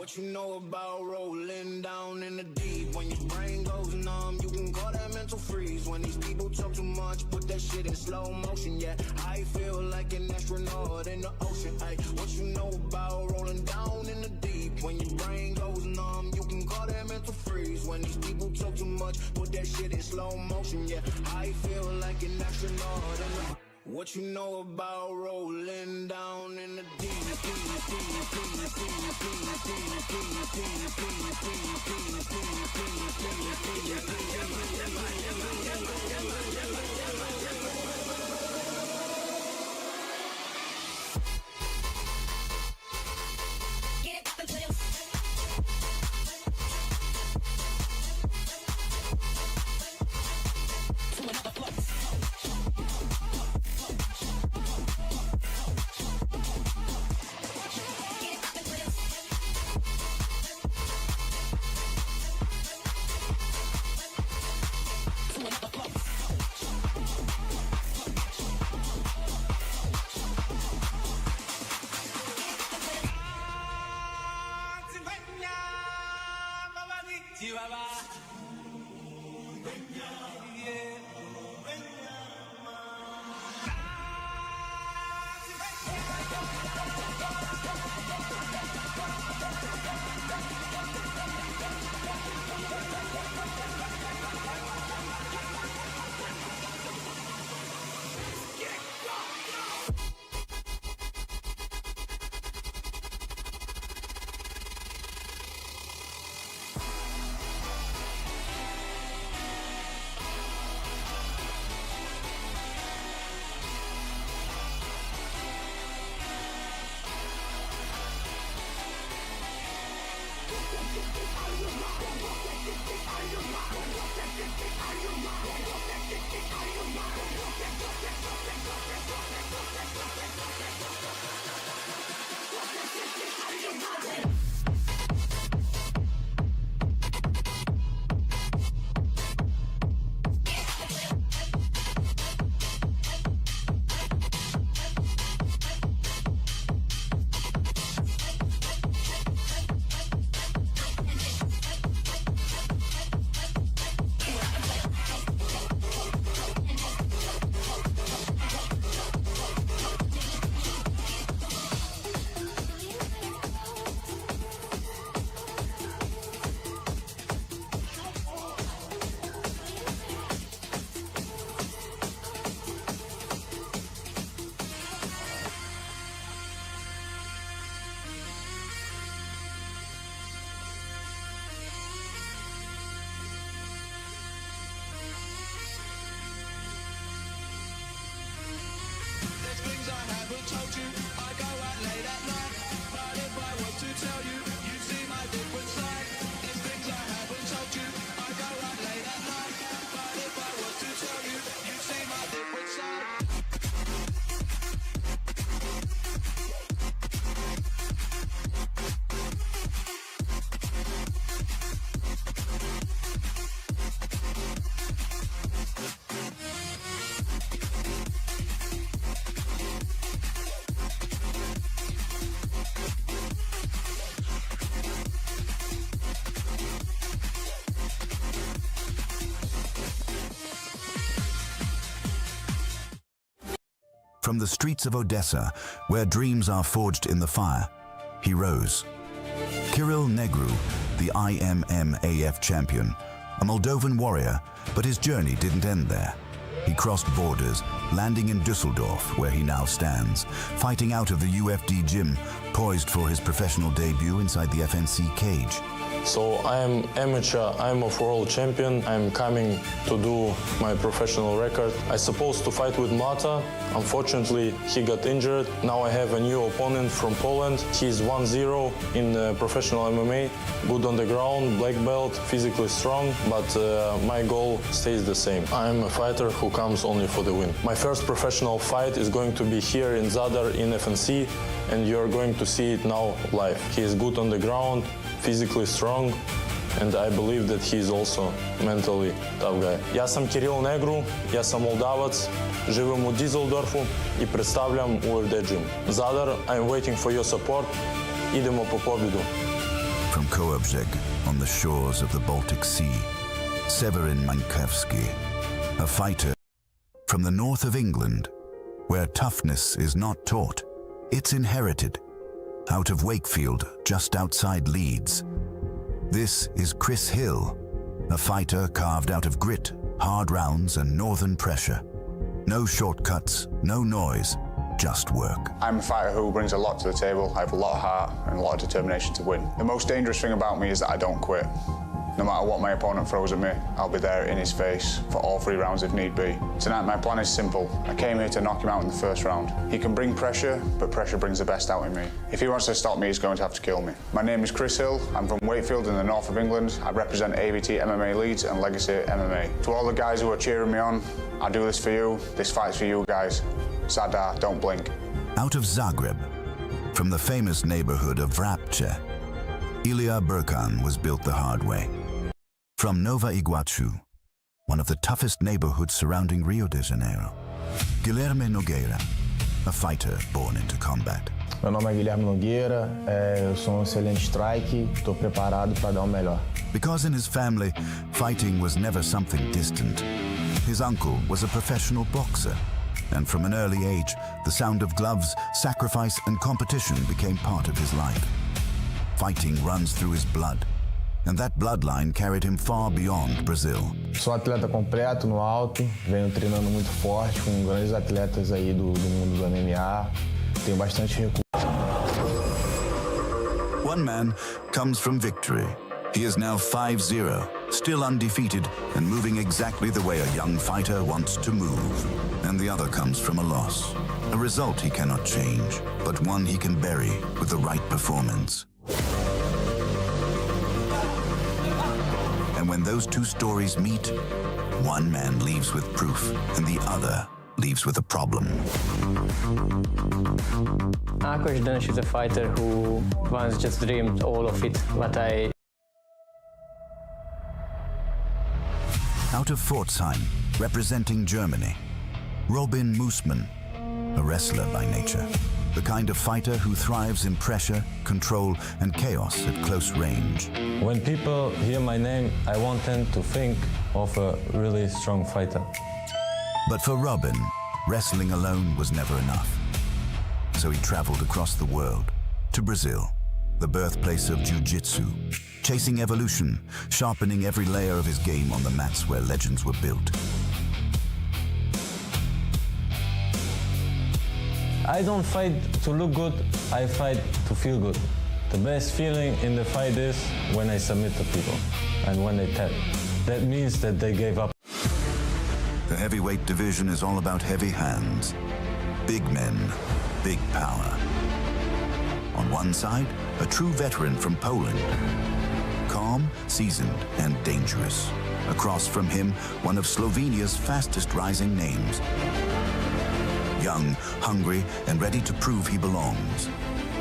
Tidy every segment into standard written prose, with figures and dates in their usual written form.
What you know about rolling down in the deep? When your brain goes numb, you can call that mental freeze. When these people talk too much, put that shit in slow motion. Yeah, I feel like an astronaut in the ocean. Ay, what you know about rolling down in the deep? When your brain goes numb, you can call that mental freeze. When these people talk too much, put that shit in slow motion. Yeah, I feel like an astronaut in the. What you know about rolling down in the deep? From the streets of Odessa, where dreams are forged in the fire, he rose. Kirill Negru, the IMMAF champion, a Moldovan warrior, but his journey didn't end there. He crossed borders, landing in Düsseldorf, where he now stands, fighting out of the UFD gym, poised for his professional debut inside the FNC cage. So I am amateur, I'm a world champion. I'm coming to do my professional record. I supposed to fight with Mata. Unfortunately, he got injured. Now I have a new opponent from Poland. He's 1-0 in professional MMA. Good on the ground, black belt, physically strong, but my goal stays the same. I'm a fighter who comes only for the win. My first professional fight is going to be here in Zadar in FNC, and you're going to see it now live. He is good on the ground, physically strong, and I believe that he is also mentally tough guy. Ja sam Kirill Negru, ja sam Moldavac, živim u Düsseldorfu I predstavljam UFD Gym. Zadar, I'm waiting for your support. Idemo po pobjedu. From Kołobrzeg, on the shores of the Baltic Sea, Severin Mankowski, a fighter from the north of England, where toughness is not taught, it's inherited. Out of Wakefield, just outside Leeds. This is Chris Hill, a fighter carved out of grit, hard rounds and northern pressure. No shortcuts, no noise, just work. I'm a fighter who brings a lot to the table. I have a lot of heart and a lot of determination to win. The most dangerous thing about me is that I don't quit. No matter what my opponent throws at me, I'll be there in his face for all 3 rounds if need be. Tonight, my plan is simple. I came here to knock him out in the first round. He can bring pressure, but pressure brings the best out in me. If he wants to stop me, he's going to have to kill me. My name is Chris Hill. I'm from Wakefield in the north of England. I represent ABT MMA Leeds and Legacy MMA. To all the guys who are cheering me on, I do this for you. This fight's for you guys. Zadar, don't blink. Out of Zagreb, from the famous neighborhood of Vrapče, Ilija Burkan was built the hard way. From Nova Iguaçu, one of the toughest neighborhoods surrounding Rio de Janeiro, Guilherme Nogueira, a fighter born into combat. Meu nome é Guilherme Nogueira, eu sou excelente strike, estou preparado para dar o melhor. Because in his family, fighting was never something distant. His uncle was a professional boxer, and from an early age, the sound of gloves, sacrifice and competition became part of his life. Fighting runs through his blood, and that bloodline carried him far beyond Brazil. Sou atleta completo no alto, venho treinando muito forte com grandes atletas aí do mundo do MMA, tenho bastante recurso. One man comes from victory. He is now 5-0, still undefeated and moving exactly the way a young fighter wants to move. And the other comes from a loss, a result he cannot change, but one he can bury with the right performance. And when those two stories meet, one man leaves with proof and the other leaves with a problem. Akos Dunsh is a fighter who once just dreamed all of it, but Out of Pforzheim, representing Germany, Robin Moosman, a wrestler by nature, the kind of fighter who thrives in pressure, control, and chaos at close range. When people hear my name, I want them to think of a really strong fighter. But for Robin, wrestling alone was never enough. So he traveled across the world to Brazil, the birthplace of jiu-jitsu, chasing evolution, sharpening every layer of his game on the mats where legends were built. I don't fight to look good, I fight to feel good. The best feeling in the fight is when I submit to people and when they tap. That means that they gave up. The heavyweight division is all about heavy hands, big men, big power. On one side, a true veteran from Poland, calm, seasoned, and dangerous. Across from him, one of Slovenia's fastest rising names. Young, hungry, and ready to prove he belongs.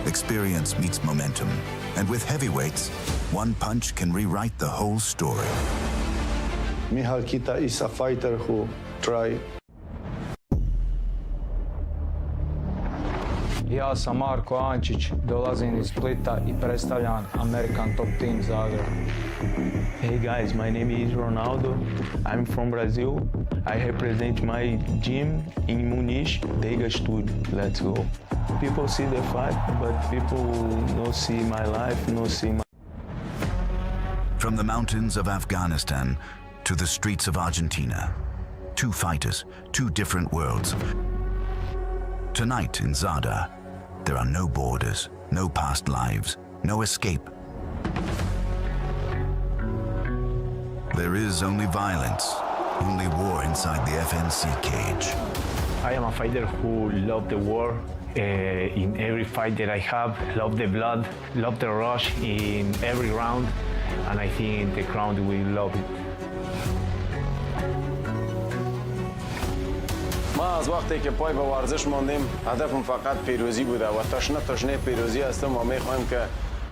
Experience meets momentum, and with heavyweights, one punch can rewrite the whole story. Michal Kita is a fighter who tried. Ja sam Marko Ančić, dolazim iz Splita I predstavljam American Top Team Zagreb. Hey guys, my name is Ronaldo. I'm from Brazil. I represent my gym in Munich, Dega Studio. Let's go. People see the fight, but people no see my life, no see my... From the mountains of Afghanistan to the streets of Argentina, Two fighters, two different worlds. Tonight in Zadar, there are no borders, no past lives, no escape. There is only violence, only war inside the FNC cage. I am a fighter who loves the war. In every fight that I have, love the blood, love the rush in every round, and I think the crowd will love it. ما از وقتی که پای به ورزش ماندیم هدفم فقط پیروزی بوده و تشنه پیروزی هستم و میخوایم که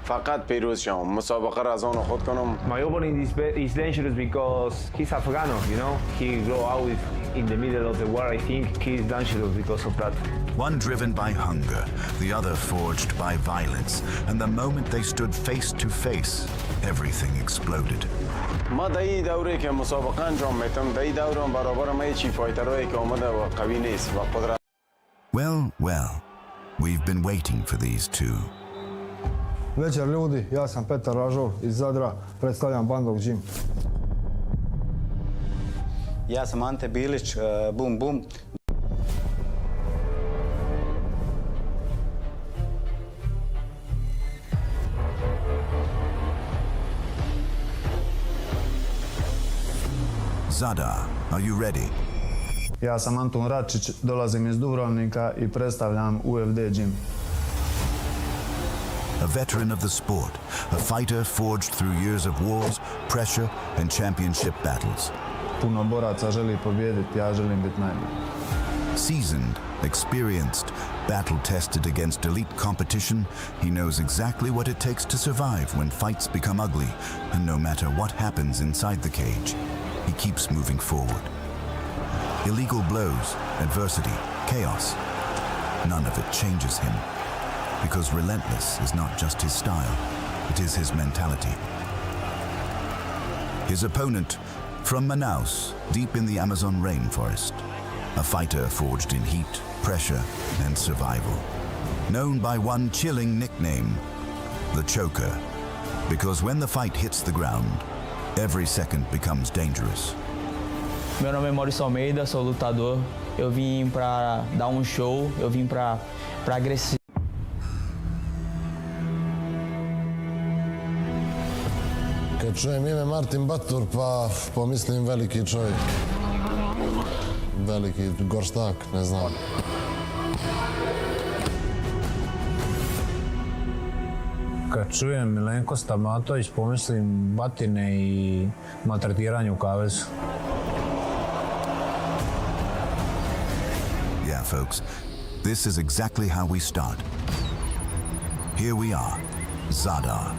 فقط پیروز شم مسابقه را از آن خود کنم. My opponent is dangerous because he's Afghano, you know. He grew out in the middle of the war. I think he's dangerous because of that. One driven by hunger, the other forged by violence, and the moment they stood face to face, everything exploded. ما در این دوره که مسابقه انجام میتم در این دوره برابر ما چی فایترایی که آمده و قوی نیست و قدرت. Well, we've been waiting for these two. Večer ljudi, ja sam Petar Ražov iz Zadra, predstavljam Bandog Gym. Ja sam Ante Bilić, Bum Bum. Zadar, are you ready? Ja sam Anton Račić, dolazim iz Dubrovnika i predstavljam UFD Gym. A veteran of the sport, a fighter forged through years of wars, pressure, and championship battles. Puno boraca želi pobijediti, ja želim biti najbolji. Seasoned, experienced, battle-tested against elite competition, he knows exactly what it takes to survive when fights become ugly, and no matter what happens inside the cage, he keeps moving forward. Illegal blows, adversity, chaos, none of it changes him. Because relentless is not just his style, it is his mentality. His opponent, from Manaus, deep in the Amazon rainforest, a fighter forged in heat, pressure, and survival. Known by one chilling nickname, the Choker, because when the fight hits the ground, every second becomes dangerous. Meu nome é Maurício Almeida, sou lutador. Eu vim para dar show, eu vim para agressivo. Kad čujem ime Martin Batur, pa pomislim veliki čovjek. Veliki gorstak, ne znam. Kad čujem Milenko Stamatović, pomislim batine i maltretiranje u kavezu. Yeah, folks, this is exactly how we start. Here we are, Zadar.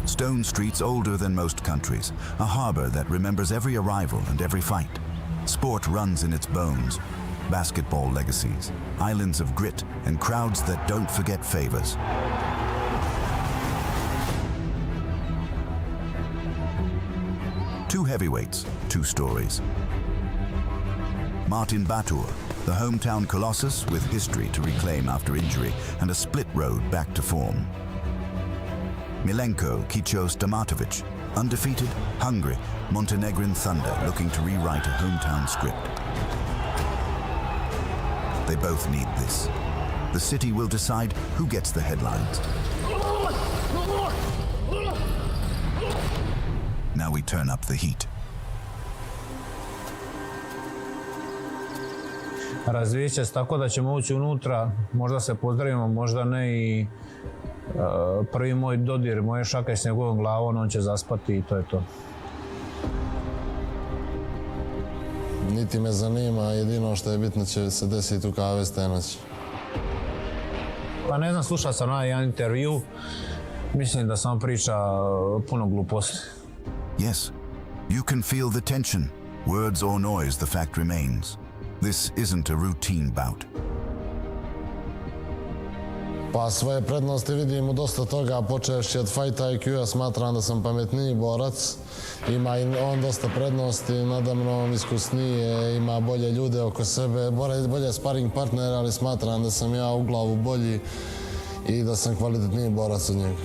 Stone streets older than most countries, a harbor that remembers every arrival and every fight. Sport runs in its bones, basketball legacies, islands of grit, and crowds that don't forget favors. Two heavyweights, two stories. Martin Batur, the hometown colossus with history to reclaim after injury and a split road back to form. Milenko Kicho Stamatovic, undefeated, hungry, Montenegrin thunder looking to rewrite a hometown script. They both need this. The city will decide who gets the headlines. Now we turn up the heat. Razvijat će se tako da ćemo ući unutra, možda se pozdravimo, možda ne i prvi moj dodir moje šake s njegovom glavom, on će zaspati i to je to. Niti me zanima, jedino što je bitno će se desiti u kavez te noći. Pa ne znam, slušao sam na jedan intervju, mislim da sam priča puno gluposti. Yes, you can feel the tension. Words or noise, the fact remains. This isn't a routine bout. Pa svoje prednosti vidim u dosta toga, počevši od fight IQ-a, smatram da sam pametniji borac. Ima i on dosta prednosti, nadamnom iskusnije, ima bolje ljude oko sebe, bolje sparring partner, ali smatram da sam ja u glavu bolji i da sam kvalitetniji borac od njega.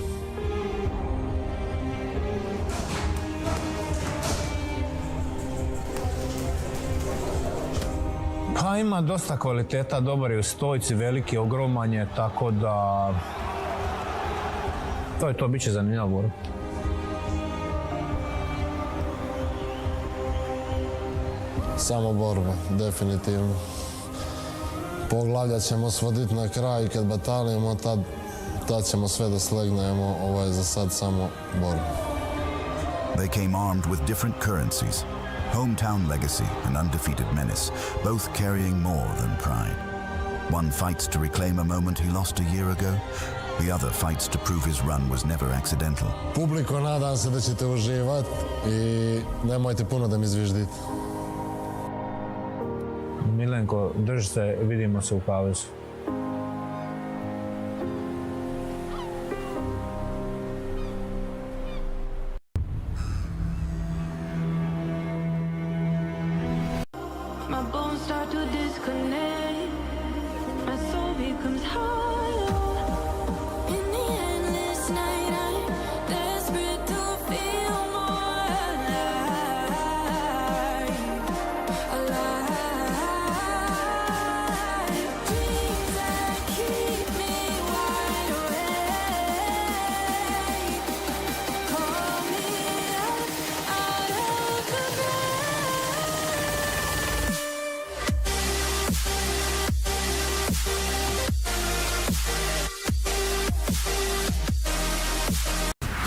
Pa ima dosta kvaliteta, dobar je u stojci, veliki, ogroman je, tako da... To je to, bit će zanimljiva borba. Samo borba, definitivno. Poglavlja ćemo svoditi na kraj i kad batalimo, tad ćemo sve da slegnemo. Ovo je za sad samo borba. They came armed with different currencies, hometown legacy and undefeated menace, both carrying more than pride. One fights to reclaim a moment he lost a year ago, the other fights to prove his run was never accidental. Publiko, nadam se da ćete uživati i nemojte puno da mi zviždite. Milenko, drži se, vidimo se u kavezu. My bones start to disconnect. My soul becomes hollow. In the endless night, I'm desperate to feel more alive. Alive. Dreams that keep me wide awake. Call me up out of the bed.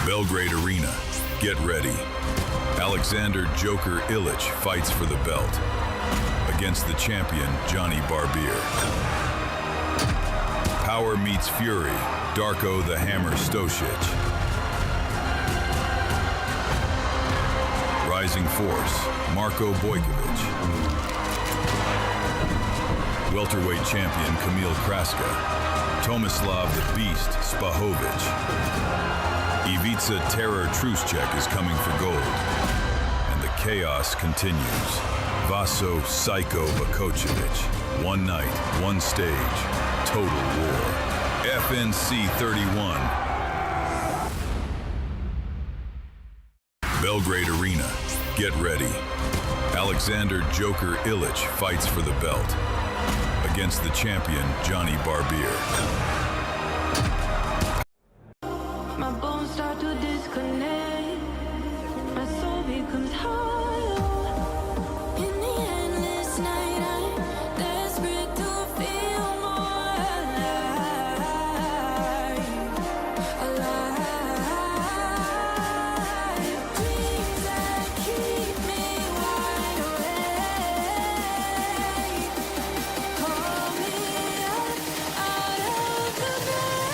Belgrade Arena. Get ready. Alexander Joker Illich fights for the belt against the champion Johnny Barbier. Power meets fury. Darko the Hammer Stosic. Rising Force. Marko Bojkovic. Welterweight champion Kamil Kraska. Tomislav the Beast Spahovic. Ivica Terror Truschek is coming for gold. And the chaos continues. Vaso Psycho Bakocevic. One night, one stage. Total war. FNC31. Belgrade Arena. Get ready. Alexander Joker Illich fights for the belt against the champion Johnny Barbier. My bones start to disconnect. My soul becomes hollow. In the endless night, I'm desperate to feel more alive. Alive. Dreams that keep me wide awake. Call me up out of the bed.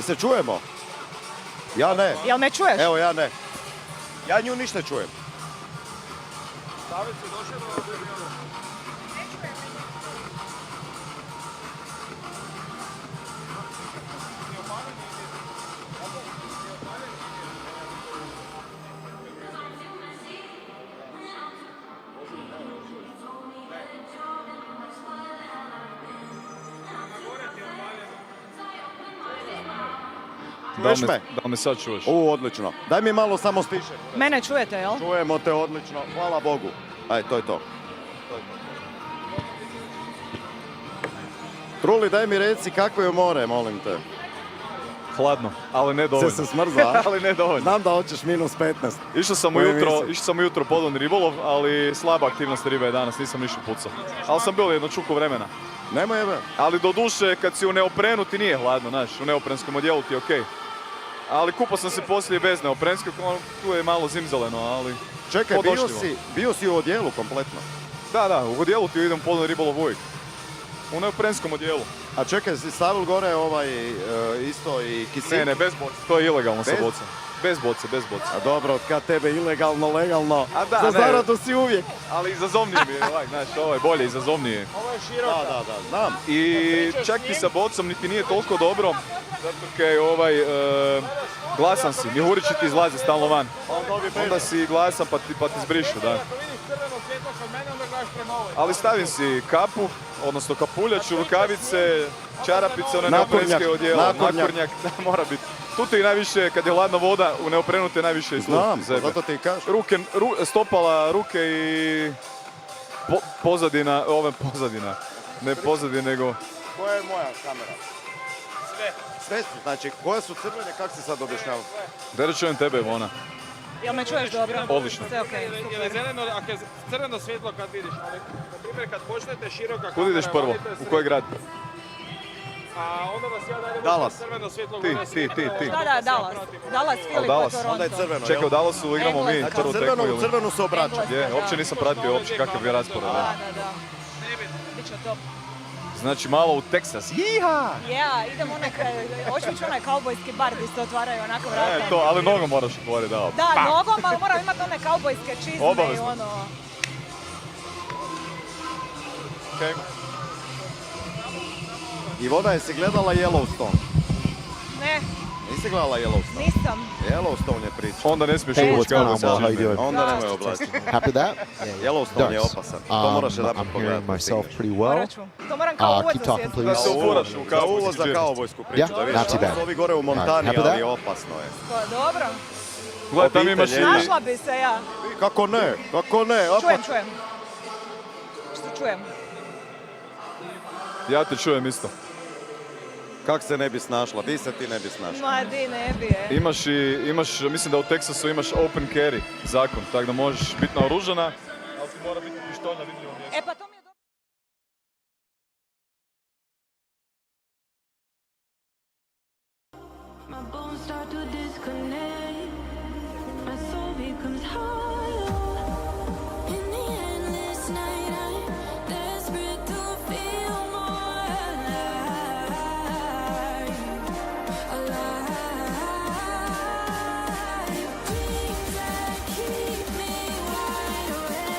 se čujemo? Ja ne. Jel me čuješ? Evo, ja ne. Ja nju ništa čujem. Čuješ me? Da me sad čuješ? Odlično. Daj mi malo samo stiše. Mene čujete, jel? Čujemo te odlično. Hvala Bogu. Aj, to je to. Truli, daj mi reci kakvo je more, molim te. Hladno, ali ne dovoljno. Se smrza, ali ne dovoljno. Znam da hoćeš minus 15. Išao sam ujutro podvodni ribolov, ali slaba aktivnost ribe je danas, nisam ništa pucao. Ali sam bio jedno čuko vremena. Nemoj jebe. Ali do duše, kad si u neoprenu ti nije hladno, znaš, u neoprenskom odjelu ti je okej. Ali kupao sam se poslije bez neoprenskog, tu je malo zimzeleno, ali Čekaj, podnošljivo. bio si u odjelu kompletno? Da, u odjelu ti idem podvodni ribolov uvijek. U neoprenskom odjelu. A čekaj, si stavil gore isto i kisik? Ne, bez boce, to je ilegalno sa bocom. Bez boce. A dobro, kad tebe ilegalno, legalno, A da, za ne. zaradu si uvijek. Ali izazovnije mi je, znaš, ovo je bolje, izazovnije. Ovo je široka. Da, znam. I čak i sa bocom niti nije toliko dobro, zato kaj glasan si, mjehurići ti izlaze stalno van. Onda si glasan pa ti zbrišu, da. Ali stavim si kapu, odnosno kapuljaču, rukavice, čarapice, one neoprenske odjela, nakornjak, da, mora biti. Tu ti najviše, kad je hladna voda, u neoprenu te najviše izluži. Znam, zato ti kažem. Stopala, ruke i pozadina, ne pozadina, nego... Koja je moja kamera? Sve su, znači, koje su crvene, kako si sad objašnjavao? Da čujem tebe, Ivona. Jel me čuješ dobro? Odlično. Sve okej, super. Ili zeleno, ako je crveno svjetlo kad vidiš, ali na primjer kad počnete široka kamera... Kud ideš prvo? U koji grad? A onda vas ja dalje Dallas. crveno svjetlo... Ti. Da, Dallas. Dallas, Filip, Toronto. Onda je crveno, Čekaj, u Dallasu igramo mi Engleska. prvu Znači, tekmu ili? crvenu se obraća. Je, uopće nisam pratio uopće kakav je raspored. Da. Biće top. Znači malo u Teksas. Ja, idem hoću ići onaj kaubojski bar gdje se otvaraju onako vrata. To, ali nogom moraš otvoriti, da. Da, nogom, ali moram imati one kaubojske čizme Obavezno. i ono... Okay. Ivona, jesi gledala Yellowstone? Ne, Nisi gledala Yellowstone? nisam. Yellowstone je priča. Onda ne smiješ Hey, uvući what's going on, kao Will? How you doing? Onda nemoj oblačiti. Happy with that? Yellowstone je opasan. To moraš jedan I'm pogledati. hearing myself pretty well. Morat ću. To moram kao uvod Keep talking, zasvijestiti. please. Za uvoz za kaubojsku priču. Yeah, Da vidiš, not too bad. oni su ovi gore u montani, Alright, happy with ali that? opasno je. Dobro. Gledaj, tam imaš i... Našla bi se ja. Kako ne? Čujem. Što čujem? Ja te čujem isto. Kak se ne bi snašla? Di se ti ne bi snašla? Ma di ne bi, Imaš, mislim da u Teksasu imaš open carry zakon, tako da možeš biti naoružana, ali ti mora biti pištolj na vidljivom mjestu. E pa to mi je dobro. My bones start to disconnect. My soul becomes hollow. In the endless night, I'm desperate to feel more alive. Dreams that keep me wide awake.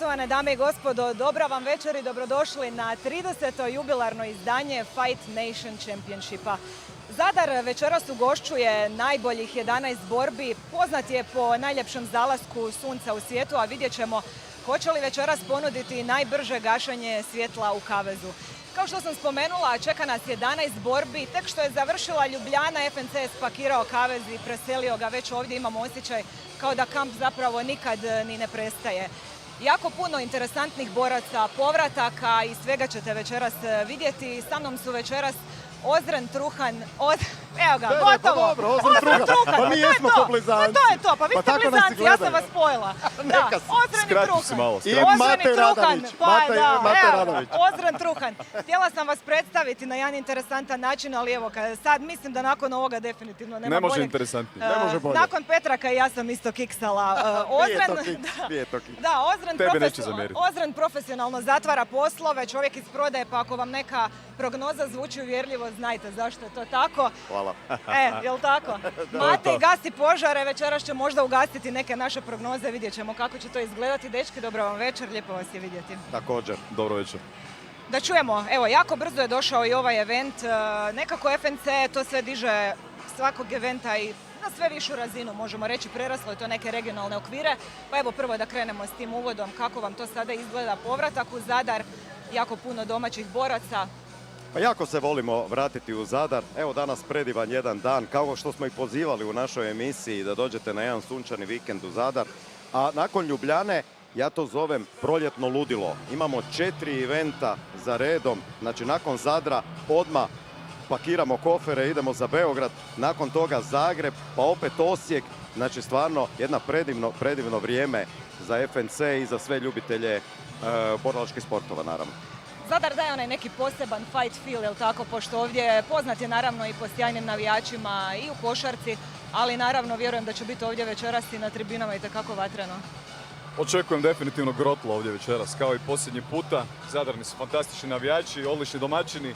Poštovane dame i gospodo, dobra vam večer i dobrodošli na 30. jubilarno izdanje Fight Nation Championshipa. Zadar večeras ugošćuje najboljih 11 borbi, poznat je po najljepšem zalasku sunca u svijetu, a vidjet ćemo hoće li večeras ponuditi najbrže gašenje svjetla u kavezu. Kao što sam spomenula, čeka nas 11 borbi, tek što je završila Ljubljana, FNC je spakirao kavez i preselio ga, već ovdje imamo osjećaj kao da kamp zapravo nikad ni ne prestaje. Jako puno interesantnih boraca, povrataka i svega ćete večeras vidjeti. Sa mnom su večeras Ozren Truhan, evo ga, gotovo! Dobro, Ozren Truhan, pa mi jesmo ko blizanci. Pa to je to, pa vi ste blizanci, ja sam vas spojila. Da, Ozren i Truhan. I Mate Radanić. Ozren Truhan. Htjela sam vas predstaviti na jedan interesantan način, ali evo, sad mislim da nakon ovoga definitivno nema bolje. Ne može boljeg. interesantnije. Ne može bolje. Nakon Petraka i ja sam isto kiksala. Ozren profesionalno zatvara poslove, čovjek iz prodaje, pa ako vam neka prognoza zvuči uvjerljivo, znajte zašto je to tako. Hvala. Jel tako? Mate gasi požare, večeras će možda ugasiti neke naše prognoze, vidjet ćemo kako će to izgledati. Dečki, dobro vam večer, lijepo vas je vidjeti. Također, dobro večer. Da čujemo, evo, jako brzo je došao i ovaj event, nekako FNC to sve diže svakog eventa i na sve višu razinu, možemo reći, preraslo je to neke regionalne okvire. Pa evo prvo da krenemo s tim uvodom, kako vam to sada izgleda povratak u Zadar, jako puno domaćih boraca. Pa jako se volimo vratiti u Zadar. Evo danas predivan jedan dan, kao što smo i pozivali u našoj emisiji da dođete na jedan sunčani vikend u Zadar. A nakon Ljubljane, ja to zovem proljetno ludilo. Imamo 4 eventa za redom, znači nakon Zadra odmah pakiramo kofere, idemo za Beograd, nakon toga Zagreb, pa opet Osijek. Znači stvarno jedno predivno vrijeme za FNC i za sve ljubitelje borilačkih sportova, naravno. Zadar daje onaj neki poseban fight feel, jel tako, pošto ovdje poznat je naravno i po sjajnim navijačima i u košarci, ali naravno vjerujem da će biti ovdje večeras i na tribinama itekako vatreno. Očekujem definitivno grotlo ovdje večeras, kao i posljednji puta. Zadarni su fantastični navijači, odlični domaćini.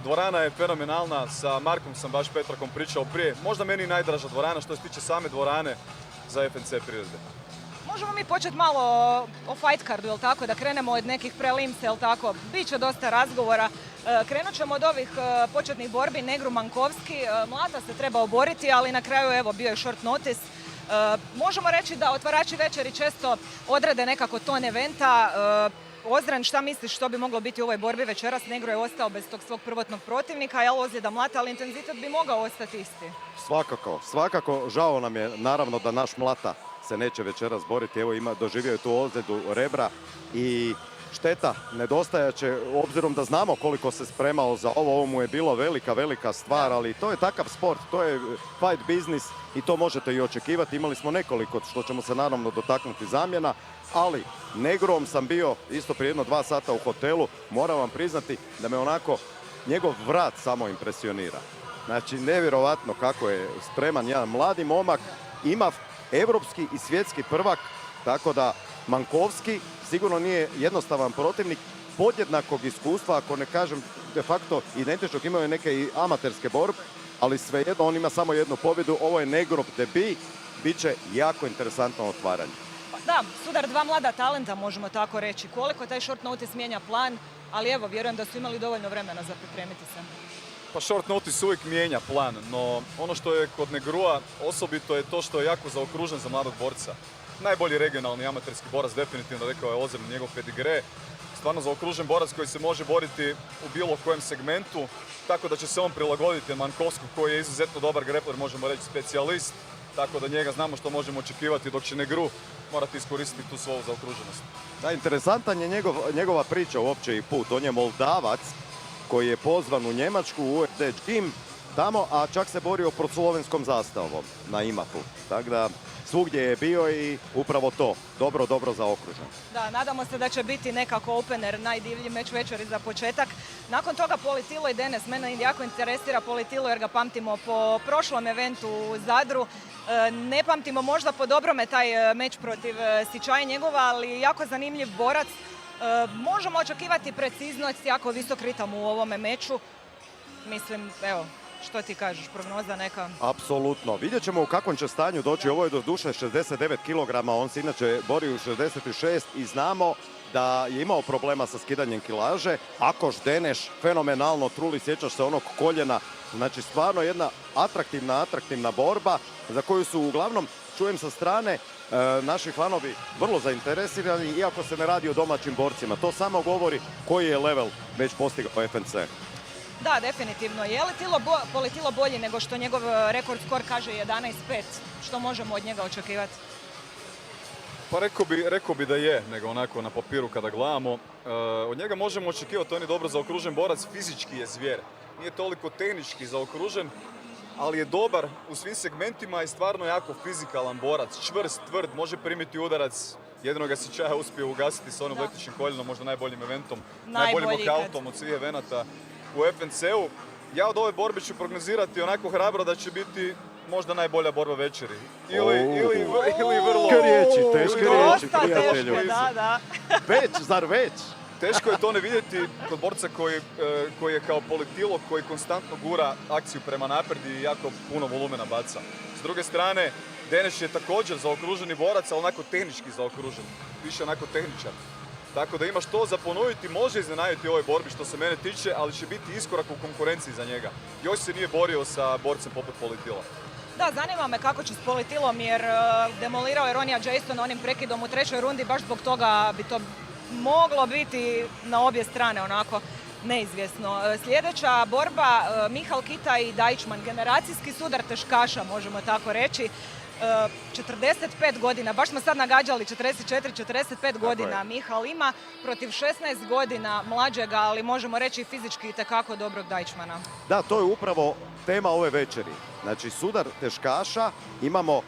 Dvorana je fenomenalna, sa Markom sam baš Petrakom pričao prije. Možda meni najdraža dvorana što se tiče same dvorane za FNC priredbe. Možemo mi početi malo o fight cardu, jel tako, da krenemo od nekih prelimsa, jel tako, biće dosta razgovora. Krenut ćemo od ovih početnih borbi, Negru Mankovski, Mlata se treba oboriti, ali na kraju evo bio je short notice. Možemo reći da otvarači večeri često odrede nekako ton eventa. Ozren, šta misliš što bi moglo biti u ovoj borbi večeras? Negro je ostao bez tog svog prvotnog protivnika, jel, ozljeda Mlata, ali intenzitet bi mogao ostati isti. Svakako, žao nam je naravno da naš Mlata se neće večeras boriti. Evo doživio je tu ozljedu rebra i šteta, nedostajaće, obzirom da znamo koliko se spremao za ovo mu je bilo velika stvar, ali to je takav sport, to je fight business i to možete i očekivati. Imali smo nekoliko, što ćemo se naravno dotaknuti, zamjena, ali Negrom sam bio isto prije 1-2 sata u hotelu, moram vam priznati da me onako njegov vrat samo impresionira. Znači, nevjerovatno kako je spreman jedan mladi momak, ima evropski i svjetski prvak, tako da Mankovski sigurno nije jednostavan protivnik, podjednakog iskustva, ako ne kažem de facto identičnog, imaju neke i amaterske borbe, ali svejedno on ima samo jednu pobjedu, ovo je Negrov debut, bit će jako interesantno otvaranje. Da, sudar dva mlada talenta, možemo tako reći. Koliko taj short notice mijenja plan, ali evo, vjerujem da su imali dovoljno vremena za pripremiti se. Pa short notice uvijek mijenja plan, no ono što je kod Negrua osobito je to što je jako zaokružen za mladog borca. Najbolji regionalni amaterski borac, definitivno, rekao je Ozren, njegov pedigre. Stvarno zaokružen borac koji se može boriti u bilo kojem segmentu, tako da će se on prilagoditi Mankovsku koji je izuzetno dobar grepler, možemo reći specijalist, tako da njega znamo što možemo očekivati, dok će Negru morati iskoristiti tu svoju zaokruženost. Da, interesantan je njegova priča uopće i put. On je Moldavac koji je pozvan u Njemačku, u UFD Gym tamo, a čak se borio pod slovenskom zastavom na IMAF-u. Tako da svugdje je bio i upravo to, dobro zaokružen. Da, nadamo se da će biti nekako opener, najdivlji meč večeri za početak. Nakon toga Politilo i Denes, mene jako interesira Politilo jer ga pamtimo po prošlom eventu u Zadru. Ne pamtimo možda po dobrome taj meč protiv Sičaja njegova, ali jako zanimljiv borac. Možemo očekivati preciznost, jako visok ritam u ovome meču. Mislim, evo, Što ti kažeš, prognoza neka? Apsolutno. Vidjet ćemo u kakvom će stanju doći. Ovo je do duše 69 kg, on se inače bori u 66 i znamo da je imao problema sa skidanjem kilaže. Akoš, Deneš, fenomenalno, Truli, sjećaš se onog koljena. Znači, stvarno jedna atraktivna borba za koju su uglavnom, čujem sa strane, naši fanovi vrlo zainteresirani, iako se ne radi o domaćim borcima. To samo govori koji je level već postigao FNC. Da, definitivno. Je li Politilo bolji nego što njegov rekord skor kaže 11-5? Što možemo od njega očekivati? Pa rekao bi da je, nego onako na papiru kada gledamo. Od njega možemo očekivati, on je dobro zaokružen borac, fizički je zvijer. Nije toliko tehnički zaokružen, ali je dobar u svim segmentima i stvarno jako fizikalan borac. Čvrst, tvrd, može primiti udarac. Jedino ga si Čaja uspio ugasiti s onom letećim koljenom, možda najboljim eventom, najboljim nokautom od svih evenata u FNC-u. Ja od ove borbe ću prognozirati onako hrabro da će biti možda najbolja borba večeri. Ili vrlo... Teške riječi, prijatelju. Da. Zar već? Teško je to ne vidjeti kod borca koji je kao Politilo, koji konstantno gura akciju prema naprijed i jako puno volumena baca. S druge strane, Deneš je također zaokruženi borac, ali onako tehnički zaokružen. Više onako tehničar. Tako da imaš to za ponuditi, može iznenaditi u ovoj borbi što se mene tiče, ali će biti iskorak u konkurenciji za njega. Još se nije borio sa borcem poput Politila. Da, zanima me kako će s Politilom jer demolirao je Ronija Jasona onim prekidom u trećoj rundi, baš zbog toga bi to moglo biti na obje strane onako neizvjesno. Sljedeća borba, Michal Kita i Deichmann, generacijski sudar teškaša, možemo tako reći. 45 godina, baš smo sad nagađali 44-45 godina Michal ima protiv 16 godina mlađega, ali možemo reći fizički itekako dobrog Deichmana. Da, to je upravo tema ove večeri. Znači, sudar teškaša, imamo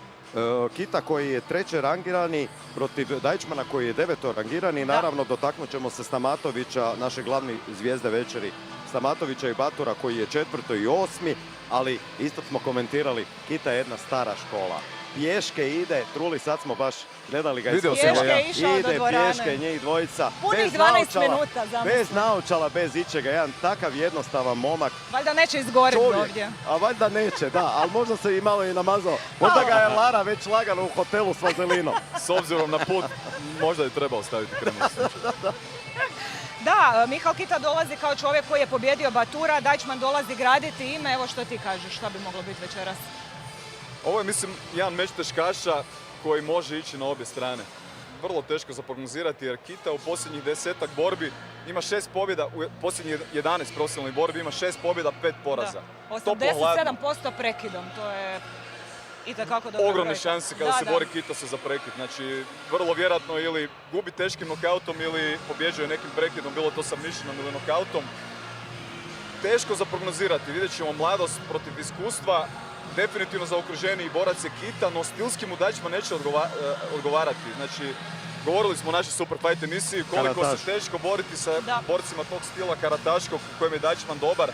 Kita koji je treće rangirani protiv Deichmana koji je deveto rangirani. Naravno, dotaknut ćemo se Stamatovića, naše glavni zvijezde večeri, Stamatovića i Batura koji je četvrto i osmi, ali isto smo komentirali, Kita je jedna stara škola. Pješke ide, Truli, sad smo baš gledali ga. Ide pješke, njih dvojica. Punih 12 minuta, zamislim. Bez naočala, bez ičega, jedan takav jednostavan momak. Valjda neće izgoriti ovdje. A valjda neće, da, ali možda se i malo i namazao. Možda ga je Lara već lagano u hotelu s vazelinom. S obzirom na put, možda je trebao staviti kremu. Da, Michal Kita dolazi kao čovjek koji je pobjedio Batura, Deichmann dolazi graditi ime. Evo što ti kažeš, šta bi moglo biti večeras? Ovo je, mislim, jedan meč teškaša koji može ići na obje strane. Vrlo teško za prognozirati jer Kita u posljednjih 10-ak borbi ima 6 pobjeda, u posljednjih 11 profesionalnih borbi ima 6 pobjeda, 5 poraza. Da, 87% prekidom, to je itekako dobro. Ogromne šanse kada se bori Kita za prekid. Znači, vrlo vjerojatno ili gubi teškim nokautom ili pobjeđuje nekim prekidom, bilo to submissionom ili nokautom. Teško za prognozirati, vidjet ćemo mladost protiv iskustva. Definitivno zaokruženiji borac je Kita, no stilski mu Deichmann neće odgovarati. Znači, govorili smo u našoj Super Fight emisiji koliko se teško boriti sa borcima tog stila karataškog u kojem je Deichmann dobar.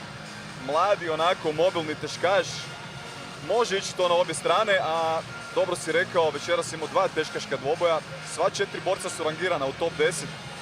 Mladi, onako, mobilni teškaš. Može ići to na obje strane, a dobro si rekao, večeras imamo 2 teškaška dvoboja. Sva 4 borca su rangirana u top 10.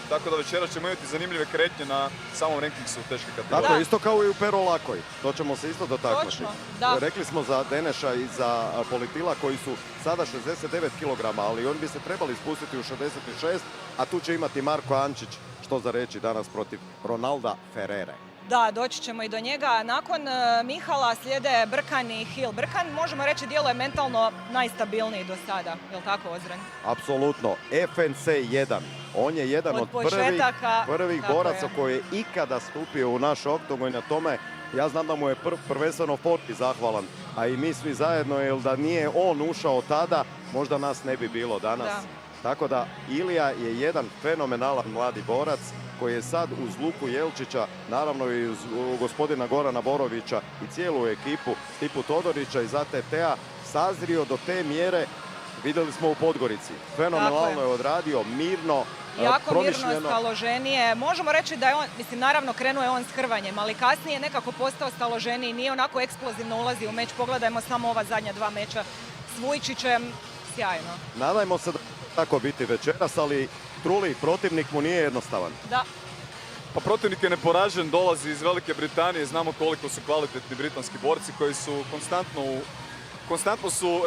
Tako da večeras ćemo imati zanimljive kretnje na samom rankingsu u teške kategorije. Tako, isto kao i u Pero Lakoj. To ćemo se isto dotaknuti. Točno, da. Rekli smo za Deneša i za Politila koji su sada 69 kg, ali oni bi se trebali spustiti u 66, a tu će imati Marko Ančić, što za reći danas protiv Ronalda Ferrere. Da, doći ćemo i do njega. Nakon Mihala slijede Brkan i Hill. Brkan, možemo reći, djeluje mentalno najstabilniji do sada. Je li tako, Ozren? Apsolutno. FNC1. On je jedan od prvih boraca koji je ikada stupio u naš oktogon i na tome ja znam da mu je prvenstveno Forti zahvalan, a i mi svi zajedno, jer da nije on ušao tada, možda nas ne bi bilo danas. Da. Tako da Ilija je jedan fenomenalan mladi borac koji je sad uz Luku Jelčića, naravno i uz gospodina Gorana Borovića i cijelu ekipu Stipu Todorića iz ATT-a sazrio do te mjere, vidjeli smo u Podgorici. Fenomenalno je odradio, mirno, jako promišljeno. mirno, staloženije. Možemo reći da je on, mislim, naravno krenuo je on s hrvanjem, ali kasnije je nekako postao staloženiji, nije onako eksplozivno ulazi u meč. Pogledajmo samo ova zadnja 2 meča s Vujčićem, sjajno. Nadajmo se da tako biti večeras, ali Truli, protivnik mu nije jednostavan. Da. Pa protivnik je neporažen, dolazi iz Velike Britanije, znamo koliko su kvalitetni britanski borci koji su konstantno su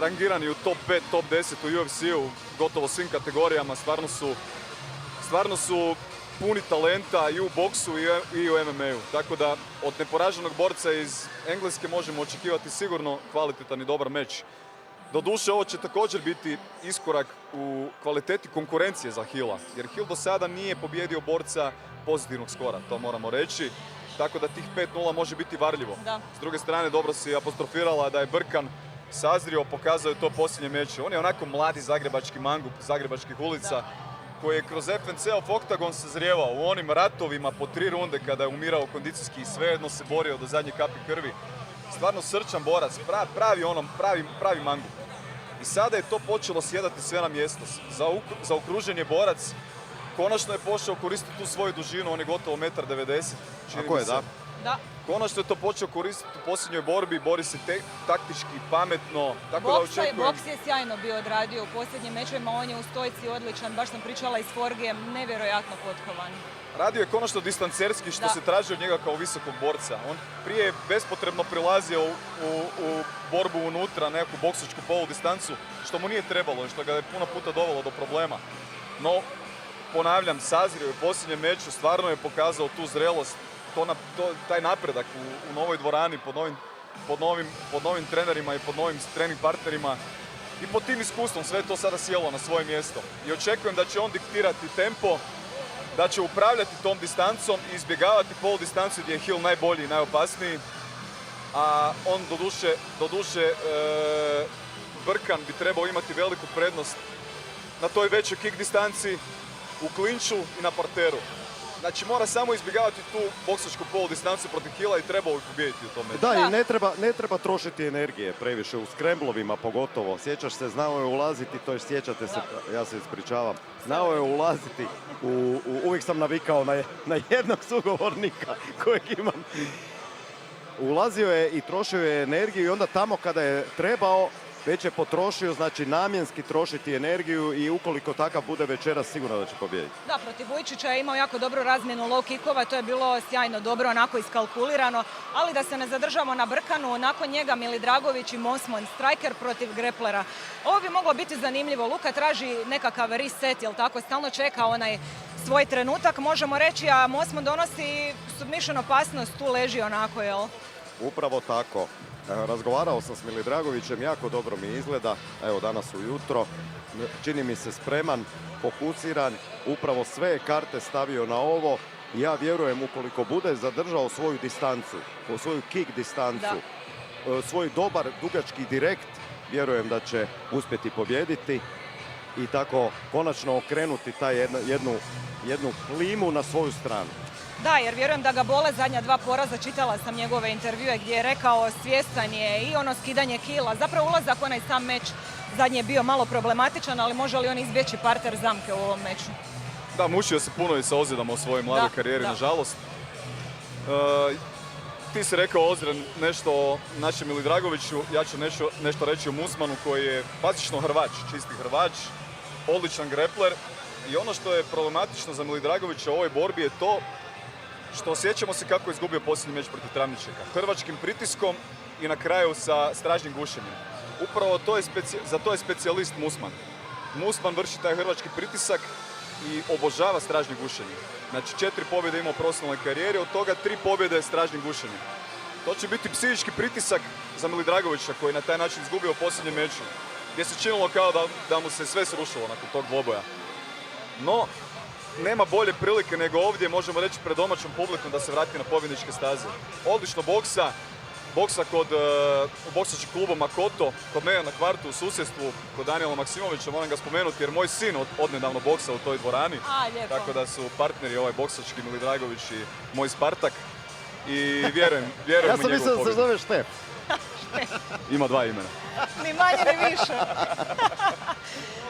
rangirani u top 5, top 10 u UFC-u, gotovo svim kategorijama, stvarno su puni talenta i u boksu i u MMA-u. Tako da od neporaženog borca iz Engleske možemo očekivati sigurno kvalitetan i dobar meč. Doduše, ovo će također biti iskorak u kvaliteti konkurencije za Hilla, jer Hill do sada nije pobjedio borca pozitivnog skora, to moramo reći. Tako da tih 5-0 može biti varljivo. Da. S druge strane, dobro si apostrofirala da je Brkan sazrio, pokazao je to posljednje meče. On je onako mladi zagrebački mangup zagrebačkih ulica, koji je kroz FNC-ov oktagon sazrijevao u onim ratovima po 3 runde kada je umirao kondicijski i svejedno se borio do zadnje kapi krvi. Stvarno srčan borac, pravi mangup. I sada je to počelo sjedati sve na mjesto. Zaokružen je borac, konačno je pošao koristiti tu svoju dužinu, on je gotovo 1,90 m. Tako je, da. Konačno je to počeo koristiti u posljednjoj borbi, bori se taktički, pametno. Boks je sjajno bio odradio u posljednjim mečevima, on je u stojci odličan, baš sam pričala i s Forgijem, nevjerojatno potkovan. Radio je konačno distancerski što se traži od njega kao visokog borca. On prije je bespotrebno prilazio u borbu unutra, nekakvu boksačku poludistancu, što mu nije trebalo i što ga je puno puta dovelo do problema. No, ponavljam, sazrio je u posljednjem meču, stvarno je pokazao tu zrelost, taj napredak u novoj dvorani, pod novim trenerima i pod novim trening partnerima. I pod tim iskustvom sve je to sada sjelo na svoje mjesto. I očekujem da će on diktirati tempo, da će upravljati tom distancom i izbjegavati pol distancu gdje je Hill najbolji i najopasniji. A on doduše Brkan bi trebao imati veliku prednost na toj većoj kick distanci, u klinču i na parteru. Znači mora samo izbjegavati tu boksačku pol distancu protiv Hilla i trebao ih pobijediti u tome. Da, i ne treba trošiti energije previše, u skremblovima pogotovo. Sjećaš se, znao je ulaziti, to je sjećate se, ja se ispričavam, znao je ulaziti, uvijek sam navikao na jednog sugovornika kojeg imam. Ulazio je i trošio je energiju i onda tamo kada je trebao, već je potrošio, znači namjenski trošiti energiju i ukoliko takav bude večeras, sigurno da će pobijediti. Da, protiv Vujčića je imao jako dobru razmjenu low kickova, to je bilo sjajno dobro, onako iskalkulirano, ali da se ne zadržamo na Brkanu, nakon njega Mili Dragović i Mosman, striker protiv greplera. Ovo bi moglo biti zanimljivo, Luka traži nekakav reset, jel tako, stalno čeka onaj svoj trenutak, možemo reći, a Mosman donosi submission opasnost, tu leži onako, jel? Upravo tako. Razgovarao sam s Mili Dragovićem, jako dobro mi izgleda, evo danas ujutro, čini mi se spreman, fokusiran, upravo sve karte stavio na ovo i ja vjerujem ukoliko bude zadržao svoju distancu, svoju kick distancu, svoj dobar dugački direkt, vjerujem da će uspjeti pobijediti i tako konačno okrenuti taj jednu klimu na svoju stranu. Da, jer vjerujem da ga bole zadnja 2 poraza, čitala sam njegove intervjue gdje je rekao svjestan je i ono skidanje kila. Zapravo ulazak onaj sam meč zadnji je bio malo problematičan, ali može li on izbjeći parter zamke u ovom meču? Da, mučio se puno i sa ozljedama u svojoj mladoj karijeri, nažalost. Ti si rekao ozljedan nešto o našem Mili Dragoviću, ja ću nešto reći o Musmanu koji je bazično Hrvač, čisti Hrvač, odličan grepler. I ono što je problematično za Mili Dragovića u ovoj borbi je to što osjećamo se kako je izgubio posljednji meč protiv Travničeka. Hrvačkim pritiskom i na kraju sa stražnjim gušenjem. Upravo za to je specijalist Musman. Musman vrši taj hrvački pritisak i obožava stražnje gušenje. Znači 4 pobjede ima u profesionalnoj karijeri, od toga 3 pobjede stražnjim gušenjem. To će biti psihički pritisak za Mili Dragovića koji je na taj način izgubio posljednji meču, gdje se činilo kao da mu se sve srušilo nakon tog dvoboja. No, nema bolje prilike nego ovdje, možemo reći pred domaćom publikom, da se vrati na pobjedničke staze. Odlično boksa kod boksačkog kluba Makoto, kod mene na kvartu u susjedstvu, kod Danijela Maksimovića, moram ga spomenuti jer moj sin odnedavno boksa u toj dvorani. Tako da su partneri ovaj boksački Mili Dragović i moj Spartak. I vjerujem u njegovu pobjedu. Ja sam mislio da se zove Štef. Ima 2 imena. Ni manje ni više.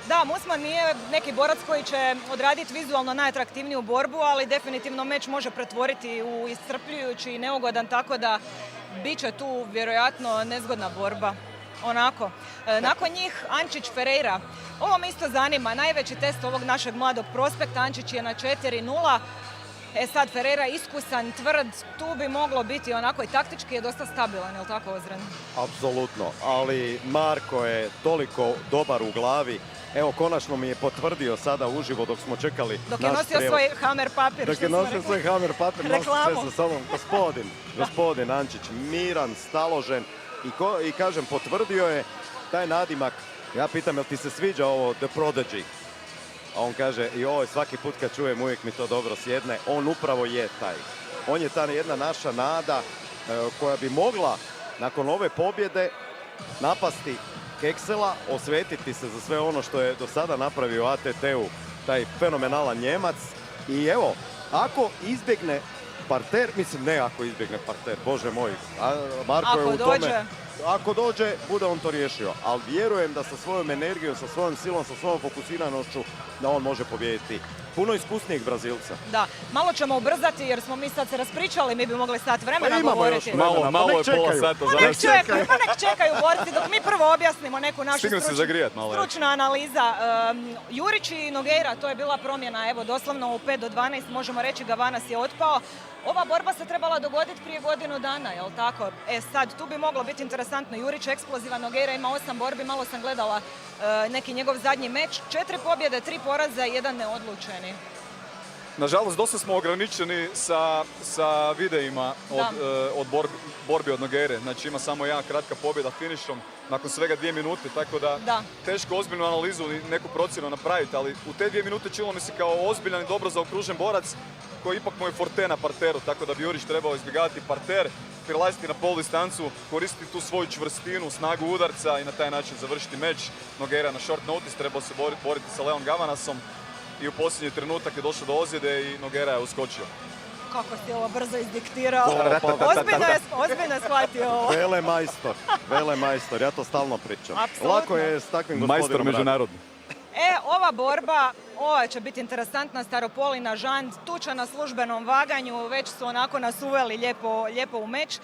Da, Musman nije neki borac koji će odraditi vizualno najatraktivniju borbu, ali definitivno meč može pretvoriti u iscrpljujući i neugodan, tako da bit će tu vjerojatno nezgodna borba. Onako. Nakon njih Ančić Ferreira. Ovo me isto zanima. Najveći test ovog našeg mladog prospekta. Ančić je na 4-0. Sad Ferreira iskusan, tvrd, tu bi moglo biti onako i taktički je dosta stabilan, je li tako Ozren? Apsolutno, ali Marko je toliko dobar u glavi. Evo, konačno mi je potvrdio sada uživo dok smo čekali Dok je naš nosio prijevoz. svoj Hammer papir. Dok je nosio svoj Hammer papir, nosi Reklamu. sve sa sobom. Gospodin Ančić, miran, staložen i kažem, potvrdio je taj nadimak. Ja pitam, jel ti se sviđa ovo The Prodigy? A on kaže, joj, svaki put kad čujem uvijek mi to dobro sjedne. On upravo je taj. On je ta jedna naša nada koja bi mogla nakon ove pobjede napasti Keksela, osvetiti se za sve ono što je do sada napravio ATT-u taj fenomenalan Njemac. I evo, ako izbjegne parter, mislim ne ako izbjegne parter, bože moj, Marko je u tome. Ako dođe, bude on to riješio. Ali vjerujem da sa svojom energijom, sa svojom silom, sa svojom fokusiranošću, da on može pobijediti puno iskusnijeg Brazilca. Da, malo ćemo ubrzati jer smo mi sad se raspričali, mi bi mogli sat vremena imamo govoriti. još vremena, Malo je pola sata za nas. Nek čekaju borci dok mi prvo objasnimo neku našu stručna analiza. Jurić i Nogueira, to je bila promjena, evo doslovno u 5 do 12 možemo reći Gavanas je otpao. Ova borba se trebala dogoditi prije godinu dana, jel tako? Sad, tu bi moglo biti interesantno. Jurić eksplozivan, Nogueira ima 8 borbi, malo sam gledala neki njegov zadnji meč. 4 pobjede, 3 poraza i 1 neodlučeni. Nažalost, dosta smo ograničeni sa videima od borbi od Nogueire. Znači ima samo jedna kratka pobjeda finišom nakon svega 2 minute, tako da teško ozbiljnu analizu i neku procjenu napraviti, ali u te 2 minute činilo mi se kao ozbiljan i dobro zaokružen borac koji ipak mu je forte na parteru, tako da bi Jurić trebao izbjegavati parter, prilaziti na pol distancu, koristiti tu svoju čvrstinu, snagu udarca i na taj način završiti meč. Nogueira na short notice trebao se boriti sa Leon Gavanasom i u posljednji trenutak je došlo do ozljede i Nogueira je uskočio. Kako si ovo brzo izdiktirao. Ozbiljno je shvatio ovo. Vele majstor, ja to stalno pričam. Lako je s takvim gospodinom. Majstor međunarodni. Ova borba, ova će biti interesantna, Staropolina, Žand, tuča na službenom vaganju, već su onako nas uveli lijepo u meč.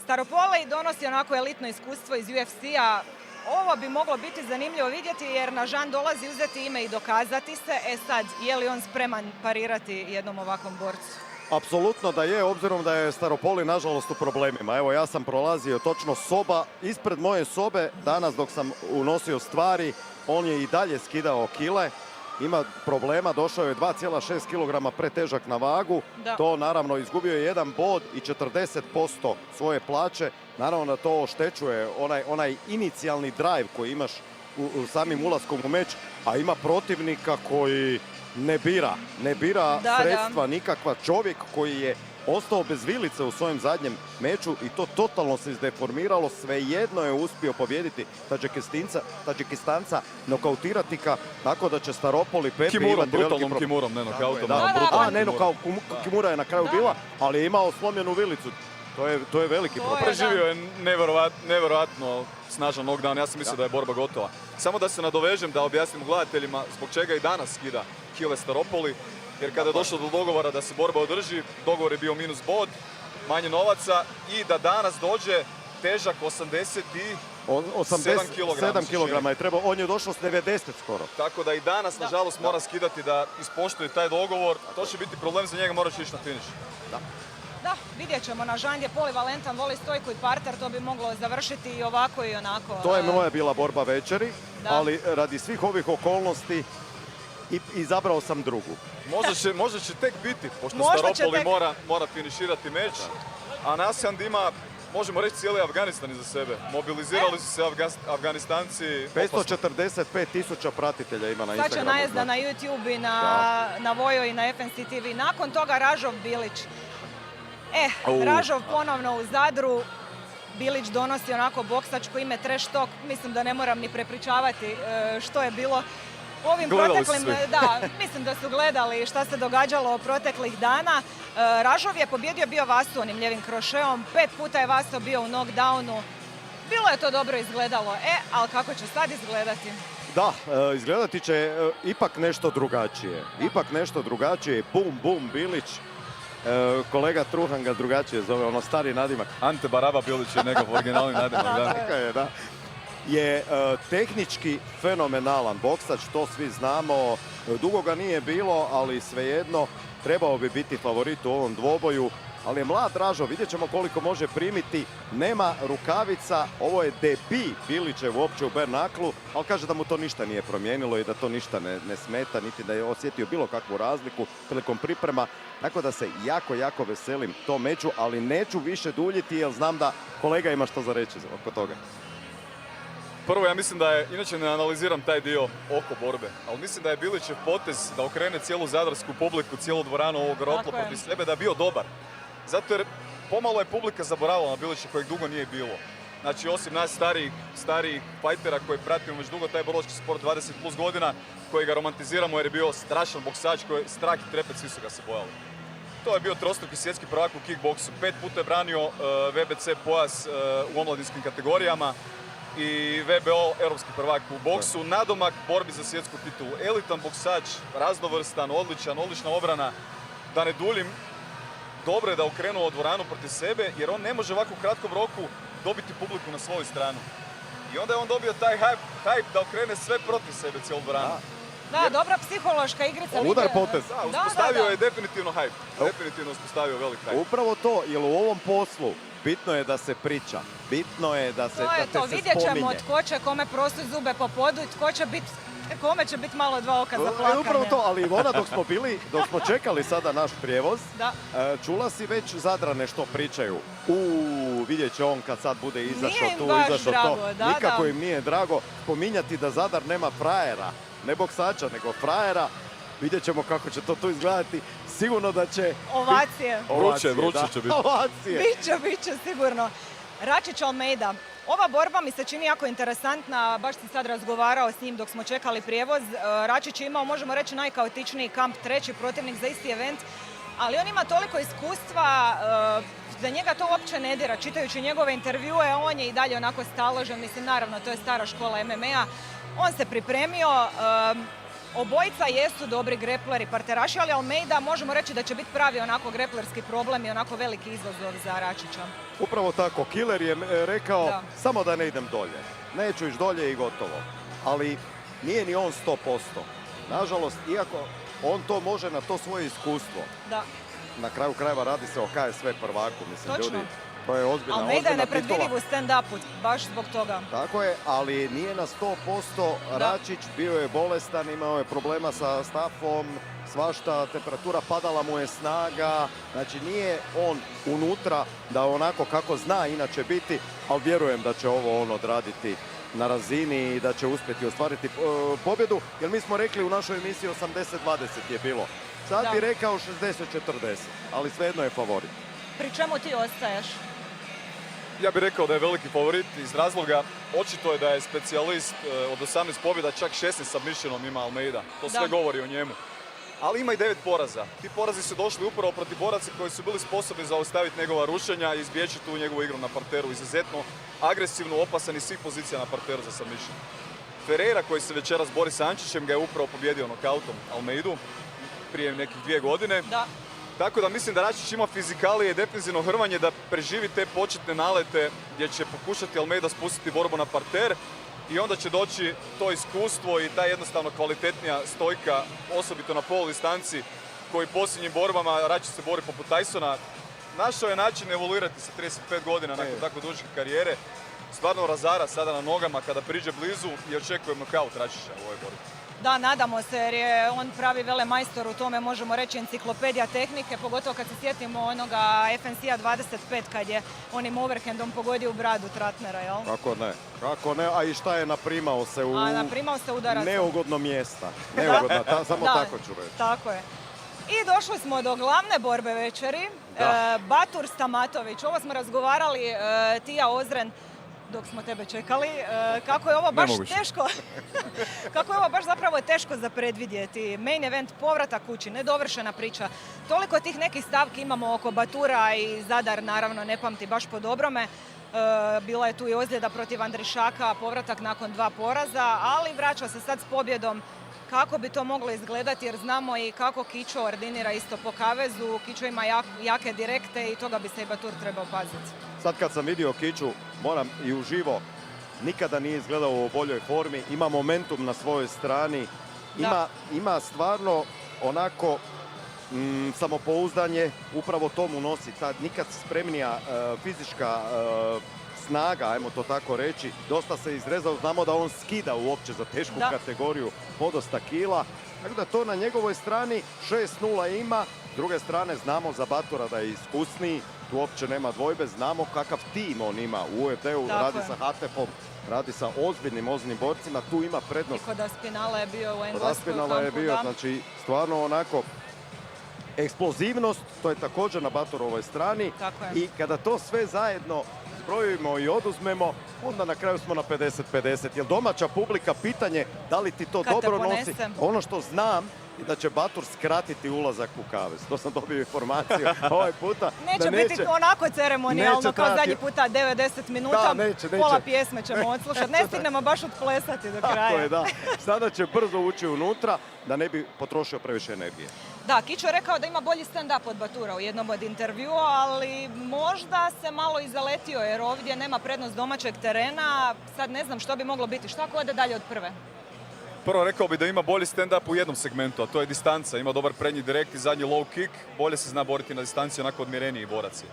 Staropoli donosi onako elitno iskustvo iz UFC-a. Ovo bi moglo biti zanimljivo vidjeti jer na Žand dolazi uzeti ime i dokazati se. Sad, je li on spreman parirati jednom ovakvom borcu? Apsolutno da je, obzirom da je Staropoli nažalost u problemima. Evo, ja sam prolazio točno soba, ispred moje sobe, danas dok sam unosio stvari, on je i dalje skidao kile, ima problema, došao je 2,6 kg pretežak na vagu, to naravno izgubio je 1 bod i 40% svoje plaće, naravno da to oštećuje onaj inicijalni drive koji imaš u samim ulaskom u meč, a ima protivnika koji ne bira sredstva nikakva, čovjek koji je ostao bez vilice u svojem zadnjem meču i to totalno se izdeformiralo, svejedno je uspio pobijediti Tadžikistanca, nokautirati ga, tako da će Staropoli Petri imati veliki problem. Brutalnom Kimurom, ne nokautom. Kimura je na kraju bila, ali je imao slomljenu vilicu. To je veliki problem. Preživio je nevjerojatno snažan knockdown, ja sam mislio da je borba gotova. Samo da se nadovežem, da objasnim gledateljima zbog čega i danas skida kile Staropoli, jer kada je došlo do dogovora da se borba održi, dogovor je bio minus bod, manje novaca i da danas dođe težak 87 kg je trebao, on je došao s 90 skoro. Tako da i danas, nažalost, mora skidati da ispoštuje taj dogovor. To će biti problem za njega, mora će ići na finiš. Da, vidjet ćemo. Na Žand je polivalentan, voli stojku i parter, to bi moglo završiti i ovako i onako. To je moja bila borba večeri, ali radi svih ovih okolnosti izabrao sam drugu. Možda će tek biti, pošto Staropoli mora finiširati meč, a Nasjand ima, možemo reći, cijeli Afganistan iza sebe. Mobilizirali su se Afganistanci. 545.000 pratitelja ima na Instagramu. Sad će najezda na YouTube i na Vojo i na FNC30. Nakon toga Ražov Bilić. Ražov ponovno u Zadru. Bilić donosi onako boksačko ime trash talk. Mislim da ne moram ni prepričavati što je bilo ovim proteklim... mislim da su gledali šta se događalo proteklih dana. Ražov je pobjedio bio Vasu onim ljevim krošeom. 5 puta je Vaso bio u knockdownu. Bilo je to dobro izgledalo. Ali kako će sad izgledati? Da, izgledati će ipak nešto drugačije. Bum, Bilić. Kolega Truhan ga drugačije zove, ono stari nadimak. Ante Baraba Bilić je njegov originalni nadimak. Da. Je tehnički fenomenalan boksač, to svi znamo. Dugo ga nije bilo, ali svejedno. trebao bi biti favorit u ovom dvoboju, ali je mlad Dražo, vidjet ćemo koliko može primiti, nema rukavica, ovo je debi Bilićev uopće u Bernaklu, ali kaže da mu to ništa nije promijenilo i da to ništa ne smeta, niti da je osjetio bilo kakvu razliku prilikom priprema, tako da se jako veselim tom meču, ali neću više duljiti jer znam da kolega ima što za reći oko toga. Prvo, ja mislim da je, inače ne analiziram taj dio oko borbe, ali mislim da je Bilićev potez da okrene cijelu zadarsku publiku, cijelu dvoranu ovog rotla protiv sebe, da je bio dobar. Zato jer pomalo je publika zaboravila na Bilića kojeg dugo nije bilo. Znači, osim nas starijih fajtera koji pratimo već dugo taj borilački sport 20 plus godina, koji ga romantiziramo jer je bio strašan boksač, koji strah i trepet, svi su ga se bojali. To je bio trostruki svjetski prvak u kickboksu, 5 puta je branio VBC pojas u omladinskim kategorijama i VBO europski prvak u boksu, nadomak borbi za svjetsku titulu. Elitan boksač, raznovrstan, odlična obrana. Da ne duljim, dobro je da okrenuo dvoranu protiv sebe, jer on ne može ovako u kratkom roku dobiti publiku na svoju stranu. I onda je on dobio taj hype da okrene sve protiv sebe, cijelu dvoranu. Da, dobra psihološka igrica. Udar potez. Da, uspostavio je definitivno hype. Definitivno uspostavio velik hype. Upravo to, jer u ovom poslu bitno je da se priča. Bitno je da se spominje. To je to, vidjet ćemo tko će kome prosuj zube po podu i kome će biti malo dva oka za plakanje. Upravo to, ali Ivona, dok smo čekali sada naš prijevoz, čula si već Zadrane što pričaju. Vidjet će on kad sad bude izašao tu, izašao to. Nikako im nije drago spominjati da Zadar nema frajera. Ne boksača, nego frajera. Vidjet ćemo kako će to tu izgledati. Sigurno da će... Ovacije. Vruće će biti. Ovacije. Biće sigurno. Račić Almeida. Ova borba mi se čini jako interesantna, baš sam sad razgovarao s njim dok smo čekali prijevoz. Račić je imao, možemo reći, najkaotičniji kamp, treći protivnik za isti event, ali on ima toliko iskustva da njega to uopće ne dira. Čitajući njegove intervjue, on je i dalje onako staložen, mislim, naravno, to je stara škola MMA-a. On se pripremio, obojica jesu dobri grepleri, parteraši, ali Almeida možemo reći da će biti pravi onako greplerski problem i onako veliki izazov za Račića. Upravo tako, Killer je rekao samo da ne idem dolje. Neću ići dolje i gotovo. Ali nije ni on 100%. Nažalost, iako on to može na to svoje iskustvo. Da. Na kraju krajeva radi se o KSV prvaku, mislim, ljudi. To je ozbiljna Almeida je nepredvidiv u stand-upu, baš zbog toga. Tako je, ali nije na 100%. Račić bio je bolestan, imao je problema sa stafom, svašta, temperatura, padala mu je snaga. Znači nije on unutra da onako kako zna inače biti, ali vjerujem da će ovo on odraditi na razini i da će uspjeti ostvariti pobjedu. Jer mi smo rekli u našoj emisiji 80-20 je bilo. Sad bi rekao 60-40, ali svejedno je favorit. Pri čemu ti ostaješ? Ja bih rekao da je veliki favorit iz razloga, očito je da je specijalist od 18 pobjeda, čak 16 submissionom ima Almeida. To sve govori o njemu. Ali ima i 9 poraza. Ti porazi su došli upravo protiv boraca koji su bili sposobni zaustaviti njegova rušenja i izbjeći tu njegovu igru na parteru. Izuzetno agresivno opasan iz svih pozicija na parteru za submission. Ferreira koji se večeras bori sa Ančićem ga je upravo pobjedio nokautom Almeidu prije nekih 2 godine. Tako da mislim da Račić ima fizikalije i defensivno hrvanje da preživi te početne nalete gdje će pokušati Almeida spustiti borbu na parter i onda će doći to iskustvo i ta jednostavno kvalitetnija stojka, osobito na polu distanci, koji posljednjim borbama Račić se bori poput Tysona. Našao je način evoluirati sa 35 godina nakon tako duže karijere. Stvarno razara sada na nogama kada priđe blizu i očekujem nokaut Račića u ovoj borbi. Da, nadamo se jer je on pravi velemajstor u tome, možemo reći enciklopedija tehnike, pogotovo kad se sjetimo onoga FNC30 kad je onim overhandom pogodio u bradu Tratnera, jel? Kako ne, a i šta je naprimao se u neugodno mjesta. Neugodno, samo tako ću reći. Tako je. I došli smo do glavne borbe večeri, Batur Stamatović. Ovo smo razgovarali, Tija Ozren, dok smo tebe čekali, kako je ovo baš teško, kako je ovo baš zapravo teško za predvidjeti. Main event, povratak kući, nedovršena priča. Toliko tih nekih stavki imamo oko Batura i Zadar, naravno, ne pamti baš po dobrome. Bila je tu i ozljeda protiv Andrišaka, povratak nakon 2 poraza, ali vraća se sad s pobjedom. Kako bi to moglo izgledati jer znamo i kako Kičo ordinira isto po kavezu. Kičo ima jake direkte i toga bi se i Batur trebao paziti. Sad kad sam vidio Kiču, moram i uživo, nikada nije izgledao u boljoj formi. Ima momentum na svojoj strani. Ima stvarno onako samopouzdanje, upravo to mu nosi. Ta nikad spremnija fizička snaga, ajmo to tako reći. Dosta se izrezao, znamo da on skida uopće za tešku kategoriju podosta kila. Tako da to na njegovoj strani 6-0 ima. S druge strane znamo za Batura da je iskusniji, tu uopće nema dvojbe, znamo kakav tim on ima u UFC-u, radi sa Hatefom, radi sa ozbiljnim borcima, tu ima prednost. I kod Aspinala je bio u engleskoj kampu. Kod Aspinala je bio, znači stvarno onako eksplozivnost, to je također na Baturovoj strani. I kada to sve zajedno zbrojimo i oduzmemo, onda na kraju smo na 50-50. Jer domaća publika, pitanje da li ti to dobro nosi. Ono što znam je da će Batur skratiti ulazak u kavez. To sam dobio informaciju ovaj puta. Neće biti onako ceremonijalno kao zadnji puta 90 minuta. Pola pjesme ćemo odslušati. Ne stignemo baš odplesati do kraja. Tako je, da. Sada će brzo ući unutra da ne bi potrošio previše energije. Da, Kićo je rekao da ima bolji stand-up od Batura u jednom od intervjua, ali možda se malo i zaletio jer ovdje nema prednost domaćeg terena. Sad ne znam što bi moglo biti. Šta ako ode dalje od prve? Prvo rekao bi da ima bolji stand-up u jednom segmentu, a to je distanca. Ima dobar prednji direkt i zadnji low kick. Bolje se zna boriti na distanci, onako odmjereniji borac je.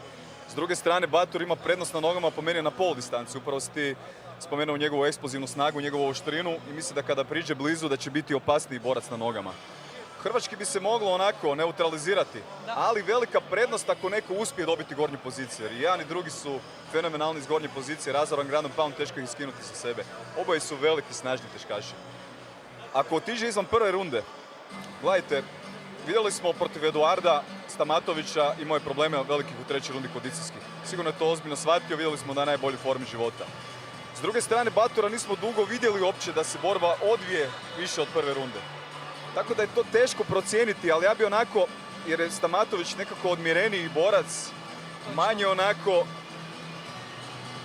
S druge strane, Batur ima prednost na nogama, po meni na pol distanci. Upravo si ti spomenuo njegovu eksplozivnu snagu, njegovu oštrinu i mislim da kada priđe blizu da će biti opasniji borac na nogama. Hrvački bi se moglo onako neutralizirati, ali velika prednost ako neko uspije dobiti gornju poziciju. Jer i jedan i drugi su fenomenalni iz gornje pozicije, razoran ground and pound, teško ih skinuti sa sebe. Oboje su veliki, snažni teškaši. Ako otiđe izvan prve runde, gledajte, vidjeli smo protiv Eduarda Stamatovića imao je probleme velikih u trećoj rundi kondicijskih. Sigurno je to ozbiljno shvatio, vidjeli smo da je najbolji formi života. S druge strane, Batura nismo dugo vidjeli uopće da se borba odvije više od prve runde. Tako da je to teško procijeniti, ali ja bi onako, jer je Stamatović nekako odmjereniji borac, manje onako,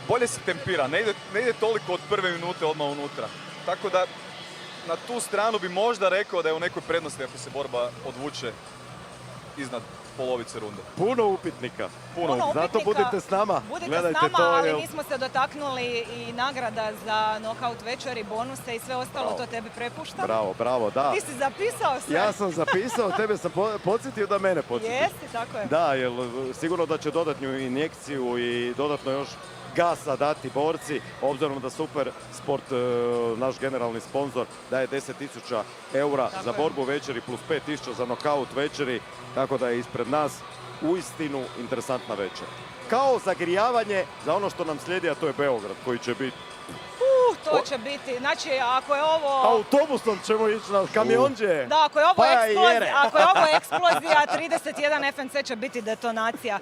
bolje se tempira, ne ide toliko od prve minute odmah unutra. Tako da, na tu stranu bi možda rekao da je u nekoj prednosti ako se borba odvuče iznad polovice runde. Puno upitnika. Zato budite s nama. Budite s nama, ali nismo se dotaknuli i nagrada za nokaut večer i bonuse i sve ostalo, to tebi prepuštam. Bravo, da. Ti si zapisao sve. Ja sam zapisao, tebe sam podsjetio da mene podsjeti. Jesi, tako je. Da, jer sigurno da će dodatnu injekciju i dodatno još gasa dati borci, obzirom da Super Sport, naš generalni sponzor, daje 10.000 eura za borbu večeri plus 5.000 za nokaut večeri, tako da je ispred nas uistinu interesantna večer. Kao zagrijavanje za ono što nam slijedi, a to je Beograd, koji će biti... To će biti, znači ako je ovo... Autobusom ćemo ići na kamionđe. Da, ako je ovo eksplozija, 31 FNC će biti detonacija.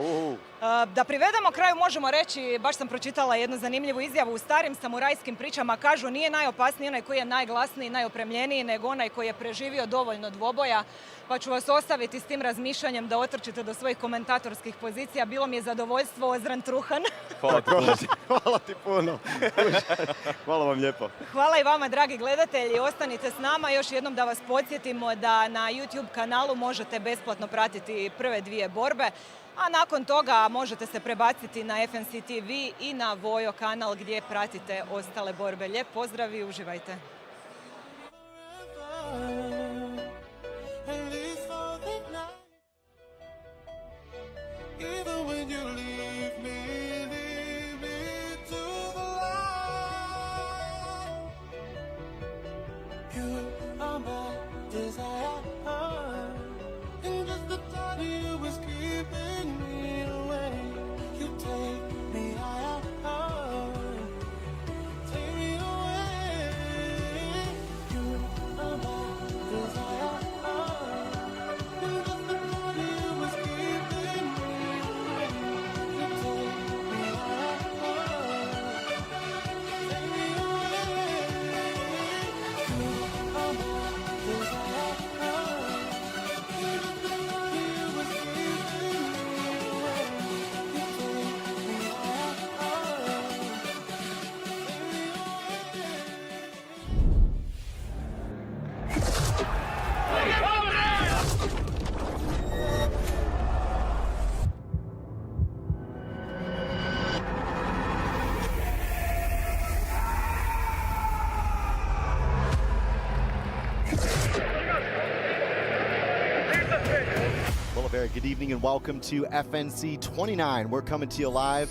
Da privedemo kraju možemo reći, baš sam pročitala jednu zanimljivu izjavu, u starim samurajskim pričama kažu nije najopasniji onaj koji je najglasniji, najopremljeniji, nego onaj koji je preživio dovoljno dvoboja. Pa ću vas ostaviti s tim razmišljanjem da otrčite do svojih komentatorskih pozicija. Bilo mi je zadovoljstvo, Ozran Truhan. Hvala ti puno. Hvala vam lijepo. Hvala i vama, dragi gledatelji. Ostanite s nama. Još jednom da vas podsjetimo da na YouTube kanalu možete besplatno pratiti prve dvije borbe. A nakon toga možete se prebaciti na FNC30 i na Vojo kanal gdje pratite ostale borbe. Lijep pozdrav i uživajte. Even when you leave me to the light. You are my desire, and just the thought of you is keeping me away. You take me higher, take me away. very good evening and welcome to FNC29. We're coming to you live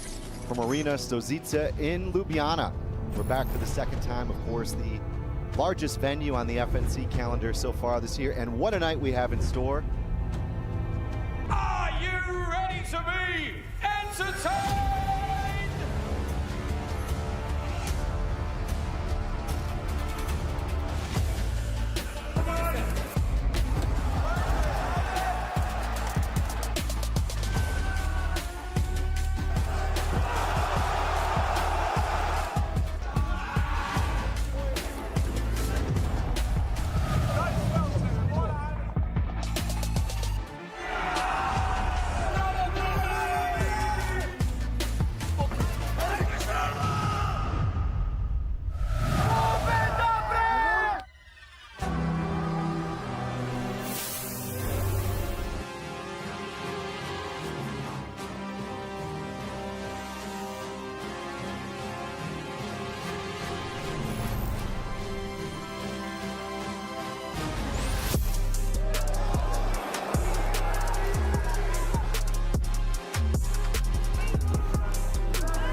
from Arena Stozica in Ljubljana. We're back for the second time, of course, the largest venue on the FNC calendar so far this year, and what a night we have in store. Are you ready to be entertained?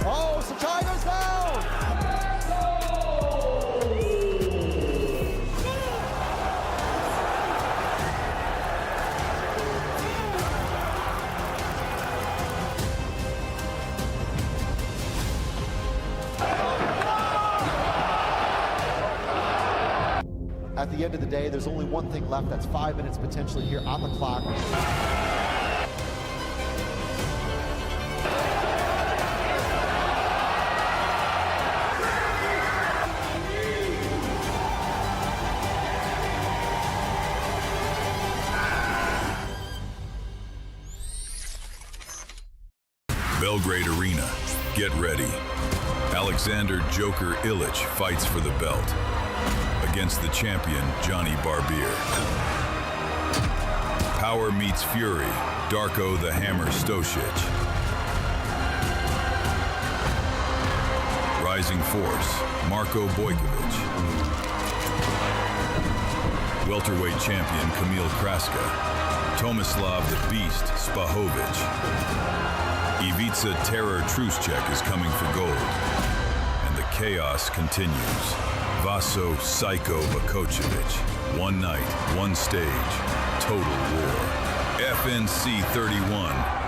Oh, Sakai goes down! At the end of the day, there's only one thing left. That's 5 minutes potentially here on the clock. Belgrade Arena, get ready. Alexander Joker Illich fights for the belt against the champion Johnny Barbier. Power meets fury, Darko the Hammer Stosic. Rising force, Marko Bojkovic. Welterweight champion Kamil Kraska. Tomislav the Beast Spahovic. Ivica Terror Truschek is coming for gold, and the chaos continues. Vaso Psycho Bakocevic. One night, one stage, total war. FNC 31.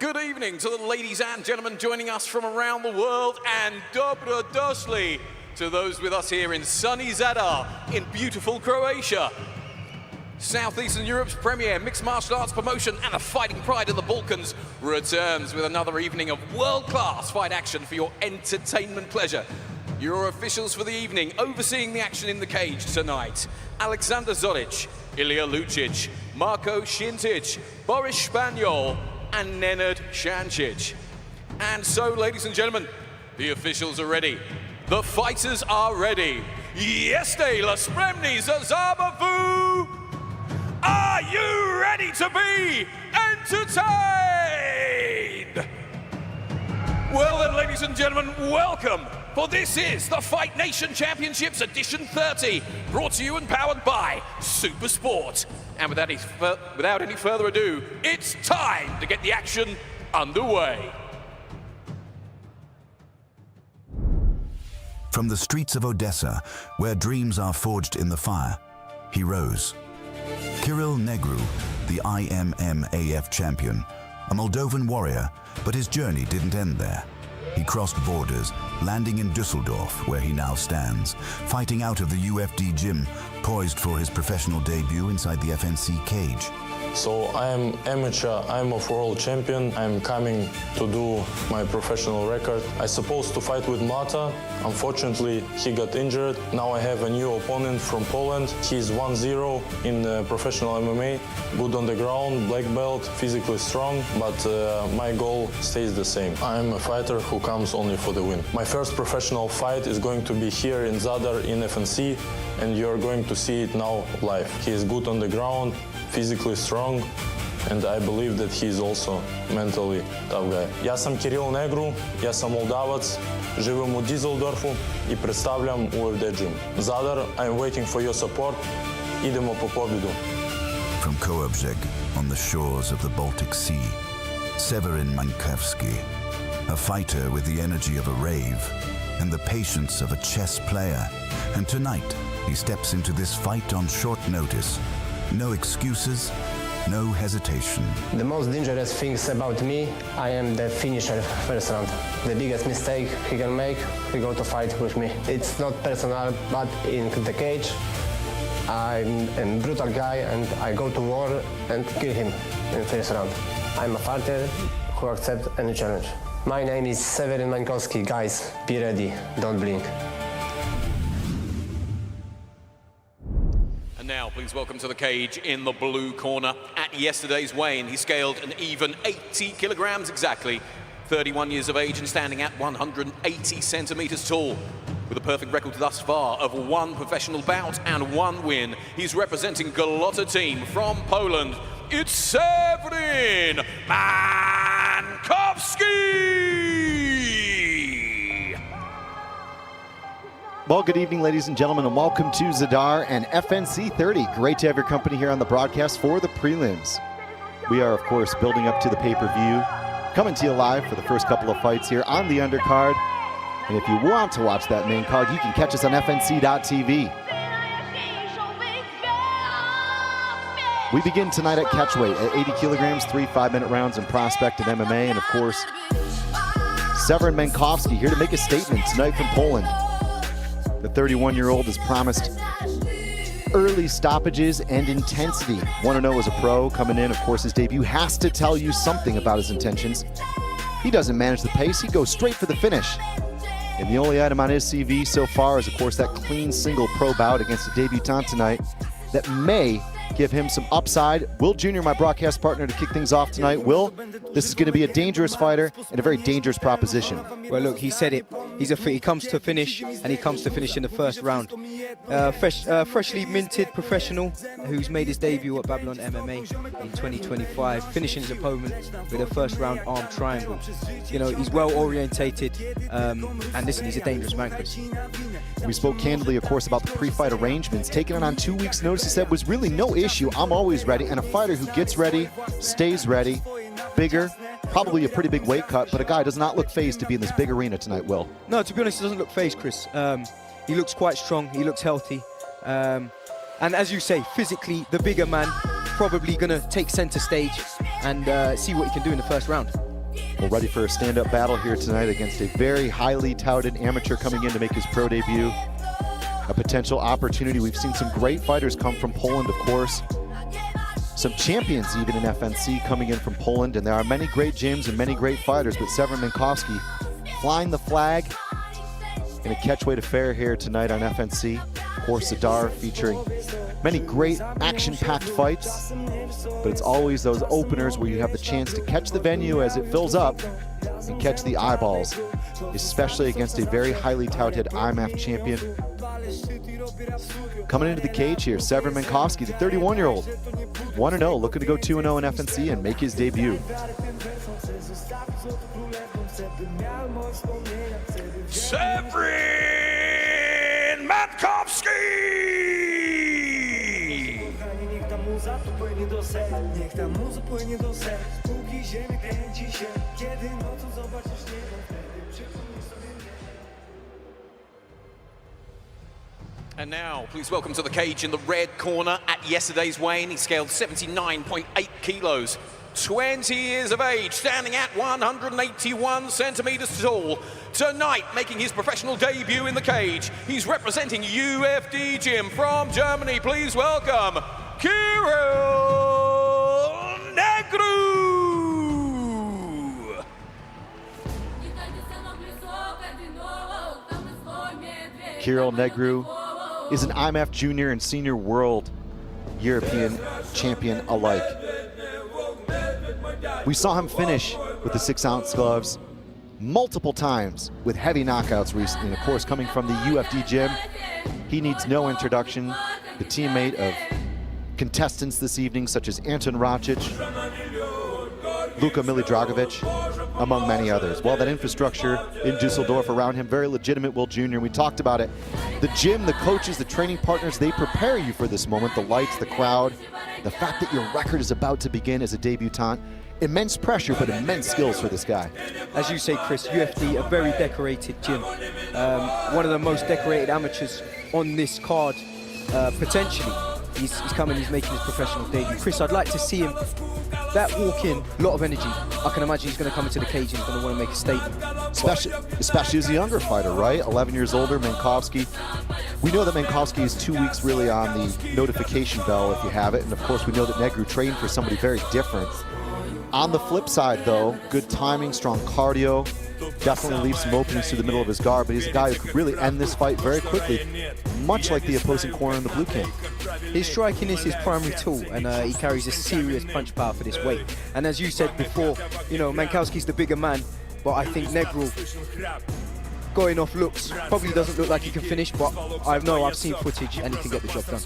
Good evening to the ladies and gentlemen joining us from around the world, and dobro došli to those with us here in sunny Zadar in beautiful Croatia. Southeastern Europe's premier mixed martial arts promotion and a fighting pride of the Balkans returns with another evening of world-class fight action for your entertainment pleasure. Your officials for the evening overseeing the action in the cage tonight: Alexander Zoric, Ilya Lucic, Marko Shintic, Boris Spaniol, and Nenad Shancic. And so, ladies and gentlemen, the officials are ready. The fighters are ready. Jeste la spremni za zabavu? Are you ready to be entertained? Well then, ladies and gentlemen, welcome. For this is the Fight Nation Championships Edition 30, brought to you and powered by Super Sport. And without any further ado, it's time to get the action underway. From the streets of Odessa, where dreams are forged in the fire, he rose. Kirill Negru, the IMMAF champion, a Moldovan warrior, but his journey didn't end there. He crossed borders, landing in Dusseldorf, where he now stands, fighting out of the UFD gym, poised for his professional debut inside the FNC cage. So I am amateur, I'm a world champion. I'm coming to do my professional record. I supposed to fight with Mata. Unfortunately, he got injured. Now I have a new opponent from Poland. He's 1-0 in professional MMA. Good on the ground, black belt, physically strong, but my goal stays the same. I'm a fighter who comes only for the win. My first professional fight is going to be here in Zadar in FNC, and you're going to see it now live. He is good on the ground, physically strong, and I believe that he is also mentally tough guy. Ja sam Kirill Negru, ja sam Moldavac, živim u Düsseldorfu i predstavljam UFD Gym. Zadar, I'm waiting for your support. Idemo po pobjedu. From Kołobrzeg, on the shores of the Baltic Sea, Severin Mankowski, a fighter with the energy of a rave and the patience of a chess player. And tonight, he steps into this fight on short notice. No excuses, no hesitation. The most dangerous things about me, I am the finisher first round. The biggest mistake he can make, he go to fight with me. It's not personal, but in the cage, I'm a brutal guy and I go to war and kill him in first round. I'm a fighter who accepts any challenge. My name is Severin Mankowski. Guys, be ready, don't blink. And now, please welcome to the cage in the blue corner. At yesterday's weigh-in, he scaled an even 80 kilograms exactly, 31 years of age and standing at 180 centimeters tall. With a perfect record thus far of 1 professional bout and 1 win, he's representing Galota team from Poland. It's Severin Mankowski! Well, good evening, ladies and gentlemen, and welcome to Zadar and FNC30. Great to have your company here on the broadcast for the prelims. We are, of course, building up to the pay-per-view, coming to you live for the first couple of fights here on the undercard. And if you want to watch that main card, you can catch us on FNC.tv. We begin tonight at catchweight at 80 kilograms, 3 5-minute rounds in Prospect and MMA. And, of course, Severin Mankowski here to make a statement tonight from Poland. The 31-year-old has promised early stoppages and intensity. 1-0 as a pro, coming in, of course, his debut has to tell you something about his intentions. He doesn't manage the pace, he goes straight for the finish. And the only item on his CV so far is, of course, that clean single pro bout against a debutant tonight that may give him some upside. Will Jr., my broadcast partner, to kick things off tonight. Will, this is going to be a dangerous fighter and a very dangerous proposition. Well, look, he said it. He comes to finish, and he comes to finish in the first round. Freshly minted professional who's made his debut at Babylon MMA in 2025, finishing his opponent with a first round arm triangle. You know, he's well orientated, and listen, he's a dangerous man, Chris. We spoke candidly, of course, about the pre-fight arrangements. Taking it on 2 weeks' notice, he said, was really no issue. I'm always ready, and a fighter who gets ready, stays ready, bigger, probably a pretty big weight cut, but a guy does not look phased to be in this big arena tonight, Will. No, to be honest, he doesn't look phased, Chris. He looks quite strong, he looks healthy. And as you say, physically, the bigger man probably going to take center stage and see what he can do in the first round. We're ready for a stand-up battle here tonight against a very highly touted amateur coming in to make his pro debut. A potential opportunity. We've seen some great fighters come from Poland, of course. Some champions even in FNC coming in from Poland, and there are many great gyms and many great fighters, but Severin Mankowski flying the flag in a catchweight affair here tonight on FNC. Of course, Zadar featuring many great action-packed fights, but it's always those openers where you have the chance to catch the venue as it fills up and catch the eyeballs, especially against a very highly touted IMF champion. Coming into the cage here, Severin Mankowski, the 31-year-old, 1-0, looking to go 2-0 in FNC and make his debut. Severin Mankowski! And now, please welcome to the cage in the red corner. At yesterday's weighing, he scaled 79.8 kilos. 20 years of age, standing at 181 centimeters tall. Tonight, making his professional debut in the cage, he's representing UFD Gym from Germany. Please welcome Kirill Negru! Kirill Negru is an IMF junior and senior world European champion alike. We saw him finish with the 6-ounce gloves multiple times with heavy knockouts recently. And of course, coming from the UFD gym, he needs no introduction. The teammate of contestants this evening, such as Anton Racic, Luka Milidragovic, among many others. Well, that infrastructure in Dusseldorf around him, very legitimate, Will Jr. We talked about it. The gym, the coaches, the training partners, they prepare you for this moment. The lights, the crowd, the fact that your record is about to begin as a debutant. Immense pressure, but immense skills for this guy. As you say, Chris, UFD, a very decorated gym. One of the most decorated amateurs on this card, potentially. He's coming, he's making his professional debut. Chris, I'd like to see him, that walk in, a lot of energy. I can imagine he's going to come into the cage and he's going to want to make a statement. Especially as a younger fighter, right? 11 years older, Mankowski. We know that Mankowski is 2 weeks really on the notification bell if you have it. And of course, we know that Negru trained for somebody very different. On the flip side, though, good timing, strong cardio, definitely leaves some openings to the middle of his guard, but he's a guy who could really end this fight very quickly, much like the opposing corner in the blue camp. His striking is his primary tool, and he carries a serious punch power for this weight. And as you said before, you know, Mankowski's the bigger man, but I think Negru, going off looks, probably doesn't look like he can finish, but I've seen footage and he can get the job done.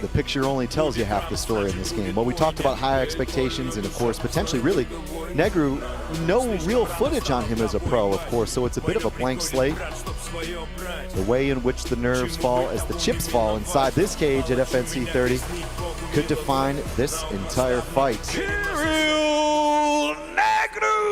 The picture only tells you half the story in this game. Well, we talked about high expectations and, of course, potentially really Negru, no real footage on him as a pro, of course, so it's a bit of a blank slate. The way in which the nerves fall as the chips fall inside this cage at FNC30 could define this entire fight. Kirill Negru!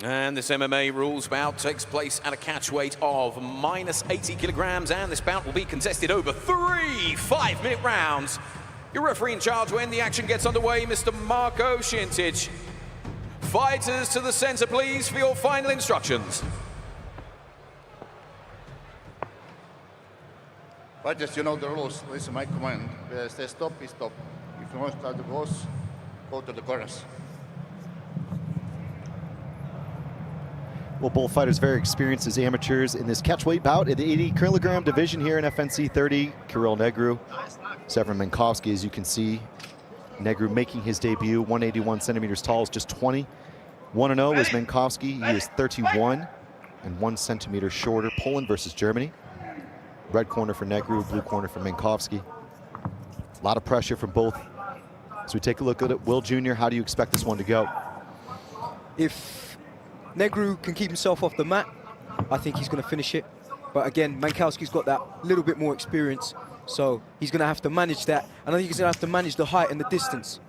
And this MMA rules bout takes place at a catch weight of -80 kilograms, and this bout will be contested over 3 5-minute rounds. Your referee in charge when the action gets underway, Mr. Marko Shintic. Fighters to the center, please, for your final instructions. Fighters, you know the rules. Listen my command. Say stop, is stop. If you want to start the goals, go to the corners. Well, both fighters very experienced as amateurs in this catchweight bout in the 80-kilogram division here in FNC30. Kirill Negru, Severin Mankowski, as you can see. Negru making his debut, 181 centimeters tall, is just 20. 1-0 is Mankowski. He is 31 and 1 centimeter shorter. Poland versus Germany. Red corner for Negru, blue corner for Mankowski. lot of pressure from both. As we take a look at it, Will Jr., how do you expect this one to go? If Negru can keep himself off the mat, I think he's going to finish it. But again, Mankowski's got that little bit more experience, so he's going to have to manage that. And I think he's going to have to manage the height and the distance.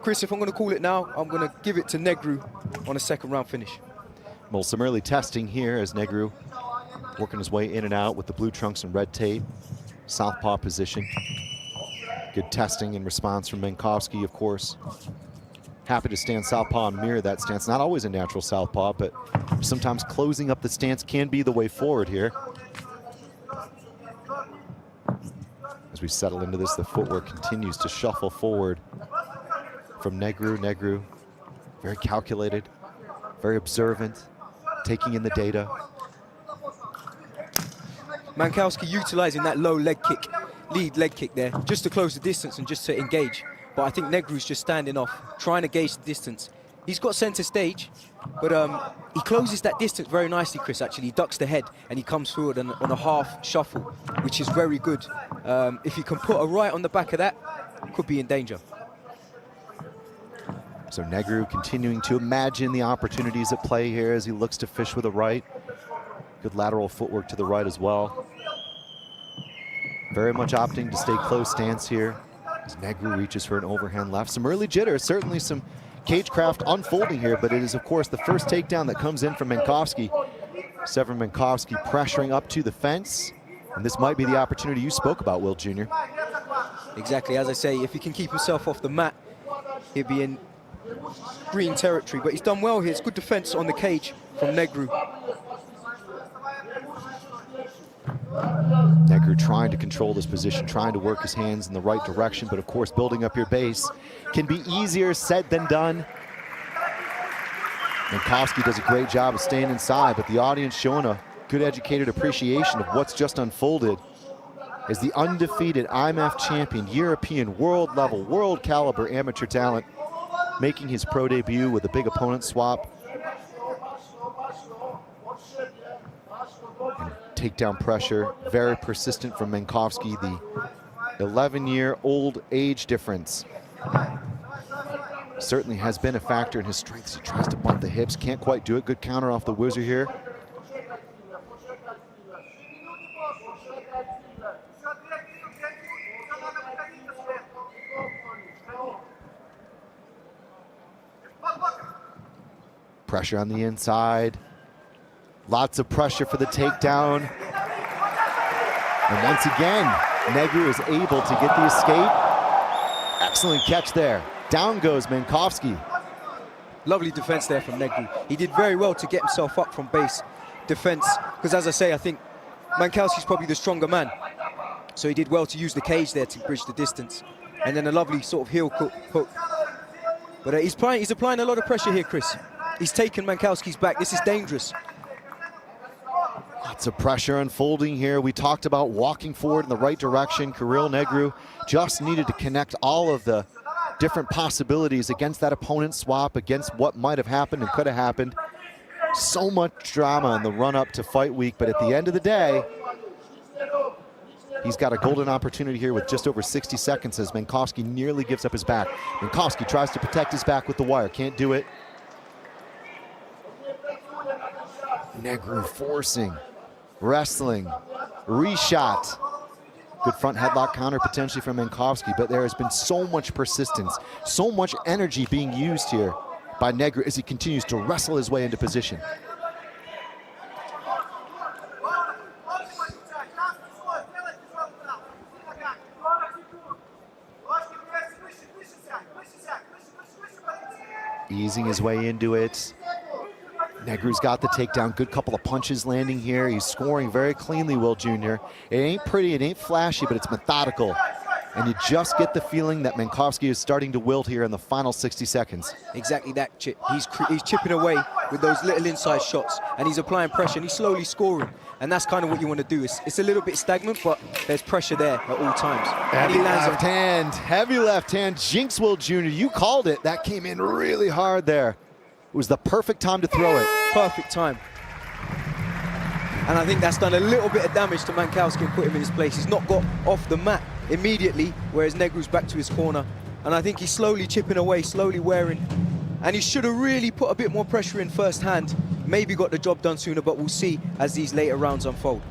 Chris, if I'm going to call it now, I'm going to give it to Negru on a second round finish. Well, some early testing here as Negru working his way in and out with the blue trunks and red tape. Southpaw position. Good testing and response from Mankowski, of course. Happy to stand southpaw and mirror that stance. Not always a natural southpaw, but sometimes closing up the stance can be the way forward here. As we settle into this, the footwork continues to shuffle forward from Negru. Negru, very calculated, very observant, taking in the data. Mankowski utilizing that low leg kick, lead leg kick there, just to close the distance and just to engage. But I think Negru's just standing off, trying to gauge the distance. He's got center stage, but he closes that distance very nicely, Chris, actually. He ducks the head and he comes forward on a half shuffle, which is very good. If you can put a right on the back of that, could be in danger. So Negru continuing to imagine the opportunities at play here as he looks to fish with a right. Good lateral footwork to the right as well. Very much opting to stay close stance here as Negru reaches for an overhand left. Some early jitters, certainly some cagecraft unfolding here, but it is, of course, the first takedown that comes in from Mankowski. Severin Mankowski pressuring up to the fence, and this might be the opportunity you spoke about, Will Jr. Exactly, as I say, if he can keep himself off the mat, he'll be in green territory, but he's done well here. It's good defense on the cage from Negru. Negru trying to control this position, trying to work his hands in the right direction, but of course building up your base can be easier said than done. Mankowski does a great job of staying inside, but the audience showing a good educated appreciation of what's just unfolded as the undefeated IMF champion, European, world level, world caliber amateur talent, making his pro debut with a big opponent swap. And takedown pressure, very persistent from Mankowski. The 11-year-old age difference certainly has been a factor in his strengths. He tries to bunt the hips, can't quite do it. Good counter off the whizzer here. Pressure on the inside. Lots of pressure for the takedown. And once again, Negru is able to get the escape. Excellent catch there. Down goes Mankowski. Lovely defense there from Negru. He did very well to get himself up from base defense, because as I say, I think Mankowski's probably the stronger man. So he did well to use the cage there to bridge the distance. And then a lovely sort of heel hook. But he's applying a lot of pressure here, Chris. He's taken Mankowski's back. This is dangerous. Lots of pressure unfolding here. We talked about walking forward in the right direction. Kirill Negru just needed to connect all of the different possibilities against that opponent swap, against what might have happened and could have happened. So much drama in the run-up to fight week, but at the end of the day, he's got a golden opportunity here with just over 60 seconds as Mankowski nearly gives up his back. Mankowski tries to protect his back with the wire, can't do it. Negru forcing, wrestling, reshot. Good front headlock counter potentially from Mankowski, but there has been so much persistence, so much energy being used here by Negru as he continues to wrestle his way into position. Easing his way into it. Negru's got the takedown, good couple of punches landing here. He's scoring very cleanly, Will Jr. It ain't pretty, it ain't flashy, but it's methodical. And you just get the feeling that Mankowski is starting to wilt here in the final 60 seconds. Exactly that, Chip. He's chipping away with those little inside shots, and he's applying pressure, and he's slowly scoring. And that's kind of what you want to do. It's a little bit stagnant, but there's pressure there at all times. Heavy left hand, Jinx Will Jr., you called it. That came in really hard there. It was the perfect time to throw it. Perfect time. And I think that's done a little bit of damage to Mankowski and put him in his place. He's not got off the mat immediately, whereas Negru's back to his corner. And I think he's slowly chipping away, slowly wearing. And he should have really put a bit more pressure in first hand. Maybe got the job done sooner, but we'll see as these later rounds unfold.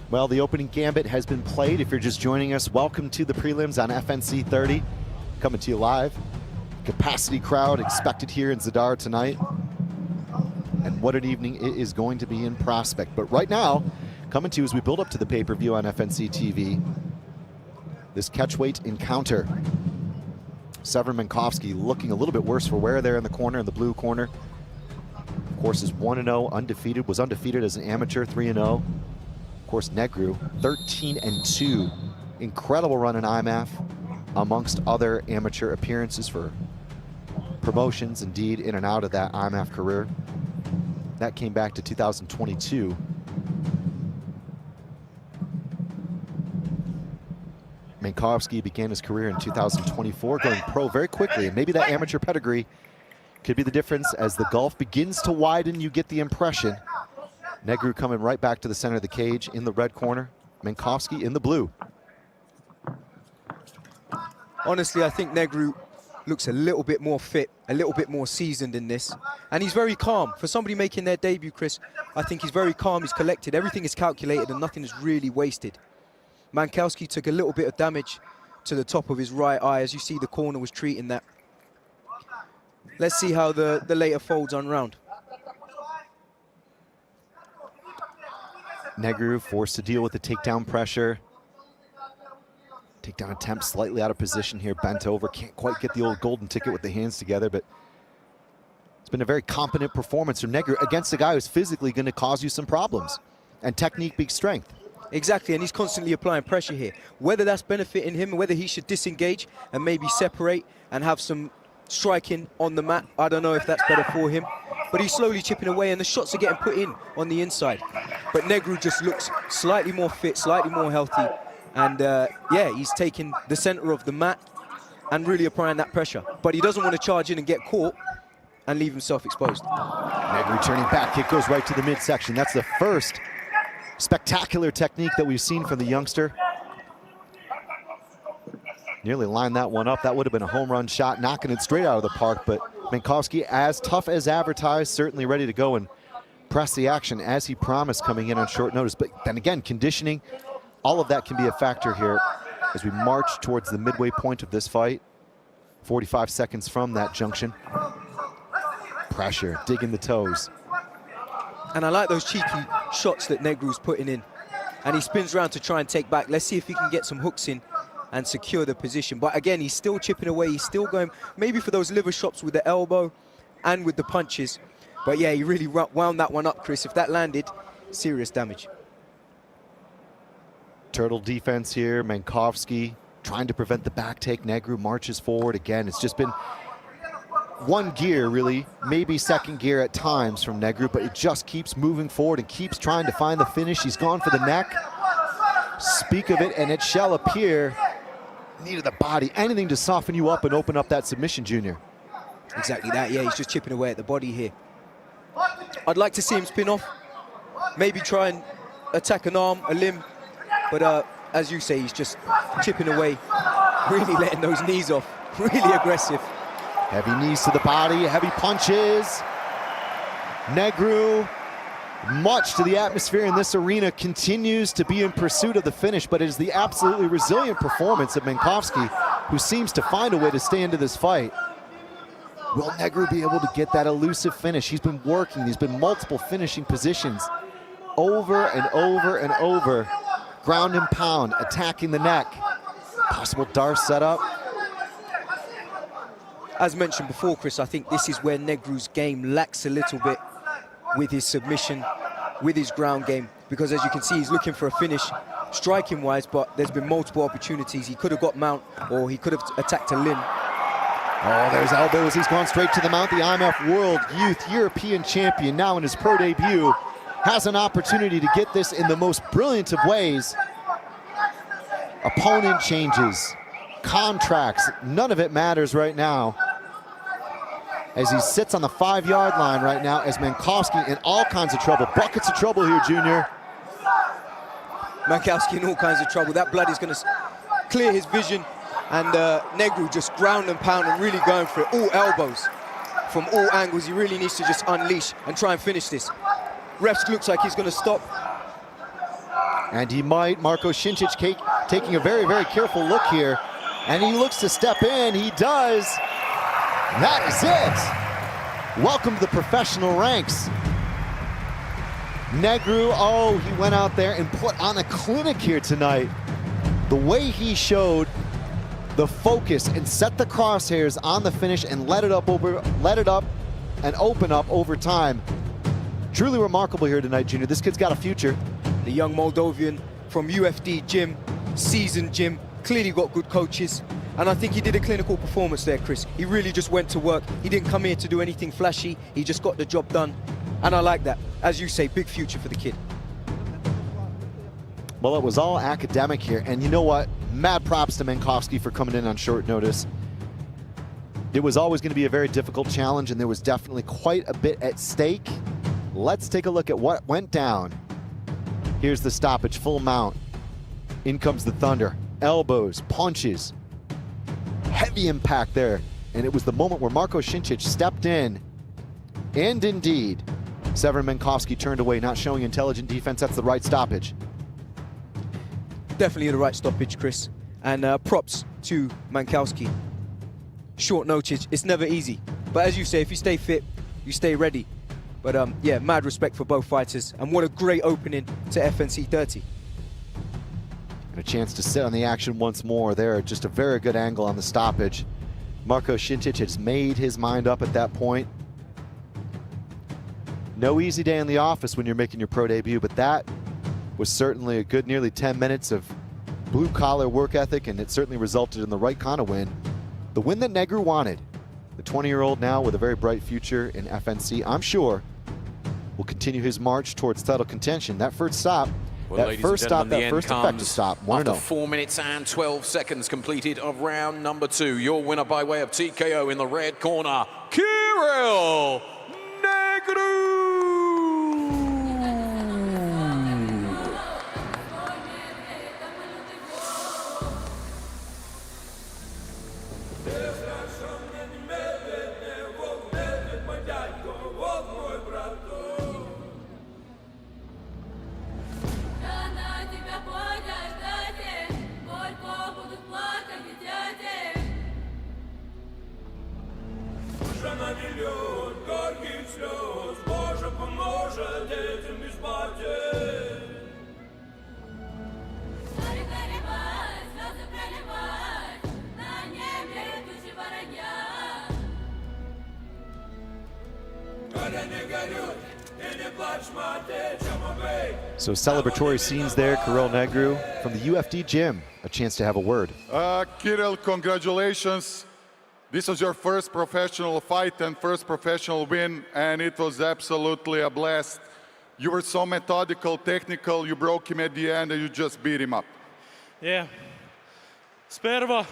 Well, the opening gambit has been played. If you're just joining us, welcome to the prelims on FNC30. Coming to you live. Capacity crowd expected here in Zadar tonight. And what an evening it is going to be in Prospect. But right now, coming to you as we build up to the pay-per-view on FNC TV, this catchweight encounter. Severin Mankowski looking a little bit worse for wear there in the corner, in the blue corner. Of course, is 1-0, undefeated, was undefeated as an amateur, 3-0. Of course, Negru, 13-2. Incredible run in IMAF, amongst other amateur appearances for promotions, indeed, in and out of that IMAF career. That came back to 2022. Mankowski began his career in 2024, going pro very quickly, and maybe that amateur pedigree could be the difference. As the gulf begins to widen, you get the impression. Negru coming right back to the center of the cage in the red corner, Mankowski in the blue. Honestly, I think Negru looks a little bit more fit, a little bit more seasoned in this. And he's very calm. For somebody making their debut, Chris, I think he's very calm, he's collected. Everything is calculated and nothing is really wasted. Mankowski took a little bit of damage to the top of his right eye. As you see, the corner was treating that. Let's see how the later folds unround. Negru forced to deal with the takedown pressure. Takedown attempt slightly out of position here, bent over. Can't quite get the old golden ticket with the hands together, but it's been a very competent performance from Negru against a guy who's physically going to cause you some problems. And technique beats strength. Exactly, and he's constantly applying pressure here. Whether that's benefiting him, whether he should disengage and maybe separate and have some striking on the mat, I don't know if that's better for him. But he's slowly chipping away and the shots are getting put in on the inside. But Negru just looks slightly more fit, slightly more healthy. And yeah, he's taking the center of the mat and really applying that pressure. But he doesn't want to charge in and get caught and leave himself exposed. Negru turning back, kick goes right to the midsection. That's the first spectacular technique that we've seen from the youngster. Nearly lined that one up. That would have been a home run shot, knocking it straight out of the park. But Mankowski, as tough as advertised, certainly ready to go and press the action as he promised coming in on short notice. But then again, conditioning, all of that can be a factor here as we march towards the midway point of this fight. 45 seconds from that junction. Pressure, digging the toes. And I like those cheeky shots that Negru's putting in. And he spins around to try and take back. Let's see if he can get some hooks in and secure the position. But again, he's still chipping away. He's still going maybe for those liver shots with the elbow and with the punches. But yeah, he really wound that one up, Chris. If that landed, serious damage. Turtle defense here. Mankowski trying to prevent the back take. Negru marches forward again. It's just been one gear, really, maybe second gear at times from Negru, but it just keeps moving forward and keeps trying to find the finish. He's gone for the neck. Speak of it, and it shall appear. Needed the body, anything to soften you up and open up that submission, Junior. Exactly that, yeah, he's just chipping away at the body here. I'd like to see him spin off, maybe try and attack an arm, a limb, but as you say, he's just chipping away, really letting those knees off, really aggressive. Heavy knees to the body, heavy punches. Negru, much to the atmosphere in this arena, continues to be in pursuit of the finish, but it is the absolutely resilient performance of Mankowski, who seems to find a way to stay into this fight. Will Negru be able to get that elusive finish? He's been working, there's been multiple finishing positions over and over and over. Ground and pound, attacking the neck. Possible Darce setup. As mentioned before, Chris, I think this is where Negru's game lacks a little bit with his submission, with his ground game, because as you can see, he's looking for a finish striking-wise, but there's been multiple opportunities. He could have got mount, or he could have attacked a limb. Oh, there's elbows. He's gone straight to the mount. The IMF World Youth European Champion, now in his pro debut, has an opportunity to get this in the most brilliant of ways. Opponent changes, contracts, none of it matters right now, as he sits on the 5-yard line right now, as Mankowski in all kinds of trouble. Buckets of trouble here, Junior. Mankowski in all kinds of trouble. That blood is going to clear his vision. And Negru just ground and pound and really going for it. All elbows from all angles. He really needs to just unleash and try and finish this. Refs looks like he's going to stop. And he might. Marko Šincic taking a very, very careful look here. And he looks to step in. He does. That is it. Welcome to the professional ranks. Negru, oh, he went out there and put on a clinic here tonight. The way he showed the focus and set the crosshairs on the finish and let it up and open up over time. Truly remarkable here tonight, Junior. This kid's got a future. The young Moldovan from UFD gym, seasoned gym, clearly got good coaches. And I think he did a clinical performance there, Chris. He really just went to work. He didn't come here to do anything flashy. He just got the job done. And I like that. As you say, big future for the kid. Well, it was all academic here. And you know what? Mad props to Mankowski for coming in on short notice. It was always going to be a very difficult challenge, and there was definitely quite a bit at stake. Let's take a look at what went down. Here's the stoppage, full mount. In comes the thunder. Elbows, punches. Heavy impact there. And it was the moment where Marko Šincic stepped in. And indeed, Severin Mankowski turned away, not showing intelligent defense. That's the right stoppage. Definitely the right stoppage, Chris. And props to Mankowski. Short notice, it's never easy. But as you say, if you stay fit, you stay ready. But yeah, mad respect for both fighters. And what a great opening to FNC30. And a chance to sit on the action once more there. Just a very good angle on the stoppage. Marko Šincic has made his mind up at that point. No easy day in the office when you're making your pro debut, but that was certainly a good nearly 10 minutes of blue-collar work ethic, and it certainly resulted in the right kind of win. The win that Negru wanted. The 20-year-old now with a very bright future in FNC, I'm sure, will continue his march towards title contention. That first stop, Well, that first stop, that first effective stop, 1-0. After 4 minutes and 12 seconds completed of round number 2. Your winner by way of TKO in the red corner, Kirill Negru. So celebratory scenes there, Kirill Negru from the UFD gym. A chance to have a word. Kirill, congratulations. This was your first professional fight and first professional win, and it was absolutely a blast. You were so methodical, technical, you broke him at the end and you just beat him up. Yeah. Sperva,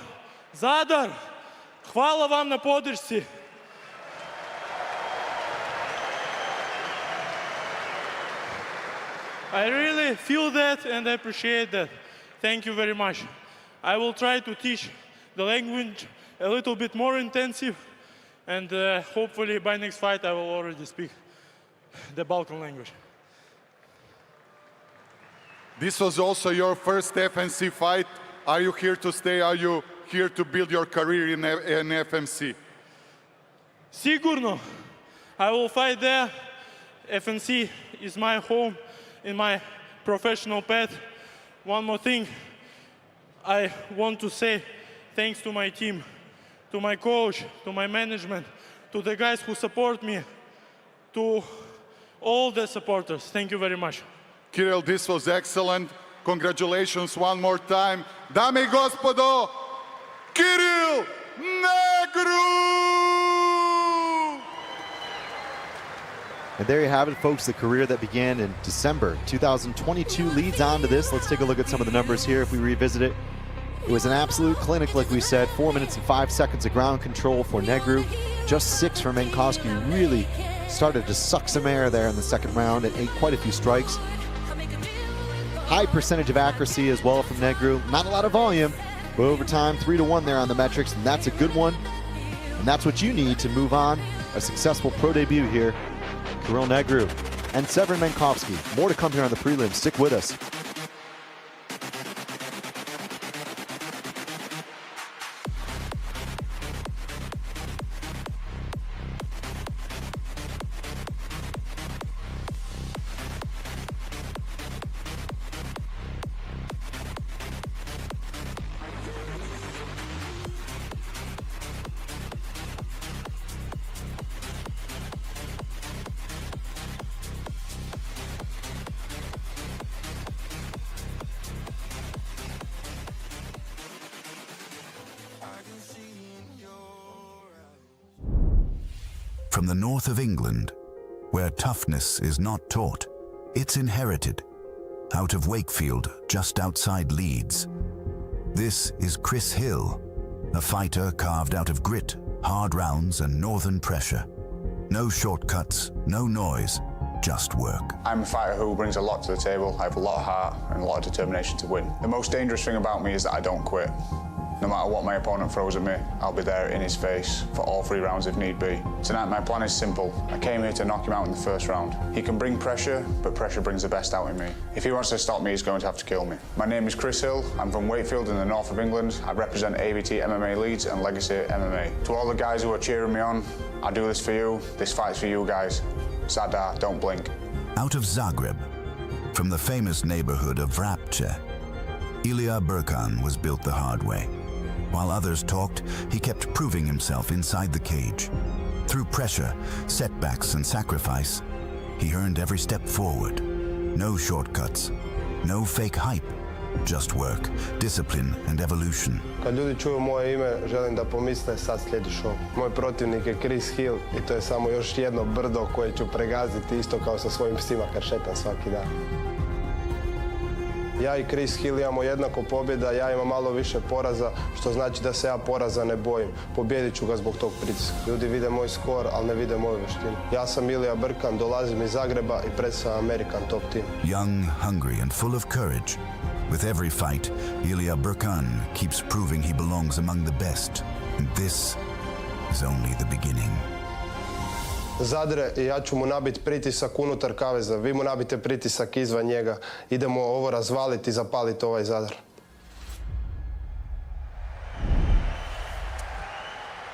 Zadar, hvala vam na podršci. I really feel that and I appreciate that. Thank you very much. I will try to teach the language a little bit more intensive, and hopefully by next fight I will already speak the Balkan language. This was also your first FNC fight. Are you here to stay? Are you here to build your career in FNC? Sigurno. I will fight there. FNC is my home in my professional path. One more thing. I want to say thanks to my team, to my coach, to my management, to the guys who support me, to all the supporters. Thank you very much. Kirill, this was excellent. Congratulations one more time. Dame i gospodo, Kirill Negru! And there you have it, folks. The career that began in December 2022 leads on to this. Let's take a look at some of the numbers here if we revisit it. It was an absolute clinic, like we said. 4 minutes and 5 seconds of ground control for Negru. just 6 for Mankowski. Really started to suck some air there in the second round and ate quite a few strikes. High percentage of accuracy as well from Negru. Not a lot of volume, but over time, 3-1 there on the metrics, and that's a good one. And that's what you need to move on. A successful pro debut here. Kirill Negru and Severin Mankowski. More to come here on the prelims. Stick with us. From the north of England, where toughness is not taught, it's inherited. Out of Wakefield, just outside Leeds. This is Chris Hill, a fighter carved out of grit, hard rounds and northern pressure. No shortcuts, no noise, just work. I'm a fighter who brings a lot to the table. I have a lot of heart and a lot of determination to win. The most dangerous thing about me is that I don't quit. No matter what my opponent throws at me, I'll be there in his face for all 3 rounds if need be. Tonight, my plan is simple. I came here to knock him out in the first round. He can bring pressure, but pressure brings the best out in me. If he wants to stop me, he's going to have to kill me. My name is Chris Hill. I'm from Wakefield in the north of England. I represent AVT MMA Leeds and Legacy MMA. To all the guys who are cheering me on, I do this for you. This fight's for you guys. Zadar, don't blink. Out of Zagreb, from the famous neighborhood of Vrapče, Ilija Burkan was built the hard way. While others talked, he kept proving himself inside the cage. Through pressure, setbacks, and sacrifice, he earned every step forward. No shortcuts, no fake hype, just work, discipline, and evolution. Kad ljudi čuju moje ime, želim da pomisle sad slijedi show. Moj protivnik je Chris Hill i to je samo još jedno brdo koje ću pregaziti isto kao sa svojim psima kad šetam svaki dan. Ja i Chris Hill imamo jednako pobjeda, ja imam malo više poraza, što znači da se ja poraza ne bojim. Pobjedit ću ga zbog tog pritiska. Ljudi vide moj skor, ali ne vide moju vještinu. Ja sam Ilija Burkan, dolazim iz Zagreba i predstavljam American Top Team. Young, hungry, and full of courage. With every fight, Ilija Burkan keeps proving he belongs among the best. And this is only the beginning. Zadre, ja ću mu nabiti pritisak unutar kaveza, vi mu nabite pritisak izvan njega. Idemo ovo razvaliti i zapaliti ovaj Zadar.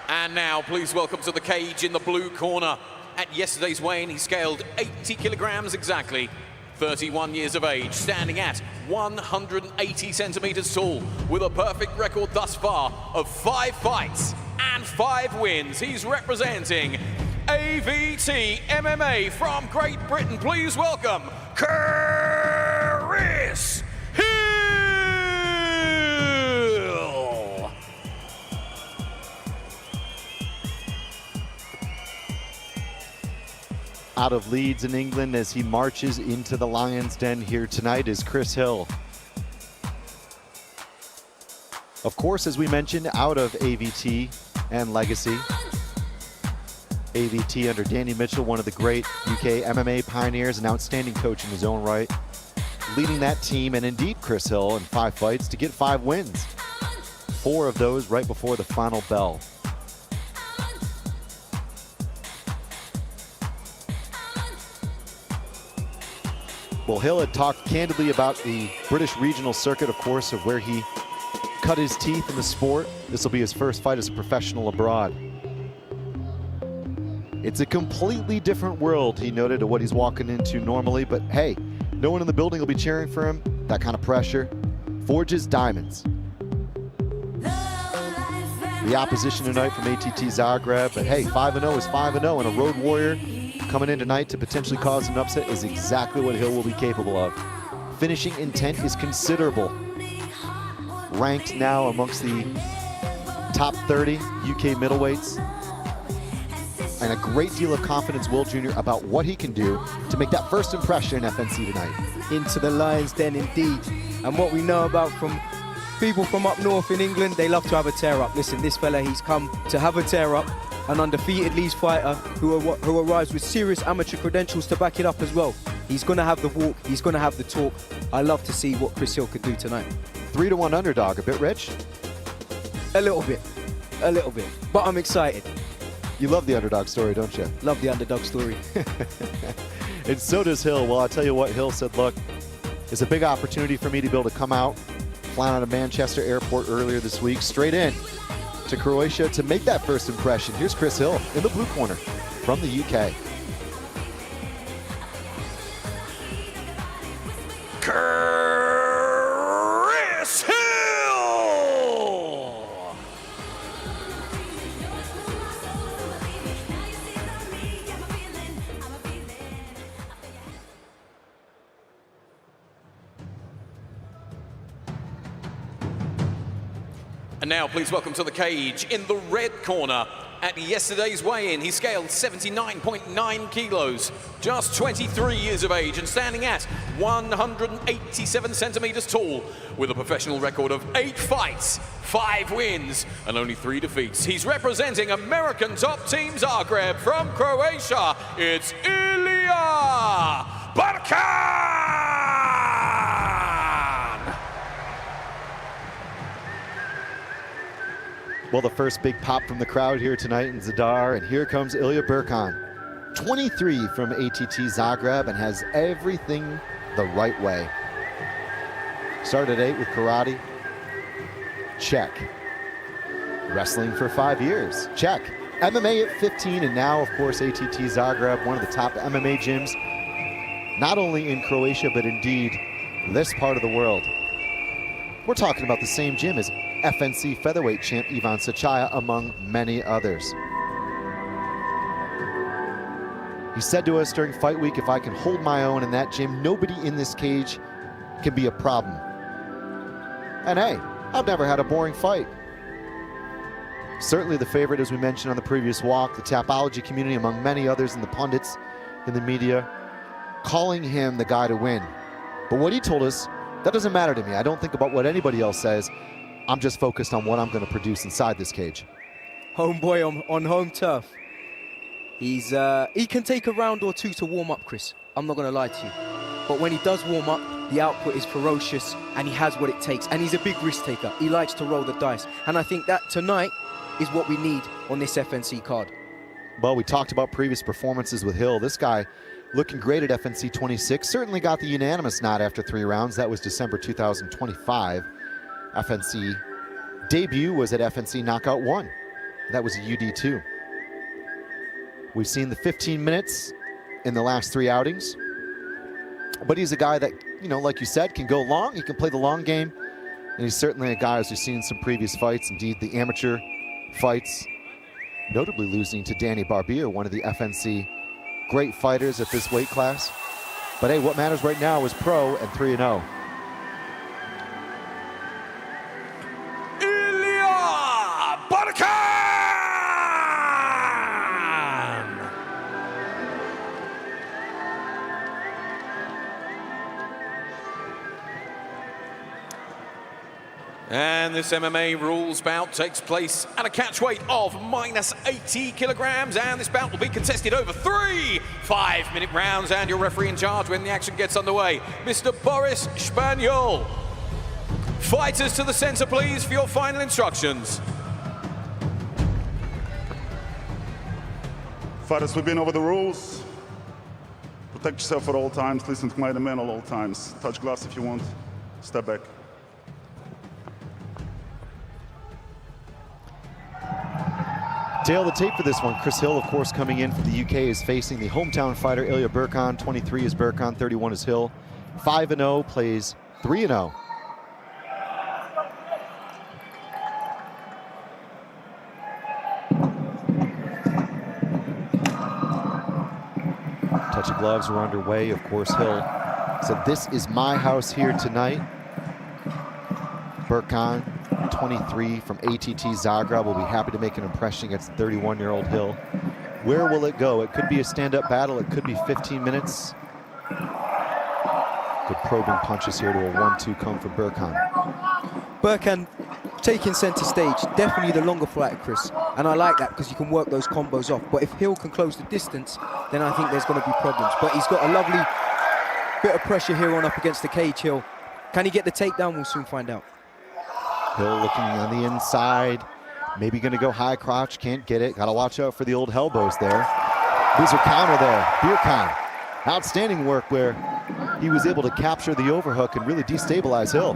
And now, please welcome to the cage in the blue corner. At yesterday's weigh-in, he scaled 80 kilograms exactly. 31 years of age, standing at 180 centimeters tall, with a perfect record thus far of 5 fights and 5 wins. He's representing AVT MMA from Great Britain. Please welcome Chris Hill. Out of Leeds in England as he marches into the Lion's Den here tonight is Chris Hill. Of course, as we mentioned, out of AVT and Legacy. AVT under Danny Mitchell, one of the great UK MMA pioneers, an outstanding coach in his own right, leading that team, and indeed Chris Hill in 5 fights to get 5 wins. 4 of those right before the final bell. Well, Hill had talked candidly about the British regional circuit, of course, of where he cut his teeth in the sport. This will be his first fight as a professional abroad. It's a completely different world, he noted, to what he's walking into normally, but hey, no one in the building will be cheering for him. That kind of pressure forges diamonds. The opposition tonight from ATT Zagreb, but hey, 5-0 is 5-0, and a road warrior coming in tonight to potentially cause an upset is exactly what Hill will be capable of. Finishing intent is considerable. Ranked now amongst the top 30 UK middleweights. And a great deal of confidence, Will Jr., about what he can do to make that first impression in FNC tonight. Into the Lion's Den indeed. And what we know about from people from up north in England, they love to have a tear-up. Listen, this fella, he's come to have a tear-up. an undefeated Leeds fighter who arrives with serious amateur credentials to back it up as well. He's going to have the walk, he's going to have the talk. I love to see what Chris Hill can do tonight. 3-1 underdog, a bit rich? A little bit, but I'm excited. You love the underdog story, don't you? Love the underdog story. And so does Hill. Well, I'll tell you what, Hill said, look, it's a big opportunity for me to be able to come out, flying out of Manchester Airport earlier this week, straight in to Croatia to make that first impression. Here's Chris Hill in the blue corner from the UK. Chris Hill! And now please welcome to the cage in the red corner. At yesterday's weigh-in, he scaled 79.9 kilos, just 23 years of age and standing at 187 centimeters tall, with a professional record of 8 fights, 5 wins, and only 3 defeats. He's representing American top team Zagreb from Croatia. It's Ilija Barkan! Well, the first big pop from the crowd here tonight in Zadar, and here comes Ilija Barkan. 23 from ATT Zagreb and has everything the right way. Started at 8 with karate. Check. Wrestling for 5 years. Check. MMA at 15, and now, of course, ATT Zagreb, one of the top MMA gyms, not only in Croatia, but indeed this part of the world. We're talking about the same gym as FNC featherweight champ Ivan Sachaya, among many others. He said to us during fight week, if I can hold my own in that gym, nobody in this cage can be a problem. And hey, I've never had a boring fight. Certainly the favorite, as we mentioned on the previous walk, the Tapology community, among many others, and the pundits in the media, calling him the guy to win. But what he told us, that doesn't matter to me. I don't think about what anybody else says. I'm just focused on what I'm going to produce inside this cage. Homeboy on home turf. He can take a round or two to warm up, Chris. I'm not going to lie to you. But when he does warm up, the output is ferocious, and he has what it takes. And he's a big risk taker. He likes to roll the dice. And I think that tonight is what we need on this FNC card. Well, we talked about previous performances with Hill. This guy looking great at FNC 26. Certainly got the unanimous nod after 3 rounds. That was December 2025. FNC debut was at FNC Knockout 1. That was a UD2. We've seen the 15 minutes in the last 3 outings. But he's a guy that, you know, like you said, can go long. He can play the long game. And he's certainly a guy, as we've seen in some previous fights, indeed the amateur fights, notably losing to Danny Barbier, one of the FNC great fighters at this weight class. But hey, what matters right now is pro and 3-0. And this MMA rules bout takes place at a catch weight of -80 kilograms, and this bout will be contested over 3 5-minute rounds, and your referee in charge when the action gets underway, Mr. Boris Spaniel. Fighters to the center, please, for your final instructions. Fighters, we've been over the rules. Protect yourself at all times. Listen to my demand at all times. Touch glass if you want. Step back. Tail the tape for this one. Chris Hill, of course, coming in from the UK, is facing the hometown fighter Ilija Barkan. 23 is Barkan, 31 is Hill. 5-0, plays 3-0. Touch of gloves are underway. Of course, Hill said, this is my house here tonight. Barkan, 23 from ATT Zagreb, will be happy to make an impression against 31-year-old Hill. Where will it go? It could be a stand-up battle. It could be 15 minutes. Good probing punches here to a 1-2 come from Barkan. Barkan taking center stage. Definitely the longer fighter, Chris. And I like that because you can work those combos off. But if Hill can close the distance, then I think there's going to be problems. But he's got a lovely bit of pressure here on up against the cage, Hill. Can he get the takedown? We'll soon find out. Hill looking on the inside. Maybe going to go high crotch, can't get it. Got to watch out for the old elbows there. There's a counter there. Birkan, outstanding work where he was able to capture the overhook and really destabilize Hill.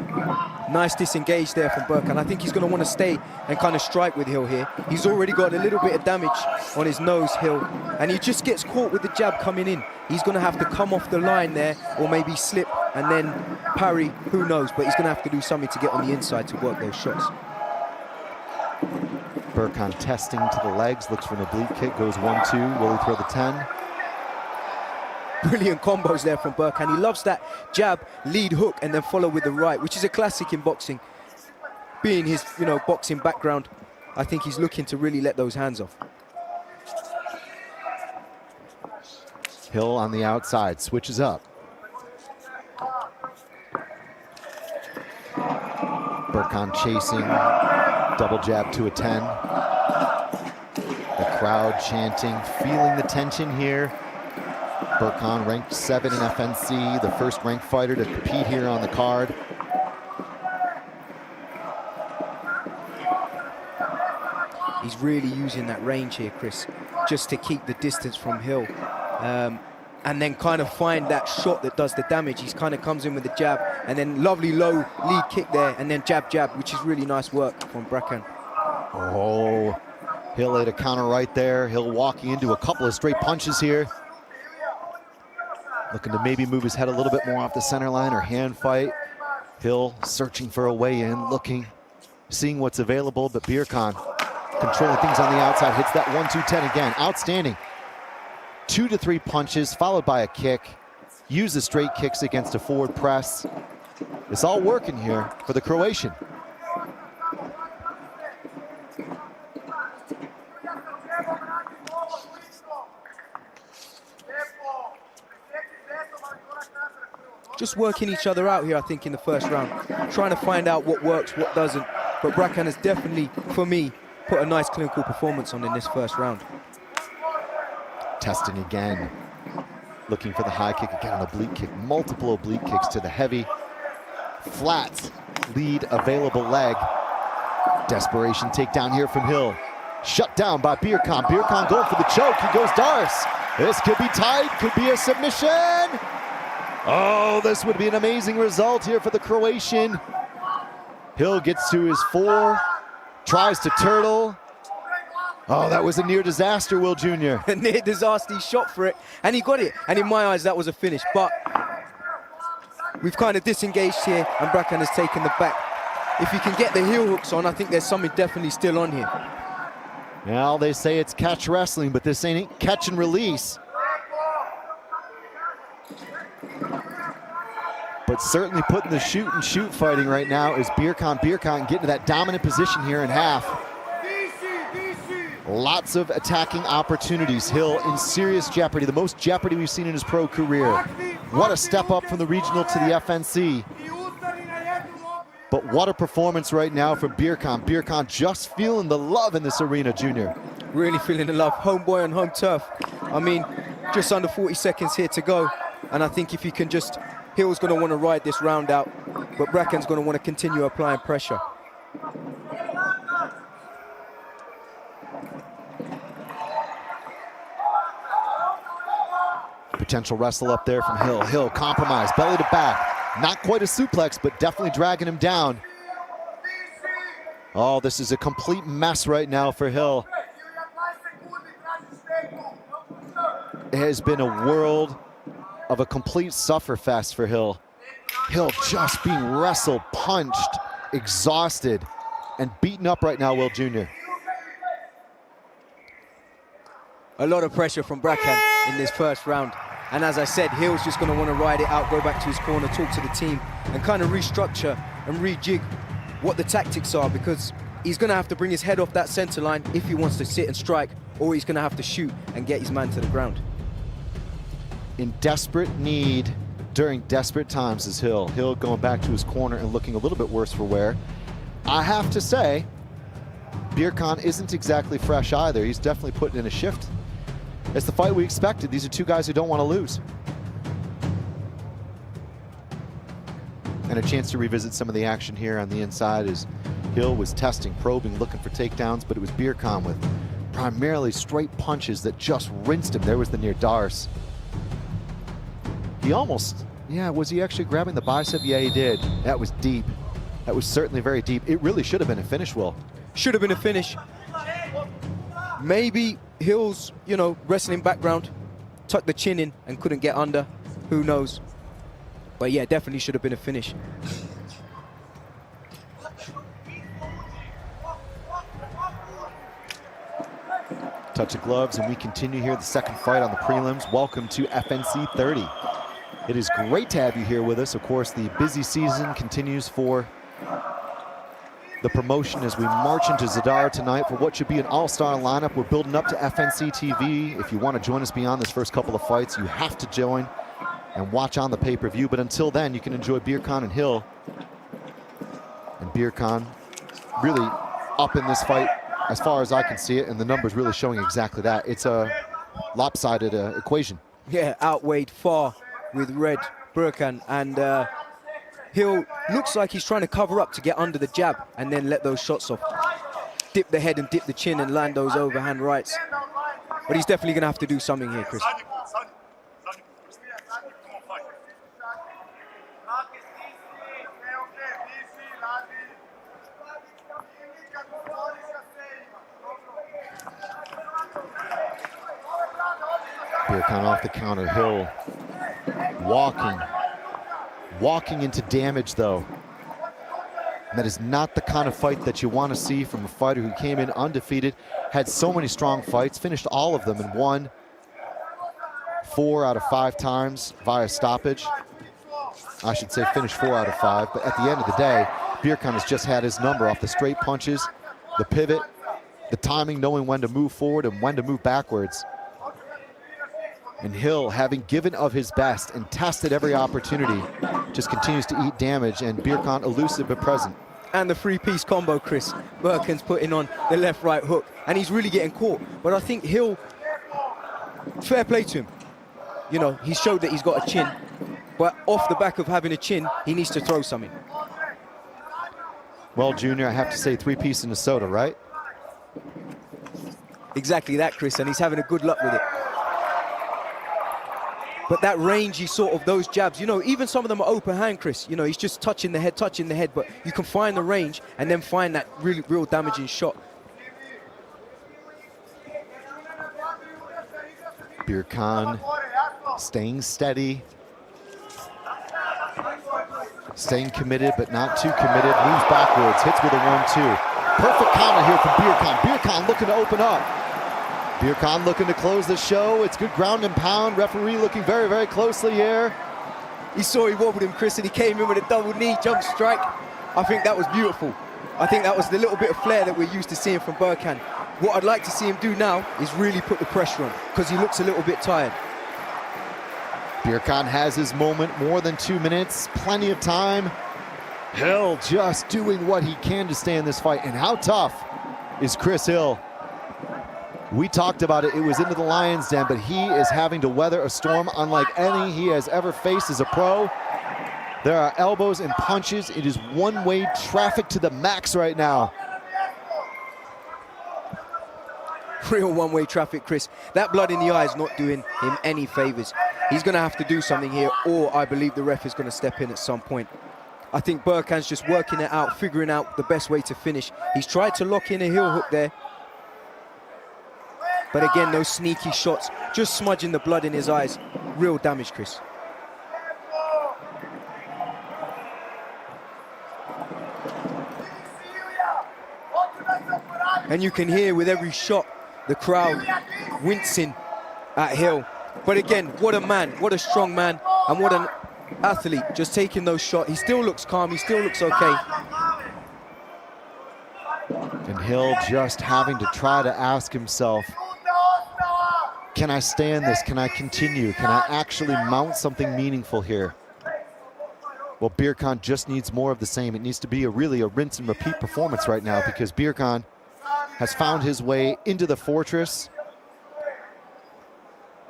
Nice disengage there from Birkan. I think he's going to want to stay and kind of strike with Hill here. He's already got a little bit of damage on his nose, Hill, and he just gets caught with the jab coming in. He's going to have to come off the line there or maybe slip and then parry, who knows, but he's going to have to do something to get on the inside to work those shots. Birkan testing to the legs, looks for an oblique kick, goes 1-2, will he throw the 10? Brilliant combos there from Birkan. He loves that jab, lead hook, and then follow with the right, which is a classic in boxing. Being his, boxing background, I think he's looking to really let those hands off. Hill on the outside, switches up. Birkan chasing, double jab to a 10. The crowd chanting, feeling the tension here. Birkan ranked 7 in FNC, the first ranked fighter to compete here on the card. He's really using that range here, Chris, just to keep the distance from Hill. And then kind of find that shot that does the damage. He kind of comes in with the jab, and then lovely low lead kick there, and then jab, jab, which is really nice work from Birkan. Oh, Hill hit a counter right there. Hill walking into a couple of straight punches here. Looking to maybe move his head a little bit more off the center line or hand fight. Hill searching for a way in, looking, seeing what's available, but Birkan controlling things on the outside, hits that 1-2-10 again. Outstanding. 2 to 3 punches, followed by a kick. Use the straight kicks against a forward press. It's all working here for the Croatian. Just working each other out here, I think, in the first round. Trying to find out what works, what doesn't. But Birkan has definitely, for me, put a nice clinical performance on in this first round. Testing again. Looking for the high kick again, an oblique kick. Multiple oblique kicks to the heavy. Flat lead available leg. Desperation takedown here from Hill. Shut down by Birkan. Birkan going for the choke. He goes Dars. This could be tight, could be a submission. Oh, this would be an amazing result here for the Croatian. Hill gets to his 4, tries to turtle. Oh, that was a near disaster, Will Jr. A near disaster, he shot for it, and he got it. And in my eyes, that was a finish. But we've kind of disengaged here, and Birkan has taken the back. If you can get the heel hooks on, I think there's something definitely still on here. Well, they say it's catch wrestling, but this ain't catch and release. But certainly putting the shoot and shoot fighting right now is Birkan. Birkan getting to that dominant position here in half. Lots of attacking opportunities. Hill in serious jeopardy, the most jeopardy we've seen in his pro career. What a step up from the regional to the FNC. But what a performance right now from Birkan. Birkan just feeling the love in this arena, Junior. Really feeling the love. Homeboy on home turf. I mean, just under 40 seconds here to go. And I think if you can just, Hill's going to want to ride this round out, but Birkan's going to want to continue applying pressure. Potential wrestle up there from Hill. Hill compromised, belly to back. Not quite a suplex, but definitely dragging him down. Oh, this is a complete mess right now for Hill. It has been a world of a complete sufferfest for Hill. Hill just being wrestled, punched, exhausted, and beaten up right now, Will Jr. A lot of pressure from Birkan in this first round. And as I said, Hill's just going to want to ride it out, go back to his corner, talk to the team, and kind of restructure and rejig what the tactics are, because he's going to have to bring his head off that center line if he wants to sit and strike, or he's going to have to shoot and get his man to the ground. In desperate need during desperate times is Hill. Hill going back to his corner and looking a little bit worse for wear. I have to say, Birkan isn't exactly fresh either. He's definitely putting in a shift. It's the fight we expected. These are two guys who don't want to lose. And a chance to revisit some of the action here on the inside as Hill was testing, probing, looking for takedowns, but it was Birkan with primarily straight punches that just rinsed him. There was the near Dars. He almost, yeah, was he actually grabbing the bicep? Yeah, he did. That was deep. That was certainly very deep. It really should have been a finish, Will. Should have been a finish. Maybe Hill's, wrestling background, tucked the chin in and couldn't get under. Who knows? But yeah, definitely should have been a finish. Touch of gloves, and we continue here the second fight on the prelims. Welcome to FNC30. It is great to have you here with us. Of course, the busy season continues for the promotion as we march into Zadar tonight for what should be an all-star lineup. We're building up to FNC TV. If you want to join us beyond this first couple of fights, you have to join and watch on the pay-per-view. But until then, you can enjoy Birkan and Hill. And Birkan really up in this fight as far as I can see it, and the numbers really showing exactly that. It's a lopsided equation. Yeah, outweighed far with red Birkan, and Hill looks like he's trying to cover up to get under the jab and then let those shots off. Dip the head and dip the chin and land those overhand rights. But he's definitely going to have to do something here, Chris. Birkan off the counter, Hill walking into damage though. And that is not the kind of fight that you want to see from a fighter who came in undefeated, had so many strong fights, finished all of them and won 4 out of 5 times via stoppage. I should say finished 4 out of 5, but at the end of the day, Birkan has just had his number off the straight punches, the pivot, the timing, knowing when to move forward and when to move backwards. And Hill, having given of his best and tested every opportunity, just continues to eat damage, and Birkan elusive but present. And the 3-piece combo, Chris. Birkan's putting on the left-right hook, and he's really getting caught. But I think Hill, fair play to him. He showed that he's got a chin, but off the back of having a chin, he needs to throw something. Well, Junior, I have to say 3-piece in the soda, right? Exactly that, Chris, and he's having a good luck with it. But that rangy sort of those jabs, even some of them are open hand, Chris. He's just touching the head, but you can find the range and then find that really real damaging shot. Birkan staying steady, staying committed, but not too committed. Moves backwards, hits with a 1-2. Perfect counter here from Birkan. Birkan looking to open up. Birkan looking to close the show. It's good ground and pound. Referee looking very, very closely here. He saw he wobbled him, Chris, and he came in with a double knee jump strike. I think that was beautiful. I think that was the little bit of flair that we're used to seeing from Birkan. What I'd like to see him do now is really put the pressure on, because he looks a little bit tired. Birkan has his moment, more than 2 minutes, plenty of time. Hill just doing what he can to stay in this fight. And how tough is Chris Hill? We talked about it, it was into the lion's den, but he is having to weather a storm unlike any he has ever faced as a pro. There are elbows and punches. It is one-way traffic to the max right now. Real one-way traffic, Chris. That blood in the eye is not doing him any favors. He's going to have to do something here, or I believe the ref is going to step in at some point. I think Birkan's just working it out, figuring out the best way to finish. He's tried to lock in a heel hook there. But again, those sneaky shots, just smudging the blood in his eyes. Real damage, Chris. And you can hear with every shot, the crowd wincing at Hill. But again, what a man, what a strong man, and what an athlete, just taking those shots. He still looks calm, he still looks okay. And Hill just having to try to ask himself, can I stay in this? Can I continue? Can I actually mount something meaningful here? Well, Birkan just needs more of the same. It needs to be really a rinse and repeat performance right now, because Birkan has found his way into the fortress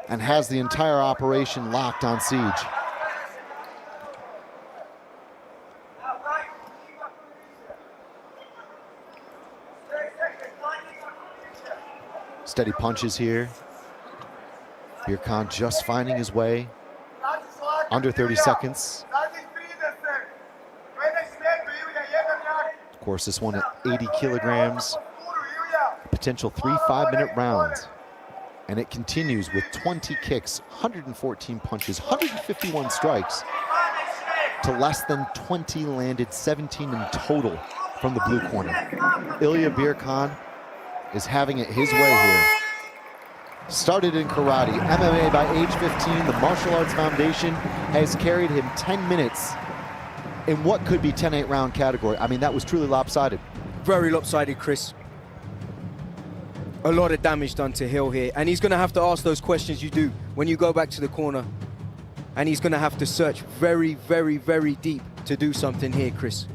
and has the entire operation locked on siege. Steady punches here. Birkan just finding his way. Under 30 seconds. Of course, this one at 80 kilograms. Potential 3 5-minute rounds. And it continues with 20 kicks, 114 punches, 151 strikes, to less than 20 landed, 17 in total from the blue corner. Ilya Birkan is having it his way here. Started in karate, MMA by age 15. The Martial Arts Foundation has carried him 10 minutes in what could be 10-8 round category. I mean, that was truly lopsided. Very lopsided, Chris. A lot of damage done to Hill here, and he's going to have to ask those questions you do when you go back to the corner, and he's going to have to search very, very, very deep to do something here, Chris.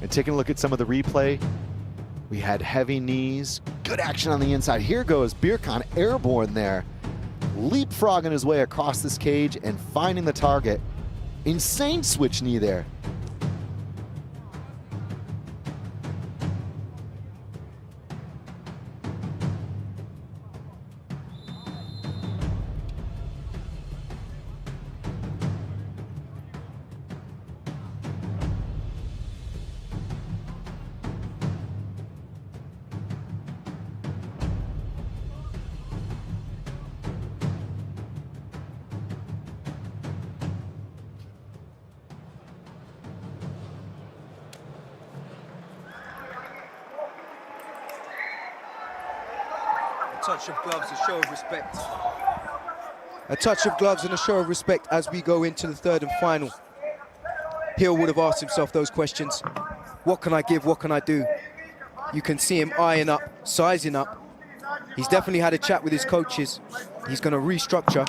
And taking a look at some of the replay, we had heavy knees, good action on the inside. Here goes Birkan, airborne there, leapfrogging his way across this cage and finding the target. Insane switch knee there. Touch of gloves, a show of respect. A touch of gloves and a show of respect as we go into the third and final. Hill would have asked himself those questions. What can I give? What can I do? You can see him eyeing up, sizing up. He's definitely had a chat with his coaches. He's going to restructure,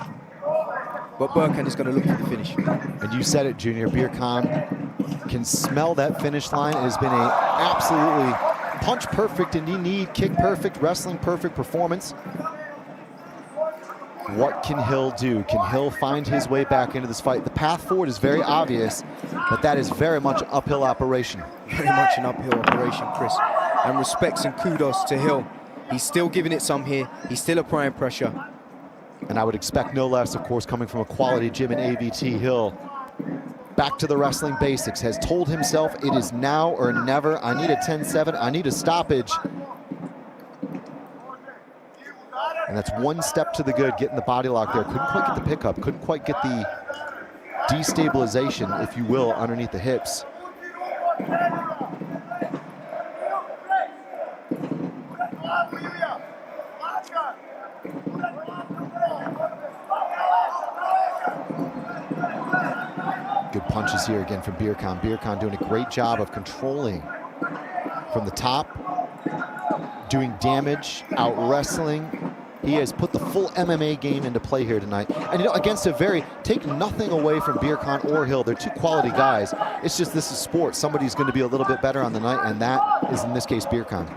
but Birkan is going to look for the finish. And you said it, Junior. Birkan can smell that finish line. It has been a absolutely punch perfect and knee, kick perfect, wrestling perfect performance. What can Hill do? Can Hill find his way back into this fight? The path forward is very obvious, but that is very much an uphill operation. Very much an uphill operation, Chris. And respects and kudos to Hill. He's still giving it some here. He's still applying pressure. And I would expect no less, of course, coming from a quality gym in AVT. Hill, back to the wrestling basics, has told himself it is now or never. I need a 10-7, I need a stoppage. And that's one step to the good, getting the body lock there. Couldn't quite get the pickup, couldn't quite get the destabilization, if you will, underneath the hips. Good punches here again from Birkan. Birkan doing a great job of controlling from the top, doing damage, out wrestling. He has put the full MMA game into play here tonight. And you know, against a very, take nothing away from Birkan or Hill. They're two quality guys. It's just this is sports. Somebody's going to be a little bit better on the night, and that is in this case Birkan.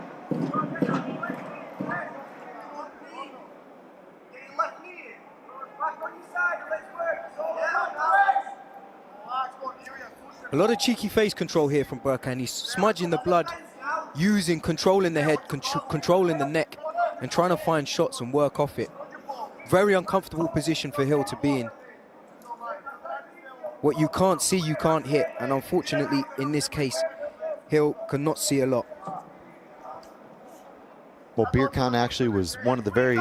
A lot of cheeky face control here from Birkan. He's smudging the blood, using, controlling the head, controlling the neck, and trying to find shots and work off it. Very uncomfortable position for Hill to be in. What you can't see, you can't hit. And unfortunately, in this case, Hill cannot see a lot. Well, Birkan actually was one of the very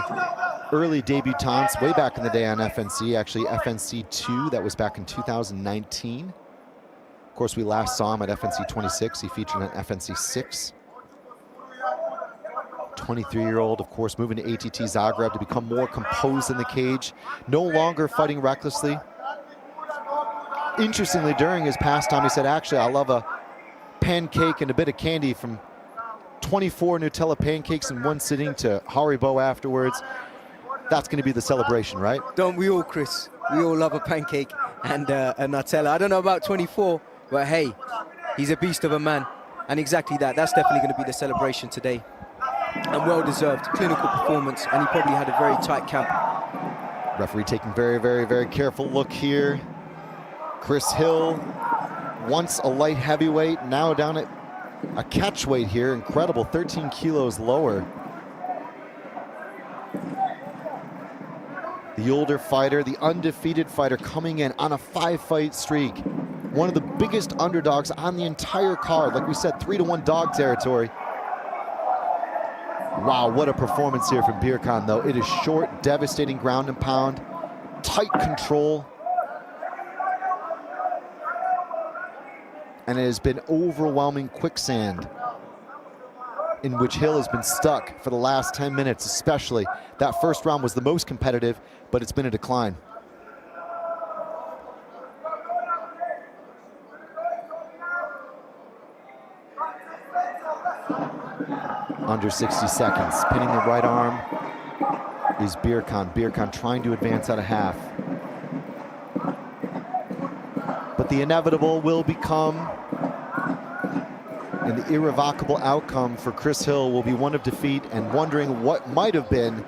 early debutants way back in the day on FNC, actually FNC2, that was back in 2019. Of course, we last saw him at FNC26. He featured on FNC6. 23-year-old, of course, moving to ATT Zagreb to become more composed in the cage, no longer fighting recklessly. Interestingly, during his pastime, he said, actually, I love a pancake and a bit of candy, from 24 Nutella pancakes in one sitting to Haribo afterwards. That's going to be the celebration, right? Don't we all, Chris? We all love a pancake and a Nutella. I don't know about 24, but hey, he's a beast of a man. And exactly that, that's definitely going to be the celebration today. And well-deserved clinical performance, and he probably had a very tight camp. Referee taking very, very, very careful look here. Chris Hill, once a light heavyweight, now down at a catch weight here. Incredible, 13 kilos lower. The older fighter, the undefeated fighter, coming in on a 5-fight streak. One of the biggest underdogs on the entire card. Like we said, 3-1 dog territory. Wow, what a performance here from Birkan, though. It is short, devastating ground and pound, tight control. And it has been overwhelming quicksand in which Hill has been stuck for the last 10 minutes, especially. That first round was the most competitive, but it's been a decline. Under 60 seconds, pinning the right arm is Birkan. Birkan trying to advance out of half. But the inevitable will become, and the irrevocable outcome for Chris Hill will be one of defeat and wondering what might have been,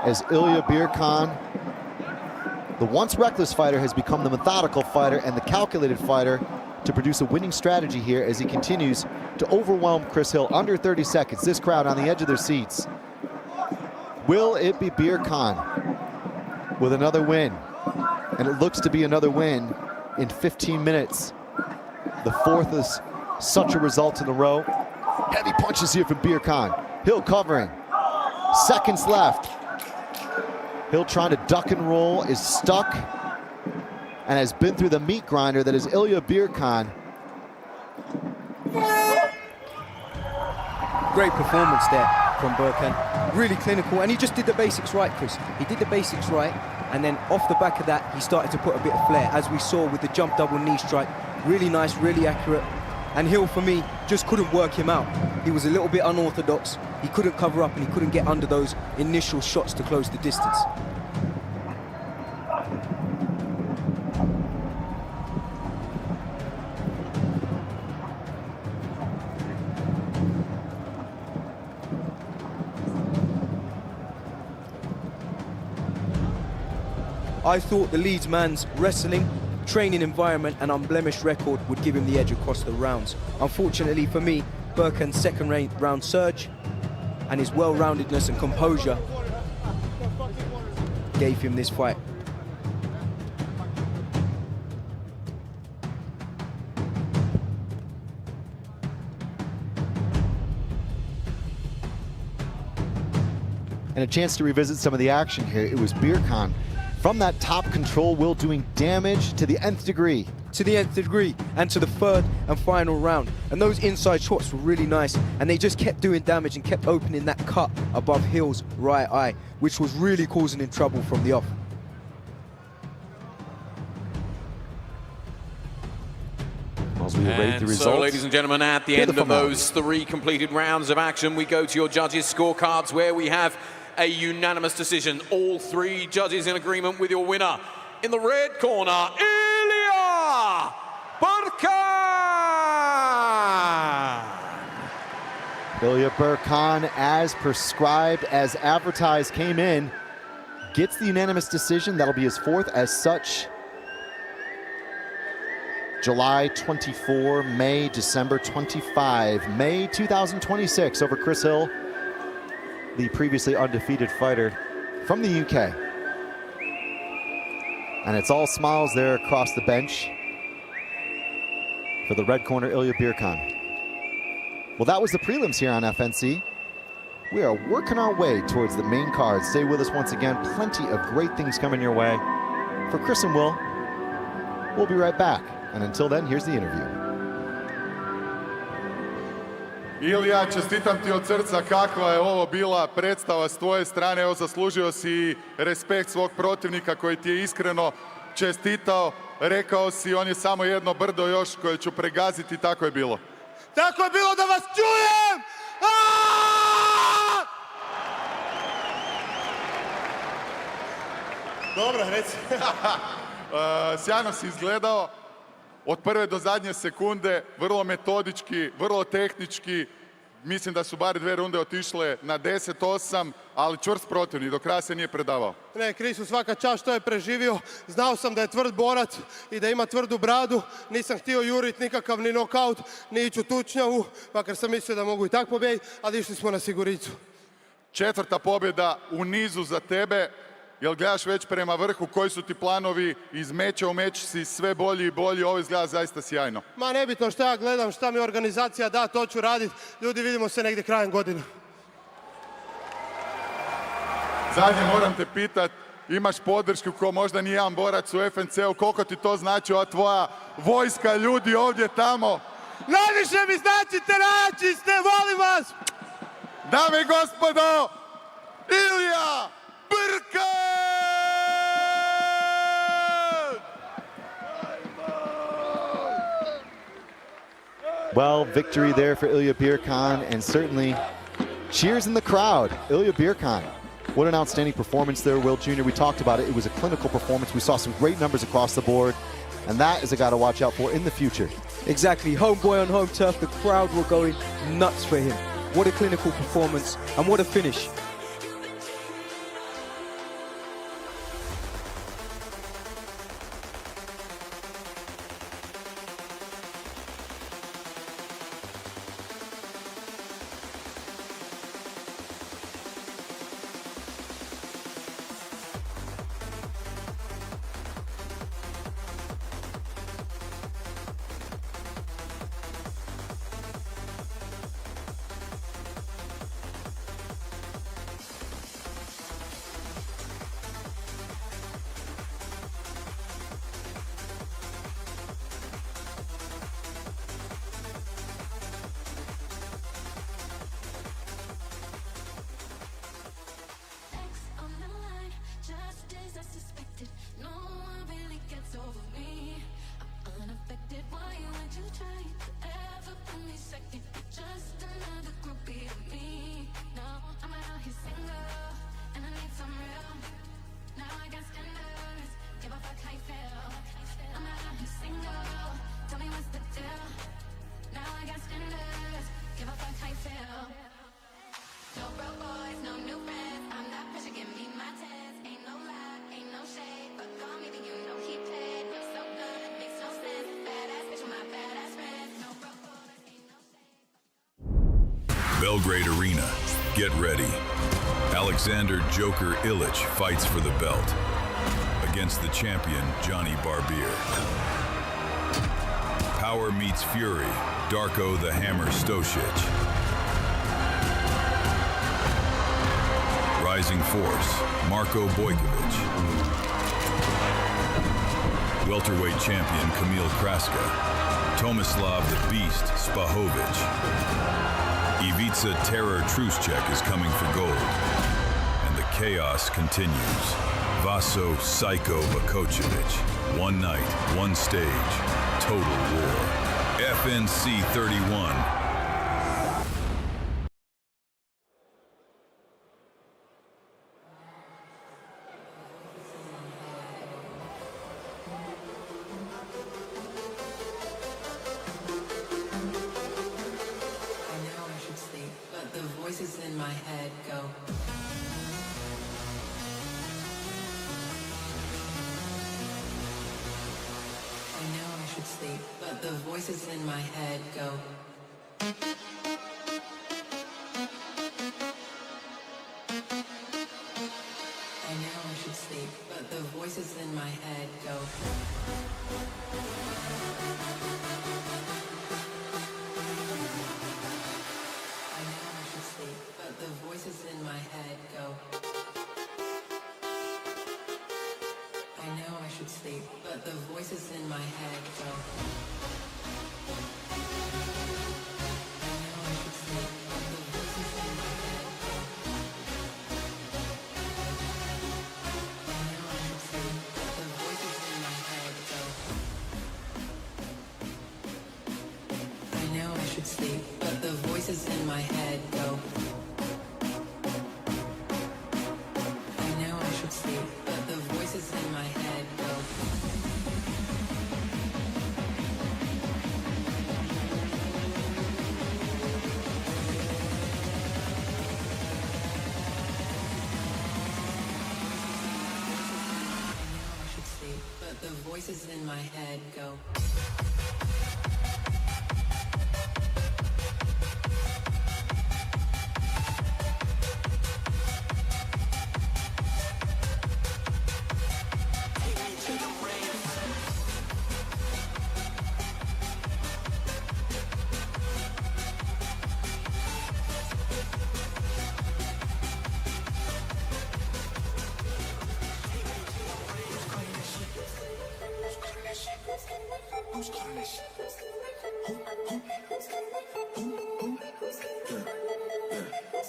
as Ilya Birkan, the once reckless fighter, has become the methodical fighter and the calculated fighter to produce a winning strategy here as he continues to overwhelm Chris Hill. Under 30 seconds, this crowd on the edge of their seats. Will it be Birkan with another win? And it looks to be another win in 15 minutes. The fourth is such a result in a row. Heavy punches here from Birkan. Hill covering. Seconds left. Hill trying to duck and roll, is stuck, and has been through the meat grinder that is Ilya Birkan. Great performance there from Birkan. Really clinical, and he just did the basics right, Chris. He did the basics right, and then off the back of that, he started to put a bit of flair, as we saw with the jump double knee strike. Really nice, really accurate. And Hill, for me, just couldn't work him out. He was a little bit unorthodox. He couldn't cover up, and he couldn't get under those initial shots to close the distance. I thought the Leeds man's wrestling, training environment and unblemished record would give him the edge across the rounds. Unfortunately for me, Birkan's second round surge and his well-roundedness and composure gave him this fight. And a chance to revisit some of the action here. It was Birkan from that top control will doing damage to the nth degree. To the nth degree, and to the third and final round. And those inside shots were really nice, and they just kept doing damage and kept opening that cut above Hill's right eye, which was really causing him trouble from the off. As we await the results. So, ladies and gentlemen, at the end of those 3 completed rounds of action, we go to your judges' scorecards, where we have a unanimous decision. All 3 judges in agreement with your winner. In the red corner, Ilya Birkan! Ilya Birkan, as prescribed, as advertised, came in, gets the unanimous decision. That'll be his 4th as such. July 24, May, December 25, May 2026 over Chris Hill, the previously undefeated fighter from the UK. And it's all smiles there across the bench for the red corner, Ilya Birkan. Well, that was the prelims here on FNC. We are working our way towards the main card. Stay with us once again. Plenty of great things coming your way. For Chris and Will, we'll be right back. And until then, here's the interview. Ilija, čestitam ti od srca, kakva je ovo bila predstava s tvoje strane. Evo, zaslužio si respekt svog protivnika koji ti je iskreno čestitao. Rekao si, on je samo jedno brdo još koje ću pregaziti. Tako je bilo. Tako je bilo, da vas čujem! Dobro, reci. Sjajno si izgledao. od prve do zadnje sekunde, vrlo metodički, vrlo tehnički. Mislim da su bar 2 runde otišle na 10-8, ali čvrst protivnik, do kraja se nije predavao. Ne, Krisu, svaka čast što je preživio. Znao sam da je tvrd borac i da ima tvrdu bradu. Nisam htio jurit nikakav ni nokaut, ni ići u tučnjavu, makar sam mislio da mogu i tak pobijediti, ali išli smo na siguricu. 4. pobjeda u nizu za tebe. Jel gledaš već prema vrhu, koji su ti planovi? Iz meča u meč si sve bolji i bolji, ovo izgleda zaista sjajno. Ma nebitno šta ja gledam, šta mi organizacija da, to ću raditi. Ljudi, vidimo se negdje krajem godine. Zadnje moram te pitat, imaš podršku ko možda ni jedan borac u FNC-u, koliko ti to znači ova tvoja vojska ljudi ovdje tamo? Najviše mi značite, najjači ste, volim vas! Dame i gospodo, Ilija Brkan! Well, victory there for Ilya Birkan, and certainly cheers in the crowd. Ilya Birkan, what an outstanding performance there, Will Jr. We talked about it. It was a clinical performance. We saw some great numbers across the board, and that is a guy to watch out for in the future. Exactly, homeboy on home turf, the crowd were going nuts for him. What a clinical performance, and what a finish. Belgrade Arena, get ready. Alexander Joker Ilic fights for the belt against the champion Johnny Barbier. Power meets fury, Darko the Hammer Stosic. Rising force, Marko Bojkovic. Welterweight champion Kamil Kraska. Tomislav the Beast Spahovic. Ivica Terror Truschek is coming for gold. And the chaos continues. Vaso Psycho Bakocevic. One night, one stage, total war. FNC31. The voices in my head go.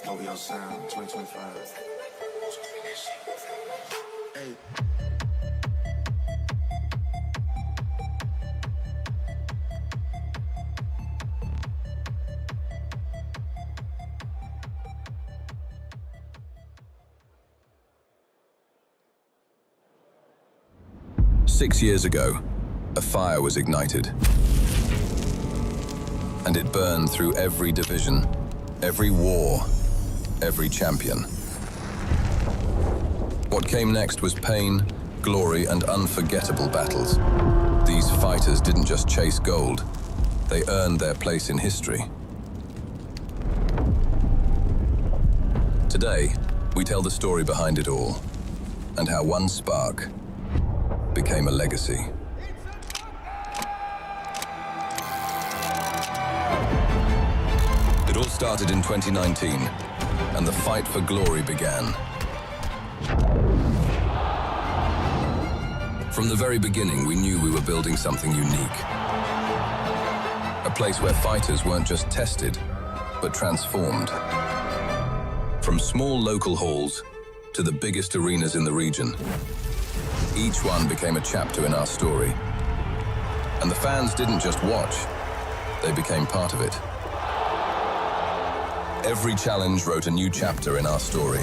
OVO Sound 2025. Hey. Six years ago, a fire was ignited. And it burned through every division, every war, every champion. What came next was pain, glory, and unforgettable battles. These fighters didn't just chase gold, they earned their place in history. Today, we tell the story behind it all, and how one spark became a legacy. It all started in 2019, and the fight for glory began. From the very beginning, we knew we were building something unique. A place where fighters weren't just tested, but transformed. From small local halls to the biggest arenas in the region, each one became a chapter in our story. And the fans didn't just watch, they became part of it. Every challenge wrote a new chapter in our story.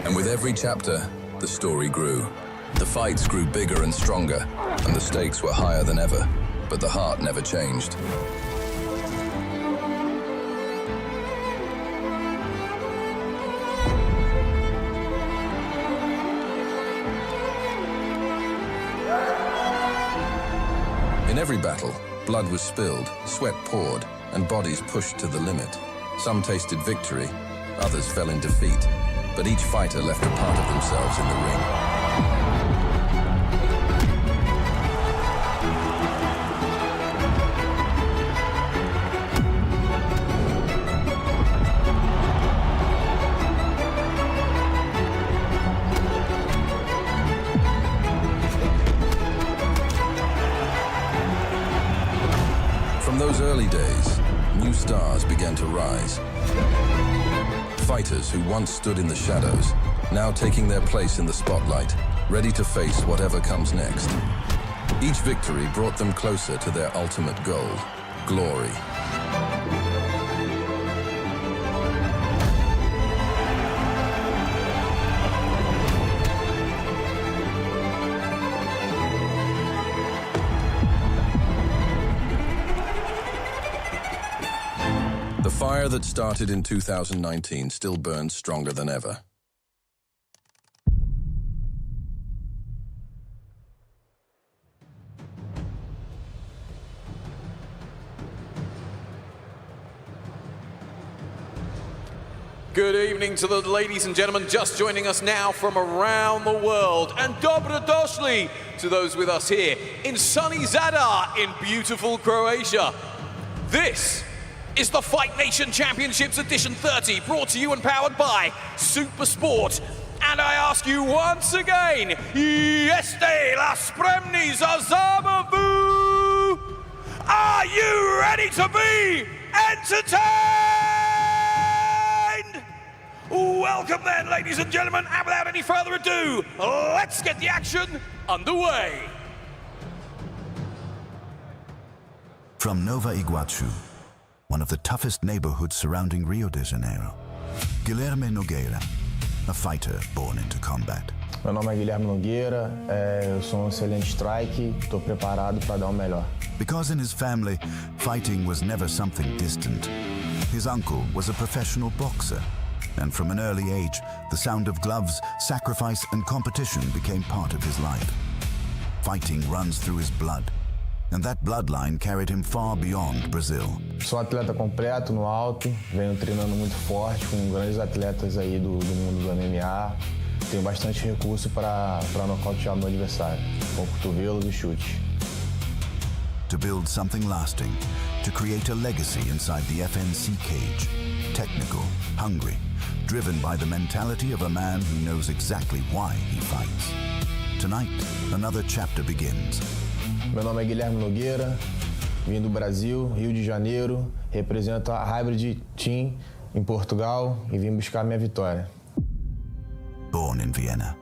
And with every chapter, the story grew. The fights grew bigger and stronger, and the stakes were higher than ever, but the heart never changed. In every battle, blood was spilled, sweat poured, and bodies pushed to the limit. Some tasted victory, others fell in defeat, but each fighter left a part of themselves in the ring. From those early days, new stars began to rise. Fighters who once stood in the shadows, now taking their place in the spotlight, ready to face whatever comes next. Each victory brought them closer to their ultimate goal, glory. The fire that started in 2019 still burns stronger than ever. Good evening to the ladies and gentlemen just joining us now from around the world. And dobrodošli to those with us here in sunny Zadar in beautiful Croatia. This is the Fight Nation Championships Edition 30, brought to you and powered by Super Sport. And I ask you once again, jeste la spremni za zabavu? Are you ready to be entertained? Welcome then, ladies and gentlemen, and without any further ado, let's get the action underway. From Nova Iguaçu, one of the toughest neighborhoods surrounding Rio de Janeiro, Guilherme Nogueira, a fighter born into combat. Meu nome é Guilherme Nogueira, eu sou excelente strike, estou preparado para dar o melhor. Because in his family, fighting was never something distant. His uncle was a professional boxer, and from an early age, the sound of gloves, sacrifice, and competition became part of his life. Fighting runs through his blood, and that bloodline carried him far beyond Brazil. Sou atleta completo no alto, venho treinando muito forte com grandes atletas aí do mundo do MMA. Tenho bastante recurso para nocautear meu adversário, com cotovelos e chutes. To build something lasting, to create a legacy inside the FNC cage. Technical, hungry, driven by the mentality of a man who knows exactly why he fights. Tonight, another chapter begins. Meu nome é Guilherme Nogueira, vim do Brasil, Rio de Janeiro, represento a Hybrid Team em Portugal e vim buscar minha vitória. Born in Vienna,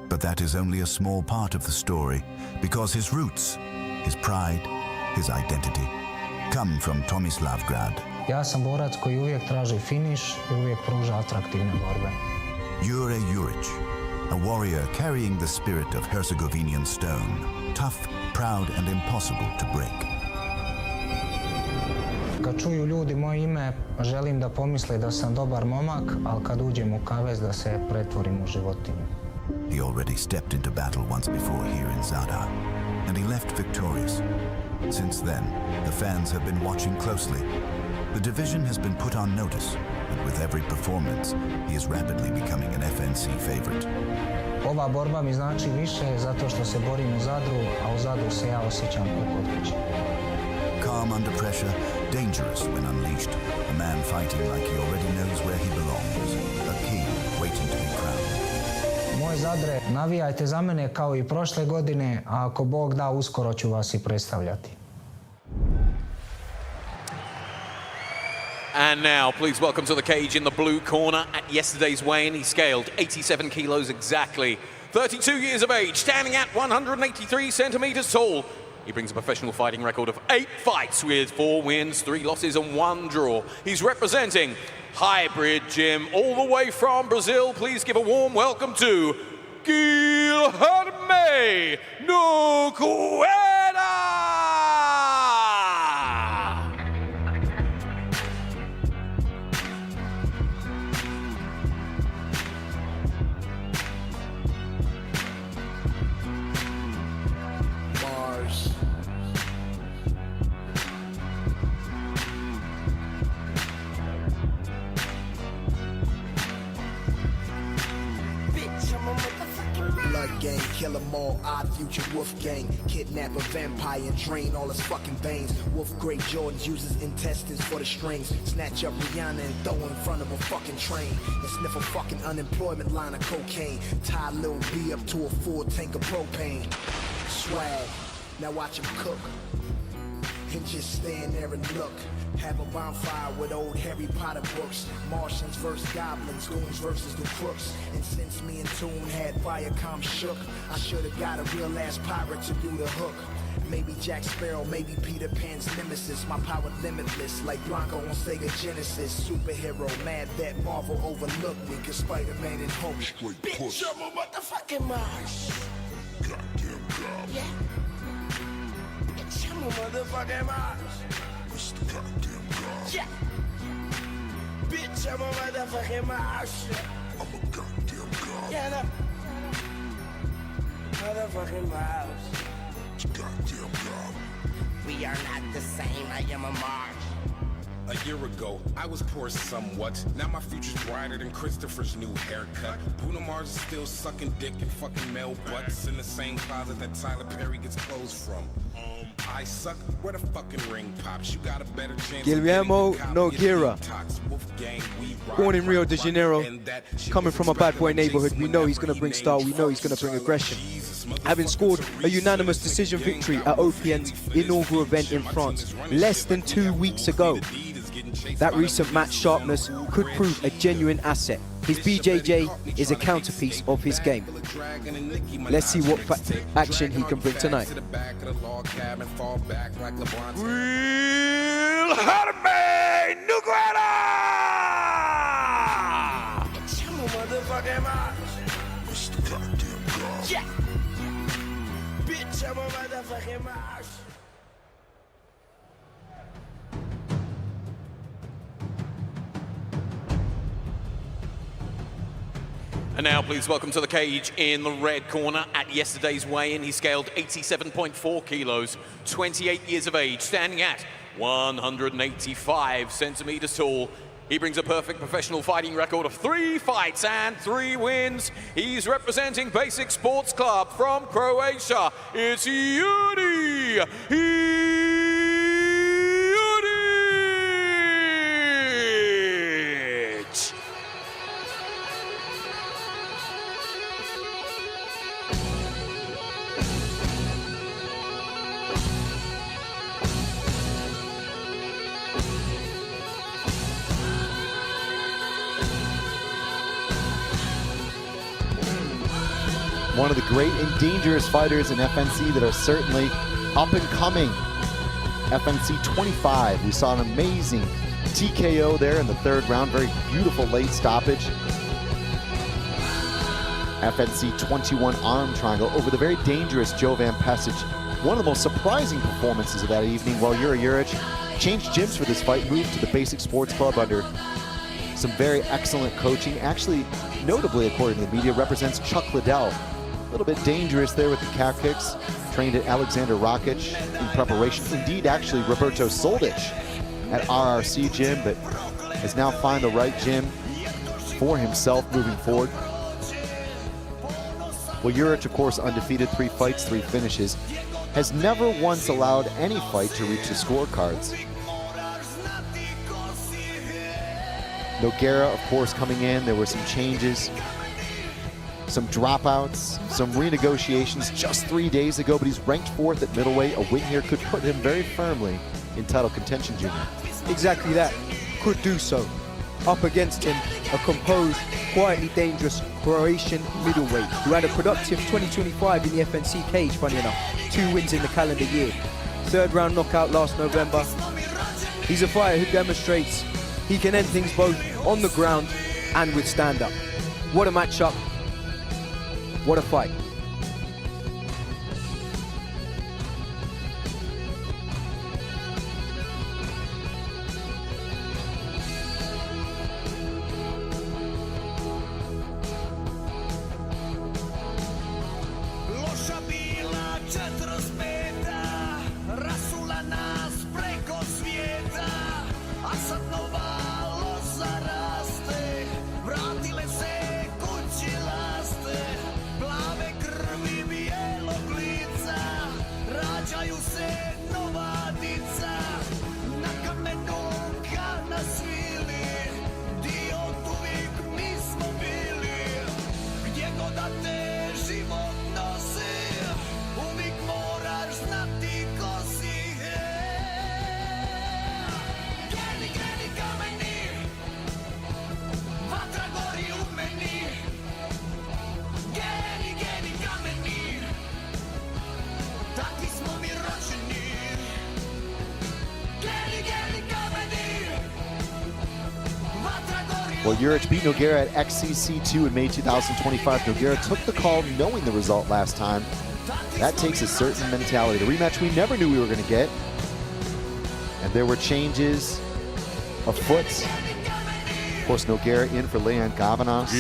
but that is only a small part of the story because his roots, his pride, his identity come from Tomislavgrad. Ja sam borac koji uvijek traži finiš i uvijek pruža atraktivne borbe. Jure Juric, a warrior carrying the spirit of Herzegovinian stone, tough, proud and impossible to break. Kad čuju ljudi moje ime, želim da pomisle da sam dobar momak, ali kad uđem u kavez da se pretvorim u životinju. He already stepped into battle once before here in Zadar, and he left victorious. Since then, the fans have been watching closely. The division has been put on notice, and with every performance, he is rapidly becoming an FNC favorite. Ova borba mi znači više zato što se borim u Zadru, a u Zadru se ja osjećam kao kod kuće. Calm under pressure, dangerous when unleashed, a man fighting like he already knows where he belongs, a king waiting to be crowned. Moj Zadre, navijajte za mene kao i prošle godine, a ako Bog da, uskoro ću vas i predstavljati. And now, please welcome to the cage in the blue corner. At yesterday's weigh-in, he scaled 87 kilos exactly. 32 years of age, standing at 183 centimeters tall. He brings a professional fighting record of 8 fights with 4 wins, 3 losses and 1 draw. He's representing Hybrid Gym all the way from Brazil. Please give a warm welcome to Guilherme Nogueira! Gang, kill 'em all, odd future wolf gang. Kidnap a vampire and drain all his fucking veins. Wolf Grey Jordans uses intestines for the strings. Snatch up Rihanna and throw in front of a fucking train. And sniff a fucking unemployment line of cocaine. Tie Lil B up to a full tank of propane. Swag, now watch him cook. And just stand there and look. Have a bonfire with old Harry Potter books. Martians versus goblins, goons versus the crooks. And since me and Toon had Viacom shook, I should've got a real ass pirate to do the hook. Maybe Jack Sparrow, maybe Peter Pan's nemesis. My power limitless, like Blanco on Sega Genesis. Superhero, mad that Marvel overlooked me, cause Spider-Man and Hulk straight push. Bitch, I'm a motherfucking Mars. Goddamn God. Yeah. Bitch, I'm a motherfucking Mars. Mr. Goddamn God. Yeah. Bitch, I'm a motherfucking Mars. I'm a goddamn God. Yeah, no. Motherfucking Mars. Goddamn God. We are not the same, I am a Mars. A year ago, I was poor somewhat. Now my future's brighter than Christopher's new haircut. Bruno Mars is still sucking dick and fucking male butts in the same closet that Tyler Perry gets clothes from. I suck, where the fucking ring pops. You got a better chance. Guillermo Nogueira, born in Rio de Janeiro, coming from a bad boy neighborhood. We know he's going to bring style, we know he's going to bring aggression. Having scored a unanimous decision victory at OPN's inaugural event in France less than 2 weeks ago. That recent match sharpness could prove a genuine asset. His BJJ is a counterpiece of his game. Let's see what action he can bring tonight. Guilherme Nogueira! Mr. Goddamn God. Yeah. Bitch, I'm a motherfucking Mars. And now please welcome to the cage in the red corner at yesterday's weigh-in. He scaled 87.4 kilos, 28 years of age, standing at 185 centimeters tall. He brings a perfect professional fighting record of 3 fights and 3 wins. He's representing Basic Sports Club from Croatia. It's Yuri. One of the great and dangerous fighters in FNC that are certainly up and coming. FNC 25, we saw an amazing TKO there in the 3rd round, very beautiful late stoppage. FNC 21 arm triangle over the very dangerous Jovan Pesic. One of the most surprising performances of that evening, while Yuri Juric changed gyms for this fight, moved to the Basic Sports Club under some very excellent coaching. Actually, notably, according to the media, represents Chuck Liddell. A little bit dangerous there with the calf kicks. Trained at Alexander Rakic in preparation. Indeed, actually, Roberto Soldic at RRC gym, but has now found the right gym for himself moving forward. Well, Juric, of course, undefeated, 3 fights, 3 finishes. Has never once allowed any fight to reach the scorecards. Nogueira, of course, coming in. There were some changes, some dropouts, some renegotiations just 3 days ago, but he's ranked 4th at middleweight. A win here could put him very firmly in title contention, Junior. Exactly that. Could do so. Up against him, a composed, quietly dangerous Croatian middleweight who had a productive 2025 in the FNC cage, funny enough. 2 wins in the calendar year. 3rd round knockout last November. He's a fighter who demonstrates he can end things both on the ground and with stand-up. What a matchup. What a fight. Well, Juric beat Nogueira at XCC2 in May 2025. Nogueira took the call knowing the result last time. That takes a certain mentality. The rematch we never knew we were going to get. And there were changes afoot. Of course, Nogueira in for Leon Gavanos.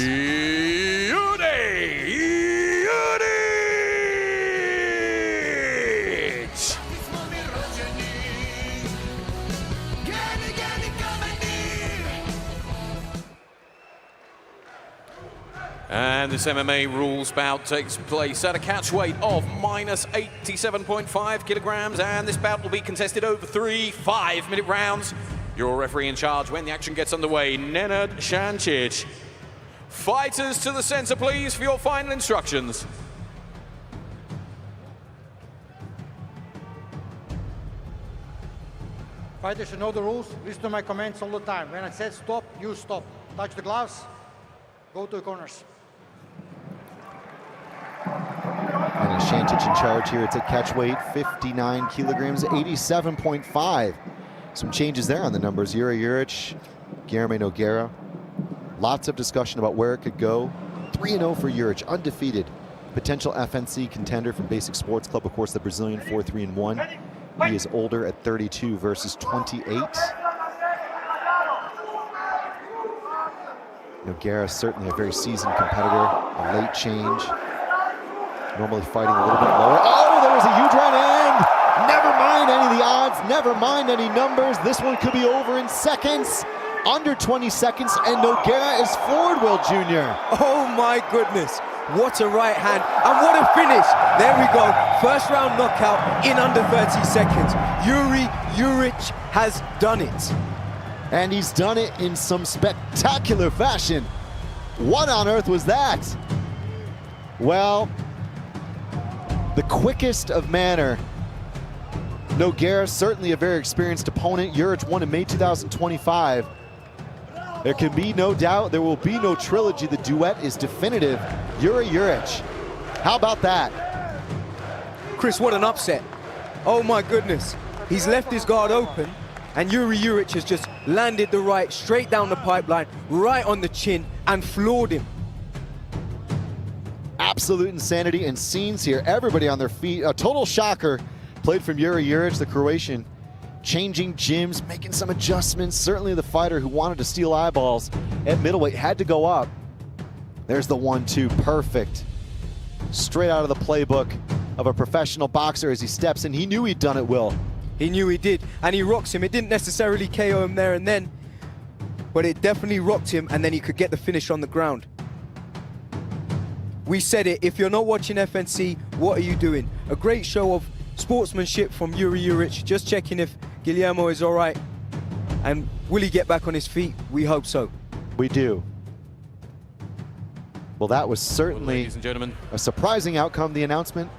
And this MMA rules bout takes place at a catch weight of minus 87.5 kilograms, and this bout will be contested over 3 5-minute rounds. Your referee in charge when the action gets underway, Nenad Shancic. Fighters to the center, please, for your final instructions. Fighters should know the rules. Listen to my commands all the time. When I said stop, you stop. Touch the gloves, go to the corners. And Shancic in charge here. It's a catch weight, 59 kilograms, 87.5. Some changes there on the numbers. Yuri Juric, Guilherme Nogueira. Lots of discussion about where it could go. 3-0 for Juric, undefeated. Potential FNC contender from Basic Sports Club. Of course, the Brazilian 4-3-1. He is older at 32 versus 28. Nogueira, certainly a very seasoned competitor, a late change. Normally fighting a little bit lower. Oh, there was a huge right hand! Never mind any of the odds, never mind any numbers. This one could be over in seconds. Under 20 seconds, and Nogueira is floored, Will Jr. Oh my goodness. What a right hand, and what a finish. There we go, first round knockout in under 30 seconds. Yuri Juric has done it. And he's done it in some spectacular fashion. What on earth was that? Well, the quickest of manner. Nogueira, certainly a very experienced opponent. Juric won in May 2025. There can be no doubt, there will be no trilogy. The duet is definitive. Yuri Juric. How about that? Chris, what an upset. Oh my goodness. He's left his guard open, and Yuri Juric has just landed the right straight down the pipeline, right on the chin, and floored him. Absolute insanity and scenes here. Everybody on their feet. A total shocker played from Yuri Juric, the Croatian. Changing gyms, making some adjustments. Certainly the fighter who wanted to steal eyeballs at middleweight had to go up. There's the 1-2, perfect. Straight out of the playbook of a professional boxer as he steps in. He knew he'd done it, Will. He knew he did, and he rocks him. It didn't necessarily KO him there and then, but it definitely rocked him, and then he could get the finish on the ground. We said it, if you're not watching FNC, what are you doing? A great show of sportsmanship from Yuri Juric, just checking if Guillermo is all right. And will he get back on his feet? We hope so. We do. Well, that was certainly, ladies and gentlemen, a surprising outcome, the announcement.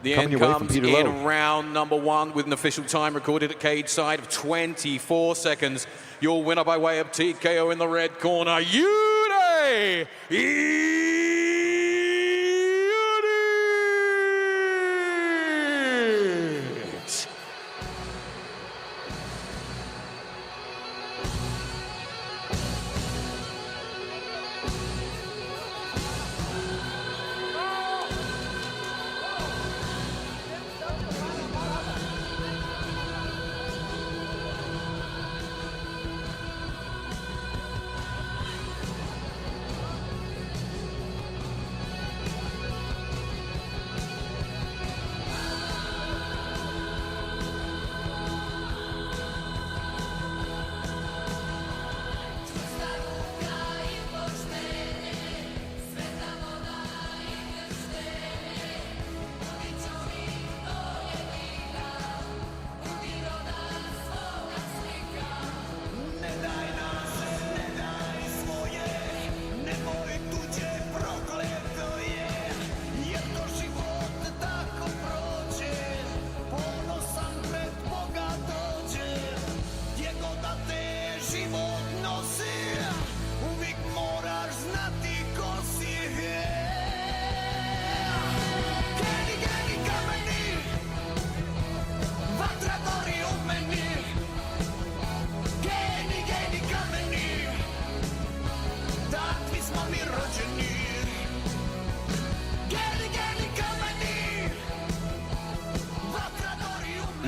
The coming end away from comes Peter in Lowe. round number 1 with an official time recorded at cage side of 24 seconds. Your winner by way of TKO in the red corner, Yuri Juric.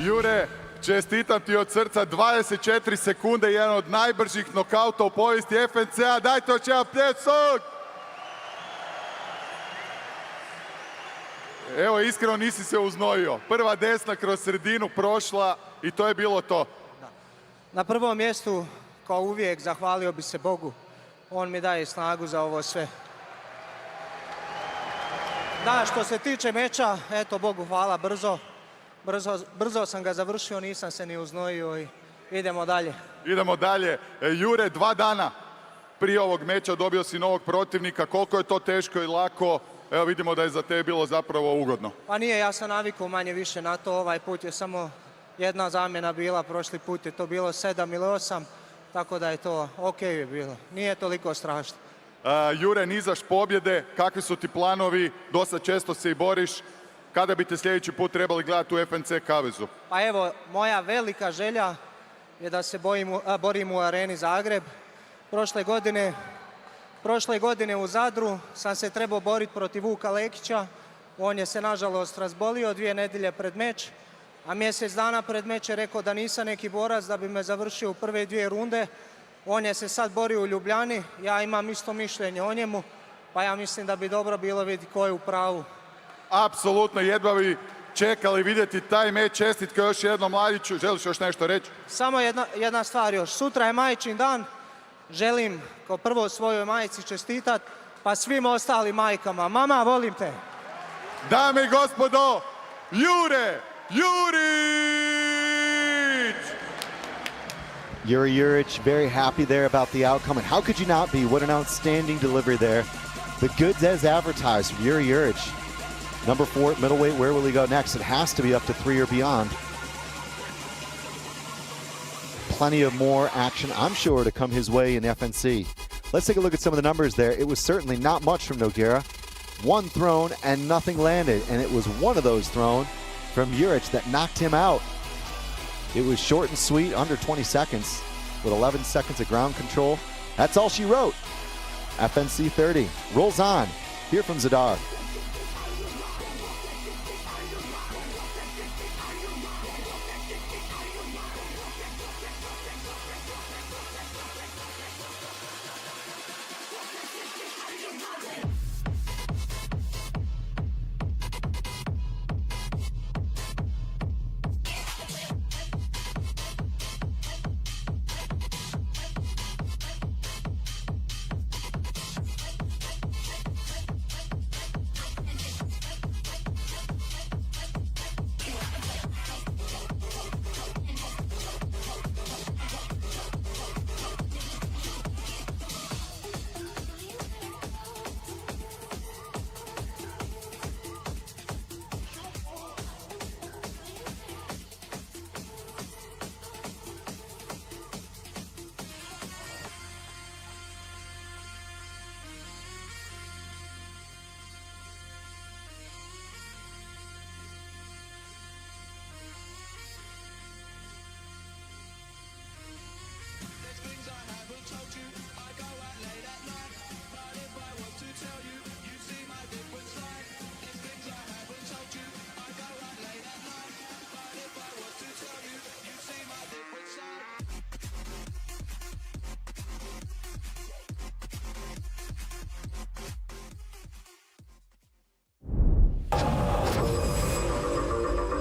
Jure, čestitam ti od srca, 24 sekunde, jedan od najbržih nokauta u povijesti FNC-a. Dajte još jedan pljesak! Evo, iskreno nisi se uznojio. Prva desna kroz sredinu prošla i to je bilo to. Na prvom mjestu, kao uvijek, zahvalio bi se Bogu. On mi daje snagu za ovo sve. Da, što se tiče meča, eto, Bogu hvala, brzo sam ga završio, nisam se ni uznojio i idemo dalje. Idemo dalje. Jure, 2 dana prije ovog meča dobio si novog protivnika. Koliko je to teško i lako? Evo, vidimo da je za tebe bilo zapravo ugodno. Pa nije, ja sam navikao manje više na to. Ovaj put je samo jedna zamjena bila, prošli put je to bilo 7 ili 8, tako da je to okej je bilo. Nije toliko strašno. Jure, nizaš pobjede, kakvi su ti planovi, dosta često se i boriš, kada bi te sljedeći put trebali gledati u FNC kavezu? Pa evo, moja velika želja je da se borim u areni Zagreb. Prošle godine u Zadru sam se trebao boriti protiv Vuka Lekića, on je se nažalost razbolio 2 nedjelje pred meč, a mjesec dana pred meč je rekao da nisam neki borac, da bi me završio u prve 2 runde. On je se sad borio u Ljubljani, ja imam isto mišljenje o njemu, pa ja mislim da bi dobro bilo vidjeti ko je u pravu. Apsolutno, jedva bi čekali vidjeti taj meč. Čestitke još jednom Mladiću. Želiš još nešto reći? Samo jedna stvar još. Sutra je majčin dan. Želim kao prvo svojoj majci čestitat, pa svim ostalim majkama. Mama, volim te. Dame i gospodo, Jure Jurić! Yuri Jurić very happy there about the outcome, and how could you not be? What an outstanding delivery there. The goods as advertised from Yuri Jurić. Number 4 at middleweight, where will he go next? It has to be up to 3 or beyond. Plenty of more action, I'm sure, to come his way in FNC. Let's take a look at some of the numbers there. It was certainly not much from Nogueira. One thrown and nothing landed, and it was one of those thrown from Jurić that knocked him out. It was short and sweet, under 20 seconds, with 11 seconds of ground control. That's all she wrote. FNC30 rolls on. Here from Zadar.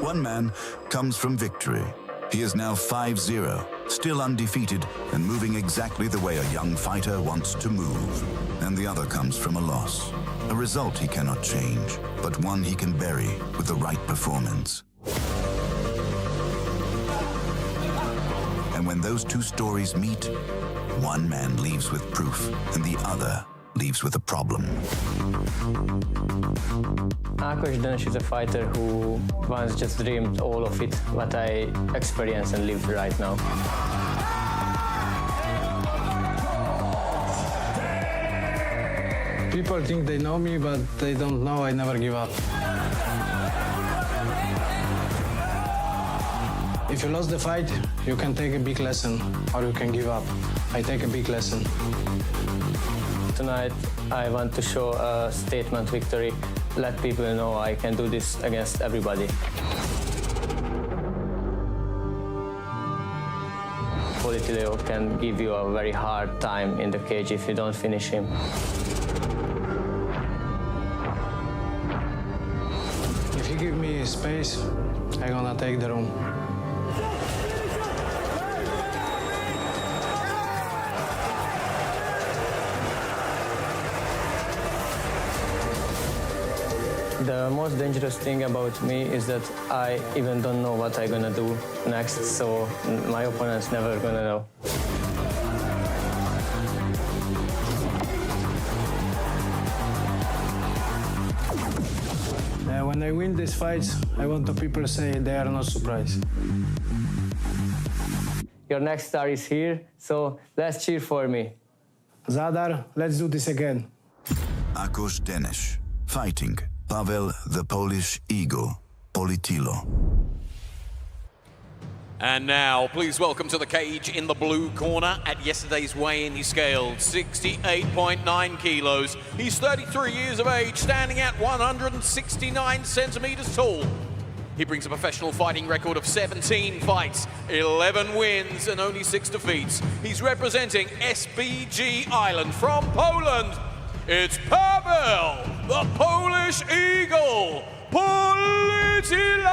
One man comes from victory. He is now 5-0, still undefeated and moving exactly the way a young fighter wants to move. And the other comes from a loss. A result he cannot change, but one he can bury with the right performance. And when those two stories meet, one man leaves with proof and the other leaves with a problem. Akos Denish is a fighter who once just dreamed all of it, what I experience and live right now. People think they know me, but they don't know I never give up. If you lost the fight, you can take a big lesson, or you can give up. I take a big lesson. Tonight, I want to show a statement victory, let people know I can do this against everybody. Politileo can give you a very hard time in the cage if you don't finish him. If you give me space, I'm gonna take the room. The most dangerous thing about me is that I even don't know what I'm gonna do next, so my opponent's never gonna know. When I win these fights, I want the people to say they are not surprised. Your next star is here, so let's cheer for me. Zadar, let's do this again. Akos Denish, fighting Pavel the Polish Eagle, Politilo. And now, please welcome to the cage in the blue corner. At yesterday's weigh-in, he scaled 68.9 kilos. He's 33 years of age, standing at 169 centimeters tall. He brings a professional fighting record of 17 fights, 11 wins and only 6 defeats. He's representing SBG Island from Poland. It's Paweł, the Polish Eagle, Politilo!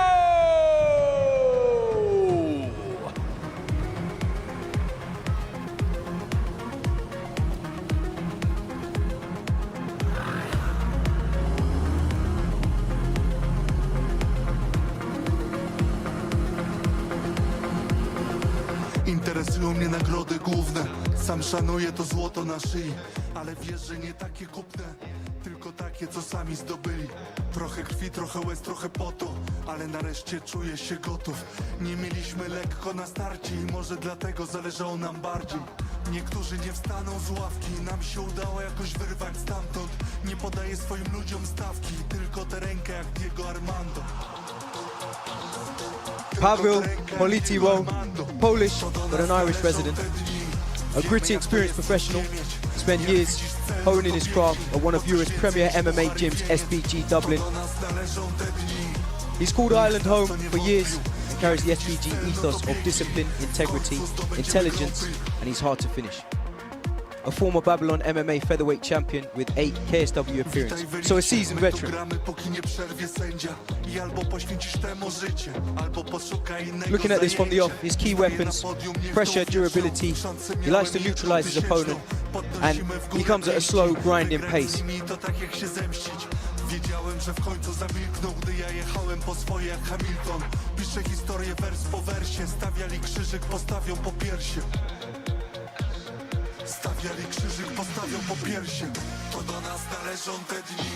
Interesują mnie nagrody główne. Sam szanuję to złoto na szyi, ale wiesz, że nie takie kupne, tylko takie, co sami zdobyli. Trochę krwi, trochę łez, trochę potu, ale nareszcie czuję się gotów. Nie mieliśmy lekko na starcie i może dlatego zależało nam bardziej. Niektórzy nie wstaną z ławki, nam się udało jakoś wyrwać stamtąd. Nie podaję swoim ludziom stawki, tylko tę rękę jak Diego Armando. Paweł Politilo, Polish but an Irish resident, a gritty, experienced professional, spent years honing his craft at one of Europe's premier MMA gyms, SBG Dublin. He's called Ireland home for years and carries the SBG ethos of discipline, integrity, intelligence, and he's hard to finish. A former Babylon MMA featherweight champion with 8 KSW appearances, so a seasoned veteran. Looking at this from the off, his key weapons, pressure, durability, he likes to neutralize his opponent, and he comes at a slow, grinding pace. Wiedziałem, że w końcu zamilknął, gdy ja jechałem po swoje jak Hamilton. Piszę historię wers po wersie, stawiali krzyżyk, postawią po piersie. Stawiali krzyżyk, postawią po piersie. To do nas należą te dni.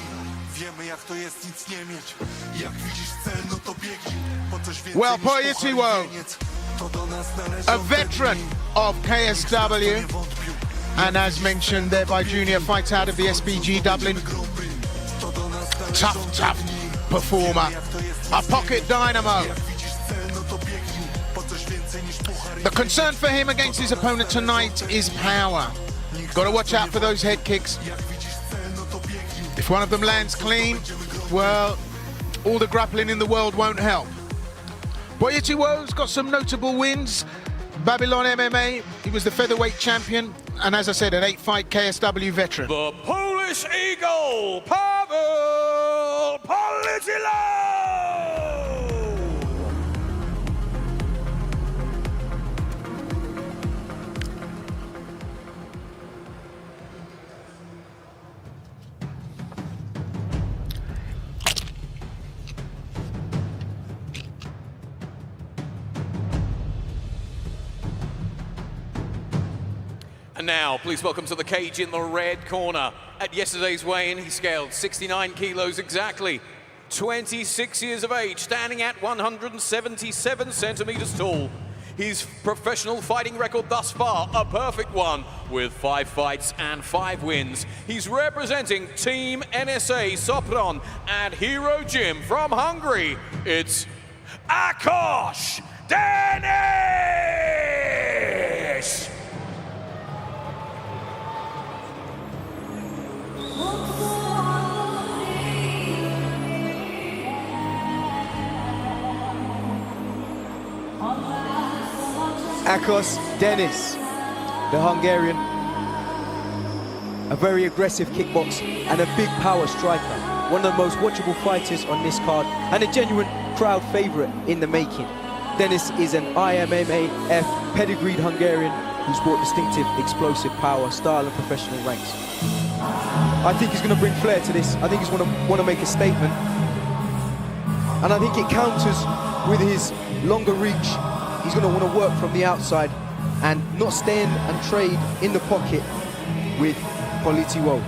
Wiemy, jak to jest nic nie mieć. Jak widzisz cel, no to biegnij. Po coś więcej Well, niż puchar Politilo, i wieniec. To do nas należą a veteran of KSW, and as mentioned there by Junior, fights out of the SBG Dublin. Tough performer, a pocket dynamo. The concern for him against his opponent tonight is power. Got to watch out for those head kicks. If one of them lands clean, well, all the grappling in the world won't help. Politilo's got some notable wins. Babylon MMA, he was the featherweight champion, and as I said, an 8-fight KSW veteran. The Polish Eagle, Paweł Politilo! And now, please welcome to the cage in the red corner. At yesterday's weigh-in, he scaled 69 kilos exactly. 26 years of age, standing at 177 centimeters tall. His professional fighting record thus far, a perfect one, with 5 fights and 5 wins. He's representing Team NSA Sopron at Hero Gym from Hungary. It's Ákos Dennis! Ákos Dennis, the Hungarian, a very aggressive kickbox and a big power striker. One of the most watchable fighters on this card and a genuine crowd favorite in the making. Dennis is an IMMAF pedigreed Hungarian who's brought distinctive, explosive power, style and professional ranks. I think he's going to bring flair to this. I think he's going to want to make a statement. And I think it counters with his longer reach. He's going to want to work from the outside and not stand and trade in the pocket with Politilo.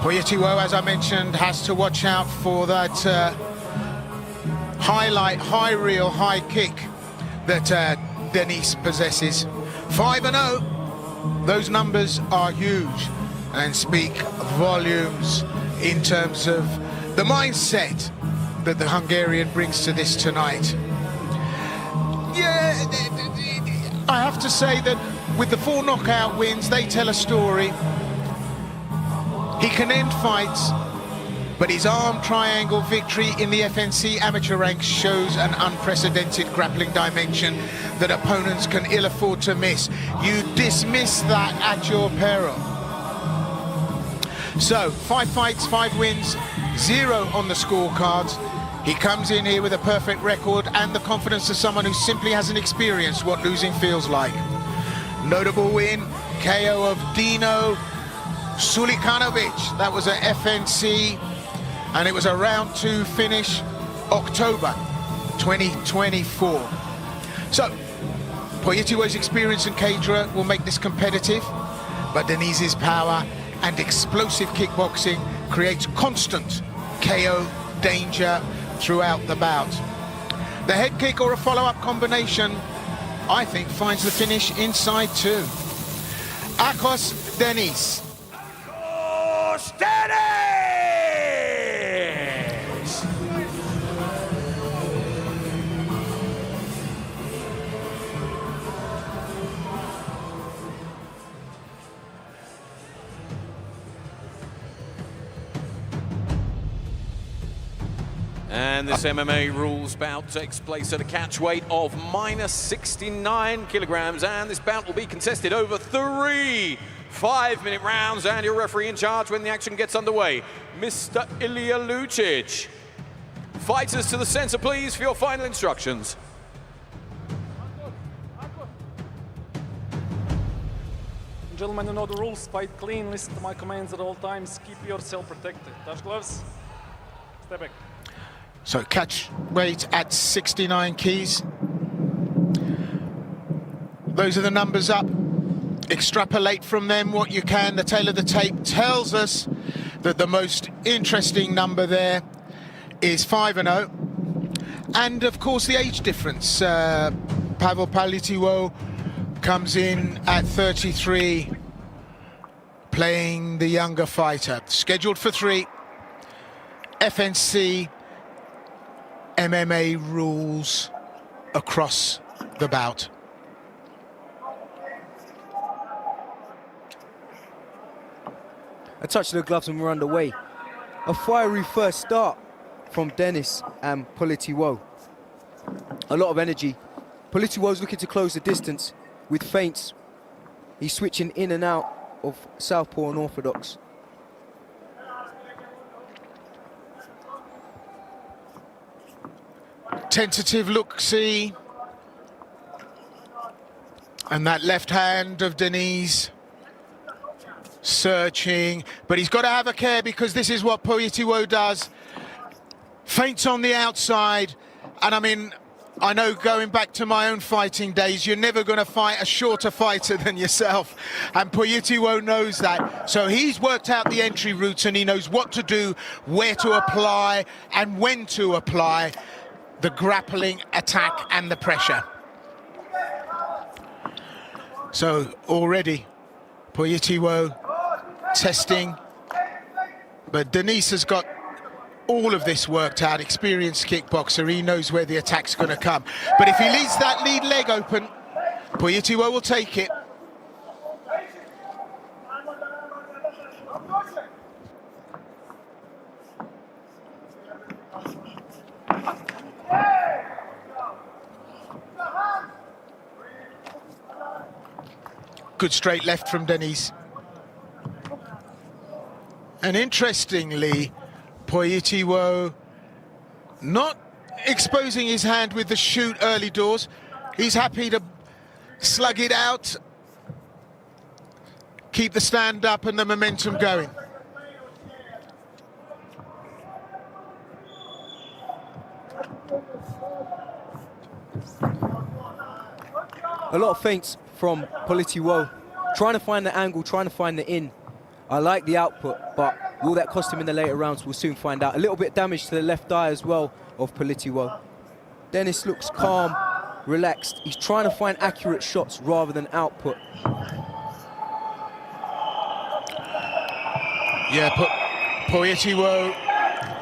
Politilo, as I mentioned, has to watch out for that high reel, high kick that Dennis possesses. 5-0, those numbers are huge and speak volumes in terms of the mindset that the Hungarian brings to this tonight. Yeah, I have to say that with the 4 knockout wins, they tell a story. He can end fights, but his arm triangle victory in the FNC amateur ranks shows an unprecedented grappling dimension that opponents can ill afford to miss. You dismiss that at your peril. So, 5 fights, 5 wins, 0 on the scorecards. He comes in here with a perfect record and the confidence of someone who simply hasn't experienced what losing feels like. Notable win, KO of Dino Sulikanovic. That was a FNC, and it was a round 2 finish, October 2024. So, Poyetiwo's experience and cadre will make this competitive, but Denise's power and explosive kickboxing creates constant KO danger throughout the bout. The head kick or a follow-up combination, I think, finds the finish inside 2. Akos Denis. Akos Denis! And this MMA rules bout takes place at a catch weight of -69 kilograms, and this bout will be contested over 3 5-minute rounds, and your referee in charge when the action gets underway, Mr. Ilya Lucic. Fighters to the center, please, for your final instructions. Gentlemen, you know the rules. Fight clean, listen to my commands at all times, keep yourself protected. Touch gloves, step back. So catch weight at 69 keys. Those are the numbers up. Extrapolate from them what you can. The tail of the tape tells us that the most interesting number there is 5-0. And of course the age difference. Pavel Poyetiwo comes in at 33, playing the younger fighter. Scheduled for 3. FNC MMA rules across the bout. A touch of the gloves and we're underway. A fiery first start from Denis and Poyetiwo. A lot of energy. Poyetiwo's looking to close the distance with feints. He's switching in and out of southpaw and orthodox. Tentative look-see. And that left hand of Denis searching, but he's got to have a care because this is what Poyetiwo does. Feints on the outside, and I mean, I know going back to my own fighting days, you're never going to fight a shorter fighter than yourself, and Poyetiwo knows that. So he's worked out the entry routes and he knows what to do, where to apply, and when to apply the grappling attack and the pressure. So already Poyetiwo testing, but Denis has got all of this worked out. Experienced kickboxer, he knows where the attack's going to come. But if he leaves that lead leg open, Poyetiwo will take it. Good straight left from Denis. And interestingly, Poyetiwo not exposing his hand with the shoot early doors. He's happy to slug it out, keep the stand up and the momentum going. A lot of feints from Poyetiwo, trying to find the angle, trying to find the in. I like the output, but will that cost him in the later rounds? We'll soon find out. A little bit of damage to the left eye as well of Poyetiwo. Denis looks calm, relaxed. He's trying to find accurate shots rather than output. Yeah, Poyetiwo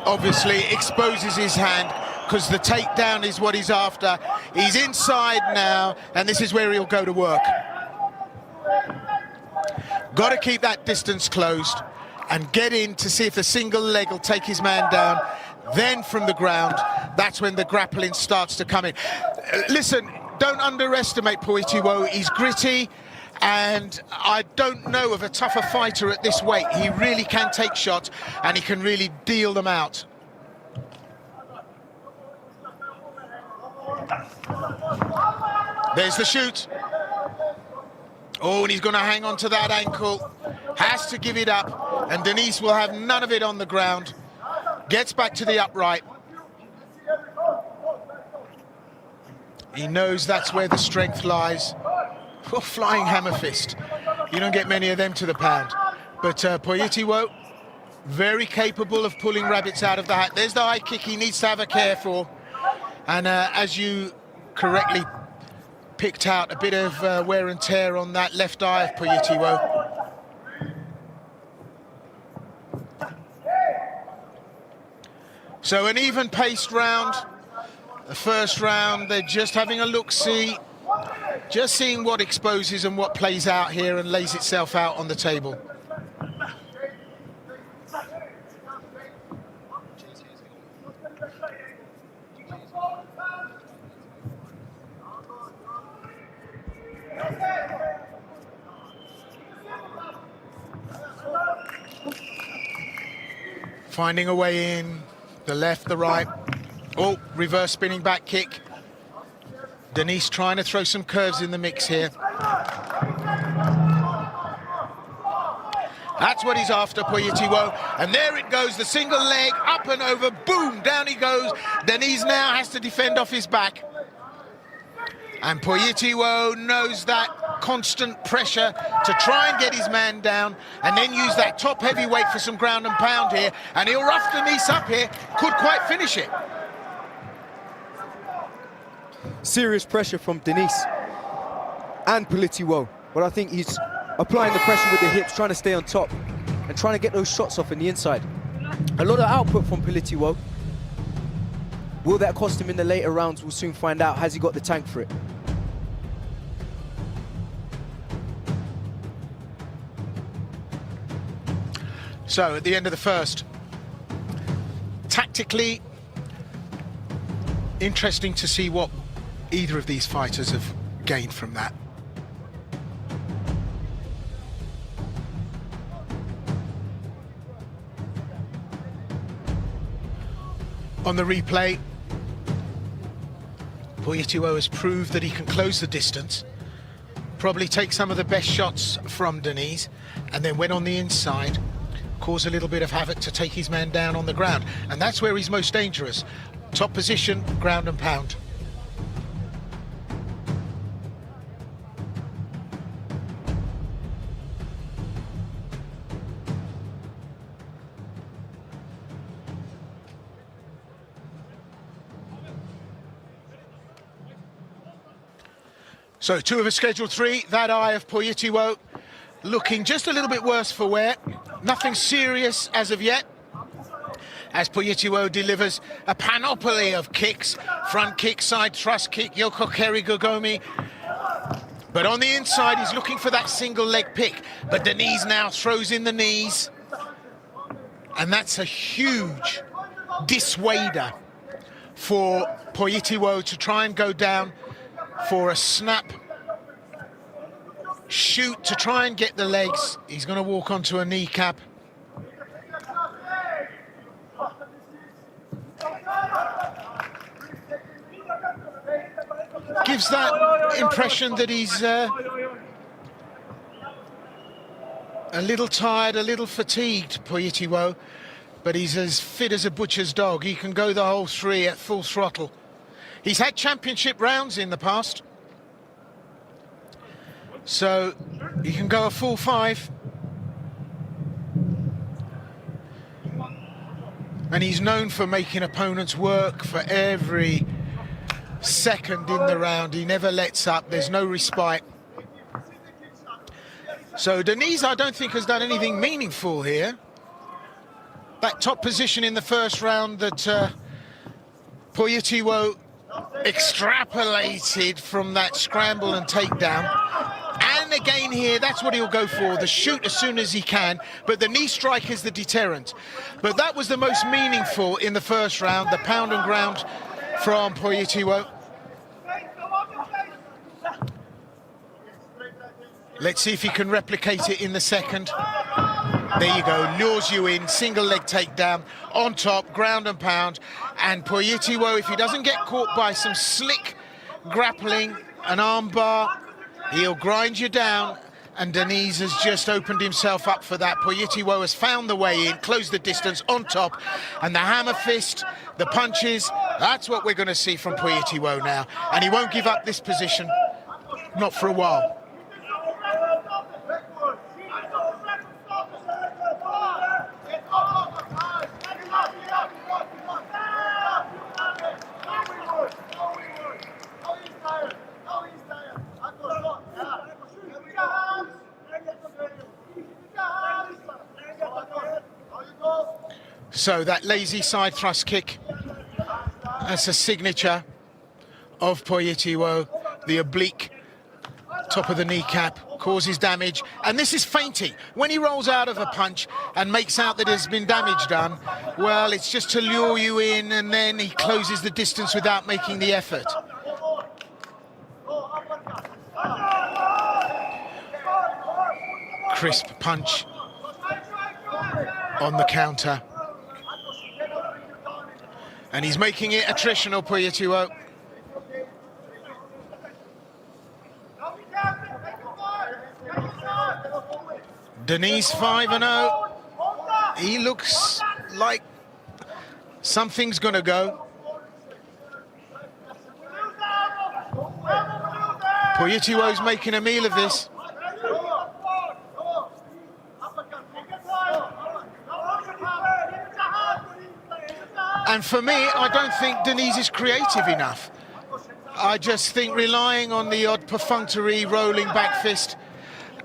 obviously exposes his hand because the takedown is what he's after. He's inside now, and this is where he'll go to work. Got to keep that distance closed and get in to see if the single leg will take his man down. Then from the ground, that's when the grappling starts to come in. Listen, don't underestimate Poitiwo. He's gritty, and I don't know of a tougher fighter at this weight. He really can take shots, and he can really deal them out. There's the shoot. Oh, and he's going to hang on to that ankle. Has to give it up, and Denise will have none of it on the ground. Gets back to the upright. He knows that's where the strength lies. Oh, flying hammer fist. You don't get many of them to the pound. But Poitiwo, very capable of pulling rabbits out of the hat. There's the high kick he needs to have a care for. And as you correctly picked out, a bit of wear and tear on that left eye of Poitiwo. So an even-paced round. The first round, they're just having a look-see, just seeing what exposes and what plays out here and lays itself out on the table. Finding a way in. The left, the right. Oh, reverse spinning back kick. Denise trying to throw some curves in the mix here. That's what he's after, Poitiwo. And there it goes, the single leg, up and over, boom, down he goes. Denise now has to defend off his back. And Poitiwo knows that constant pressure to try and get his man down and then use that top heavyweight for some ground and pound here. And he'll rough Denise up here, could quite finish it. Serious pressure from Denise and Poitiwo, but I think he's applying the pressure with the hips, trying to stay on top and trying to get those shots off in the inside. A lot of output from Poitiwo. Will that cost him in the later rounds? We'll soon find out. Has he got the tank for it? So at the end of the first, tactically, interesting to see what either of these fighters have gained from that. On the replay, Poitiwo has proved that he can close the distance, probably take some of the best shots from Denise, and then went on the inside, cause a little bit of havoc to take his man down on the ground. And that's where he's most dangerous. Top position, ground and pound. So two of a scheduled three, that eye of Poitiwo looking just a little bit worse for wear. Nothing serious as of yet, as Poitiwo delivers a panoply of kicks, front kick, side thrust kick, Yoko Keri Gogomi. But on the inside, he's looking for that single leg pick. But Denise now throws in the knees. And that's a huge dissuader for Poitiwo to try and go down for a snap shoot to try and get the legs. He's going to walk onto a kneecap. Gives that impression that he's a little tired, a little fatigued, Poitiwo, but he's as fit as a butcher's dog. He can go the whole three at full throttle. He's had championship rounds in the past, so he can go a full 5. And he's known for making opponents work for every second in the round. He never lets up, there's no respite. So Denise, I don't think, has done anything meaningful here. That top position in the first round that Poitiwo extrapolated from that scramble and takedown And again here, that's what he'll go for, the shoot as soon as he can, but the knee strike is the deterrent. But that was the most meaningful in the first round, the pound and ground from Poyetiwo. Let's see if he can replicate it in the second. There you go, lures you in, single leg takedown, on top, ground and pound. And Poyetiwo, if he doesn't get caught by some slick grappling, an arm bar, he'll grind you down. And Denise has just opened himself up for that. Poyetiwo has found the way in, closed the distance on top. And the hammer fist, the punches, that's what we're going to see from Poyetiwo now. And he won't give up this position, not for a while. So that lazy side thrust kick, that's a signature of Poyetiwo. The oblique top of the kneecap causes damage, and this is feinting. When he rolls out of a punch and makes out that there's been damage done, well, it's just to lure you in, and then he closes the distance without making the effort. Crisp punch on the counter. And he's making it attritional, Poyetiwo. Denise 5-0. He looks like something's gonna go. Poyetiwo's making a meal of this. And for me, I don't think Denise is creative enough. I just think relying on the odd perfunctory rolling back fist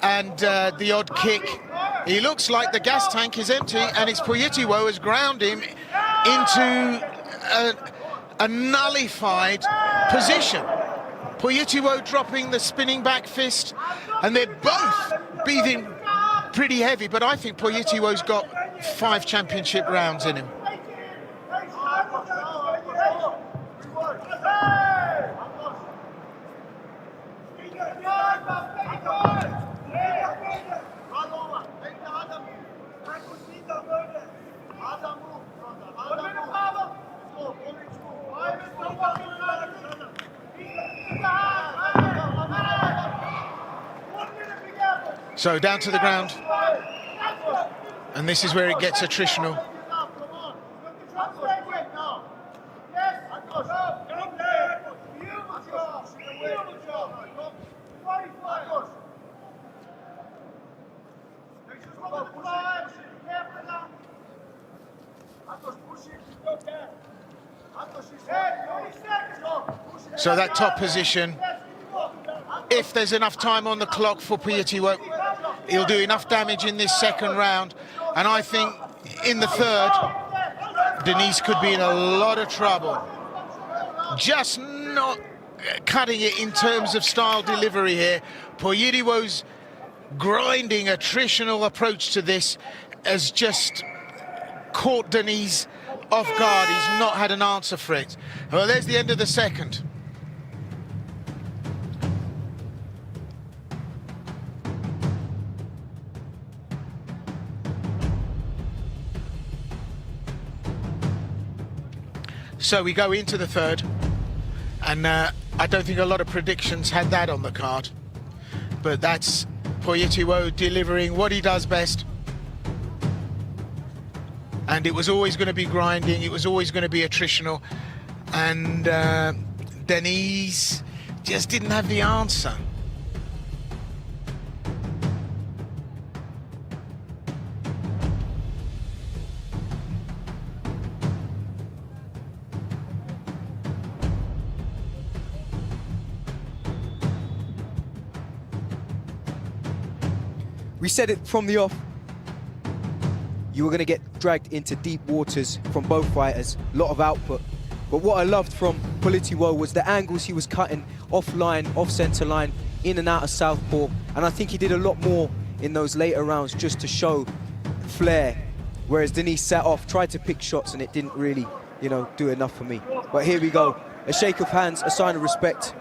and the odd kick, he looks like the gas tank is empty, and it's Poyetiwo has ground him into a nullified position. Poyetiwo dropping the spinning back fist, and they're both breathing pretty heavy, but I think Poyetiwo's got 5 championship rounds in him. So down to the ground, and this is where it gets attritional. So that top position, if there's enough time on the clock for Poyetiwo, he'll do enough damage in this second round. And I think in the third, Denise could be in a lot of trouble. Just not cutting it in terms of style delivery here. Poyetiwo's grinding, attritional approach to this has just caught Denise off guard. He's not had an answer for it. Well, there's the end of the second. So we go into the third, and I don't think a lot of predictions had that on the card, but that's Poyetiwo delivering what he does best. And it was always going to be grinding, it was always going to be attritional, and Denise just didn't have the answer. We said it from the off. You were going to get dragged into deep waters from both fighters, a lot of output. But what I loved from Poyetiwo was the angles he was cutting off line, off center line. in and out of southpaw, and I think he did a lot more in those later rounds just to show flair, whereas Denis sat off, tried to pick shots, and it didn't really, you know, do enough for me. But here we go, a shake of hands, a sign of respect.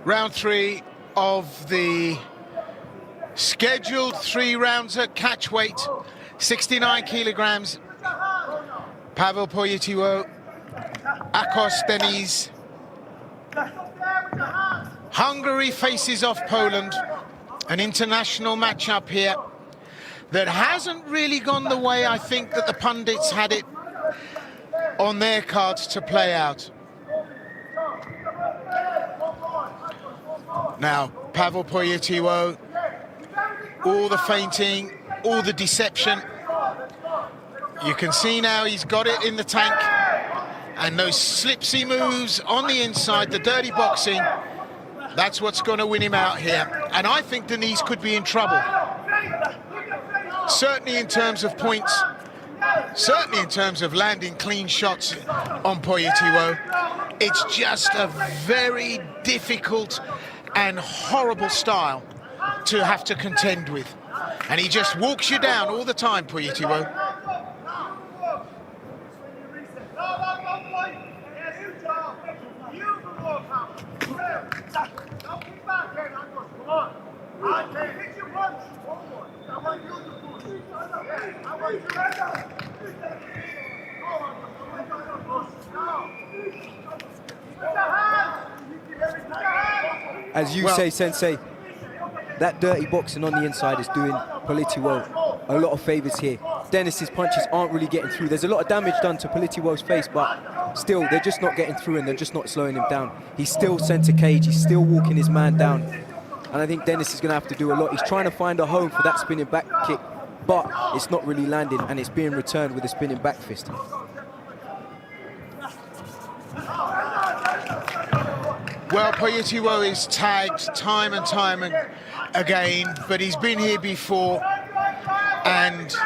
Round 3 of the scheduled 3 rounds at catch weight, 69 kilograms. Pavel Poyetiwo, Akos Denis. Hungary faces off Poland, an international matchup here that hasn't really gone the way I think that the pundits had it on their cards to play out. Now, Pavel Poyetiwo, all the feinting, all the deception. You can see now he's got it in the tank. And those slipsy moves on the inside, the dirty boxing, that's what's going to win him out here. And I think Denis could be in trouble. Certainly in terms of points, certainly in terms of landing clean shots on Poyetiwo. It's just a very difficult and horrible style to have to contend with. And he just walks you down all the time, Poyetiwo. As you say, Sensei, that dirty boxing on the inside is doing Poyetiwo a lot of favors here. Denis's punches aren't really getting through. There's a lot of damage done to Poyetiwo's face, but still, they're just not getting through and they're just not slowing him down. He's still center cage, he's still walking his man down. And I think Denis is gonna have to do a lot. He's trying to find a home for that spinning back kick, but it's not really landing and it's being returned with a spinning back fist. Well, Poyetiwo is tagged time and time again, but he's been here before and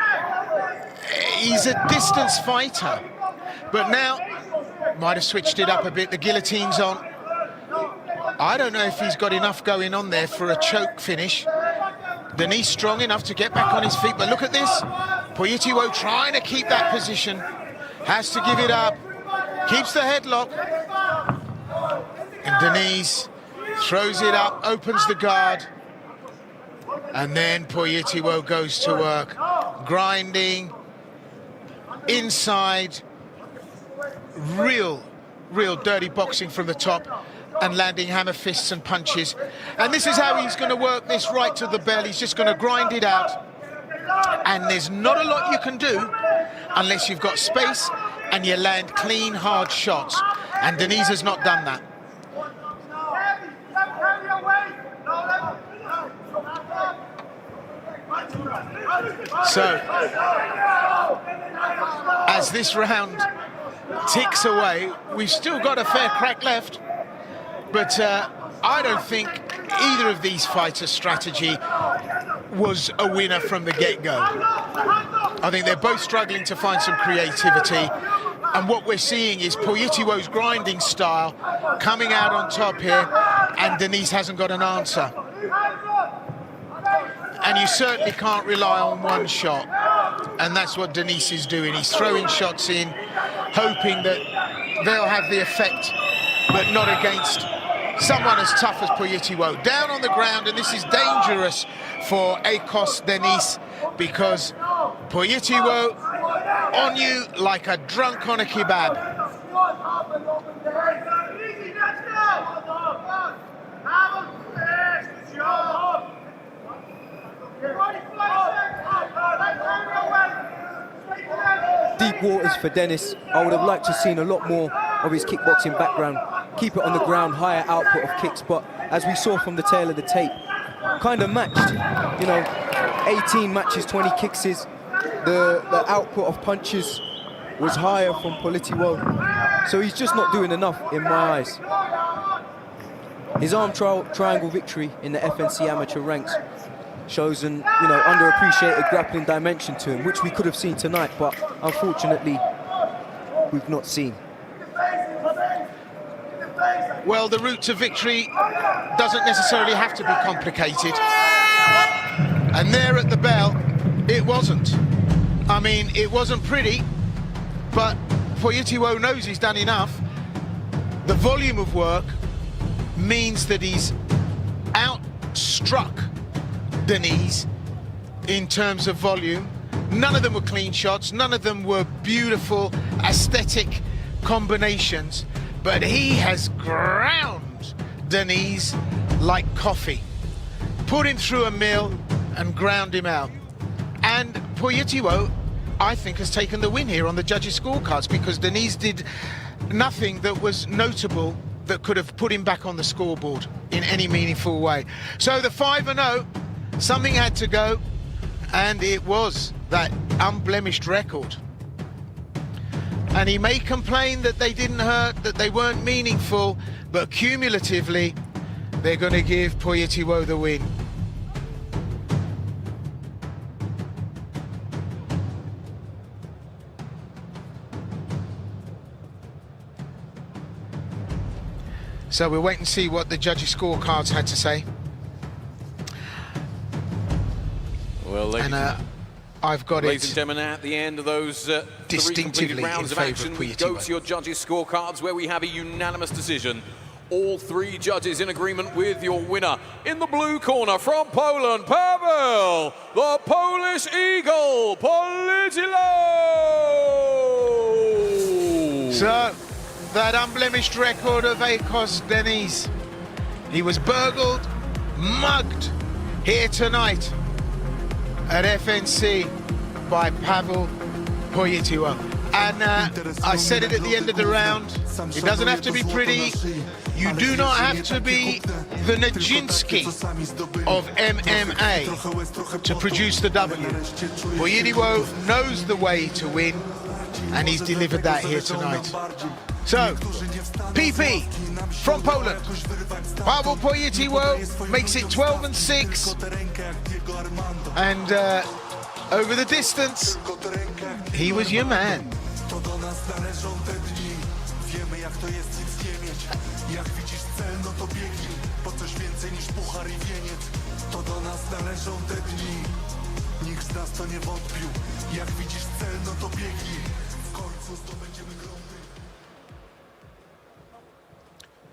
he's a distance fighter. But now, might have switched it up a bit, the guillotine's on. I don't know if he's got enough going on there for a choke finish. Denis strong enough to get back on his feet, but look at this. Poyetiwo trying to keep that position, has to give it up, keeps the headlock. And Denis throws it up, opens the guard. And then Poyetiwo goes to work, grinding, inside, real dirty boxing from the top and landing hammer fists and punches. And this is how he's going to work this right to the bell. He's just going to grind it out. And there's not a lot you can do unless you've got space and you land clean, hard shots. And Denis has not done that. So, as this round ticks away, we've still got a fair crack left, but I don't think either of these fighters' strategy was a winner from the get-go. I think they're both struggling to find some creativity, and what we're seeing is Poyetiwo's grinding style coming out on top here, and Denis hasn't got an answer. And you certainly can't rely on one shot. And that's what Denis is doing. He's throwing shots in, hoping that they'll have the effect, but not against someone as tough as Poyetiwo. Down on the ground, and this is dangerous for Akos Denis, because Poyetiwo on you like a drunk on a kebab. Deep waters for Denis. I would have liked to have seen a lot more of his kickboxing background. Keep it on the ground, higher output of kicks, but as we saw from the tail of the tape, kind of matched. You know, 18 matches, 20 kicks. The output of punches was higher from Poyetiwo. So he's just not doing enough in my eyes. His arm triangle victory in the FNC amateur ranks shows an underappreciated grappling dimension to him, which we could have seen tonight, but unfortunately we've not seen. Well, the route to victory doesn't necessarily have to be complicated. And there at the bell, it wasn't. I mean, it wasn't pretty, but Poyetiwo knows he's done enough. The volume of work means that he's outstruck Denise in terms of volume. None of them were clean shots, none of them were beautiful, aesthetic combinations, but he has ground Denise like coffee. Put him through a mill and ground him out. And Poyetiwo, I think, has taken the win here on the judges' scorecards, because Denise did nothing that was notable that could have put him back on the scoreboard in any meaningful way. So the 5-0, something had to go, and it was that unblemished record. And he may complain that they didn't hurt, that they weren't meaningful, but cumulatively, they're going to give Poyetiwo the win. So we'll wait and see what the judges' scorecards had to say. Well, ladies, I've got ladies it and gentlemen, at the end of those three distinctively completed rounds in of favour action, of we go Poyetiwo. to your judges' scorecards, where we have a unanimous decision. All three judges in agreement with your winner. In the blue corner from Poland, Paweł, the Polish Eagle, Polytilo! So, that unblemished record of Akos Denise. He was burgled, mugged here tonight at FNC by Paweł Poyetiwo. And I said it at the end of the round, it doesn't have to be pretty. You do not have to be the Nijinsky of MMA to produce the W. Poyetiwo knows the way to win, and he's delivered that here tonight. So, PP from Poland, Paweł Poyetiwo makes it 12-6, and over the distance, he was your man.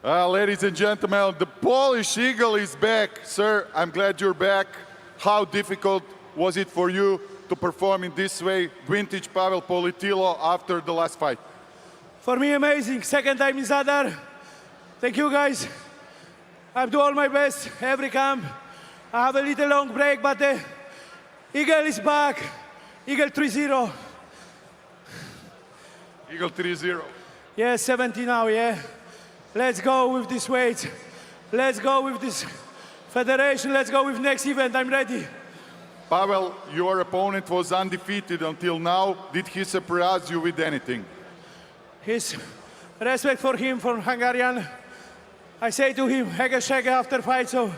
Ladies and gentlemen, the Polish Eagle is back. Sir, I'm glad you're back. How difficult was it for you to perform in this way, vintage Paweł Polytilo, after the last fight? For me, amazing. Second time in Zadar. Thank you, guys. I do all my best every camp. I have a little long break, but Eagle is back. Eagle 3-0. Eagle 3-0. Yeah, 70 now, yeah. Let's go with this weight. Let's go with this federation. Let's go with next event. I'm ready. Paweł, your opponent was undefeated until now. Did he surprise you with anything? His respect for him, for Hungarian. I say to him, hege after fight, so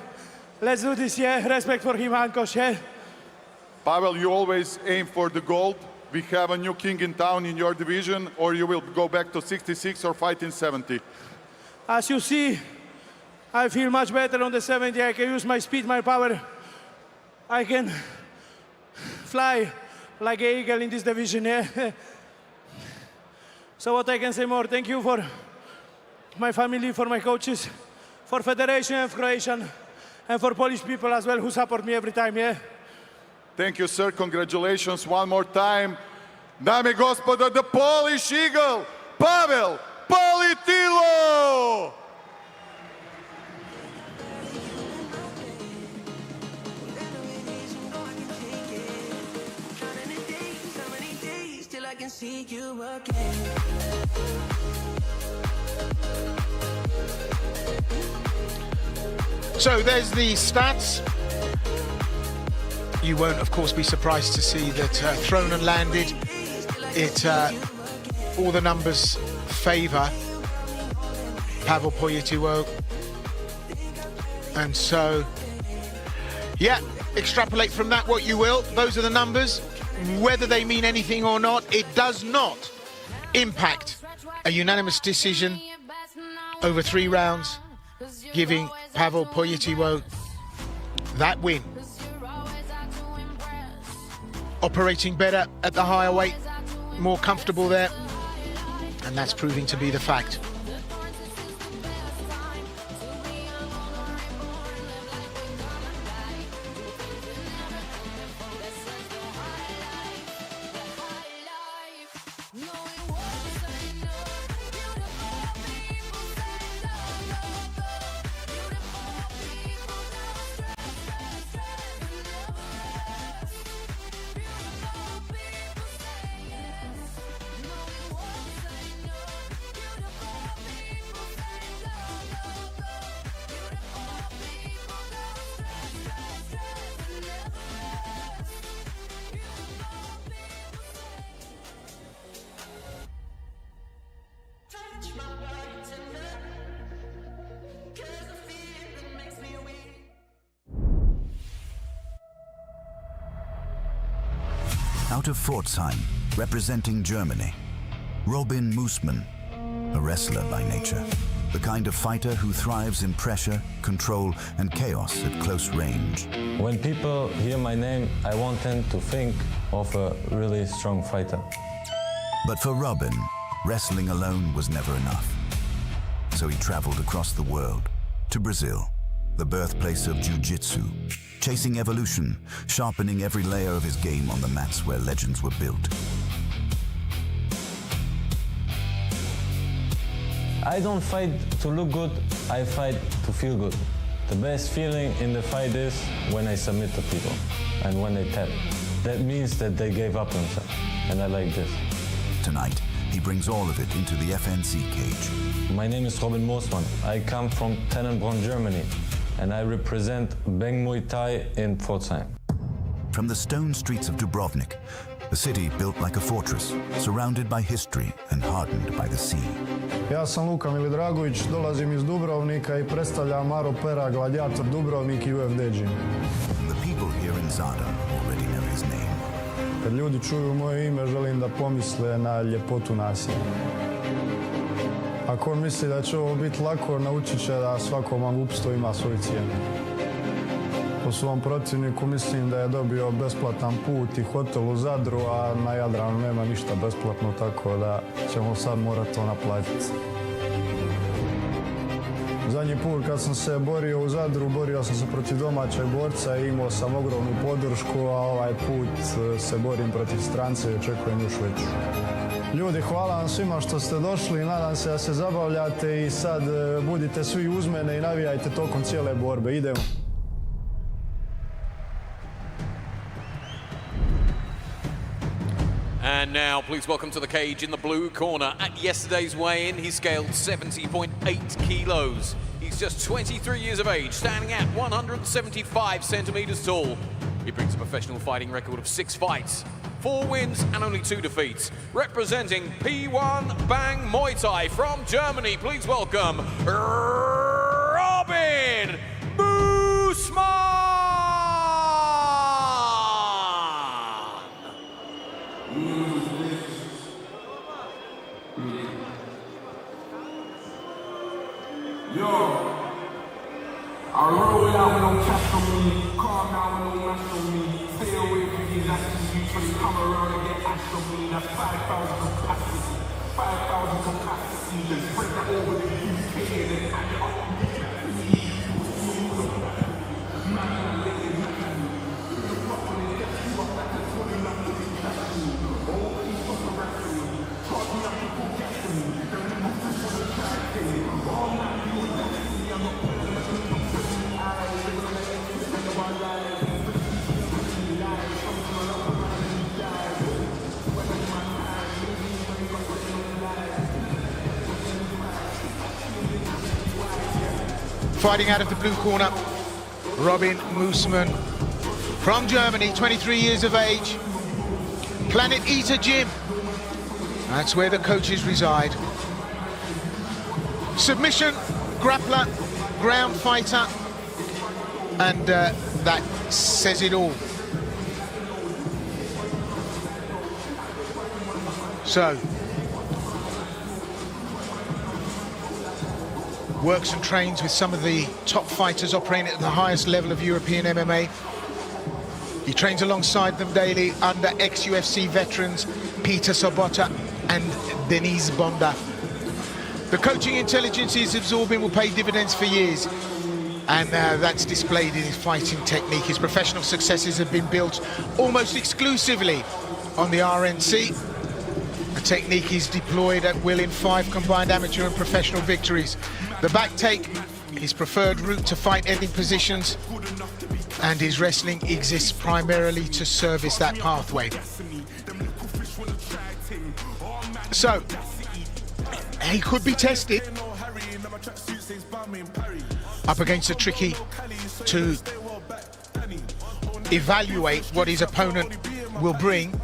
let's do this, yeah. Respect for him, Hankosh, yeah. Paweł, you always aim for the gold. We have a new king in town in your division, or you will go back to 66 or fight in 70? As you see, I feel much better on the 70. I can use my speed, my power. I can fly like an eagle in this division, yeah. So what I can say more, thank you for my family, for my coaches, for Federation of Croatian, and for Polish people as well who support me every time, yeah. Thank you, sir. Congratulations one more time. Dame i gospodo, the Polish Eagle, Paweł Polytilo! So there's the stats. You won't, of course, be surprised to see that thrown and landed, all the numbers favour Paweł Polytilo. And so, yeah, extrapolate from that what you will. Those are the numbers. Whether they mean anything or not, it does not impact. A unanimous decision over 3 rounds, giving Pavel Poyetiwo that win. Operating better at the higher weight, more comfortable there, and that's proving to be the fact. Out of Pforzheim, representing Germany, Robin Moosman, a wrestler by nature, the kind of fighter who thrives in pressure, control, and chaos at close range. When people hear my name, I want them to think of a really strong fighter. But for Robin, wrestling alone was never enough. So he traveled across the world to Brazil, the birthplace of jiu-jitsu, chasing evolution, sharpening every layer of his game on the mats where legends were built. I don't fight to look good, I fight to feel good. The best feeling in the fight is when I submit to people and when they tap. That means that they gave up themselves, and I like this. Tonight, he brings all of it into the FNC cage. My name is Robin Moosman. I come from Tannenbrunn, Germany, and I represent Beng Muay Thai in Pforzheim. From the stone streets of Dubrovnik, a city built like a fortress, surrounded by history and hardened by the sea. Ja sam Luka Milidragović, dolazim iz Dubrovnika I predstavljam Maro Pera, Gladiator Dubrovnik I UFD Gym. The people here in Zada already know his name. Kad ljudi čuju moje ime, želim da pomisle na ljepotu nasilja. Ako on misli da će ovo biti lako, naučit će da svako mangupstvo ima svoju cijenu. Po svom protivniku mislim da je dobio besplatan put I hotel u Zadru, a na Jadranu nema ništa besplatno, tako da ćemo sad morati to naplatiti. Zadnji put kad sam se borio u Zadru, borio sam se protiv domaćeg borca I imao sam ogromnu podršku, a ovaj put se borim protiv strance I očekujem još veću. Ljudi, hvala vam svima što ste došli, nadam se da se zabavljate I sad budite svi uz mene I navijajte tokom cijele borbe. Idemo. And now, please welcome to the cage in the blue corner. At yesterday's weigh-in, he scaled 70.8 kilos. He's just 23 years of age, standing at 175 centimeters tall. He brings a professional fighting record of 6 fights, 4 wins and only 2 defeats. Representing P1 Bang Muay Thai from Germany, please welcome Robin Moosman! Yo, I roll out with no cash on me, calm down with no mash on me, stay away from these actions, you try to come around and get ash on me, that's 5,000 capacity, 5,000 capacity, just bring that over to the UK and then add it up to me. Fighting out of the blue corner, Robin Moosman from Germany, 23 years of age. Planet Eater Gym, that's where the coaches reside. Submission, grappler, ground fighter, and that says it all. So, works and trains with some of the top fighters operating at the highest level of European MMA. He trains alongside them daily under ex-UFC veterans Peter Sobota and Denise Bonda. The coaching intelligence he's absorbing will pay dividends for years, and that's displayed in his fighting technique. His professional successes have been built almost exclusively on the RNC. A technique he's deployed at will in 5 combined amateur and professional victories. The back take, his preferred route to fight-ending positions, and his wrestling exists primarily to service that pathway. So, he could be tested up against a tricky to evaluate what his opponent will bring,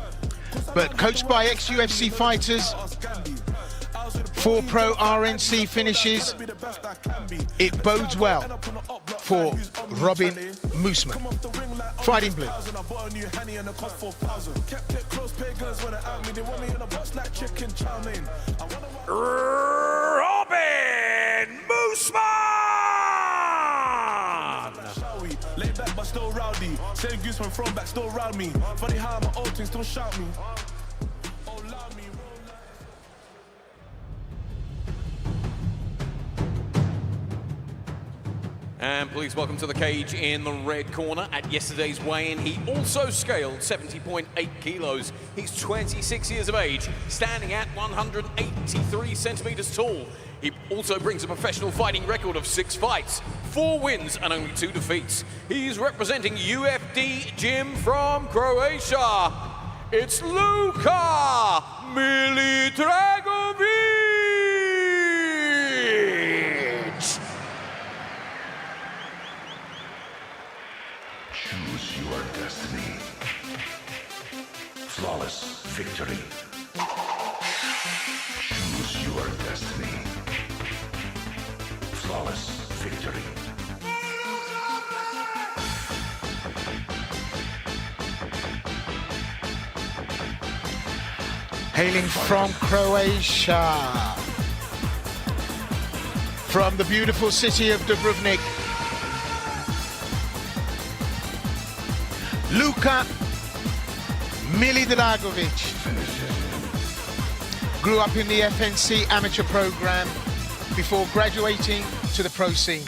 but coached by ex-UFC fighters, 4 pro RNC finishes, it bodes well for Robin Moosman. Fighting blue. Robin Moosman! Laid back but still rowdy. Same goose from thrown back still round me. Funny how my old things still shout me. And please welcome to the cage in the red corner at yesterday's weigh-in. He also scaled 70.8 kilos. He's 26 years of age, standing at 183 centimeters tall. He also brings a professional fighting record of 6 fights, 4 wins and only 2 defeats. He's representing UFD Gym from Croatia. It's Luka Milidragovic! Choose your destiny. Flawless victory. Choose your destiny. Flawless victory. Hailing from Croatia, from the beautiful city of Dubrovnik, Luka Milidragovic grew up in the FNC amateur program before graduating to the pro scene.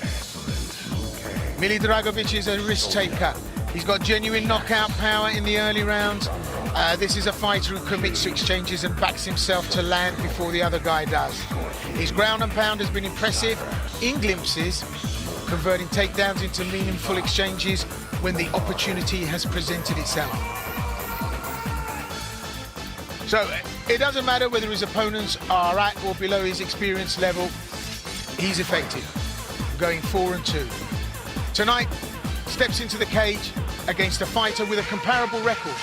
Milidragovic is a risk taker. He's got genuine knockout power in the early rounds. This is a fighter who commits to exchanges and backs himself to land before the other guy does. His ground and pound has been impressive in glimpses, converting takedowns into meaningful exchanges when the opportunity has presented itself. So it doesn't matter whether his opponents are at or below his experience level, he's effective, going 4-2. Tonight, steps into the cage against a fighter with a comparable record,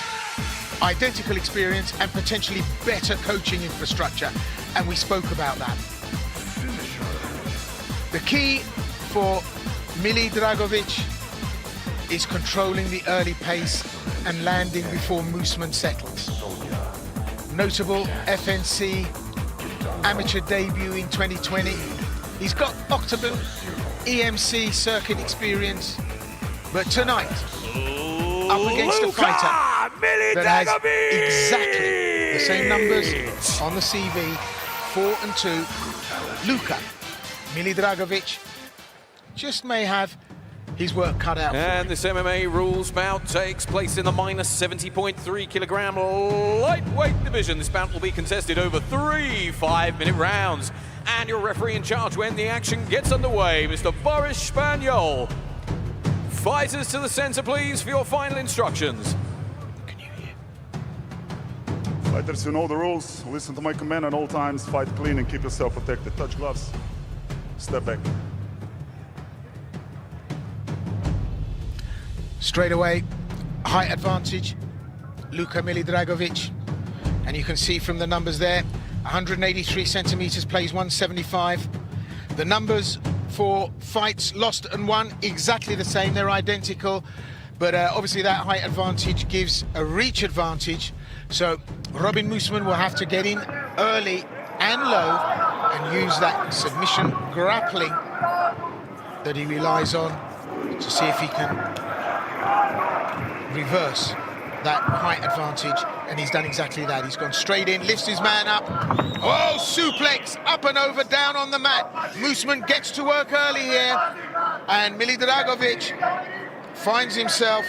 identical experience and potentially better coaching infrastructure, and we spoke about that. The key for Milidragovic is controlling the early pace and landing before Moosman settles. Notable FNC amateur debut in 2020. He's got Octagon EMC circuit experience, but tonight, up against a fighter that has exactly the same numbers on the CV, 4-2, Luka Milidragovic just may have his work cut out. And this MMA rules bout takes place in the minus 70.3 kilogram lightweight division. This bout will be contested over 3 5-minute rounds. And your referee in charge when the action gets underway, Mr. Boris Spaniol. Fighters to the center, please, for your final instructions. Fighters, you know the rules. Listen to my command at all times. Fight clean and keep yourself protected. Touch gloves. Step back. Straight away, height advantage, Luka Milidragovic. And you can see from the numbers there, 183 centimeters, plays 175. The numbers for fights lost and won, exactly the same, they're identical. But obviously that height advantage gives a reach advantage. So Robin Moosman will have to get in early and low and use that submission grappling that he relies on to see if he can reverse that height advantage, and he's done exactly that. He's gone straight in, lifts his man up. Oh, suplex, up and over, down on the mat. Musman gets to work early here, and Milidragovic finds himself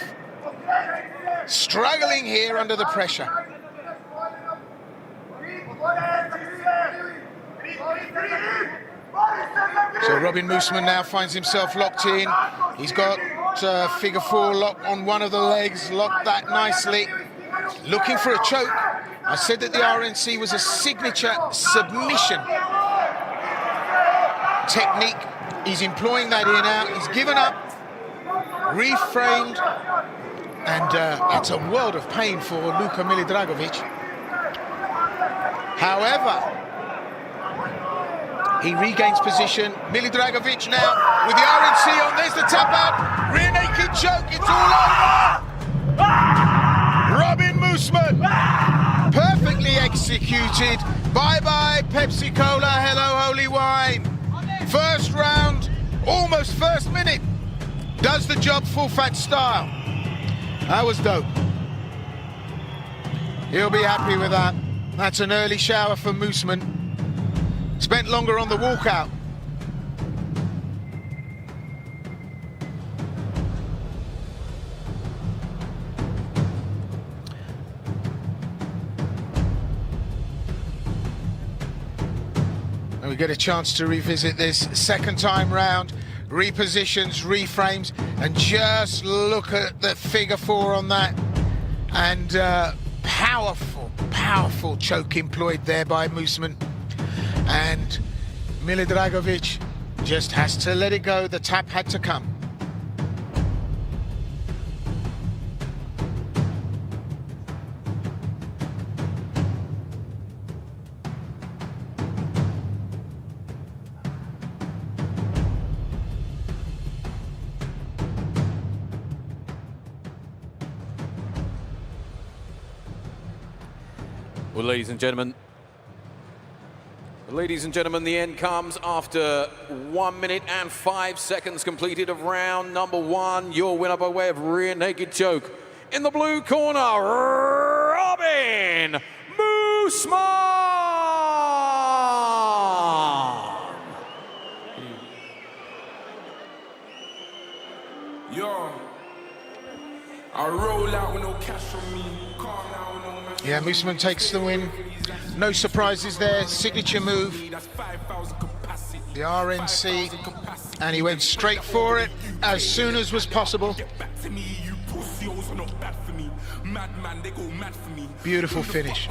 struggling here under the pressure. So Robin Musman now finds himself locked in. He's got figure four locked on one of the legs, locked that nicely. Looking for a choke. I said that the RNC was a signature submission technique. He's employing that here now. He's given up, reframed, and that's a world of pain for Luka Milidragovic. However, he regains position. Milidragovic now with the RNC on. There's the tap out. Rear naked choke. It's all over. Robin Musman. Perfectly executed. Bye-bye Pepsi Cola. Hello Holy Wine. First round, almost first minute. Does the job full fat style. That was dope. He'll be happy with that. That's an early shower for Musman. Spent longer on the walkout. And we get a chance to revisit this second time round. Repositions, reframes, and just look at the figure four on that. And powerful choke employed there by Musman. And Milidragovic just has to let it go. The tap had to come. Well, ladies and gentlemen, the end comes after 1 minute and 5 seconds completed of round number one. Your winner by way of rear naked choke. In the blue corner, Robin Musman! Yo, I roll out with no cash on me. Yeah, Musman takes the win. No surprises there. Signature move. The RNC. And he went straight for it as soon as was possible. Beautiful finish.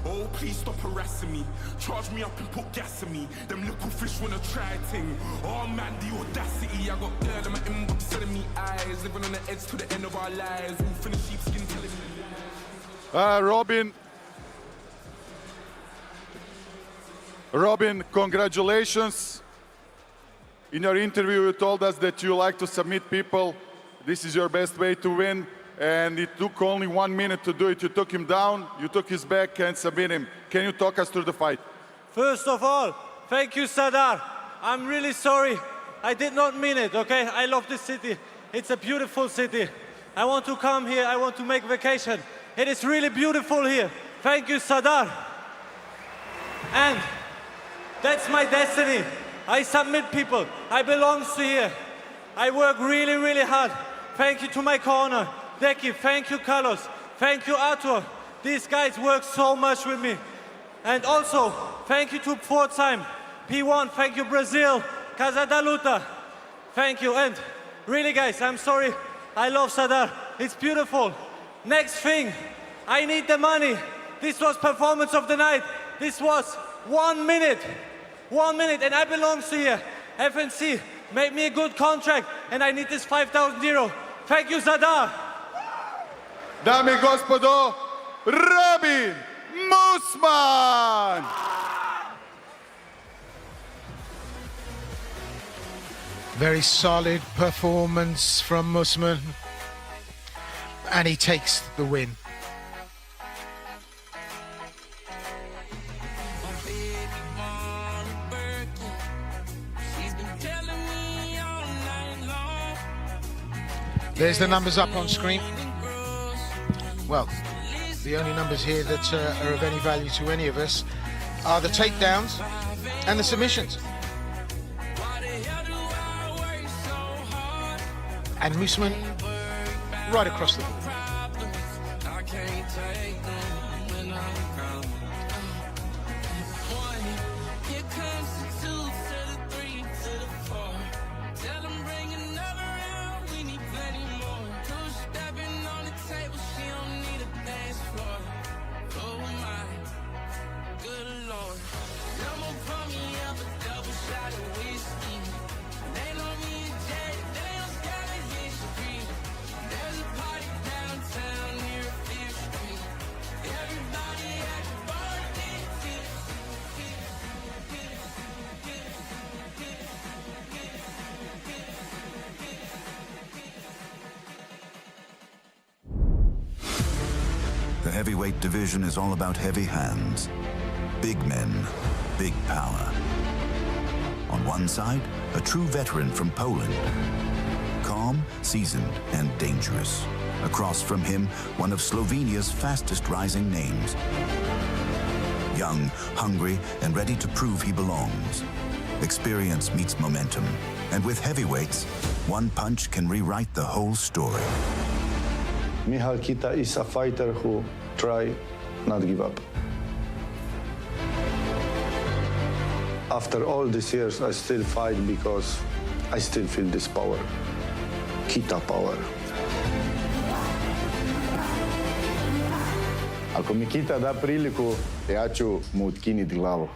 Oh, please stop harassing me. Charge me up and put gas in me. Them little fish wanna try thing. Oh man, the audacity. I got girl in my inbox selling me eyes. Living on the edge to the end of our lives. Wolf in the sheepskin telling me. Robin, congratulations. In your interview, you told us that you like to submit people. This is your best way to win. And it took only 1 minute to do it. You took him down, you took his back and submit him. Can you talk us through the fight? First of all, thank you, Sadar. I'm really sorry. I did not mean it, okay? I love this city. It's a beautiful city. I want to come here. I want to make vacation. It is really beautiful here. Thank you, Sadar. And that's my destiny. I submit people. I belong to here. I work really, really hard. Thank you to my corner. Deki, thank you, Carlos. Thank you, Arthur. These guys work so much with me. And also, thank you to fourth time. P1, thank you, Brazil. Casa da Luta. Thank you. And really, guys, I'm sorry. I love Sadar. It's beautiful. Next thing, I need the money. This was performance of the night. This was 1 minute. 1 minute, and I belong to here. FNC, make me a good contract, and I need this 5,000 euro. Thank you, Sadar. Dame i gospodo, Robin Musman! Very solid performance from Musman. And he takes the win. There's the numbers up on screen. Well, the only numbers here that are of any value to any of us are the takedowns and the submissions. And Musman right across the board. The heavyweight division is all about heavy hands, big men, big power. On one side, a true veteran from Poland, calm, seasoned, and dangerous. Across from him, one of Slovenia's fastest rising names. Young, hungry, and ready to prove he belongs. Experience meets momentum, and with heavyweights, one punch can rewrite the whole story. Michal Kita is a fighter who try not give up. After all these years, I still fight because I still feel this power. Kita power. Ako mi Kita da priliku, ja ću mu utkiniti glavu.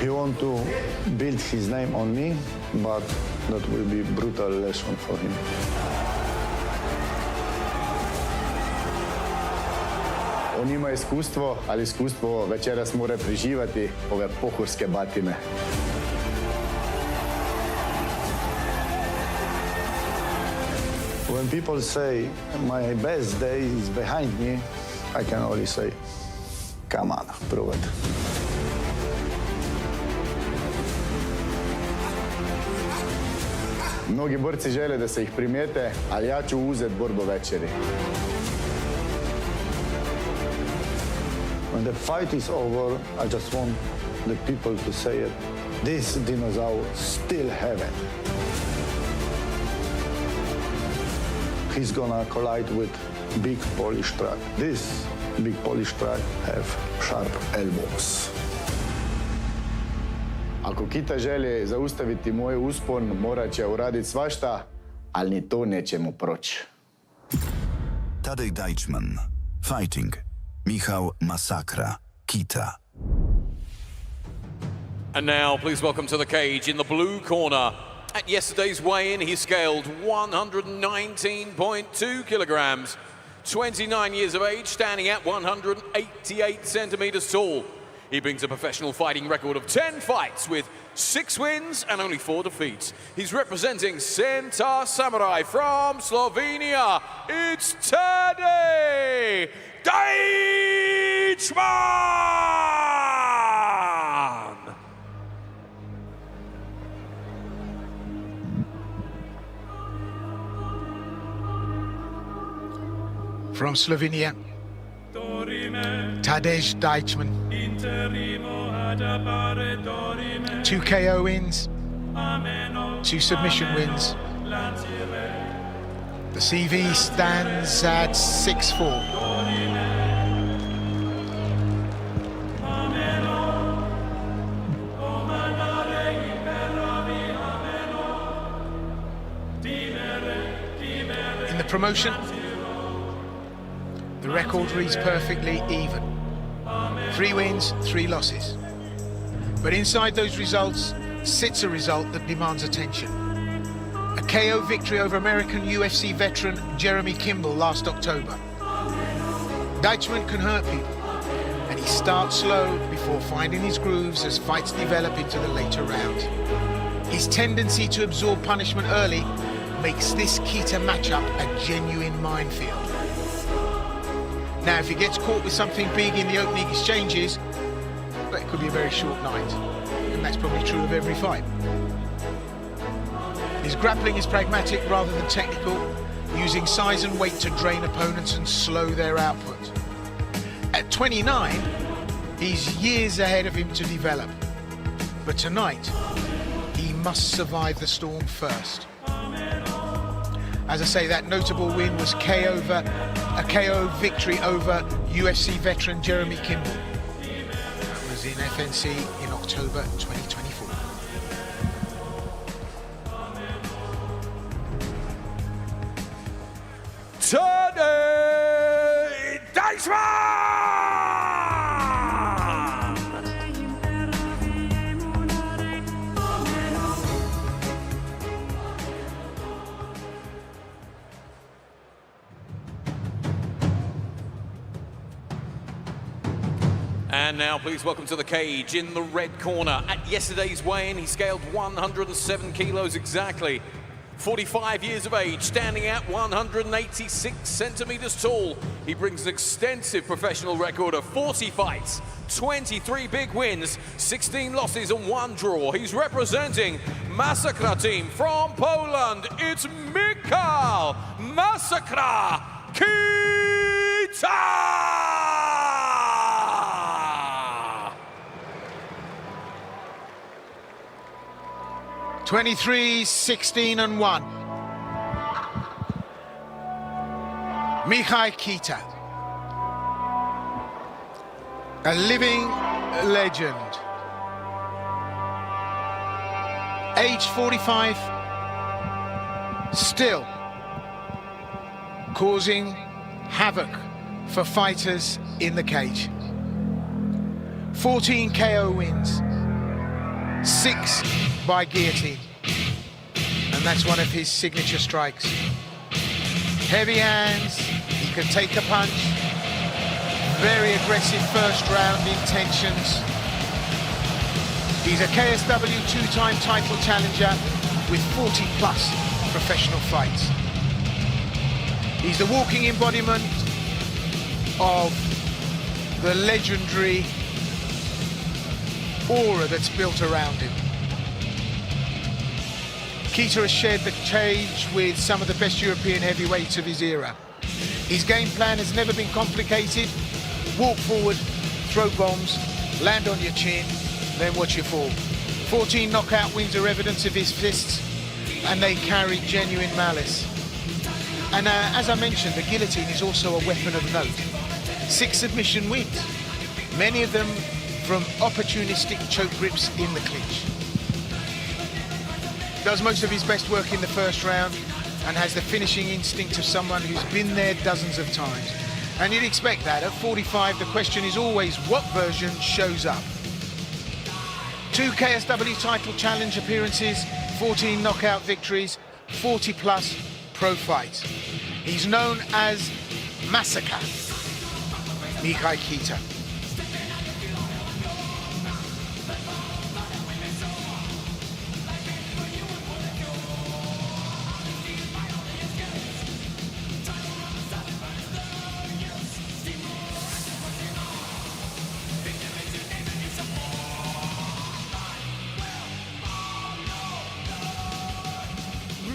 He want to build his name on me, but that will be brutal lesson for him. On ima iskustvo, ali iskustvo večeras mora preživati ove pohorske batine. When people say my best day is behind me, I can only say, come on, prove it. Mnogi borci žele da se ih primijete, ali ja ću uzeti borbu večeri. When the fight is over, I just want the people to say it. This dinosaur still have it. He's gonna collide with big Polish truck. This big Polish truck have sharp elbows. Ako Kita želi zaustaviti moj uspon, morat će uraditi svašta, ali ni to neće mu proći. Tadej Deichmann, fighting Michał Masakra Kita. And now, please welcome to the cage in the blue corner. At yesterday's weigh-in, he scaled 119.2 kilograms, 29 years of age, standing at 188 centimeters tall. He brings a professional fighting record of 10 fights with 6 wins and only 4 defeats. He's representing Centaur Samurai from Slovenia. It's Tadej Deichmann! From Slovenia, Tadej Deichmann. 2 KO wins, 2 submission wins. The CV stands at 6'4". In the promotion, the record reads perfectly even. 3 wins, 3 losses. But inside those results sits a result that demands attention. A KO victory over American UFC veteran Jeremy Kimball last October. Deichmann can hurt people, and he starts slow before finding his grooves as fights develop into the later rounds. His tendency to absorb punishment early makes this Kita matchup a genuine minefield. Now, if he gets caught with something big in the opening exchanges, that could be a very short night, and that's probably true of every fight. His grappling is pragmatic rather than technical, using size and weight to drain opponents and slow their output. At 29, he's years ahead of him to develop. But tonight, he must survive the storm first. As I say, that notable win was a KO victory over UFC veteran Jeremy Kimball. That was in FNC in October 2024. Tony Deichmann! And now please welcome to the cage in the red corner. At yesterday's weigh-in, he scaled 107 kilos exactly. 45 years of age, standing at 186 centimeters tall. He brings an extensive professional record of 40 fights, 23 big wins, 16 losses and 1 draw. He's representing Masakra team from Poland. It's Michał Masakra Kita! 23, 16 and 1. Michał Kita, a living legend. Age 45, still causing havoc for fighters in the cage. 14 KO wins, 6 by guillotine, and that's one of his signature strikes. Heavy hands, he can take a punch, very aggressive first round intentions. He's a KSW 2-time title challenger with 40 plus professional fights. He's the walking embodiment of the legendary aura that's built around him. Kita has shared the cage with some of the best European heavyweights of his era. His game plan has never been complicated. Walk forward, throw bombs, land on your chin, then watch you fall. 14 knockout wins are evidence of his fists, and they carry genuine malice. And as I mentioned, the guillotine is also a weapon of note. 6 submission wins, many of them from opportunistic choke grips in the clinch. Does most of his best work in the first round and has the finishing instinct of someone who's been there dozens of times. And you'd expect that. At 45, the question is always what version shows up. 2 KSW title challenge appearances, 14 knockout victories, 40 plus pro fights. He's known as Massacre, Michał Kita.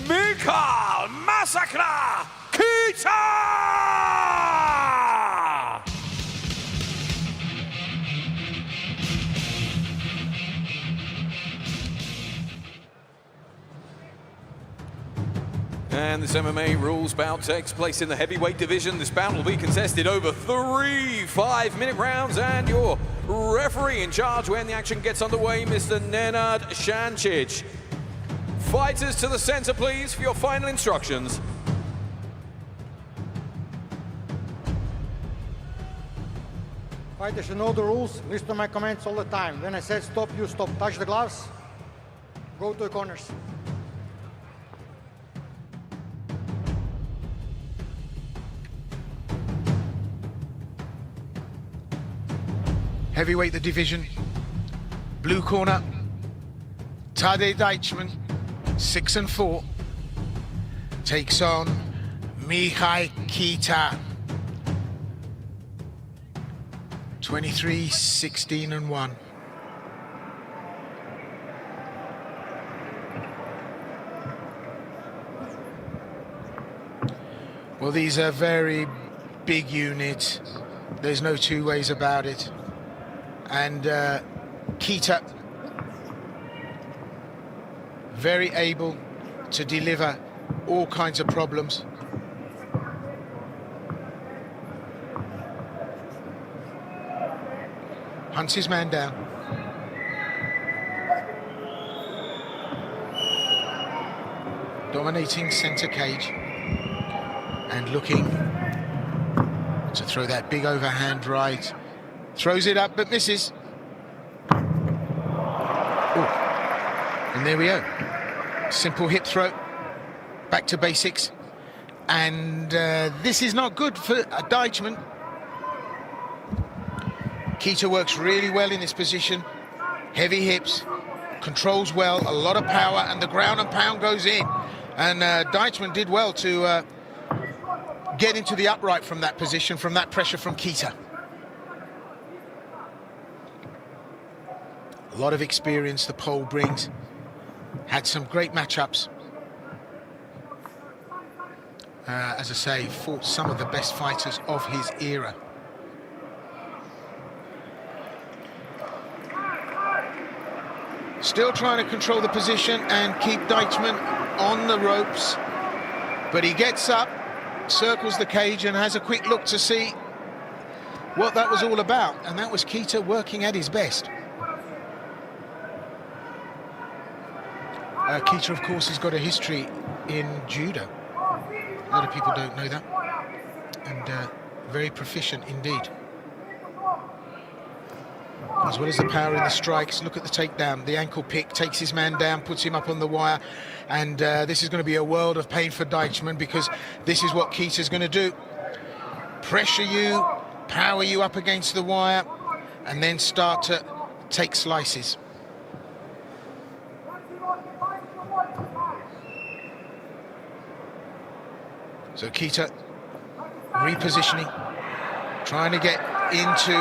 Michał Masakra Kita! And this MMA rules bout takes place in the heavyweight division. This bout will be contested over 3 5-minute rounds, and your referee in charge when the action gets underway, Mr. Nenad Shancic. Fighters to the center, please, for your final instructions. Fighters should know the rules, listen to my commands all the time. When I said stop, you stop. Touch the gloves, go to the corners. Heavyweight the division. Blue corner, Tony Deichmann, 6-4, takes on Michał Kita, 23, 16 and 1. Well, these are very big units. There's no two ways about it. And Kita, very able to deliver all kinds of problems. Hunts his man down. Dominating centre cage. And looking to throw that big overhand right. Throws it up, but misses. Ooh. And there we go. Simple hip throw. Back to basics. And this is not good for Deichmann. Kita works really well in this position. Heavy hips. Controls well. A lot of power. And the ground and pound goes in. And Deichmann did well to get into the upright from that position, from that pressure from Kita. A lot of experience the Pole brings. Had some great matchups. As I say, fought some of the best fighters of his era. Still trying to control the position and keep Deichmann on the ropes. But he gets up, circles the cage and has a quick look to see what that was all about. And that was Kita working at his best. Kita, of course, has got a history in judo. A lot of people don't know that. And very proficient indeed. As well as the power in the strikes. Look at the takedown, the ankle pick, takes his man down, puts him up on the wire. And this is going to be a world of pain for Deichmann, because this is what Kita's going to do. Pressure you, power you up against the wire, and then start to take slices. So Kita repositioning, trying to get into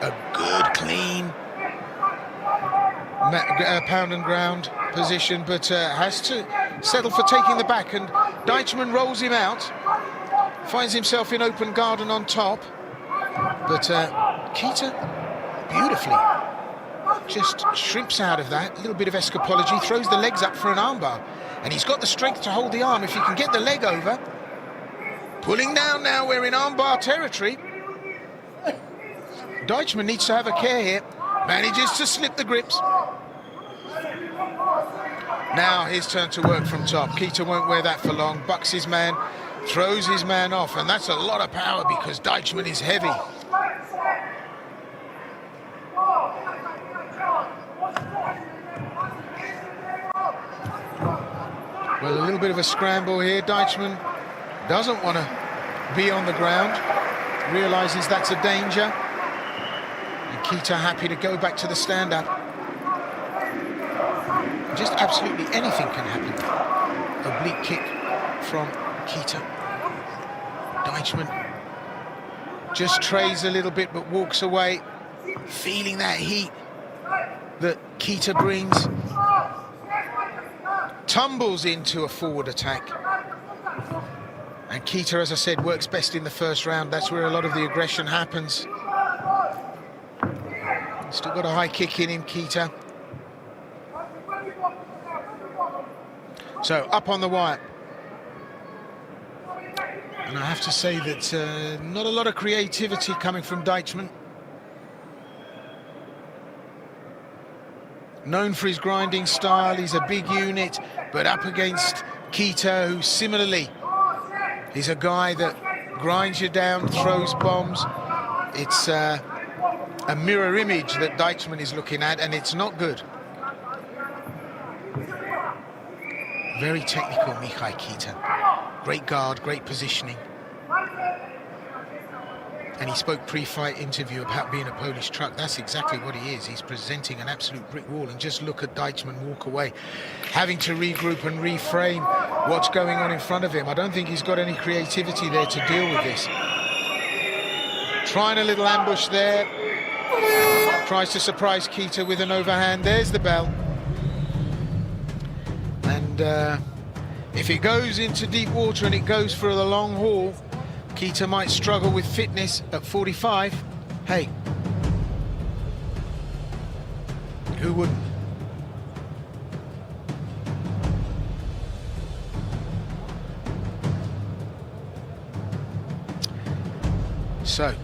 a good, clean pound and ground position, but has to settle for taking the back, and Deichmann rolls him out, finds himself in open garden on top, but Kita beautifully just shrimps out of that. A little bit of escapology, throws the legs up for an armbar, and he's got the strength to hold the arm. If he can get the leg over, pulling down now, we're in armbar territory. Deichmann needs to have a care here. Manages to slip the grips. Now his turn to work from top. Kita won't wear that for long. Bucks his man, throws his man off, and that's a lot of power because Deichmann is heavy. Well, a little bit of a scramble here. Deichmann doesn't want to be on the ground. Realizes that's a danger. And Kita happy to go back to the stand-up. Just absolutely anything can happen. Oblique kick from Kita. Deichmann just trays a little bit but walks away, feeling that heat that Kita brings. Tumbles into a forward attack. And Kita, as I said, works best in the first round. That's where a lot of the aggression happens. Still got a high kick in him, Kita. So, up on the wire. And I have to say that not a lot of creativity coming from Deichmann. Known for his grinding style, he's a big unit, but up against Kita, who similarly, he's a guy that grinds you down, throws bombs. It's a mirror image that Deichmann is looking at, and it's not good. Very technical, Michai Kita. Great guard, great positioning. And he spoke pre-fight interview about being a Polish truck. That's exactly what he is. He's presenting an absolute brick wall. And just look at Deichmann walk away, having to regroup and reframe what's going on in front of him. I don't think he's got any creativity there to deal with this. Trying a little ambush there. Tries to surprise Kita with an overhand. There's the bell. And If it goes into deep water and it goes for the long haul, Keita might struggle with fitness at 45. Hey, who wouldn't? So,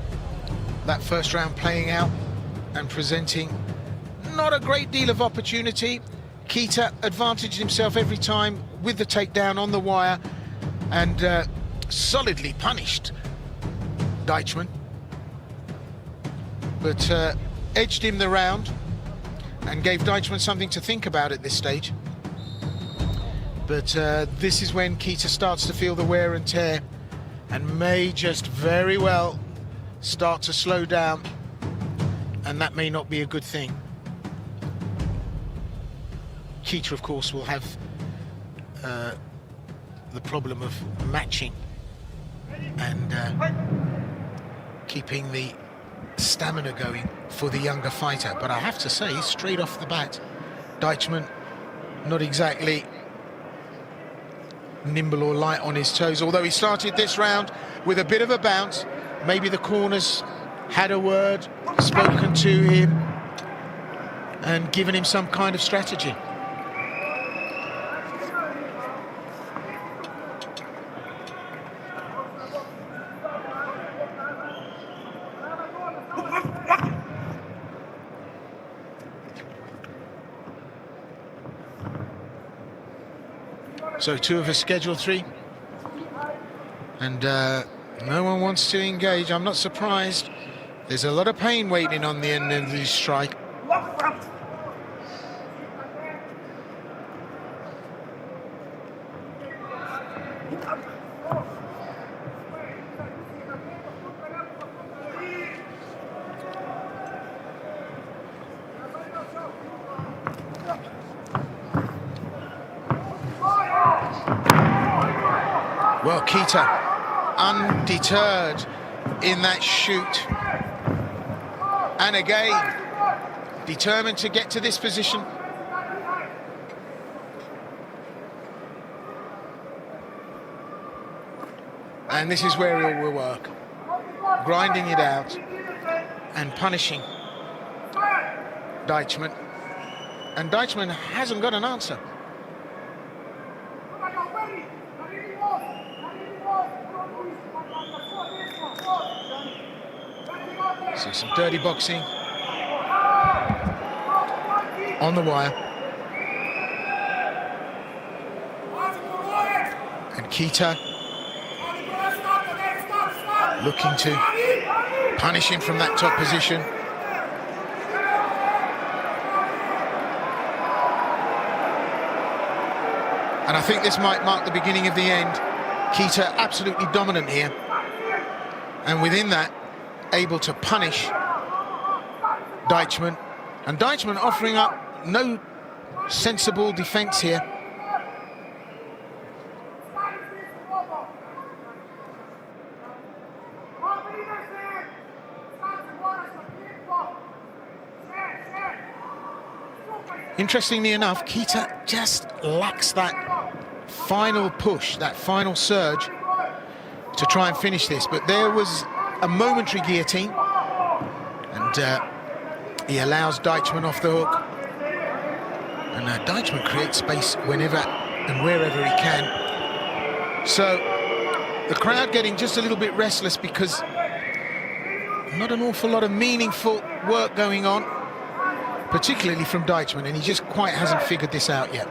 that first round playing out and presenting not a great deal of opportunity. Keita advantaged himself every time with the takedown on the wire and solidly punished Deichmann, but edged him the round and gave Deichmann something to think about at this stage. But this is when Keita starts to feel the wear and tear and may just very well start to slow down, and that may not be a good thing. Keita, of course, will have the problem of matching and keeping the stamina going for the younger fighter. But I have to say, straight off the bat, Deichmann not exactly nimble or light on his toes, although he started this round with a bit of a bounce. Maybe the corners had a word, spoken to him and given him some kind of strategy. So 2 of us scheduled 3, and no one wants to engage. I'm not surprised. There's a lot of pain waiting on the end of this strike. Well, Keita, undeterred in that shoot. And again, determined to get to this position. And this is where it will work. Grinding it out and punishing Deichmann. And Deichmann hasn't got an answer. So some dirty boxing on the wire. And Keita looking to punish him from that top position. And I think this might mark the beginning of the end. Keita absolutely dominant here. And within that, able to punish Deichmann. And Deichmann offering up no sensible defense here. Interestingly enough, Keita just lacks that final push, that final surge to try and finish this. But there was a momentary guillotine, and he allows Deichmann off the hook. And Deichmann creates space whenever and wherever he can. So the crowd getting just a little bit restless because not an awful lot of meaningful work going on, particularly from Deichmann, and he just quite hasn't figured this out yet.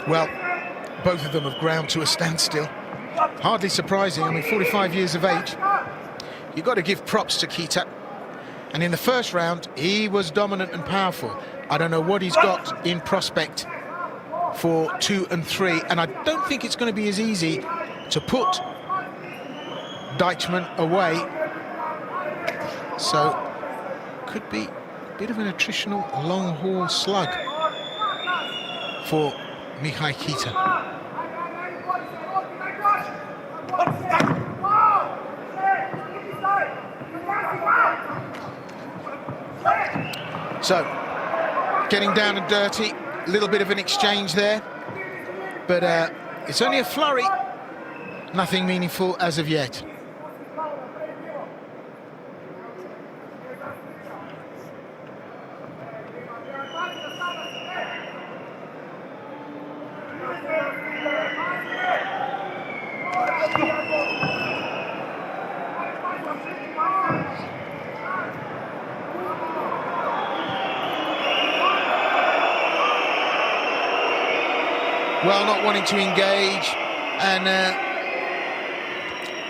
Well, both of them have ground to a standstill. Hardly surprising. I mean, 45 years of age. You've got to give props to Keita. And in the first round, he was dominant and powerful. I don't know what he's got in prospect for 2 and 3. And I don't think it's going to be as easy to put Deichmann away. So, could be bit of an attritional long haul slug for Mihai Kita. So, getting down and dirty, a little bit of an exchange there, but it's only a flurry, nothing meaningful as of yet. Well, not wanting to engage, and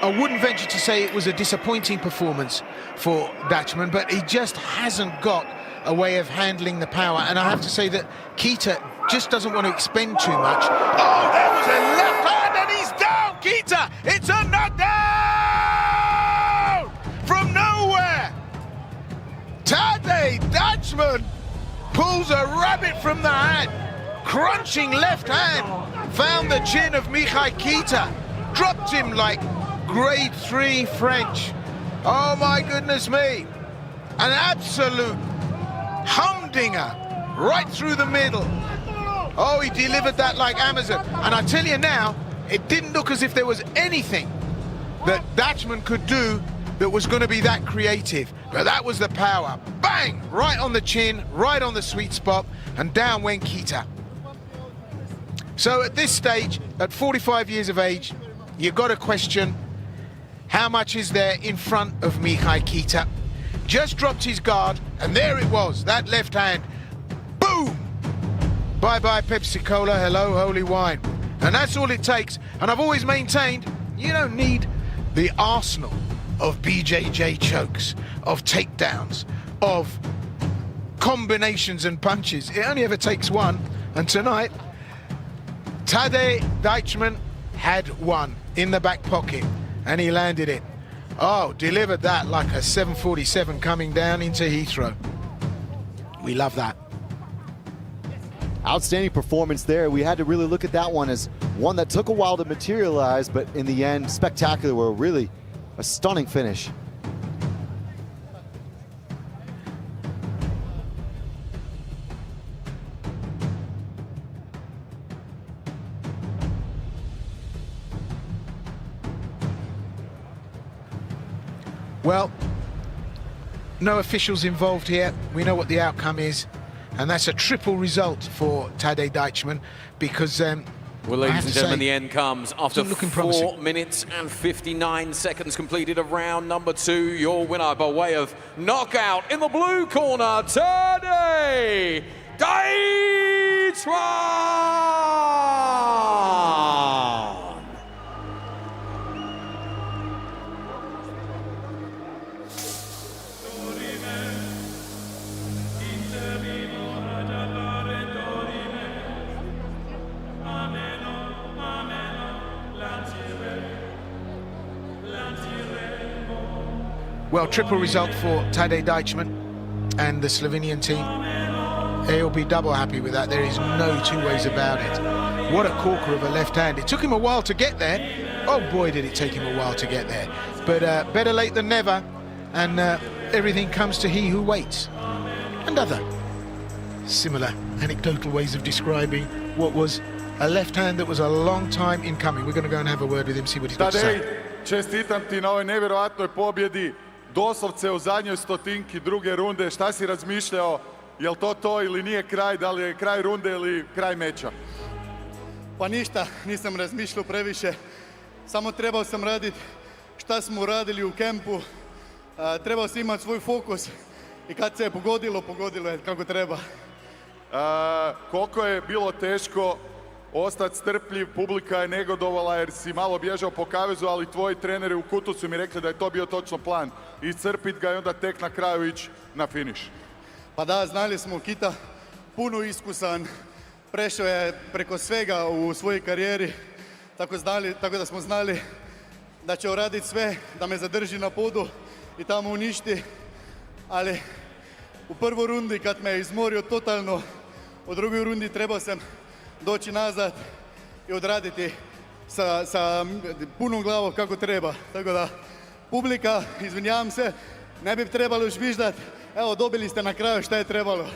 I wouldn't venture to say it was a disappointing performance for Dutchman, but he just hasn't got a way of handling the power, and I have to say that Kita just doesn't want to expend too much. Oh, there was a left hand, and he's down, Kita! It's a knockdown! From nowhere! Tadej Dutchman pulls a rabbit from the hat. Crunching left hand, found the chin of Mihai Kita, dropped him like grade 3 French. Oh my goodness me, an absolute humdinger right through the middle. Oh, he delivered that like Amazon. And I tell you now, it didn't look as if there was anything that Dutchman could do that was going to be that creative. But that was the power. Bang! Right on the chin, right on the sweet spot, and down went Kita. So at this stage, at 45 years of age, you've got to question how much is there in front of Mihai Kita. Just dropped his guard, and there it was, that left hand. Boom! Bye-bye Pepsi Cola, hello holy wine. And that's all it takes. And I've always maintained, you don't need the arsenal of BJJ chokes, of takedowns, of combinations and punches. It only ever takes one, and tonight, Tadej Dutchman had one in the back pocket, and he landed it. Oh, delivered that like a 747 coming down into Heathrow. We love that. Outstanding performance there. We had to really look at that one as one that took a while to materialize, but in the end, spectacular. Were really a stunning finish. Well, no officials involved here. We know what the outcome is, and that's a triple result for Tadej Dutchman because well, ladies and gentlemen, the end comes after 4 minutes and 59 seconds completed of round number 2. Your winner by way of knockout in the blue corner, Tadej Dutchman! Well, triple result for Tadej Dutchman and the Slovenian team. They'll be double happy with that. There is no two ways about it. What a corker of a left hand. It took him a while to get there. Oh boy, did it take him a while to get there. But better late than never. And everything comes to he who waits. And other similar anecdotal ways of describing what was a left hand that was a long time in coming. We're going to go and have a word with him, see what he's got to say. Čestitam ti na ovoj nevjerojatnoj pobjedi. Doslovce u zadnjoj stotinki druge runde. Šta si razmišljao? Jel to ili nije kraj? Da li je kraj runde ili kraj meča? Pa ništa, nisam razmišljao previše. Samo trebao sam raditi šta smo uradili u kempu. Trebao sam imati svoj fokus. I kad se je pogodilo, pogodilo je kako treba. Koliko je bilo teško ostati strpljiv, publika je negodovala jer si malo bježao po kavezu, ali tvoji treneri u kutu su mi rekli da je to bio točno plan. Iscrpit ga i onda tek na kraju ići na finiš. Pa da, znali smo, Kita puno iskusan, prešao je preko svega u svojoj karijeri, tako da smo znali da će uraditi sve da me zadrži na podu i tamo uništi, ali u prvoj rundi kad me je izmorio totalno, u drugoj rundi trebao sam doći nazad i odraditi sa punom glavom kako treba. Tako da, publika, izvinjavam se, ne bi trebalo žviždat, evo dobili ste na kraju šta je trebalo.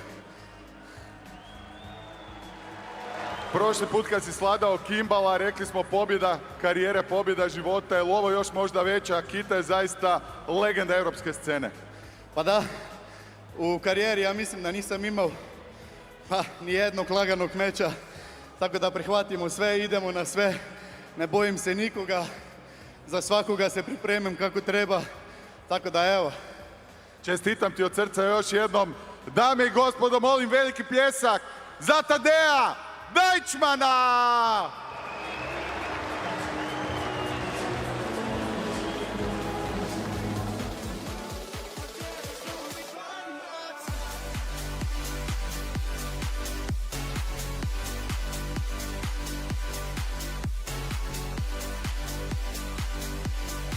Prošli put kad si sladao kimbala, rekli smo pobjeda karijere, pobjeda života, je li ovo još možda veća? Kita je zaista legenda europske scene. Pa da, u karijeri ja mislim da nisam imao ni jednog laganog meča, tako da prihvatimo sve, idemo na sve, ne bojim se nikoga, za svakoga se pripremim kako treba, tako da evo. Čestitam ti od srca još jednom. Dame i gospodo, molim veliki pljesak za Tadeja Deichmana!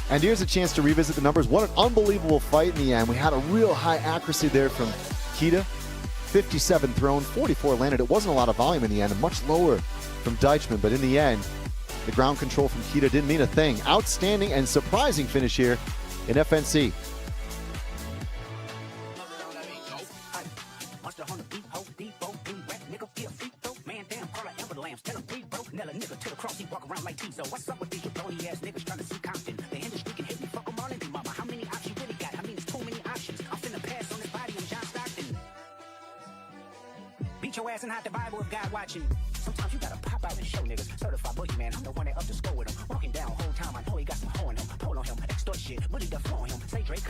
And here's a chance to revisit the numbers. What an unbelievable fight in the end. We had a real high accuracy there from Kita. 57 thrown, 44 landed. It wasn't a lot of volume in the end, and much lower from Deichmann, but in the end, the ground control from Kita didn't mean a thing. Outstanding and surprising finish here in FNC. Beat your ass and hide the Bible if God watching. Sometimes you gotta pop out and show niggas. Certified boogeyman, I'm the one that up to score with him. Walking down whole time, I know he got some hoe in him. Pull on him, extort shit, but he got flow on him. Say Drake,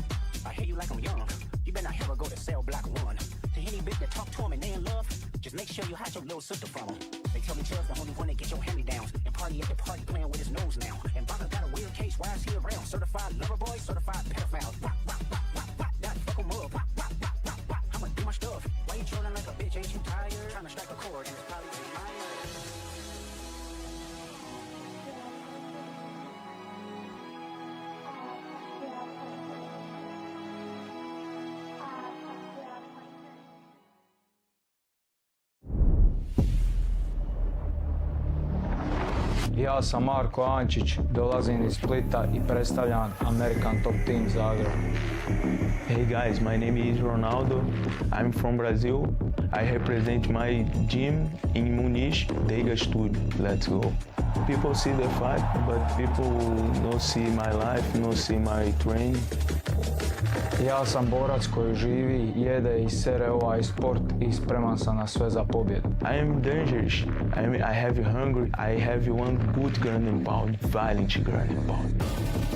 I hear you like I'm young. You better not ever go to cell block 1. To any bitch that talk to him and they in love, just make sure you hide your little sister from him. They tell me Chubb's the only one that get your hand-me-downs. And party at the party playing with his nose now. And Baka got a weird case, why is he around? Certified lover boy, certified pedophile. Rock, rock, rock, rock, rock, that fuck him up. Rock, rock, rock, rock, rock, I'ma do my stuff. Why you trolling like a bitch, ain't you tired? Trying to strike a chord and it's probably mine. Ja sam Marko Ančić, dolazim iz Splita I predstavljam American Top Team Zagreb. Hey guys, my name is Ronaldo. I'm from Brazil. I represent my gym in Munich, Dega Studio. Let's go. People see the fight, but people don't see my life, don't see my training. Ja sam borac koji živi, jede I sere ovaj sport I spreman sam na sve za pobjedu. I am dangerous. I have hunger. I have one good ground and pound, violent ground and pound.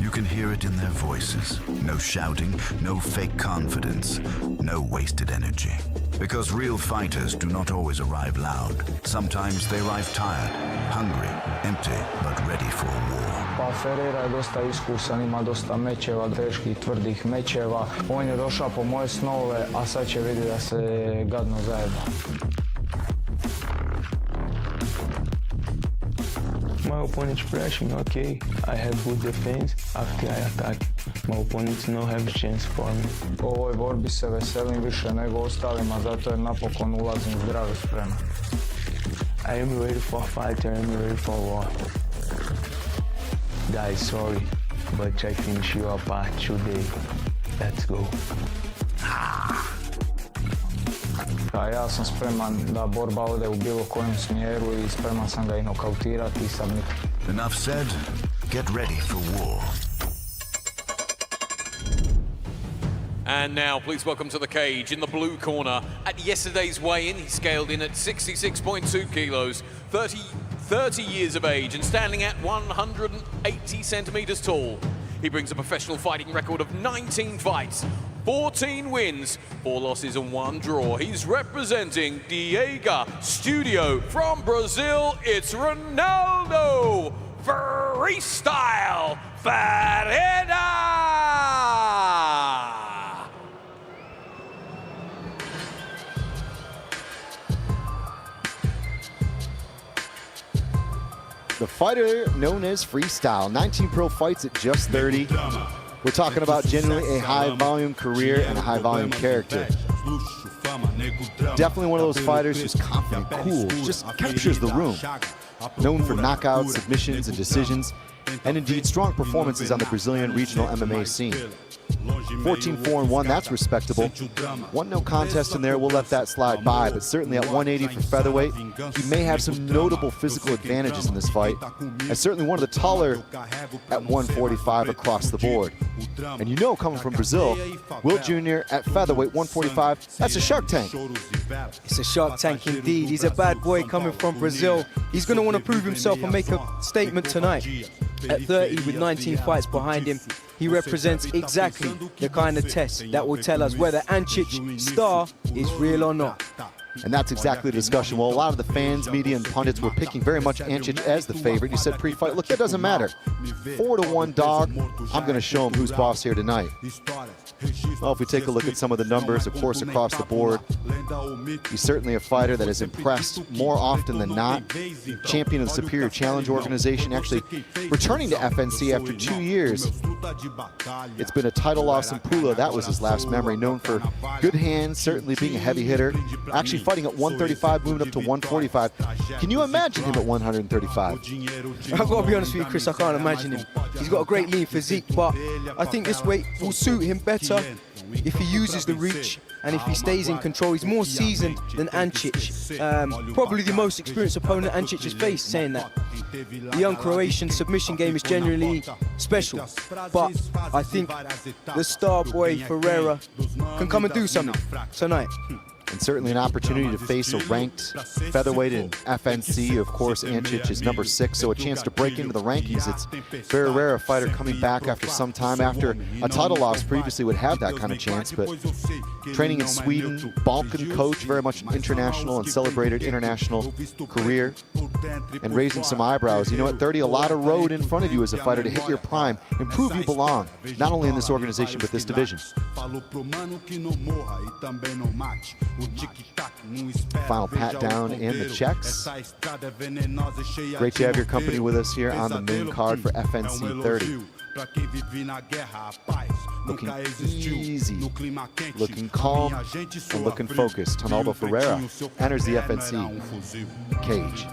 You can hear it in their voices. No shouting, no fake confidence, no wasted energy. Because real fighters do not always arrive loud. Sometimes they arrive tired, hungry, empty, but ready for war. Pa Ferreira je dosta iskusan, ima dosta mečeva, teških, tvrdih mečeva. On je došao po moje snove, a sad će vidjeti da se gadno zajeba. My opponent's pressing, okay. I have good defense. After I attack, my opponents no have chance for me. U ovoj borbi se veselim više nego ostalima, zato jer napokon ulazim zdravo spreman. I am ready for fight, I am ready for war. Guys, sorry, but I finish your part today. Let's go. A ja sam spreman da borba ode u bilo kojem smjeru I spreman sam ga I nokautirati I submit. Enough said, get ready for war. And now, please welcome to the cage in the blue corner. At yesterday's weigh-in, he scaled in at 66.2 kilos, 30 years of age, and standing at 180 centimeters tall. He brings a professional fighting record of 19 fights, 14 wins, 4 losses and 1 draw. He's representing Dega Studio from Brazil. It's Ronaldo Freestyle Ferreira. The fighter known as Freestyle, 19 pro fights at just 30. We're talking about genuinely a high volume career and a high volume character. Definitely one of those fighters who's confident, cool, just captures the room. Known for knockouts, submissions, and decisions, and indeed strong performances on the Brazilian regional MMA scene. 14-4-1, that's respectable. One no contest in there, we'll let that slide by, but certainly at 180 for featherweight, he may have some notable physical advantages in this fight, and certainly one of the taller at 145 across the board. And you know, coming from Brazil, Will Jr. at featherweight 145, that's a Shark Tank. It's a Shark Tank indeed. He's a bad boy coming from Brazil. He's going to want to prove himself and make a statement tonight. At 30 with 19 fights behind him, he represents exactly the kind of test that will tell us whether Ancic's star is real or not. And that's exactly the discussion. Well, a lot of the fans, media, and pundits were picking very much Ancic as the favorite. You said pre-fight, look, that doesn't matter. 4-1 dog, I'm going to show him who's boss here tonight. Well, if we take a look at some of the numbers, of course, across the board, he's certainly a fighter that has impressed more often than not. Champion of the Superior Challenge Organization, actually returning to FNC after 2 years. It's been a title loss in Pula. That was his last memory. Known for good hands, certainly being a heavy hitter. Actually fighting at 135, moving up to 145. Can you imagine him at 135? I've got to be honest with you, Chris, I can't imagine him. He's got a great lean physique, but I think this weight will suit him better if he uses the reach and if he stays in control. He's more seasoned than Ancic. Probably the most experienced opponent Ancic has faced, saying that. The young Croatian submission game is generally special, but I think the star boy Ferreira can come and do something tonight. And certainly an opportunity to face a ranked featherweight in FNC. Of course, Ancic is number 6, so a chance to break into the rankings. It's very rare a fighter coming back after some time, after a title loss previously, would have that kind of chance. But training in Sweden, Balkan coach, very much an international and celebrated international career, and raising some eyebrows. You know, at 30, a lot of road in front of you as a fighter to hit your prime and prove you belong, not only in this organization, but this division. Final pat down and the checks. Great to have your company with us here on the main card for FNC30. Looking easy, looking calm, and looking focused. Ronaldo Ferreira enters the FNC cage.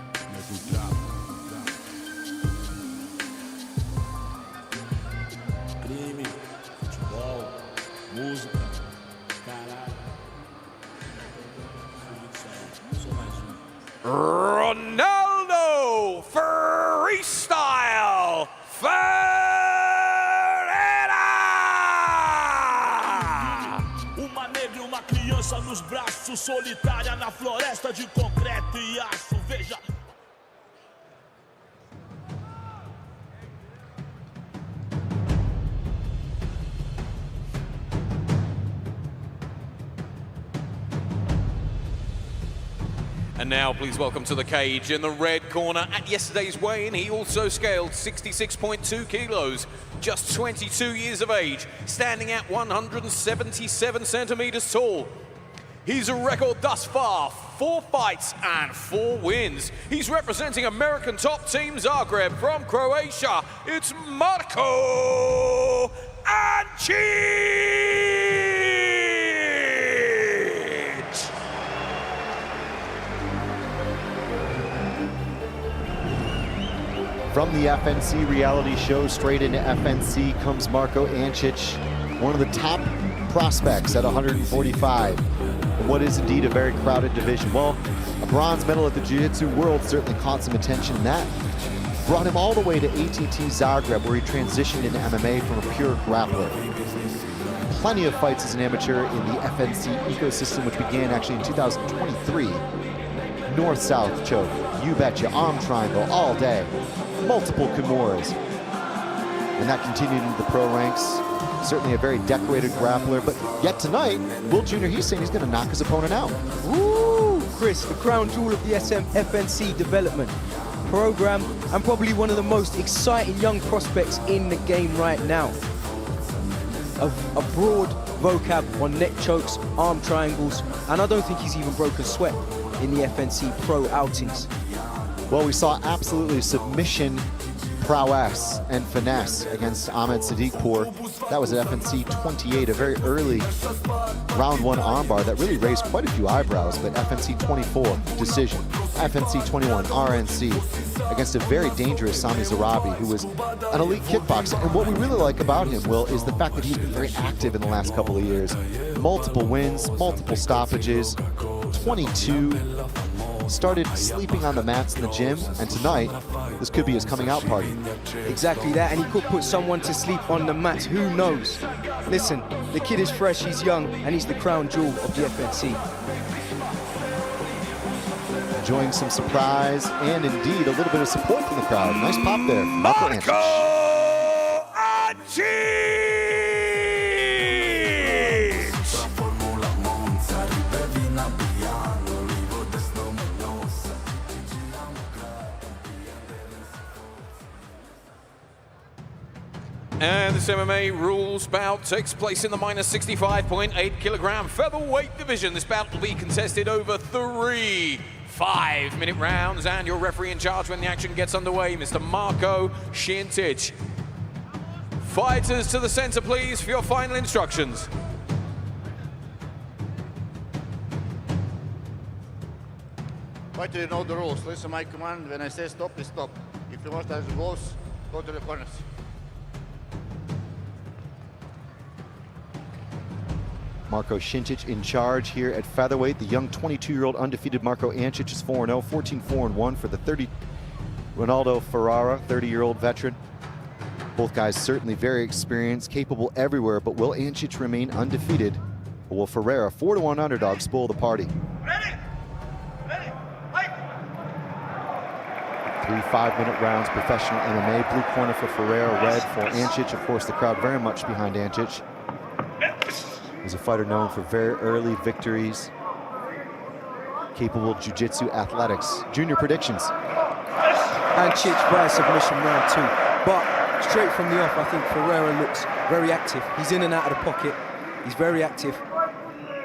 Ronaldo Freestyle Ferreira! Uma negra e uma criança nos braços, solitária na floresta de concreto e aço. Veja. And now please welcome to the cage in the red corner. At yesterday's weigh-in, he also scaled 66.2 kilos, just 22 years of age, standing at 177 centimeters tall. He's a record thus far, 4 fights and 4 wins. He's representing American top team Zagreb from Croatia. It's Marko Ancic! From the FNC reality show straight into FNC comes Marko Ancic, one of the top prospects at 145. In what is indeed a very crowded division. Well, a bronze medal at the Jiu-Jitsu World certainly caught some attention. That brought him all the way to ATT Zagreb, where he transitioned into MMA from a pure grappler. Plenty of fights as an amateur in the FNC ecosystem, which began actually in 2023. North-south choke, you betcha, arm triangle all day. Multiple Kimuras. And that continued into the pro ranks. Certainly a very decorated grappler, but yet tonight, Will Jr., he's saying he's going to knock his opponent out. Ooh, Chris, the crown jewel of the FNC development program, and probably one of the most exciting young prospects in the game right now. A broad vocab on neck chokes, arm triangles, and I don't think he's even broken sweat in the FNC pro outings. Well, we saw absolutely submission prowess and finesse against Ahmed Sadiqpour. That was at FNC 28, a very early round one armbar that really raised quite a few eyebrows, but FNC 24, decision. FNC 21, RNC, against a very dangerous Sami Zarabi, who was an elite kickboxer. And what we really like about him, Will, is the fact that he's been very active in the last couple of years. Multiple wins, multiple stoppages, 22, started sleeping on the mats in the gym, and tonight, this could be his coming out party. Exactly that, and he could put someone to sleep on the mats, who knows? Listen, the kid is fresh, he's young, and he's the crown jewel of the FNC. Enjoying some surprise and indeed a little bit of support from the crowd. Nice pop there from Marco Ancic. And this MMA rules bout takes place in the minus 65.8 kilogram featherweight division. This bout will be contested over 3 5-minute rounds, and your referee in charge when the action gets underway, Mr. Marco Ancic. Fighters to the center, please, for your final instructions. Fighter, you know the rules. Listen to my command. When I say stop, you stop. If you want to have goals, go to the corners. Marco Ancic in charge here at featherweight. The young 22-year-old undefeated Marco Ancic is 4-0, 14-4-1 for the Ronaldo Ferrara, 30-year-old veteran. Both guys certainly very experienced, capable everywhere, but will Ancic remain undefeated? Or will Ferrara, 4-1 underdog, spoil the party? Ready? Ready? Fight! 3 5-minute rounds, professional MMA. Blue corner for Ferrara, red for Ancic. Of course, the crowd very much behind Ancic. He's a fighter known for very early victories, capable jiu-jitsu athletics. Junior predictions. Ancic by submission round 2. But straight from the off, I think Ferrara looks very active. He's in and out of the pocket. He's very active.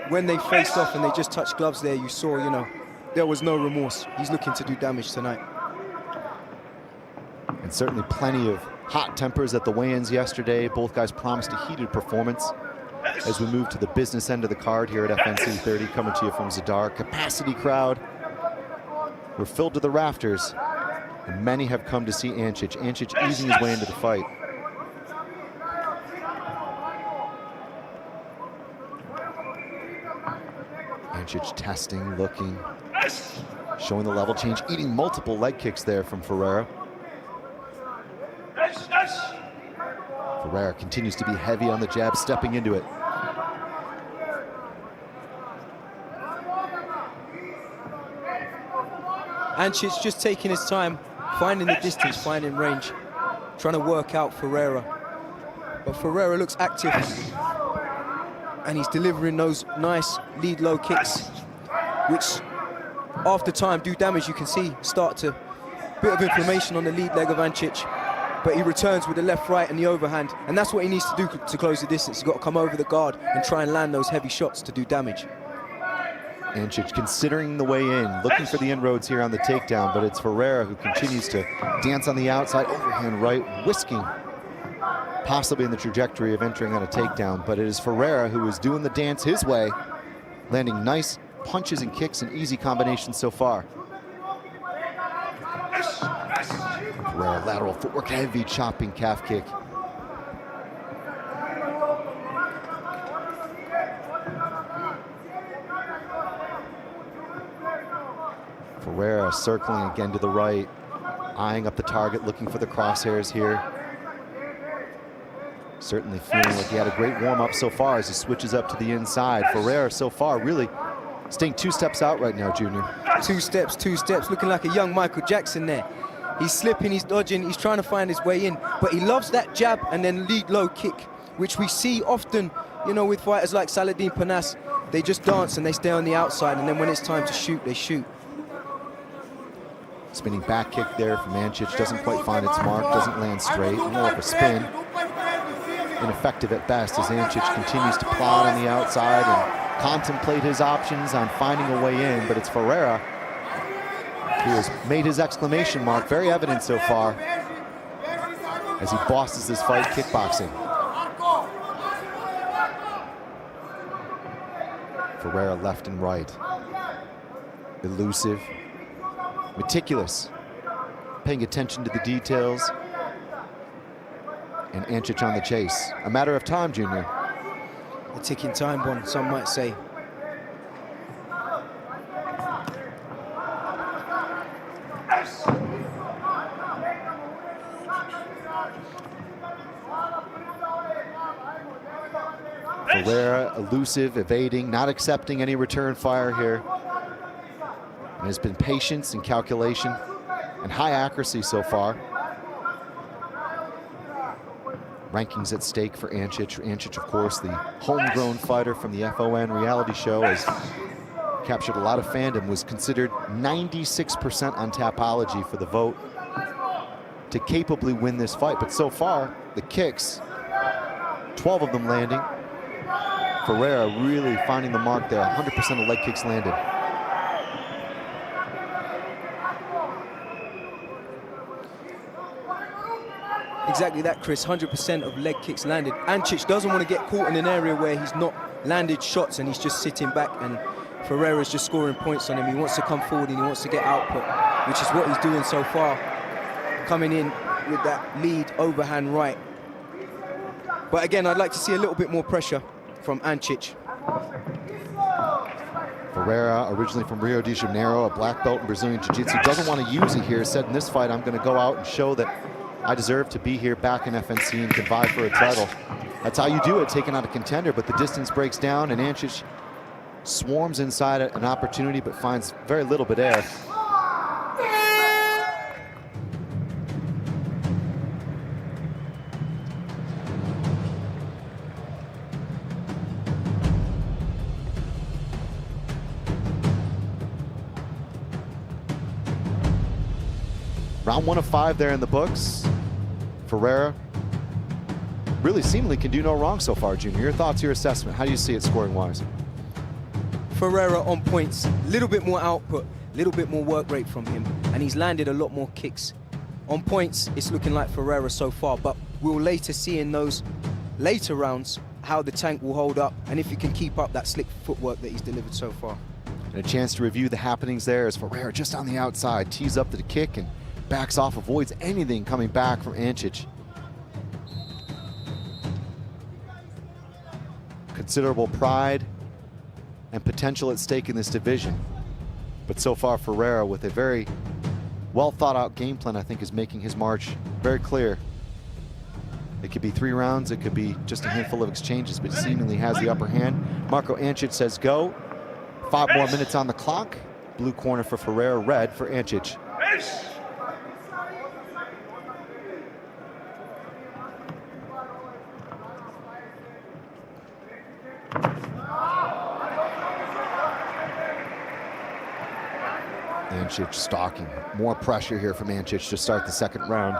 When they faced off and they just touched gloves there, you saw, you know, there was no remorse. He's looking to do damage tonight. And certainly plenty of hot tempers at the weigh-ins yesterday. Both guys promised a heated performance. As we move to the business end of the card here at FNC30, coming to you from Zadar. Capacity crowd. We're filled to the rafters, and many have come to see Ancic. Ancic easing his way into the fight. Ancic testing, looking, showing the level change, eating multiple leg kicks there from Ferrara. Ferrara continues to be heavy on the jab, stepping into it. Ancic just taking his time, finding the distance, finding range, trying to work out Ferrara. But Ferrara looks active, and he's delivering those nice lead low kicks, which after time do damage. You can see start to bit of inflammation on the lead leg of Ancic. But he returns with the left, right, and the overhand. And that's what he needs to do to close the distance. He's got to come over the guard and try and land those heavy shots to do damage. Ancic considering the way in, looking for the inroads here on the takedown, but it's Ferrara who continues to dance on the outside, overhand right, whisking, possibly in the trajectory of entering on a takedown. But it is Ferrara who is doing the dance his way, landing nice punches and kicks and easy combinations so far. Ferrara lateral footwork, heavy chopping calf kick. Ferrara circling again to the right, eyeing up the target, looking for the crosshairs here. Certainly feeling like he had a great warm-up so far as he switches up to the inside. Ferrara so far really staying 2 steps out right now, Junior. 2 steps, looking like a young Michael Jackson there. He's slipping, he's dodging, he's trying to find his way in, but he loves that jab and then lead low kick, which we see often, you know, with fighters like Saladin Panas. They just dance and they stay on the outside, and then when it's time to shoot, they shoot. Spinning back kick there from Ancic, doesn't quite find its mark, doesn't land straight, more of a spin. Ineffective at best as Ancic continues to plod on the outside and contemplate his options on finding a way in, but it's Ferrara who has made his exclamation mark very evident so far. as he bosses this fight kickboxing. Ferreira left and right. Elusive, meticulous, paying attention to the details. And Ancic on the chase. A matter of time, Junior. A ticking time bomb, some might say. Ferreira, elusive, evading, not accepting any return fire here. And has been patience and calculation and high accuracy so far. Rankings at stake for Ancic. Ancic, of course, the homegrown fighter from the FON reality show, has captured a lot of fandom, was considered 96% on Tapology for the vote to capably win this fight. But so far, the kicks, 12 of them landing. Ferreira really finding the mark there, 100% of leg kicks landed. Exactly that, Chris, 100% of leg kicks landed. Ancic doesn't want to get caught in an area where he's not landed shots and he's just sitting back, and Ferreira's just scoring points on him. He wants to come forward and he wants to get output, which is what he's doing so far. Coming in with that lead overhand right. But again, I'd like to see a little bit more pressure from Ancic. Ferreira, originally from Rio de Janeiro, a black belt in Brazilian Jiu-Jitsu, doesn't want to use it here. Said in this fight, I'm going to go out and show that I deserve to be here back in FNC and can vie for a title. That's how you do it, taking out a contender, but the distance breaks down and Ancic swarms inside an opportunity but finds very little but air. Round 1 of 5 there in the books. Ferreira really seemingly can do no wrong so far, Junior. Your thoughts, your assessment. How do you see it scoring-wise? Ferreira on points, a little bit more output, a little bit more work rate from him, and he's landed a lot more kicks. On points, it's looking like Ferreira so far, but we'll later see in those later rounds how the tank will hold up and if he can keep up that slick footwork that he's delivered so far. And a chance to review the happenings there as Ferreira just on the outside, tees up to the kick and backs off, avoids anything coming back from Ancic. Considerable pride and potential at stake in this division. But so far, Ferreira, with a very well thought out game plan, I think is making his march very clear. It could be 3 rounds, it could be just a handful of exchanges, but he seemingly has the upper hand. Marco Ancic says go. 5 more minutes on the clock. Blue corner for Ferreira, red for Ancic. Ancic stalking. More pressure here from Ancic to start the second round.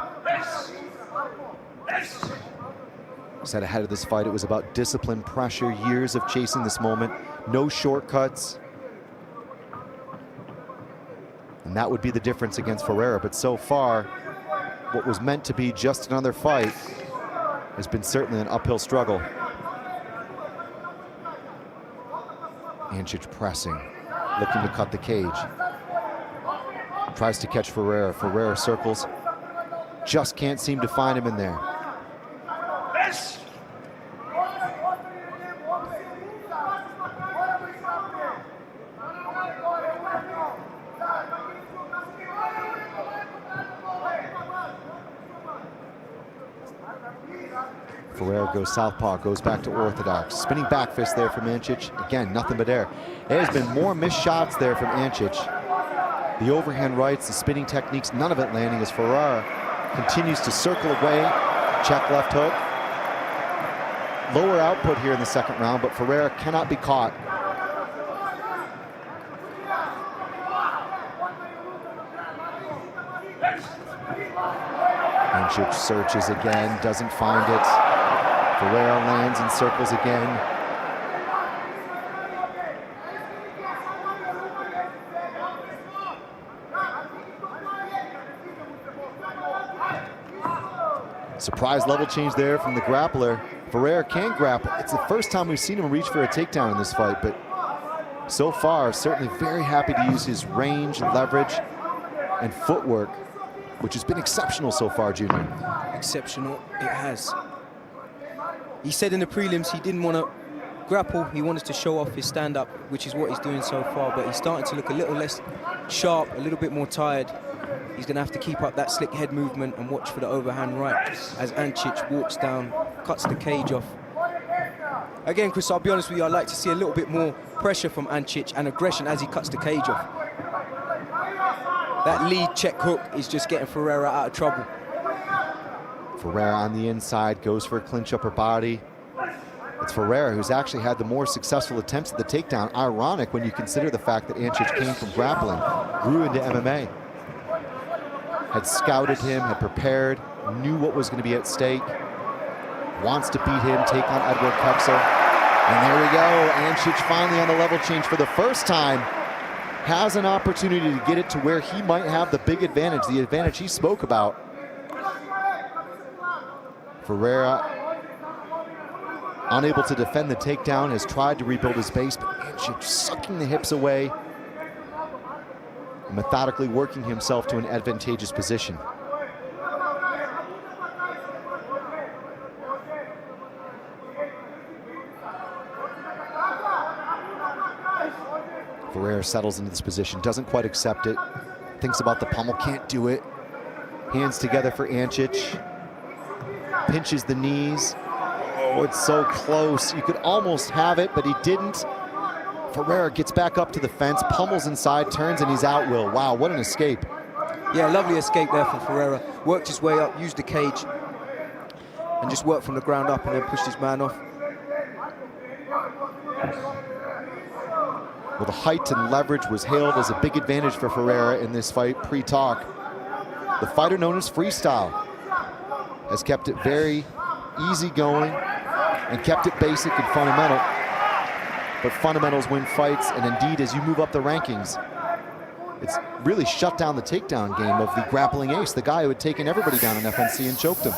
Said ahead of this fight, it was about discipline, pressure, years of chasing this moment, no shortcuts. And that would be the difference against Ferreira. But so far, what was meant to be just another fight has been certainly an uphill struggle. Ancic pressing, looking to cut the cage. Tries to catch Ferreira. Ferreira circles. Just can't seem to find him in there. Ferreira goes southpaw, goes back to orthodox. Spinning back fist there from Ancic. Again, nothing but air. There's been more missed shots there from Ancic. The overhand rights, the spinning techniques, none of it landing as Ferreira continues to circle away. Check left hook. Lower output here in the second round, but Ferreira cannot be caught. Ancic searches again, doesn't find it. Ferreira lands and circles again. Surprise level change there from the grappler. Ferreira can grapple. It's the first time we've seen him reach for a takedown in this fight, but so far, certainly very happy to use his range, leverage, and footwork, which has been exceptional so far, Junior. Exceptional, it has. He said in the prelims he didn't want to grapple, he wanted to show off his stand-up, which is what he's doing so far, but he's starting to look a little less sharp, a little bit more tired. He's going to have to keep up that slick head movement and watch for the overhand right as Ancic walks down, cuts the cage off. Again, Chris, I'll be honest with you, I'd like to see a little bit more pressure from Ancic and aggression as he cuts the cage off. That lead check hook is just getting Ferreira out of trouble. Ferreira on the inside, goes for a clinch upper body. It's Ferreira who's actually had the more successful attempts at the takedown. Ironic when you consider the fact that Ancic came from grappling, grew into MMA. Had scouted him, had prepared, knew what was going to be at stake. Wants to beat him, take on Edward Kexel. And there we go, Ancic finally on the level change for the first time. Has an opportunity to get it to where he might have the big advantage, the advantage he spoke about. Ferreira, unable to defend the takedown, has tried to rebuild his base, but Ancic sucking the hips away, methodically working himself to an advantageous position. Ferreira settles into this position, doesn't quite accept it, thinks about the pommel, can't do it. Hands together for Ancic, pinches the knees. Oh, it's so close. You could almost have it, but he didn't. Ferreira gets back up to the fence, pummels inside, turns, and he's out, Will. Wow, what an escape. Yeah, lovely escape there from Ferreira. Worked his way up, used the cage, and just worked from the ground up and then pushed his man off. Well, the height and leverage was hailed as a big advantage for Ferreira in this fight pre-talk. The fighter known as Freestyle has kept it very easy going and kept it basic and fundamental. But fundamentals win fights, and indeed, as you move up the rankings, it's really shut down the takedown game of the grappling ace, the guy who had taken everybody down in FNC and choked him.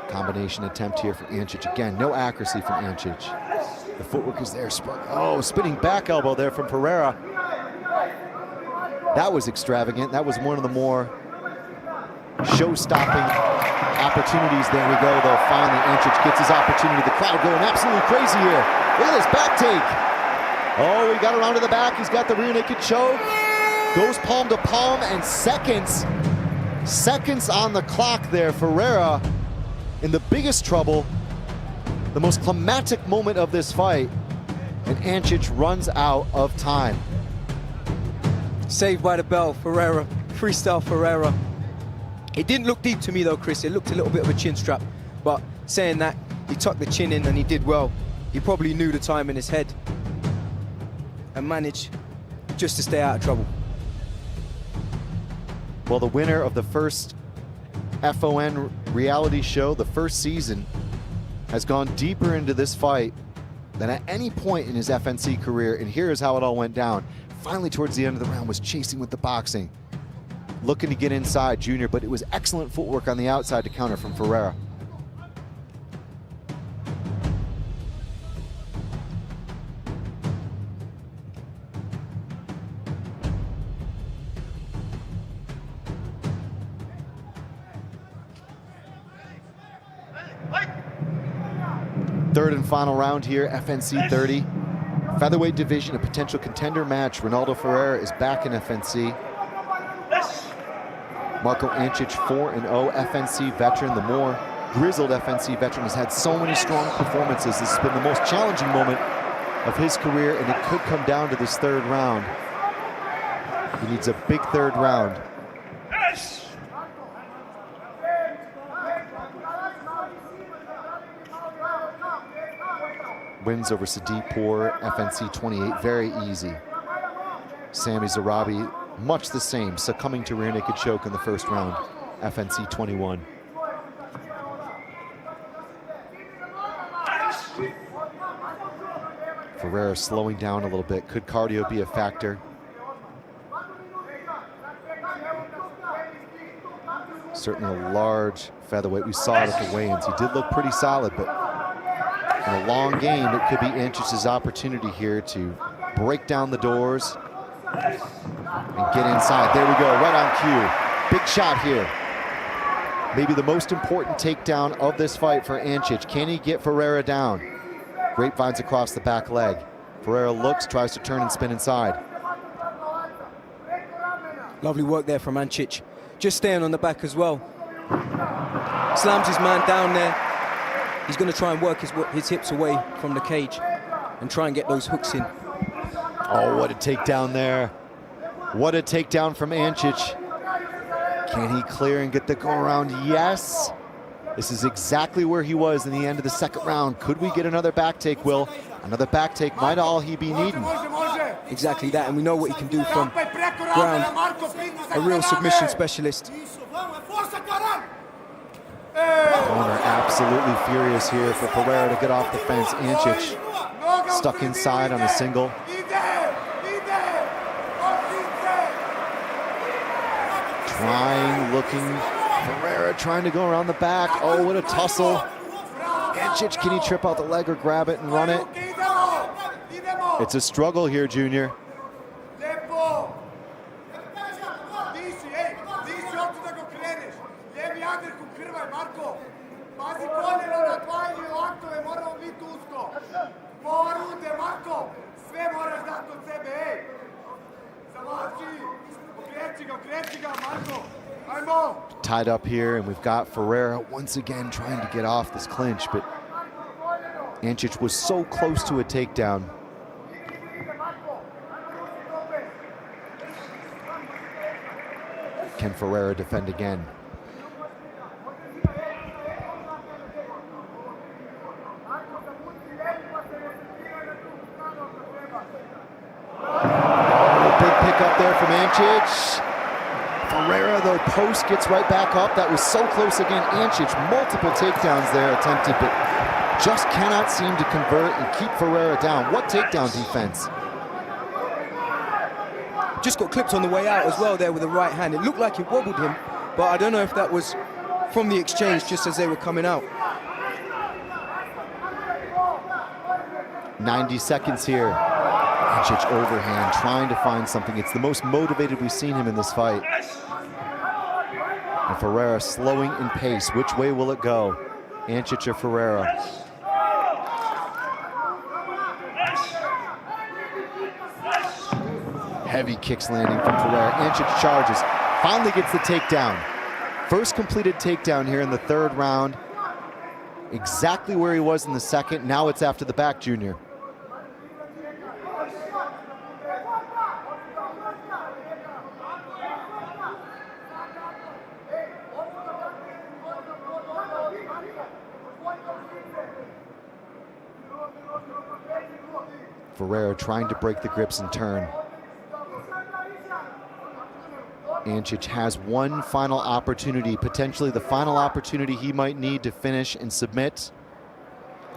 Combination attempt here for Ancic. Again, no accuracy from Ancic. The footwork is there. Oh, spinning back elbow there from Ferreira. That was extravagant. That was one of the more show-stopping opportunities. There we go, though. Finally, Ancic gets his opportunity. The crowd going absolutely crazy here. Look at this back take. Oh, he got around to the back. He's got the rear naked choke. Goes palm to palm, and seconds on the clock there. Ferreira in the biggest trouble, the most climactic moment of this fight, and Ancic runs out of time. Saved by the bell, Ferreira, Freestyle Ferreira. It didn't look deep to me though, Chris. It looked a little bit of a chin strap, but saying that, he tucked the chin in and he did well. He probably knew the time in his head and managed just to stay out of trouble. Well, the winner of the first FON reality show, the first season, has gone deeper into this fight than at any point in his FNC career, and here's how it all went down. Finally, towards the end of the round, was chasing with the boxing, looking to get inside Junior, but it was excellent footwork on the outside to counter from Ferreira. Third and final round here, FNC30. Featherweight division, a potential contender match. Ronaldo Ferreira is back in FNC. Marco Ancic, 4-0 FNC veteran. The more grizzled FNC veteran has had so many strong performances. This has been the most challenging moment of his career, and it could come down to this third round. He needs a big third round. Wins over Sadipur, FNC28, very easy. Sami Zarabi, much the same, succumbing to rear naked choke in the first round, FNC21. Ferreira slowing down a little bit. Could cardio be a factor? Certainly a large featherweight. We saw it at the weigh-ins. He did look pretty solid, but in a long game, it could be Ancic's opportunity here to break down the doors and get inside. There we go, right on cue. Big shot here. Maybe the most important takedown of this fight for Ancic. Can he get Ferreira down? Grapevines across the back leg. Ferreira looks, tries to turn and spin inside. Lovely work there from Ancic. Just staying on the back as well. Slams his man down there. He's going to try and work his hips away from the cage and try and get those hooks in. Oh, what a takedown there. What a takedown from Ancic. Can he clear and get the go around? Yes. This is exactly where he was in the end of the second round. Could we get another back take, Will? Another back take might all he be needing. Exactly that, and we know what he can do from ground. A real submission specialist. Corner absolutely furious here for Ferreira to get off the fence. Ancic stuck inside on a single. Looking, Ferreira trying to go around the back. Oh, what a tussle. Ancic, can he trip out the leg or grab it and run it? It's a struggle here, Junior. Tied up here, and we've got Ferreira once again trying to get off this clinch, but Ancic was so close to a takedown. Can Ferreira defend again? Oh, big pick up there from Ancic. Ferreira, though, post gets right back up. That was so close again. Ancic, multiple takedowns there attempted, but just cannot seem to convert and keep Ferreira down. What takedown defense? Just got clipped on the way out as well there with the right hand. It looked like it wobbled him, but I don't know if that was from the exchange just as they were coming out. 90 seconds here. Ancic overhand, trying to find something. It's the most motivated we've seen him in this fight. And Ferreira slowing in pace. Which way will it go? Ancic or Ferreira? Heavy kicks landing from Ferreira. Ancic charges, finally gets the takedown. First completed takedown here in the third round. Exactly where he was in the second. Now it's after the back, Junior. Ferreira trying to break the grips and turn. Ancic has one final opportunity, potentially the final opportunity he might need to finish and submit.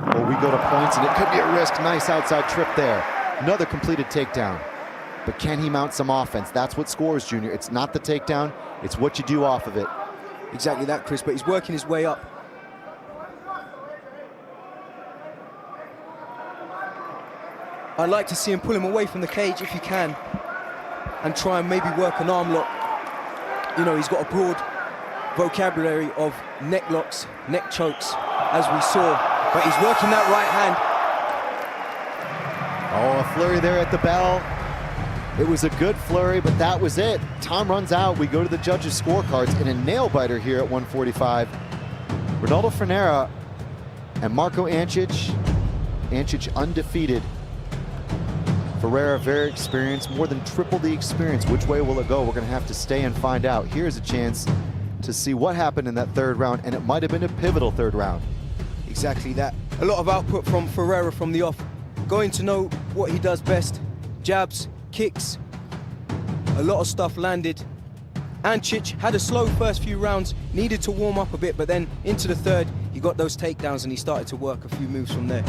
Or we go to points, and it could be a risk. Nice outside trip there. Another completed takedown. But can he mount some offense? That's what scores, Junior. It's not the takedown, it's what you do off of it. Exactly that, Chris, but he's working his way up. I'd like to see him pull him away from the cage if he can and try and maybe work an arm lock. You know, he's got a broad vocabulary of neck locks, neck chokes, as we saw, but he's working that right hand. Oh, a flurry there at the bell. It was a good flurry, but that was it. Time runs out. We go to the judges' scorecards in a nail-biter here at 145. Ronaldo Ferreira and Marco Ancic. Ancic undefeated. Ferreira very experienced, more than triple the experience. Which way will it go? We're going to have to stay and find out. Here's a chance to see what happened in that third round, and it might have been a pivotal third round. Exactly that. A lot of output from Ferreira from the off. Going to know what he does best. Jabs, kicks, a lot of stuff landed. Ancic had a slow first few rounds, needed to warm up a bit, but then into the third, he got those takedowns and he started to work a few moves from there.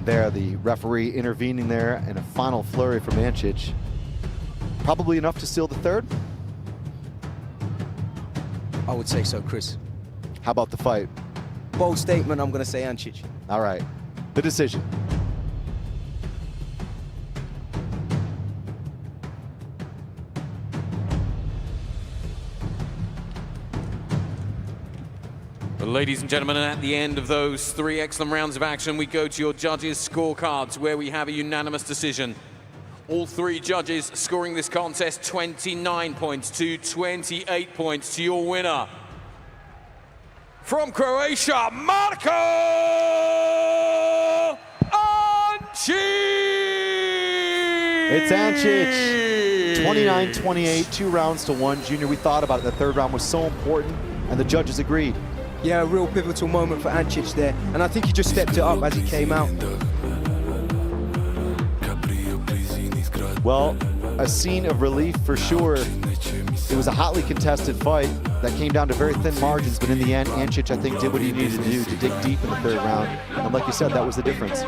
there. The referee intervening there, and a final flurry from Ancic. Probably enough to seal the third? I would say so, Chris. How about the fight? Bold statement, I'm going to say Ancic. All right, the decision. Well, ladies and gentlemen, and at the end of those 3 excellent rounds of action, we go to your judges' scorecards, where we have a unanimous decision. All 3 judges scoring this contest 29 points to 28 points to your winner. From Croatia, Marko Ancic! It's Ancic. 29-28, 2 rounds to 1. Junior, we thought about it. The third round was so important, and the judges agreed. Yeah, a real pivotal moment for Ancic there, and I think he just stepped it up as he came out. Well, a scene of relief for sure. It was a hotly contested fight that came down to very thin margins, but in the end, Ancic, I think, did what he needed to do to dig deep in the third round. And like you said, that was the difference.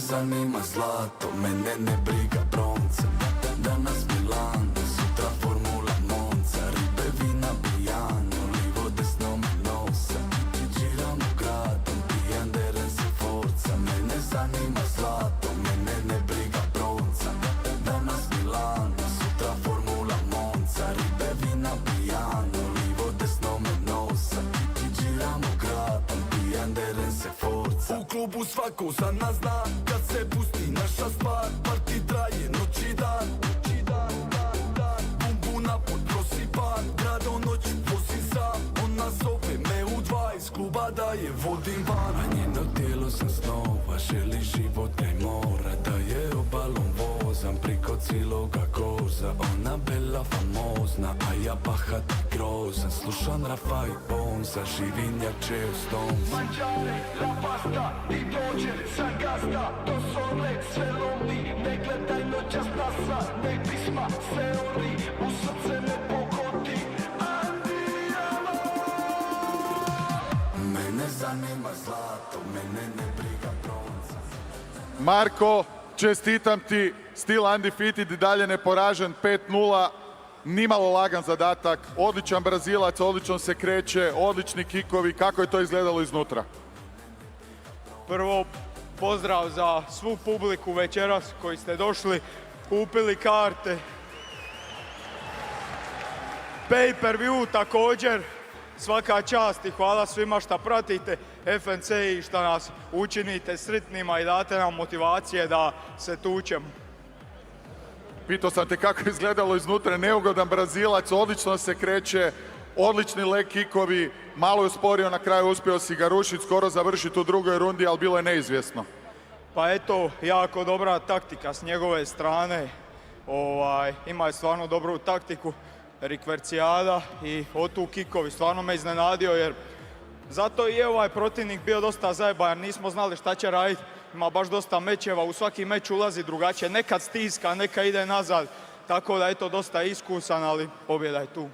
Zanima zlato, mene ne briga bronce. Danas Milan, sutra Formula Monza. Ribe vina pijano, livo desno me nosa. Giramo gradom, pijan deren se forza. Mene zanima zlato, mene ne briga bronca. Danas Milan, sutra Formula Monza. Ribe vina pijano, livo desno me nosa. Giramo gradom, pijan deren se forza. U klubu svako za nas zna. Se pusti naša stvar, parti traje noć i dan. Bum naput prosipan, grado noć vozim sam. Ona zove me u 2 iz kluba da je vodim van. A njeno tijelo sam snova, želi život kaj mora. Da je obalom vozam priko ciloga goza. Ona bela famozna, a ja bahat i grozan. Slušam Rafa i Bonza, živim jak Čeo Stones. Mangiare la pasta, i dođe sa gazda. To son let sve lomi, ne gledaj noćas nasa. Ne pisma se ori, u srce me pogodi. Andiamo! Mene zanima zlato, mene ne briga bronza. Marko, čestitam ti, still undefeated i dalje neporažen, 5-0, nimalo lagan zadatak, odličan Brazilac, odlično se kreće, odlični kikovi, kako je to izgledalo iznutra? Prvo, pozdrav za svu publiku večeras koji ste došli, kupili karte. Pay per view također, svaka čast i hvala svima što pratite FNC i što nas učinite sretnima i date nam motivacije da se tučemo. Pitao sam te kako je izgledalo iznutra, neugodan Brazilac, odlično se kreće, odlični leg kikovi, malo je usporio, na kraju uspio si ga rušiti, skoro završiti u drugoj rundi, ali bilo je neizvjesno. Pa eto, jako dobra taktika s njegove strane, ima je stvarno dobru taktiku, rikvercijada i otu kikovi, stvarno me iznenadio jer zato je ovaj protivnik bio dosta zajeban, nismo znali šta će raditi, ima baš dosta mečeva, u svaki meč ulazi drugačije, nekad stiska, neka ide nazad, tako da je to dosta iskusan, ali pobjeda je tu.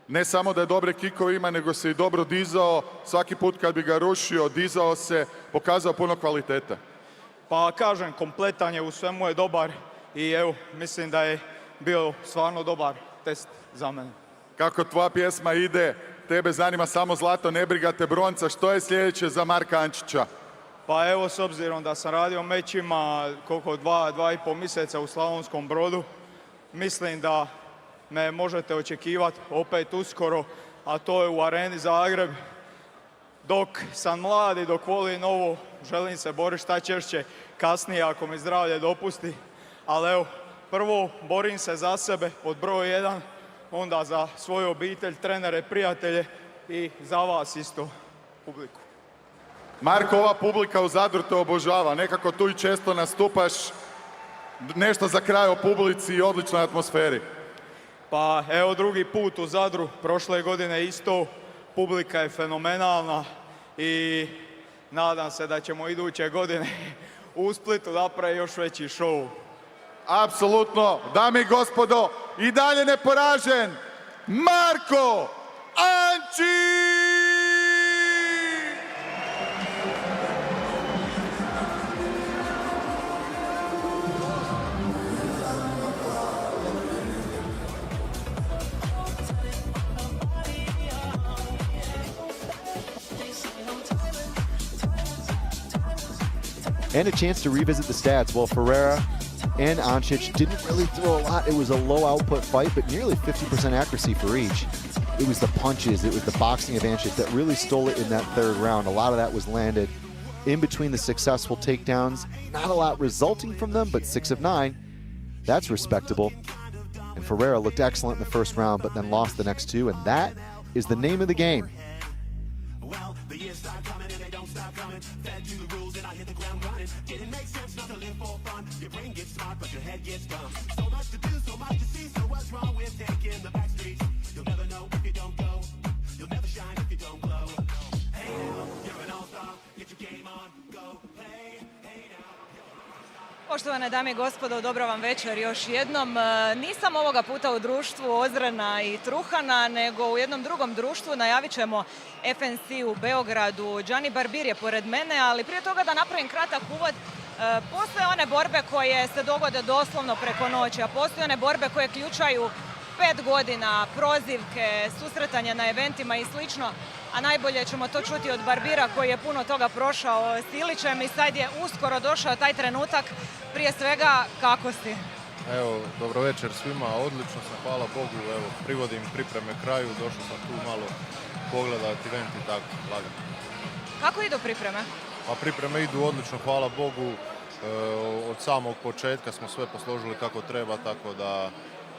Ne samo da je dobre kikove ima, nego se i dobro dizao, svaki put kad bi ga rušio, dizao se, pokazao puno kvalitete. Pa kažem, kompletan je, u svemu je dobar i evo, mislim da je bio stvarno dobar test za mene. Kako tvoja pjesma ide, tebe zanima samo zlato, ne briga te bronca, što je sljedeće za Marka Ancića? Pa evo, s obzirom da sam radio mečima koliko 2,5 mjeseca u Slavonskom Brodu, mislim da me možete očekivati opet uskoro, a to je u Areni Zagreb. Dok sam mlad i dok volim ovo, želim se boriti šta češće, kasnije ako mi zdravlje dopusti. Ali evo, prvo borim se za sebe pod broj 1, onda za svoju obitelj, trenere, prijatelje i za vas isto, publiku. Marko, ova publika u Zadru te obožava, nekako tu i često nastupaš, nešto za kraj o publici i odličnoj atmosferi. Pa evo drugi put u Zadru, prošle godine isto, publika je fenomenalna i nadam se da ćemo iduće godine u Splitu napraviti još veći show. apsolutno, dame i gospodo, i dalje neporažen, Marko Ančić! And a chance to revisit the stats. Well, Ferreira and Ančić didn't really throw a lot. It was a low output fight, but nearly 50% accuracy for each. It was the punches, it was the boxing of Ančić that really stole it in that third round. A lot of that was landed in between the successful takedowns. Not a lot resulting from them, but 6 of 9. That's respectable. And Ferreira looked excellent in the first round, but then lost the next 2, and that is the name of the game. Poštovane dame i gospodo, dobro vam večer još jednom. Nisam ovoga puta u društvu Ozrena i Truhana, nego u jednom drugom društvu. Najavit ćemo FNC u Beogradu. Gianni Barbir je pored mene, ali prije toga da napravim kratak uvod. Postoje one borbe koje se dogode doslovno preko noći, a postoje one borbe koje ključaju 5 godina, prozivke, susretanja na eventima i slično. A najbolje ćemo to čuti od Barbira koji je puno toga prošao s Ilićem i sad je uskoro došao taj trenutak. Prije svega, kako si? Evo, dobro večer svima, odlično sam, hvala Bogu, evo, privodim pripreme kraju, došao sam tu malo pogledati event i tako, lagano. Kako idu pripreme? Pa pripreme idu odlično, hvala Bogu, od samog početka smo sve posložili kako treba, tako da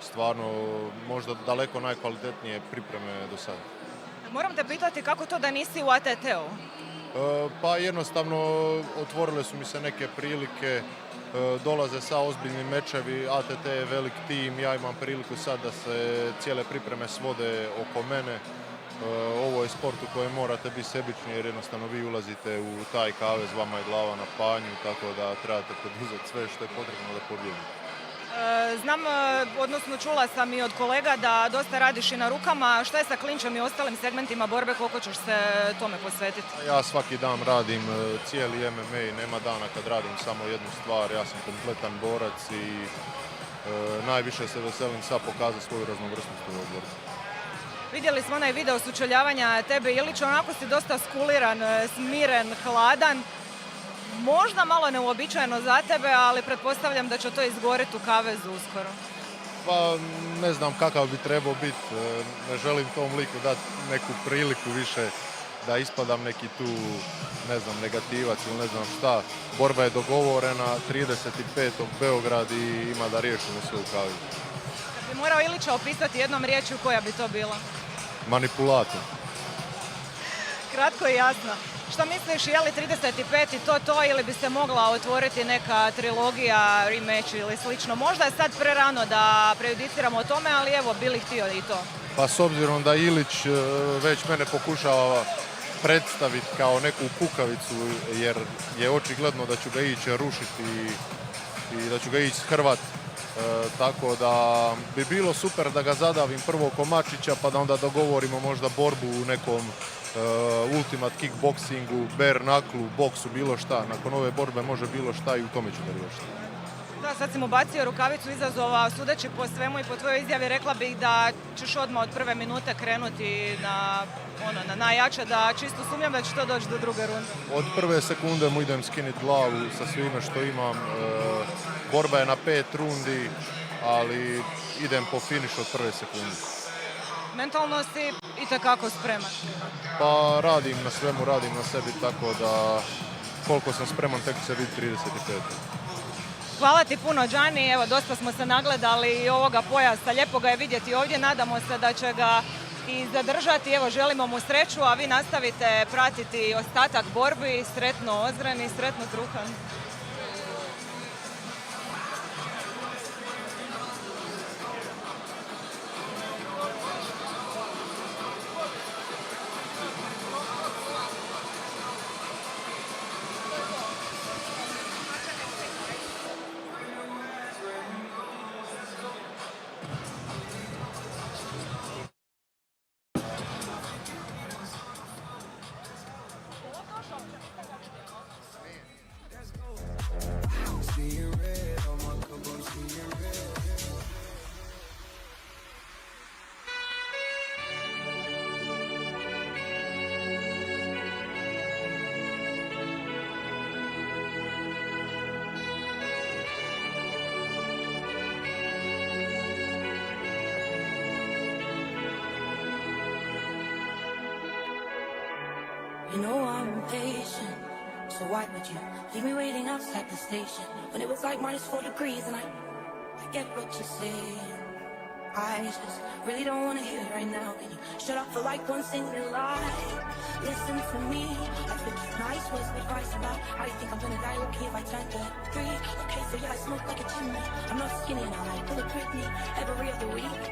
stvarno možda daleko najkvalitetnije pripreme do sada. Moram te pitati kako to da nisi u ATT-u? Pa jednostavno otvorile su mi se neke prilike, dolaze sa ozbiljnim mečevi, ATT je velik tim, ja imam priliku sad da se cijele pripreme svode oko mene. Ovo je sport u kojem morate biti sebični jer jednostavno vi ulazite u taj kavez, vama je glava na panju, tako da trebate poduzeti sve što je potrebno da pobijedite. Znam, odnosno čula sam i od kolega da dosta radiš i na rukama. Šta je sa klinčem i ostalim segmentima borbe, koliko ćeš se tome posvetiti? Ja svaki dan radim cijeli MMA, nema dana kad radim samo jednu stvar. Ja sam kompletan borac i najviše se veselim sad pokazati svoju raznovrsnost u ovoj borbi. Vidjeli smo onaj video sučeljavanja tebe i Ilića, onako si dosta skuliran, smiren, hladan. Možda malo neuobičajeno za tebe, ali pretpostavljam da će to izgoriti u kavezu uskoro. Pa ne znam kakav bi trebao biti, ne želim tom liku dati neku priliku više da ispadam neki tu, ne znam, negativac ili ne znam šta. Borba je dogovorena, 35. Beograd i ima da riješimo sve u kavezu. Kad bi morao Ilića opisati jednom riječju, koja bi to bila? Manipulator. Kratko i jasno. Što misliš, je li 35. to ili bi se mogla otvoriti neka trilogija, rematch ili slično? Možda je sad prerano da prejudiciramo o tome, ali evo, bi li htio i to? Pa s obzirom da Ilić već mene pokušava predstaviti kao neku kukavicu, jer je očigledno da ću ga ići rušiti i da ću ga ići hrvat. Tako da bi bilo super da ga zadavim prvo Komačića pa da onda dogovorimo možda borbu u nekom ultimate kickboksingu, bare knucklu, boksu, bilo šta. Nakon ove borbe može bilo šta i u tome ću da riješiti. Da, sad si mu bacio rukavicu izazova, sudeći po svemu i po tvojoj izjavi rekla bih da ćeš odmah od prve minute krenuti na najjače, da čisto sumnjam da će to doći do druge runde. Od prve sekunde mu idem skinit glavu sa svime što imam. Borba je na 5 rundi, ali idem po finišu od prve sekunde. Mentalno si itekako spreman. Pa radim na svemu, radim na sebi, tako da koliko sam spreman tek se vidi 35. Hvala ti puno, Gianni. Evo, dosta smo se nagledali i ovoga pojasa. Lijepo ga je vidjeti ovdje. Nadamo se da će ga i zadržati. Evo, želimo mu sreću, a vi nastavite pratiti ostatak borbi. Sretno Ozren i sretno Truhan. You know I'm impatient, so why would you leave me waiting outside the station when it was like -4 degrees? And I get what you're saying. I just really don't want to hear it right now. Can you shut up for like one single lie? Listen to me. I think nice words of advice about how you think I'm gonna die. Okay, if I turn 33. Okay, so yeah, I smoke like a chimney. I'm not skinny and I pull a Britney every other week.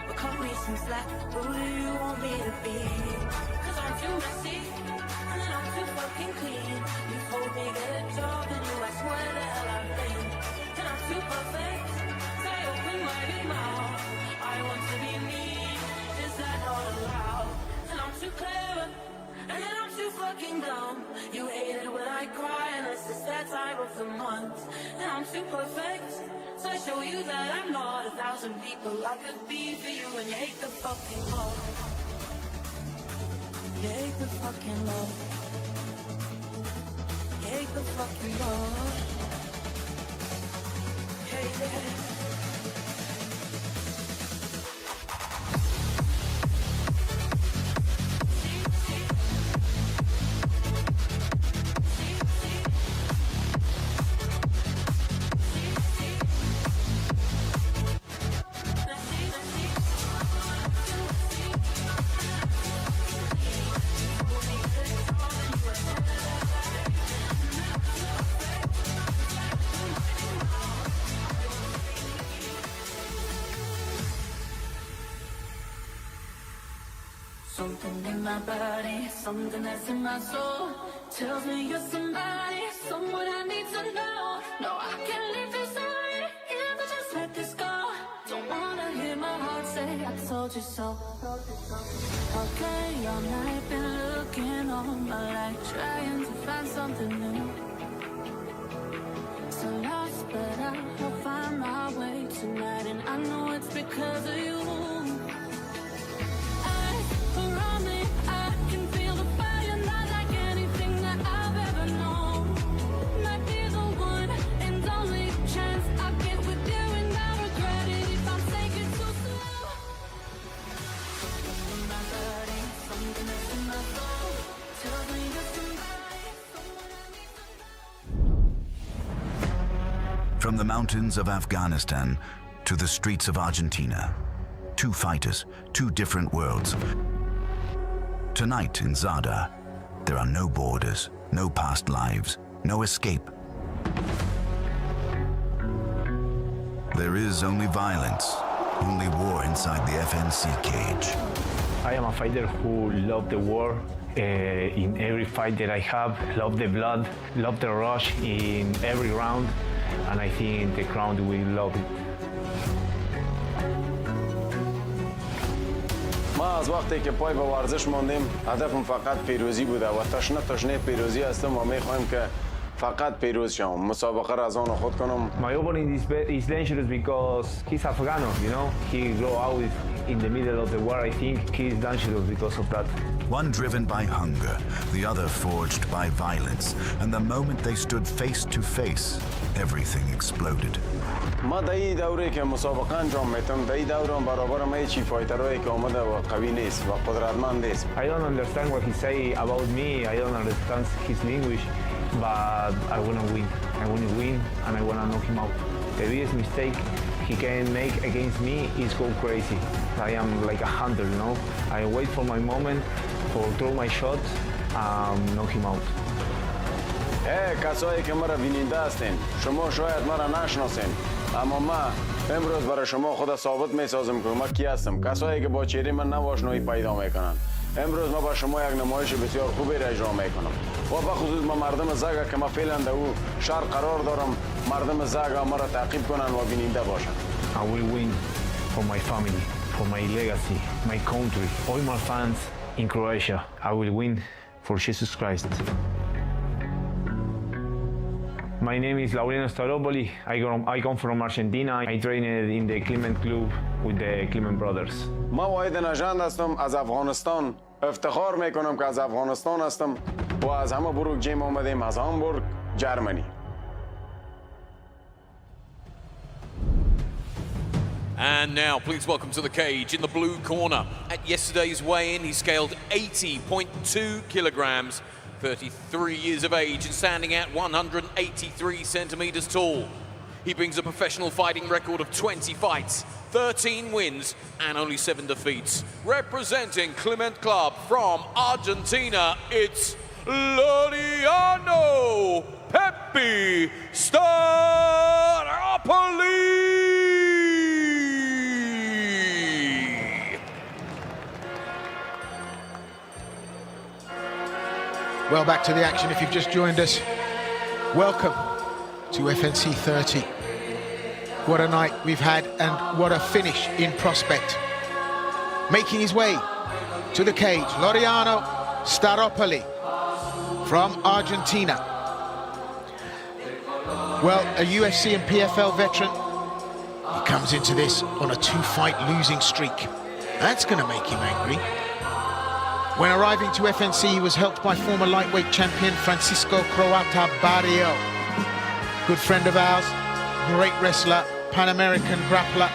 But cut me some slack. Who do you want me to be? 'Cause I'm too messy and then I'm too fucking clean. You told me get a job and you asked where the hell I've been. And I'm too perfect. So I open my big mouth. I want to be me, is that not allowed? And I'm too clever, and then I'm too fucking dumb. You hate it when I cry, and it's just that time of the month. And I'm too perfect, so I show you that I'm not 1,000 people I could be for you. And you hate the fucking love. You hate the fucking love. You hate the fucking love. Hate it. Something in my body, something that's in my soul tells me you're somebody, someone I need to know. No, I can't leave this already if I just let this go. Don't wanna hear my heart say I told you so. Okay, all night been looking all my life, trying to find something new. So lost, but I'll find my way tonight, and I know it's because of you. From the mountains of Afghanistan to the streets of Argentina, two fighters, two different worlds. Tonight in Zadar, there are no borders, no past lives, no escape. There is only violence, only war inside the FNC cage. I am a fighter who loves the war. In every fight that I have, love the blood, love the rush in every round, and I think the crowd will love it. ما از وقتی که پای به ورزش ماندیم هدفم فقط پیروزی بوده و تشنه پیروزی هستم و میخوایم که فقط پیروز شم مسابقه را از آن خود کنم. My opponent is dangerous because he's Afghano, you know. He grew out in the middle of the war. I think he's dangerous because of that. One driven by hunger, the other forged by violence, and the moment they stood face to face, everything exploded. ما در این دوره که مسابقه انجام میتم در این دوره برابر ما چی فایترایی که آمده و قوی نیست و قدرتمند نیست. I don't understand what he say about me. I don't understand his language, but I want to win. I want to win and I want to knock him out. The biggest mistake he can make against me is go crazy. I am like a hunter, you know. I wait for my moment, for throw my shot, knock him out. کسایی که مرا بیننده هستین شما شاید مرا نشناسین اما من امروز برای شما خود ثابت میسازم که من کی هستم. کسایی که با چهره من نواشنایی پیدا میکنن امروز من با شما یک نمایش بسیار خوبی را اجرا میکنم و بخصوص من مردم زاگا که من فعلا در او شهر قرار دارم مردم زاگا مرا تعقیب کنن و بیننده باشن. I will win for my family, for my legacy, my country, all my fans in Croatia. I will win for Jesus Christ. My name is Laureano Staropoli. I come from Argentina. I trained in the Clement Club with the Clement brothers. من واحد نژند هستم از افغانستان. افتخار میکنم که از افغانستان هستم و از همه بروک جیم آمدیم از هامبورگ، جرمنی. And now, please welcome to the cage in the blue corner. At yesterday's weigh-in, he scaled 80.2 kilograms, 33 years of age, and standing at 183 centimeters tall. He brings a professional fighting record of 20 fights, 13 wins, and only 7 defeats. Representing Clement Club from Argentina, it's Laureano Pepe Staropoli. Well, back to the action if you've just joined us. Welcome to FNC30. What a night we've had and what a finish in prospect. Making his way to the cage, Laureano Staropoli from Argentina. Well, a UFC and PFL veteran. He comes into this on a 2-fight losing streak. That's gonna make him angry. When arriving to FNC, he was helped by former lightweight champion Francisco Croata Barrio. Good friend of ours, great wrestler, Pan-American grappler.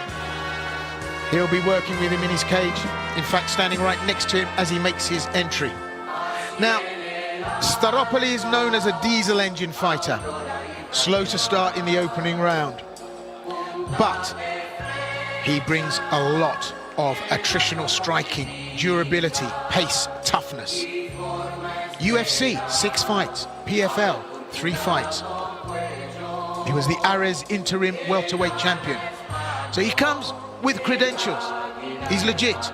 He'll be working with him in his cage, in fact standing right next to him as he makes his entry. Now, Staropoli is known as a diesel engine fighter, slow to start in the opening round. But he brings a lot of attritional striking, durability, pace, toughness. UFC, 6 fights. PFL, 3 fights. He was the Ares interim welterweight champion. So he comes with credentials. He's legit.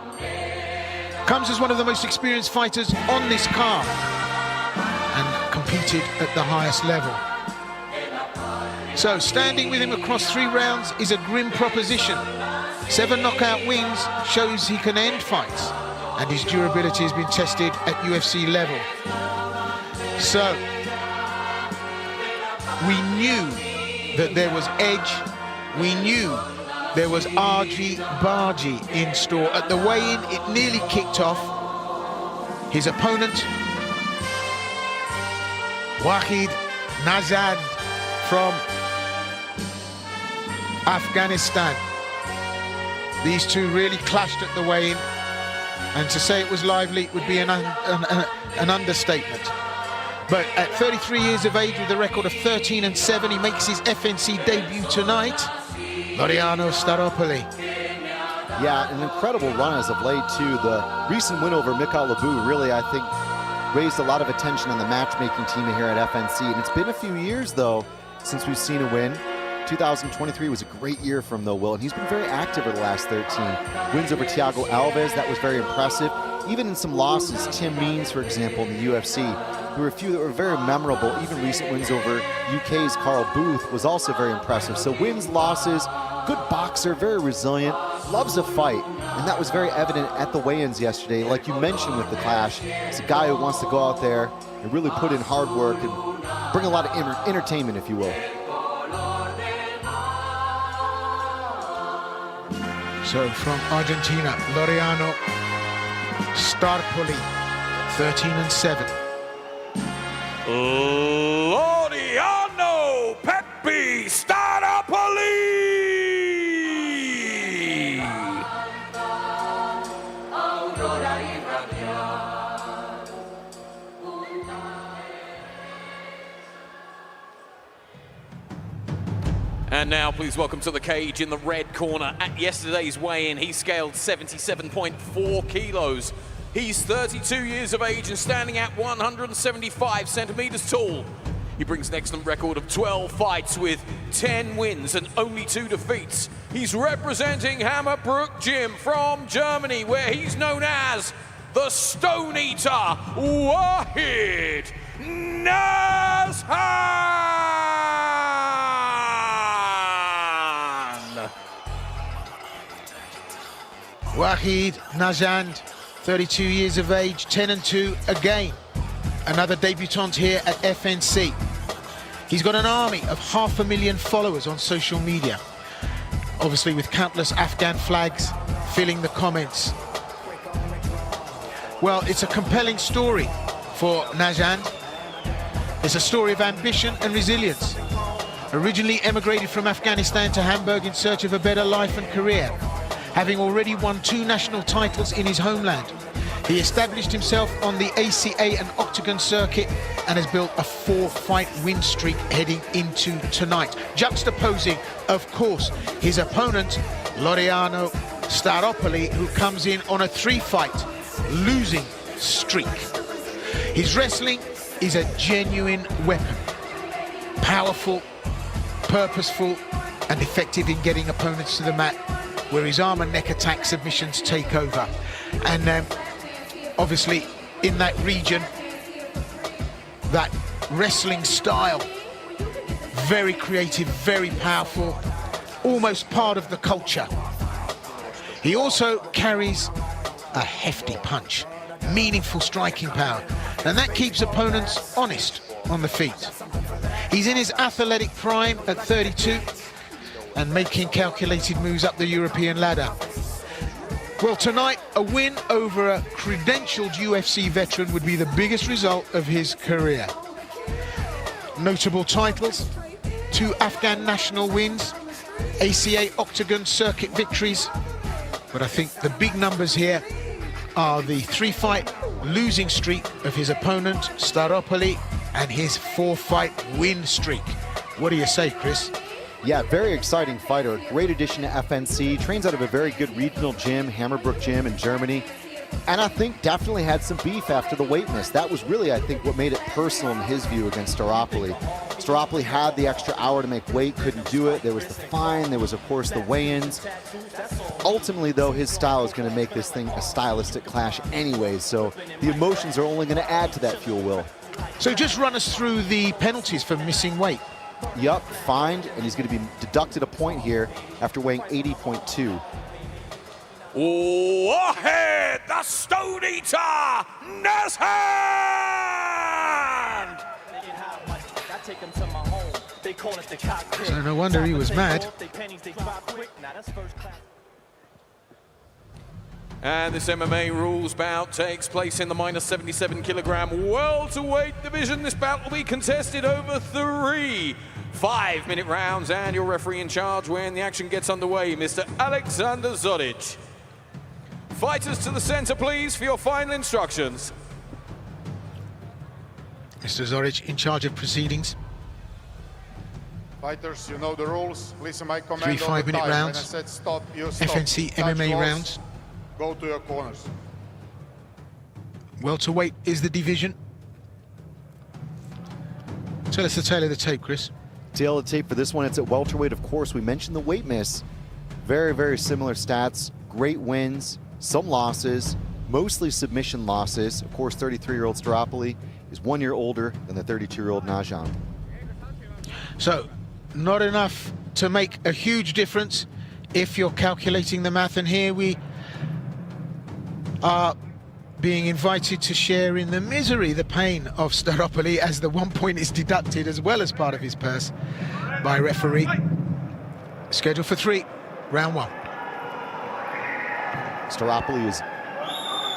Comes as one of the most experienced fighters on this card and competed at the highest level. So standing with him across 3 rounds is a grim proposition. 7 knockout wins shows he can end fights, and his durability has been tested at UFC level. So, we knew that there was edge, we knew there was argy-bargy in store. At the weigh-in, it nearly kicked off. His opponent, Wahid Nazand from Afghanistan. These two really clashed at the weigh-in, and to say it was lively would be an understatement. But at 33 years of age with a record of 13-7, he makes his FNC debut tonight. Laureano Staropoli. Yeah, an incredible run as of late too. The recent win over Mikhail Labu really, I think, raised a lot of attention on the matchmaking team here at FNC. And it's been a few years though since we've seen a win. 2023 was a great year from though, Will, and he's been very active over the last 13. Wins over Thiago Alves, that was very impressive. Even in some losses, Tim Means, for example, in the UFC, there were a few that were very memorable. Even recent wins over UK's Carl Booth was also very impressive. So wins, losses, good boxer, very resilient, loves a fight, and that was very evident at the weigh-ins yesterday. Like you mentioned with the clash, it's a guy who wants to go out there and really put in hard work and bring a lot of entertainment, if you will. So from Argentina, Laureano Staropoli, 13-7. Laureano Pepe Staropoli! And now, please welcome to the cage in the red corner. At yesterday's weigh-in, he scaled 77.4 kilos. He's 32 years of age and standing at 175 centimeters tall. He brings an excellent record of 12 fights with 10 wins and only 2 defeats. He's representing Hammerbrook Gym from Germany, where he's known as the Stone Eater, Wahid Nazand. Wahid Nazand, 32 years of age, 10-2 again. Another debutant here at FNC. He's got an army of 500,000 followers on social media, obviously with countless Afghan flags filling the comments. Well, it's a compelling story for Nazand. It's a story of ambition and resilience. originally emigrated from Afghanistan to Hamburg in search of a better life and career. Having already won 2 national titles in his homeland, he established himself on the ACA and Octagon circuit and has built a 4-fight win streak heading into tonight. Juxtaposing, of course, his opponent, Laureano Staropoli, who comes in on a 3-fight losing streak. His wrestling is a genuine weapon. Powerful, purposeful, and effective in getting opponents to the mat, where his arm and neck attack submissions take over. And obviously, in that region, that wrestling style, very creative, very powerful, almost part of the culture. He also carries a hefty punch, meaningful striking power, and that keeps opponents honest on the feet. He's in his athletic prime at 32 and making calculated moves up the European ladder. Well, tonight, a win over a credentialed UFC veteran would be the biggest result of his career. Notable titles, 2 Afghan national wins, ACA Octagon circuit victories, but I think the big numbers here are the 3-fight losing streak of his opponent, Staropoli, and his 4-fight win streak. What do you say, Chris? Yeah, very exciting fighter. Great addition to FNC. Trains out of a very good regional gym, Hammerbrook Gym in Germany. And I think definitely had some beef after the weight miss. That was really, I think, what made it personal in his view against Staropoli. Staropoli had the extra hour to make weight, couldn't do it. There was the fine, there was, of course, the weigh-ins. Ultimately, though, his style is going to make this thing a stylistic clash anyways, so the emotions are only going to add to that fuel, Will. So just run us through the penalties for missing weight. Yup, fined, and he's going to be deducted a point here after weighing 80.2. Oh, ahead, the Stone Eater, Nazhan! So no wonder he was mad. And this MMA rules bout takes place in the minus 77 kilogram welterweight division. This bout will be contested over 3 5-minute rounds, and your referee in charge when the action gets underway, Mr. Alexander Zodic. Fighters to the center, please, for your final instructions. Mr. Zodic in charge of proceedings. Fighters, you know the rules. Listen my command 3 all the 5-minute time. rounds. When I said stop, you stop. FNC Touch MMA gloves, rounds. Go to your corners. Welterweight is the division. Tell us the tale of the tape, Chris. Tail of the tape for this one, it's at welterweight, of course. We mentioned the weight miss. Very, very similar stats. Great wins, some losses, mostly submission losses. Of course, 33-year-old Staropoli is 1 year older than the 32-year-old Nazhan. So, not enough to make a huge difference if you're calculating the math. And here we are being invited to share in the misery, the pain of Staropoli, as the 1 point is deducted as well as part of his purse by referee. Scheduled for 3, round 1. Staropoli is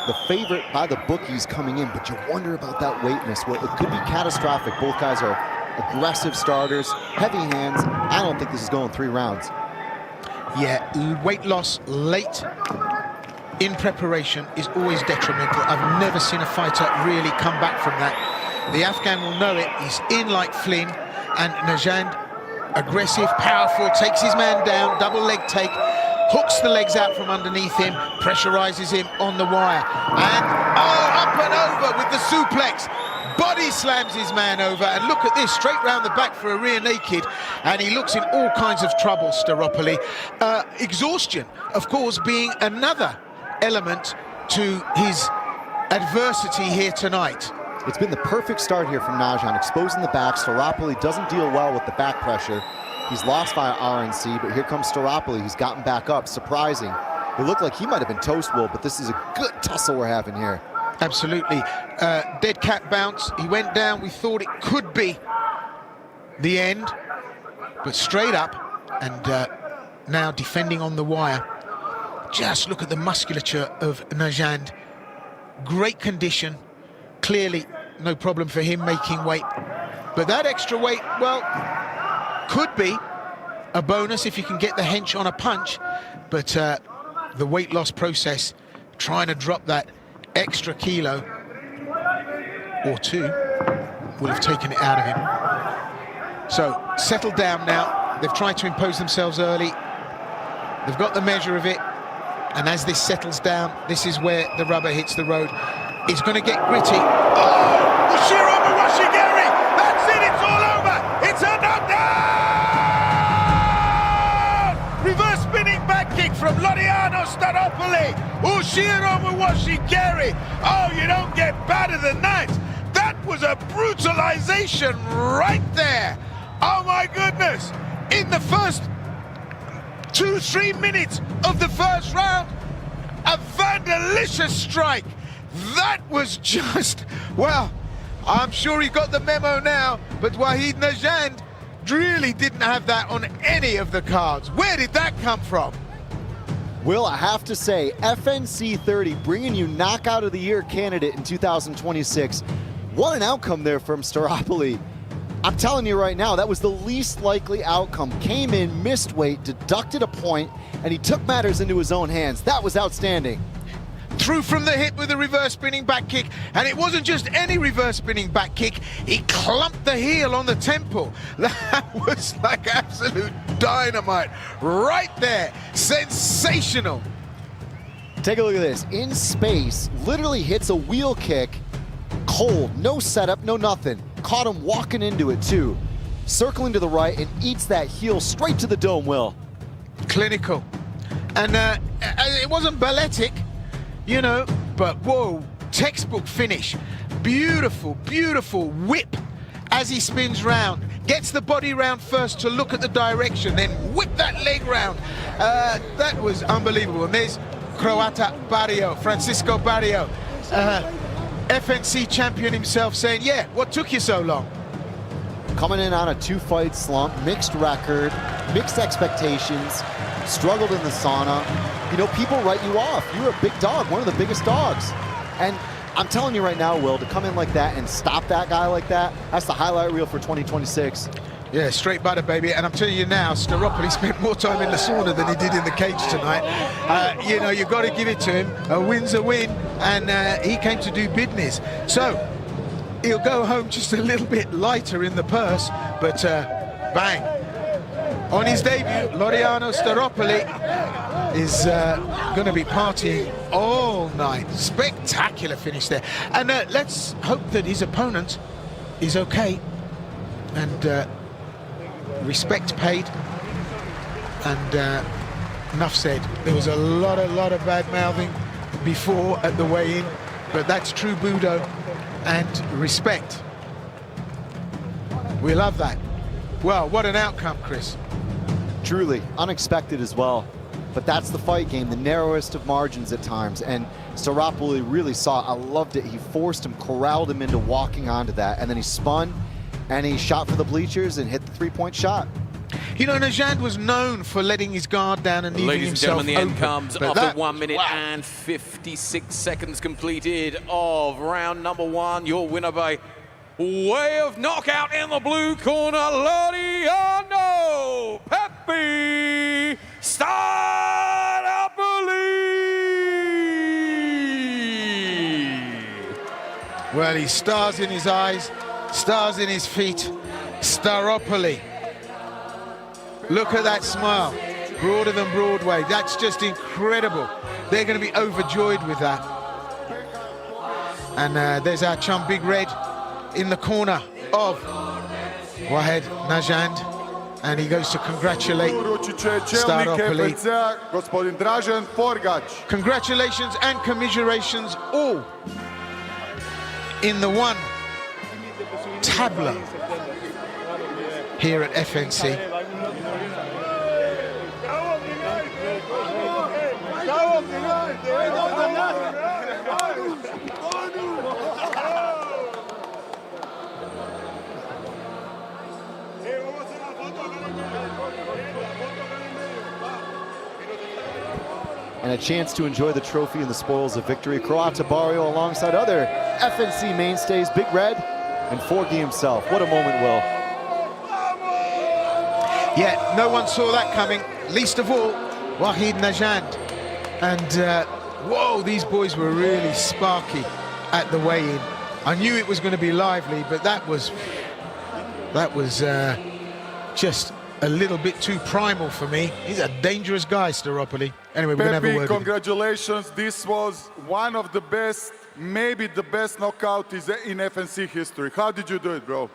the favorite by the bookies coming in, but you wonder about that weight miss. Well, it could be catastrophic. Both guys are aggressive starters, heavy hands. I don't think this is going 3 rounds. Yeah, weight loss late in preparation is always detrimental. I've never seen a fighter really come back from that. The Afghan will know it. He's in like Flynn, and Nazhan, aggressive, powerful, takes his man down, double leg take, hooks the legs out from underneath him, pressurizes him on the wire, and up and over with the suplex. Body slams his man over, and look at this, straight round the back for a rear naked, and he looks in all kinds of trouble, Staropoli. Exhaustion, of course, being another element to his adversity here tonight. It's been the perfect start here from Nazhan, exposing the back. Staropoli doesn't deal well with the back pressure. He's lost via RNC, but here comes Staropoli, who's gotten back up, surprising. It looked like he might have been toast, Will, but this is a good tussle we're having here. Absolutely. Dead cat bounce. He went down. We thought it could be the end, but straight up, and now defending on the wire. Just look at the musculature of Nazhan. Great condition. Clearly no problem for him making weight. But that extra weight, well, could be a bonus if you can get the hench on a punch, but the weight loss process, trying to drop that extra kilo or two, will have taken it out of him. So settled down now. They've tried to impose themselves early. They've got the measure of it, and as this settles down, this is where the rubber hits the road. It's going to get gritty. Oh! Ushiro Mawashigiri! That's it, it's all over! It's a knockdown! Reverse spinning back kick from Loriano Staropoli. Ushiro Mawashigiri! Oh, you don't get better than that! That was a brutalization right there! Oh my goodness! In the first 2-3 minutes of the first round, a vandalicious strike. That was just, well, I'm sure he got the memo now, but Wahid Najand really didn't have that on any of the cards. Where did that come from? Will, I have to say, FNC30 bringing you Knockout of the Year candidate in 2026. What an outcome there from Staropoli. I'm telling you right now, that was the least likely outcome. Came in, missed weight, deducted a point, and he took matters into his own hands. That was outstanding. Through from the hip with a reverse spinning back kick, and it wasn't just any reverse spinning back kick, he clumped the heel on the temple. That was like absolute dynamite right there. Sensational. Take a look at this. In space, literally hits a wheel kick, cold, no setup, no nothing. Caught him walking into it too. Circling to the right and eats that heel straight to the dome, Will. Clinical. And it wasn't balletic, you know, but whoa, textbook finish. Beautiful, beautiful whip as he spins round. Gets the body round first to look at the direction, then whip that leg round. That was unbelievable. And there's Croata Barrio, Francisco Barrio, FNC champion himself, saying, yeah, what took you so long? Coming in on a 2-fight slump, mixed record, mixed expectations, struggled in the sauna. You know, people write you off. You're a big dog, one of the biggest dogs. And I'm telling you right now, Will, to come in like that and stop that guy like that, that's the highlight reel for 2026. Yeah, straight butter, baby. And I'm telling you now, Staropoli spent more time in the sauna than he did in the cage tonight. You know, you've got to give it to him. A win's a win, and he came to do business. So he'll go home just a little bit lighter in the purse, but bang. On his debut, Loriano Staropoli is going to be partying all night. Spectacular finish there. And let's hope that his opponent is okay. And respect paid. And enough said. There was a lot of bad mouthing before at the weigh-in, but that's true Budo and respect. We love that. Well, what an outcome, Chris. Truly, unexpected as well. But that's the fight game, the narrowest of margins at times. And Staropoli really saw it. I loved it. He forced him, corralled him into walking onto that. And then he spun, and he shot for the bleachers and hit the 3-point shot. You know, Najand was known for letting his guard down and leaving himself open. Ladies and gentlemen, the end comes after 1 minute and 56 seconds completed of round number 1. Your winner by way of knockout in the blue corner, Loriano Pepe Staropoli. Well, he stars in his eyes, stars in his feet. Staropoli. Look at that smile, broader than Broadway. That's just incredible. They're going to be overjoyed with that. And there's our chum Big Red in the corner of Wahid Najand, and he goes to congratulate Staropoli. Congratulations and commiserations all in the one tableau here at FNC. And a chance to enjoy the trophy and the spoils of victory. Croata Barrio alongside other FNC mainstays, Big Red and Forgy himself. What a moment, Will. Yeah, no one saw that coming, least of all Wahid Najand. And whoa, these boys were really sparky at the weigh-in. I knew it was going to be lively, but that was just a little bit too primal for me. He's a dangerous guy, Staropoli. Anyway, we're going to have a word with him. Congratulations. This was one of the best, maybe the best knockout in FNC history. How did you do it, bro?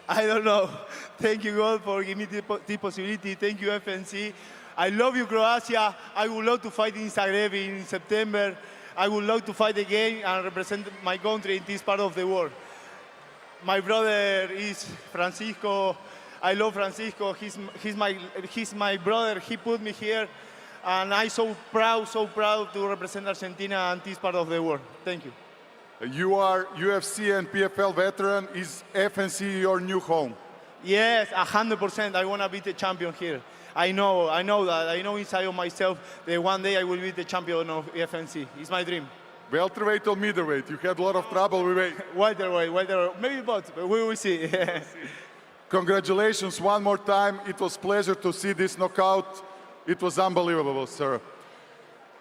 I don't know. Thank you, God, for giving me the possibility. Thank you, FNC. I love you, Croatia. I would love to fight in Zagreb in September. I would love to fight again and represent my country in this part of the world. My brother is Francisco. I love Francisco. He's my brother. He put me here, and I'm so proud to represent Argentina and this part of the world. Thank you. You are UFC and PFL veteran. Is FNC your new home? Yes, 100%. I want to be the champion here. I know that. I know inside of myself that one day I will be the champion of FNC. It's my dream. Welterweight or middleweight? You had a lot of trouble with weight. Welterweight, maybe both, but we will see. Congratulations one more time. It was a pleasure to see this knockout. It was unbelievable, sir.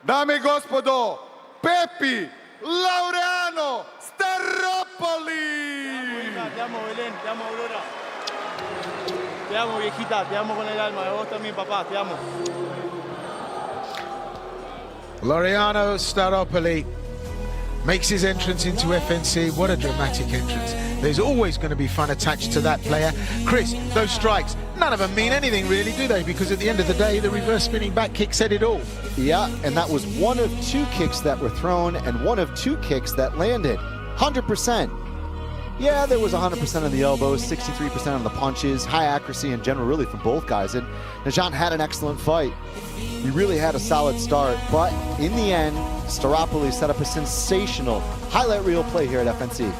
Dame I gospodo, Pepi Laureano Staropoli! Te amo, Belén, te amo, Aurora. Te amo, viejita, te amo con el alma. Vos también, papá, te amo. Laureano Staropoli makes his entrance into FNC. What a dramatic entrance. There's always going to be fun attached to that player. Chris, those strikes, none of them mean anything really, do they? Because at the end of the day, the reverse spinning back kick said it all. Yeah, and that was one of two kicks that were thrown and one of two kicks that landed. 100%. Yeah, there was 100% on the elbows, 63% on the punches, high accuracy in general, really, for both guys. And Najand had an excellent fight. He really had a solid start, but in the end, Staropoli set up a sensational highlight reel play here at FNC.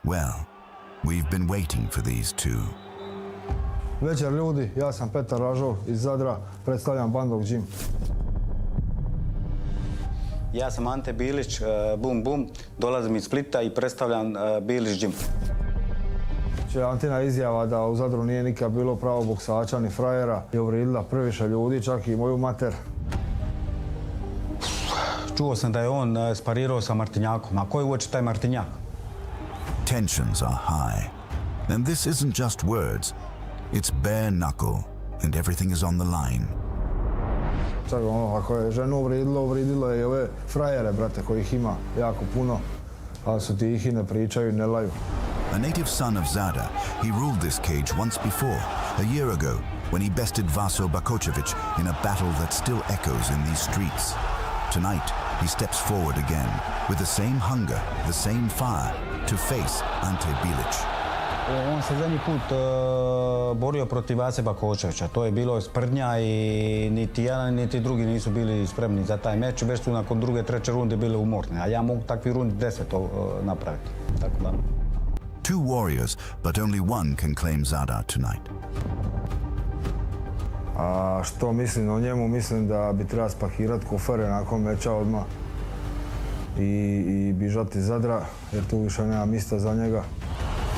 Well, we've been waiting for these two. Večer ljudi, ja sam Petar Ražov iz Zadra, predstavljam Bandog Gym. Ja sam Ante Bilić, Bum Bum, dolazim iz Splita i predstavljam Bilić Gym. Antina izjava da u Zadru nije nikad bilo pravo boksača ni frajera je uvrijedila previše ljudi, čak i moju mater. Čuo sam da je on sparirao sa Martinjakom. A ko je uoči taj Martinjak? Tensions are high. And this isn't just words. It's bare knuckle, and everything is on the line. Čak ako je ženu uvrijedilo je i ove frajere, brate, kojih ima jako puno, ali su tihi, ne pričaju, ne laju. A native son of Zada, he ruled this cage once before, a year ago, when he bested Vaso Bakočević in a battle that still echoes in these streets. Tonight, he steps forward again, with the same hunger, the same fire, to face Ante Bilić. On se zadnji put borio protiv Vase Bakočevića. To je bilo sprdnja i niti jedan niti drugi nisu bili spremni za taj meč. Već su nakon druge, treće runde bile umorne. A ja mogu takvi rundi 10 napraviti. Tako da. Two warriors, but only one can claim Zada tonight. A što mislim o njemu? Mislim da bi treba spakirati kofere nakon meča odmah i bižati iz Zadra, jer tu više nema mjesta za njega.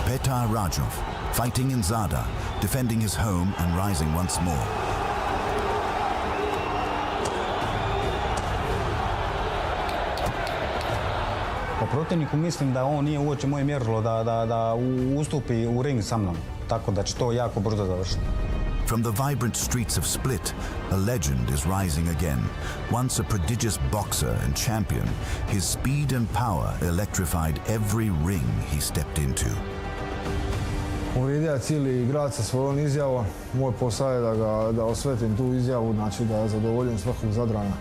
Petar Rajov, fighting in Zada, defending his home and rising once more. Po protivniku mislim da on nije uoči moje mjerilo da ustupi u ring sa mnom. Tako da će to jako brzo završiti. From the vibrant streets of Split, a legend is rising again. Once a prodigious boxer and champion, his speed and power electrified every ring he stepped into. Uvrijedio je cijeli grad sa svojom izjavom. Moj posao je da osvetim tu izjavu, znači da zadovoljim svakog Zadrana,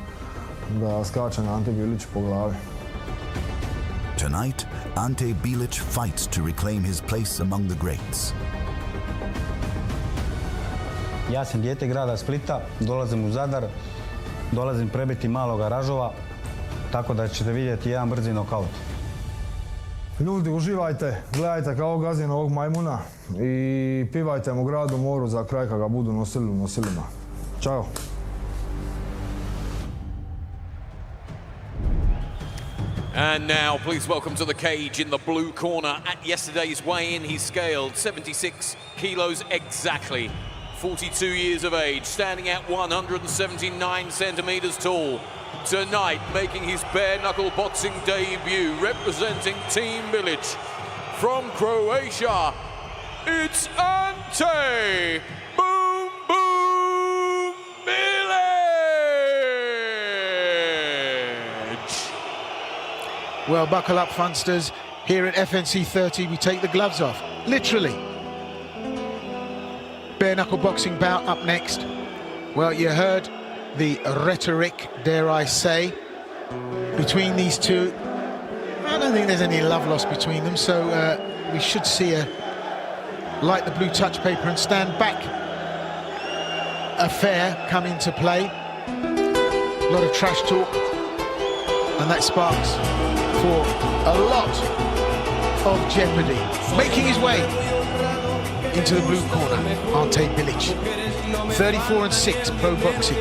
da skače na Ante Bilić po glavi. Tonight, Ante Bilić fights to reclaim his place among the greats. Ja sam dijete grada Splita, dolazim u Zadar, dolazim prebiti maloga Ražova, tako da ćete vidjeti jedan brzi nokaut. Ljudi, uživajte, gledajte kako gazim ovog majmuna i pivajte mu gradu moru za kraj kad ga budu nosili u nosilima. Ćao! And now, please welcome to the cage in the blue corner. At yesterday's weigh-in, he scaled 76 kilos exactly. 42 years of age, standing at 179 centimeters tall. Tonight, making his bare-knuckle boxing debut, representing Team Bilić. From Croatia, it's Ante Boom Boom Bilić! Well, buckle up, funsters. Here at FNC30, we take the gloves off, literally. Bare-knuckle boxing bout up next. Well, you heard the rhetoric, dare I say, between these two. I don't think there's any love lost between them, so we should see a light the blue touch paper and stand back affair come into play. A lot of trash talk, and that sparks for a lot of jeopardy. Making his way into the blue corner, Ante Bilić, 34-6 pro boxing.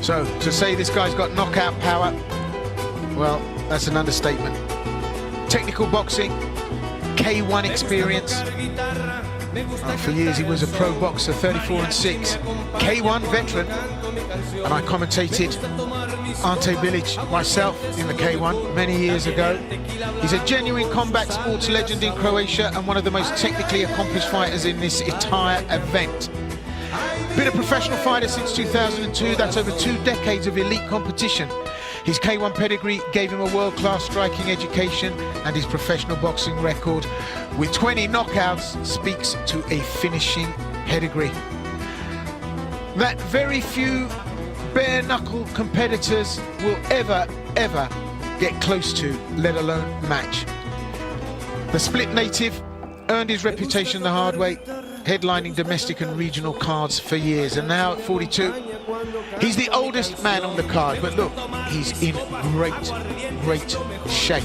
So, to say this guy's got knockout power, well, that's an understatement. Technical boxing, K1 experience. For years he was a pro boxer, 34-6, K1 veteran, and I commentated Ante Bilić myself in the K1 many years ago. He's a genuine combat sports legend in Croatia and one of the most technically accomplished fighters in this entire event. Been a professional fighter since 2002, that's over 2 decades of elite competition. His K1 pedigree gave him a world-class striking education, and his professional boxing record with 20 knockouts speaks to a finishing pedigree that very few bare-knuckle competitors will ever get close to, let alone match. The Split native earned his reputation the hard way, headlining domestic and regional cards for years, and now at 42, he's the oldest man on the card, but look, he's in great shape.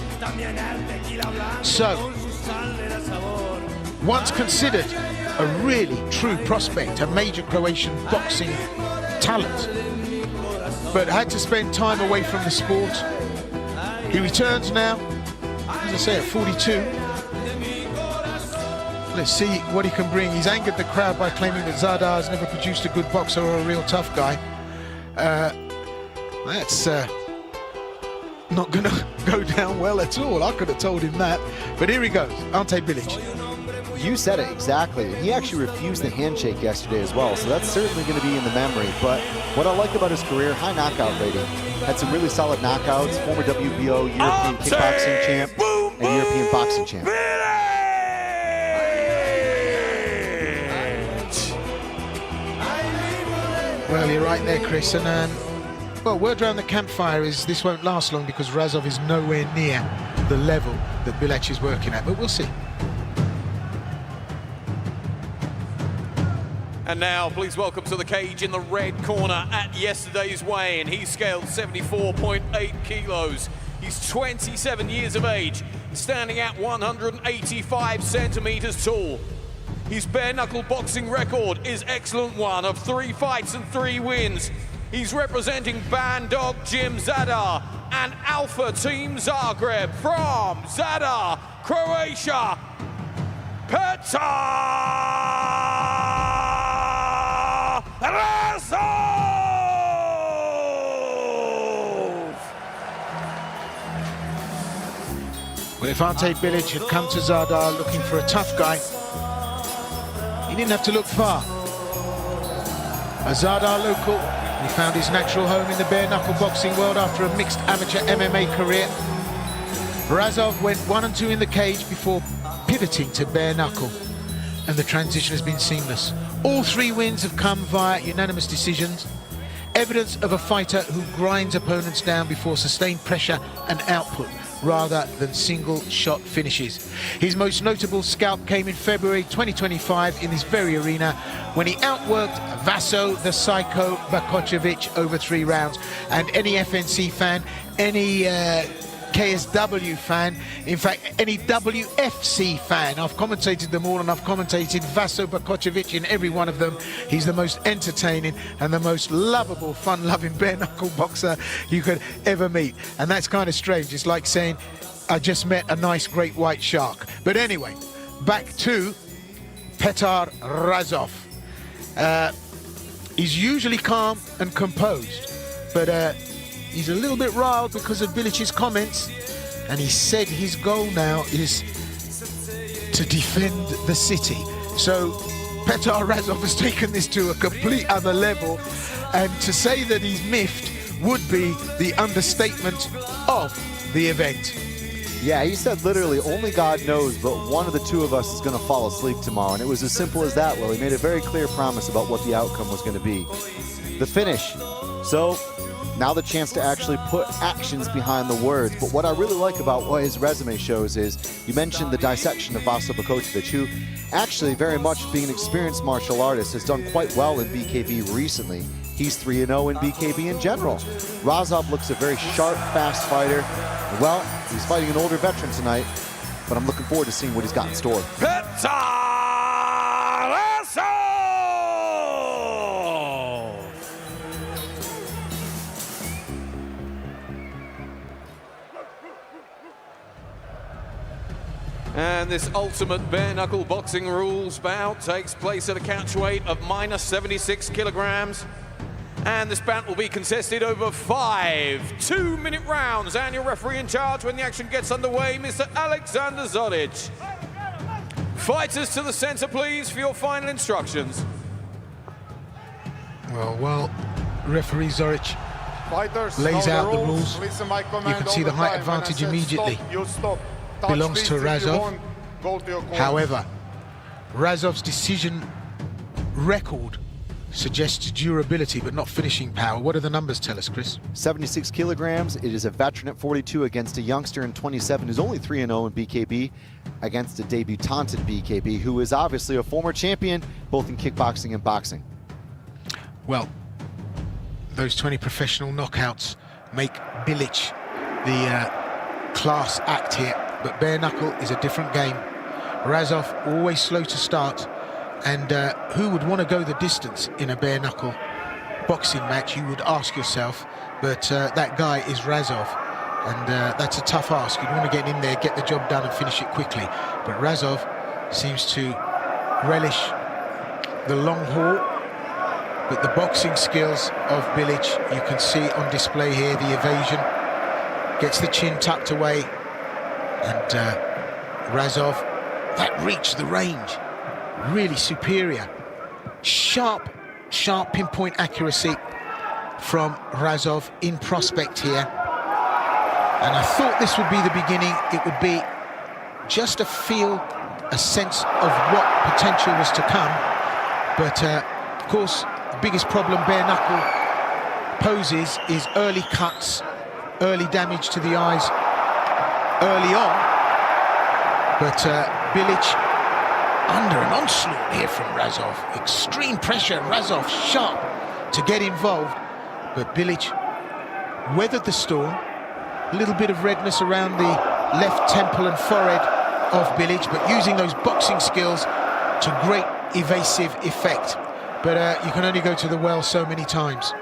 So, once considered a really true prospect, a major Croatian boxing talent, but had to spend time away from the sport. He returns now, as I say, at 42. Let's see what he can bring. He's angered the crowd by claiming that Zadar has never produced a good boxer or a real tough guy. That's not going to go down well at all. I could have told him that. But here he goes, Ante Bilić. You said it exactly. He actually refused the handshake yesterday as well, so that's certainly going to be in the memory. But what I like about his career, high knockout rating. Had some really solid knockouts, former WBO, European kickboxing champ, and European boxing champ. Well, you're right there, Chris. And well, word around the campfire is this won't last long because Razov is nowhere near the level that Bilić is working at, but we'll see. And now, please welcome to the cage in the red corner at yesterday's weigh-in. He scaled 74.8 kilos. He's 27 years of age, standing at 185 centimeters tall. His bare-knuckle boxing record is excellent one of 3 fights and 3 wins. He's representing Bandog Gym Zadar and Alpha Team Zagreb from Zadar, Croatia, Petar! if Ante Bilic had come to Zadar looking for a tough guy, he didn't have to look far. A Zadar local, he found his natural home in the bare-knuckle boxing world after a mixed amateur MMA career. Razov went 1-2 in the cage before pivoting to bare-knuckle, and the transition has been seamless. All 3 wins have come via unanimous decisions, evidence of a fighter who grinds opponents down before sustained pressure and output, rather than single-shot finishes. His most notable scalp came in February 2025 in this very arena when he outworked Vaso the Psycho Bakocevic over 3 rounds. And any FNC fan, any KSW fan, in fact, any WFC fan, I've commentated them all, and I've commentated Vaso Bakocevic in every one of them. He's the most entertaining and the most lovable, fun-loving bare-knuckle boxer you could ever meet. And that's kind of strange. It's like saying, I just met a nice great white shark. But anyway, back to Petar Razov. He's usually calm and composed, but he's a little bit riled because of Bilic's comments, and he said his goal now is to defend the city. So Petar Razov has taken this to a complete other level, and to say that he's miffed would be the understatement of the event. Yeah, he said literally, only God knows, but one of the 2 of us is going to fall asleep tomorrow. And it was as simple as that, Will. He made a very clear promise about what the outcome was going to be. The finish. So now the chance to actually put actions behind the words. But what I really like about what his resume shows is, you mentioned the dissection of Vaso Bakocevic, who actually very much being an experienced martial artist has done quite well in BKB recently. He's 3-0 in BKB in general. Razov looks a very sharp, fast fighter. Well, he's fighting an older veteran tonight, but I'm looking forward to seeing what he's got in store. And this ultimate bare-knuckle boxing rules bout takes place at a catch weight of -76 kilograms. And this bout will be contested over 5 2-minute rounds. And your referee in charge when the action gets underway, Mr. Alexander Zodic. Fighters to the center, please, for your final instructions. Well, referee Zoric lays out the rules. You can see the height advantage immediately. Belongs to Razov. However, Razov's decision record suggests durability but not finishing power. What do the numbers tell us, Chris? 76 kilograms. It is a veteran at 42 against a youngster in 27 who's only 3-0 in BKB against a debutant in BKB who is obviously a former champion both in kickboxing and boxing. Well, those 20 professional knockouts make Bilic the class act here, but bare knuckle is a different game. Razov always slow to start, and who would want to go the distance in a bare knuckle boxing match, you would ask yourself, but that guy is Razov, and that's a tough ask. You'd want to get in there, get the job done and finish it quickly, but Razov seems to relish the long haul. But the boxing skills of Bilic, you can see on display here, the evasion, gets the chin tucked away, and Razov, that reach, the range, really superior. Sharp pinpoint accuracy from Razov in prospect here. And I thought this would be the beginning. It would be just a feel, a sense of what potential was to come. But of course, the biggest problem bare knuckle poses is early cuts, early damage to the eyes early on. But Bilic under an onslaught here from Razov. Extreme pressure, Razov sharp to get involved. But Bilic weathered the storm. A little bit of redness around the left temple and forehead of Bilic, but using those boxing skills to great evasive effect. But you can only go to the well so many times.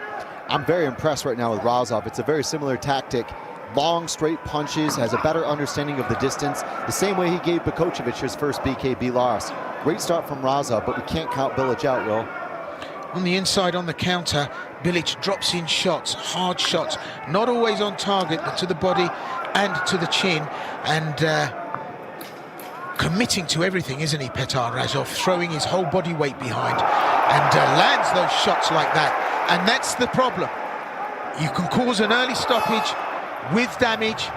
I'm very impressed right now with Razov. It's a very similar tactic. Long, straight punches, has a better understanding of the distance, the same way he gave Bakocevic his first BKB loss. Great start from Razov, but we can't count Bilic out, Will. On the inside, on the counter, Bilic drops in shots, hard shots, not always on target, but to the body and to the chin. And committing to everything, isn't he, Petr Razov, throwing his whole body weight behind and lands those shots like that. And that's the problem. You can cause an early stoppage with damage.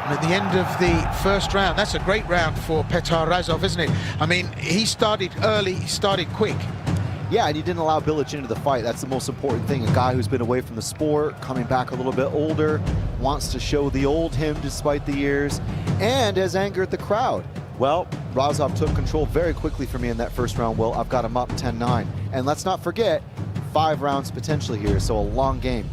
And at the end of the first round, that's a great round for Petr Razov, isn't it? I mean, he started early, he started quick. Yeah, and he didn't allow Bilic into the fight. That's the most important thing. A guy who's been away from the sport, coming back a little bit older, wants to show the old him despite the years, and has angered the crowd. Well, Razov took control very quickly for me in that first round. Well, I've got him up 10-9. And let's not forget, 5 rounds potentially here, so a long game.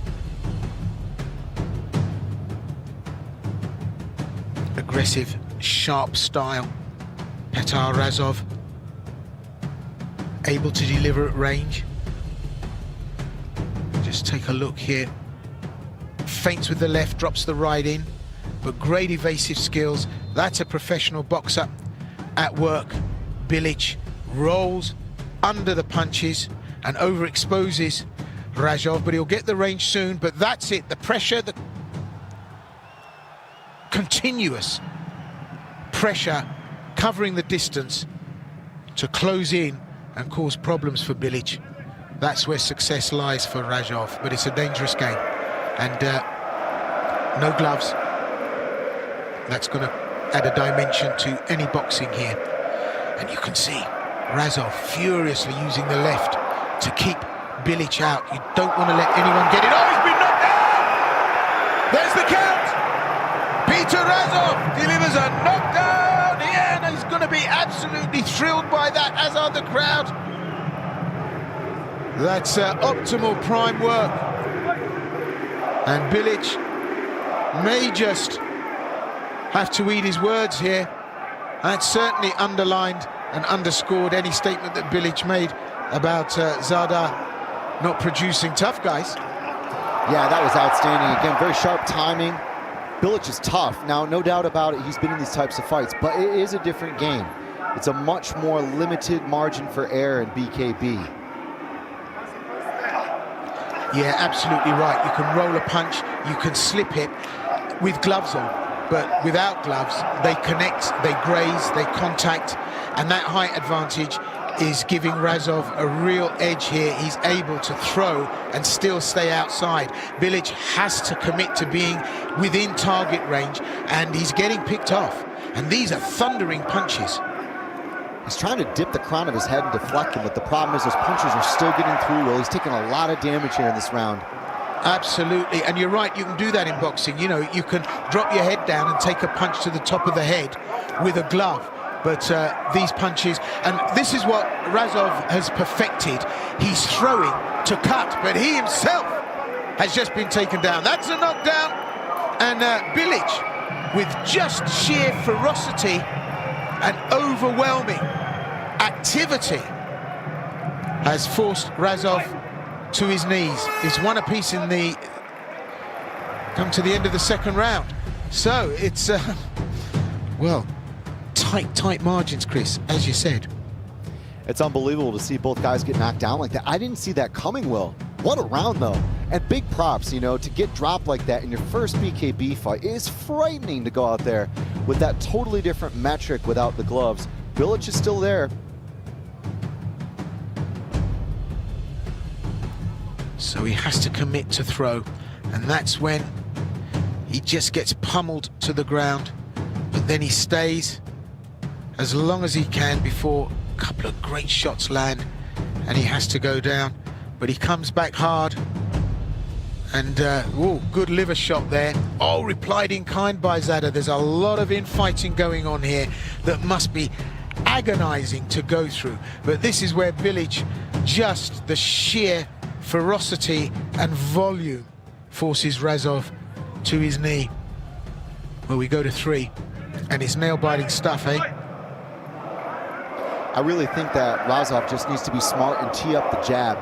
Aggressive, sharp style. Petr Razov able to deliver at range. Just take a look here. Feints with the left, drops the right in, but great evasive skills. That's a professional boxer at work. Bilic rolls under the punches and overexposes Razov, but he'll get the range soon. But that's it, the pressure, the continuous pressure covering the distance to close in and cause problems for Bilic. That's where success lies for Razov, but it's a dangerous game. And no gloves. That's going to add a dimension to any boxing here. And you can see Razov furiously using the left to keep Bilic out. You don't want to let anyone get it. Oh, he's been knocked down! There's the count! Petr Razov delivers a knockdown here, and he's going to be absolutely thrilled by that, as are the crowd. That's optimal prime work. And Bilic may just have to eat his words here. That certainly underlined and underscored any statement that Bilic made about Zadar not producing tough guys. Yeah, that was outstanding. Again, very sharp timing. Bilic is tough. Now, no doubt about it, he's been in these types of fights, but it is a different game. It's a much more limited margin for error in BKB. Yeah, absolutely right. You can roll a punch, you can slip it with gloves on, but without gloves, they connect, they graze, they contact, and that height advantage is giving Razov a real edge here. He's able to throw and still stay outside. Bilic has to commit to being within target range, and he's getting picked off. And these are thundering punches. He's trying to dip the crown of his head and deflect them, but the problem is those punches are still getting through. Well, he's taking a lot of damage here in this round. Absolutely, and you're right, you can do that in boxing. You know, you can drop your head down and take a punch to the top of the head with a glove. But these punches, and this is what Razov has perfected. He's throwing to cut, but he himself has just been taken down. That's a knockdown, and Bilic, with just sheer ferocity and overwhelming activity, has forced Razov to his knees. It's one apiece in the, come to the end of the second round. So it's, well, tight margins, Chris, as you said. It's unbelievable to see both guys get knocked down like that. I didn't see that coming, Will. What a round, though. And big props, you know, to get dropped like that in your first BKB fight. It is frightening to go out there with that totally different metric without the gloves. Bilic is still there. So he has to commit to throw, and that's when he just gets pummeled to the ground, but then he stays as long as he can before a couple of great shots land, and he has to go down, but he comes back hard, and good liver shot there. Oh, replied in kind by Zadar. There's a lot of infighting going on here that must be agonizing to go through, but this is where Bilic, just the sheer ferocity and volume, forces Razov to his knee. Well, we go to 3, and it's nail-biting stuff, eh? I really think that Razov just needs to be smart and tee up the jab.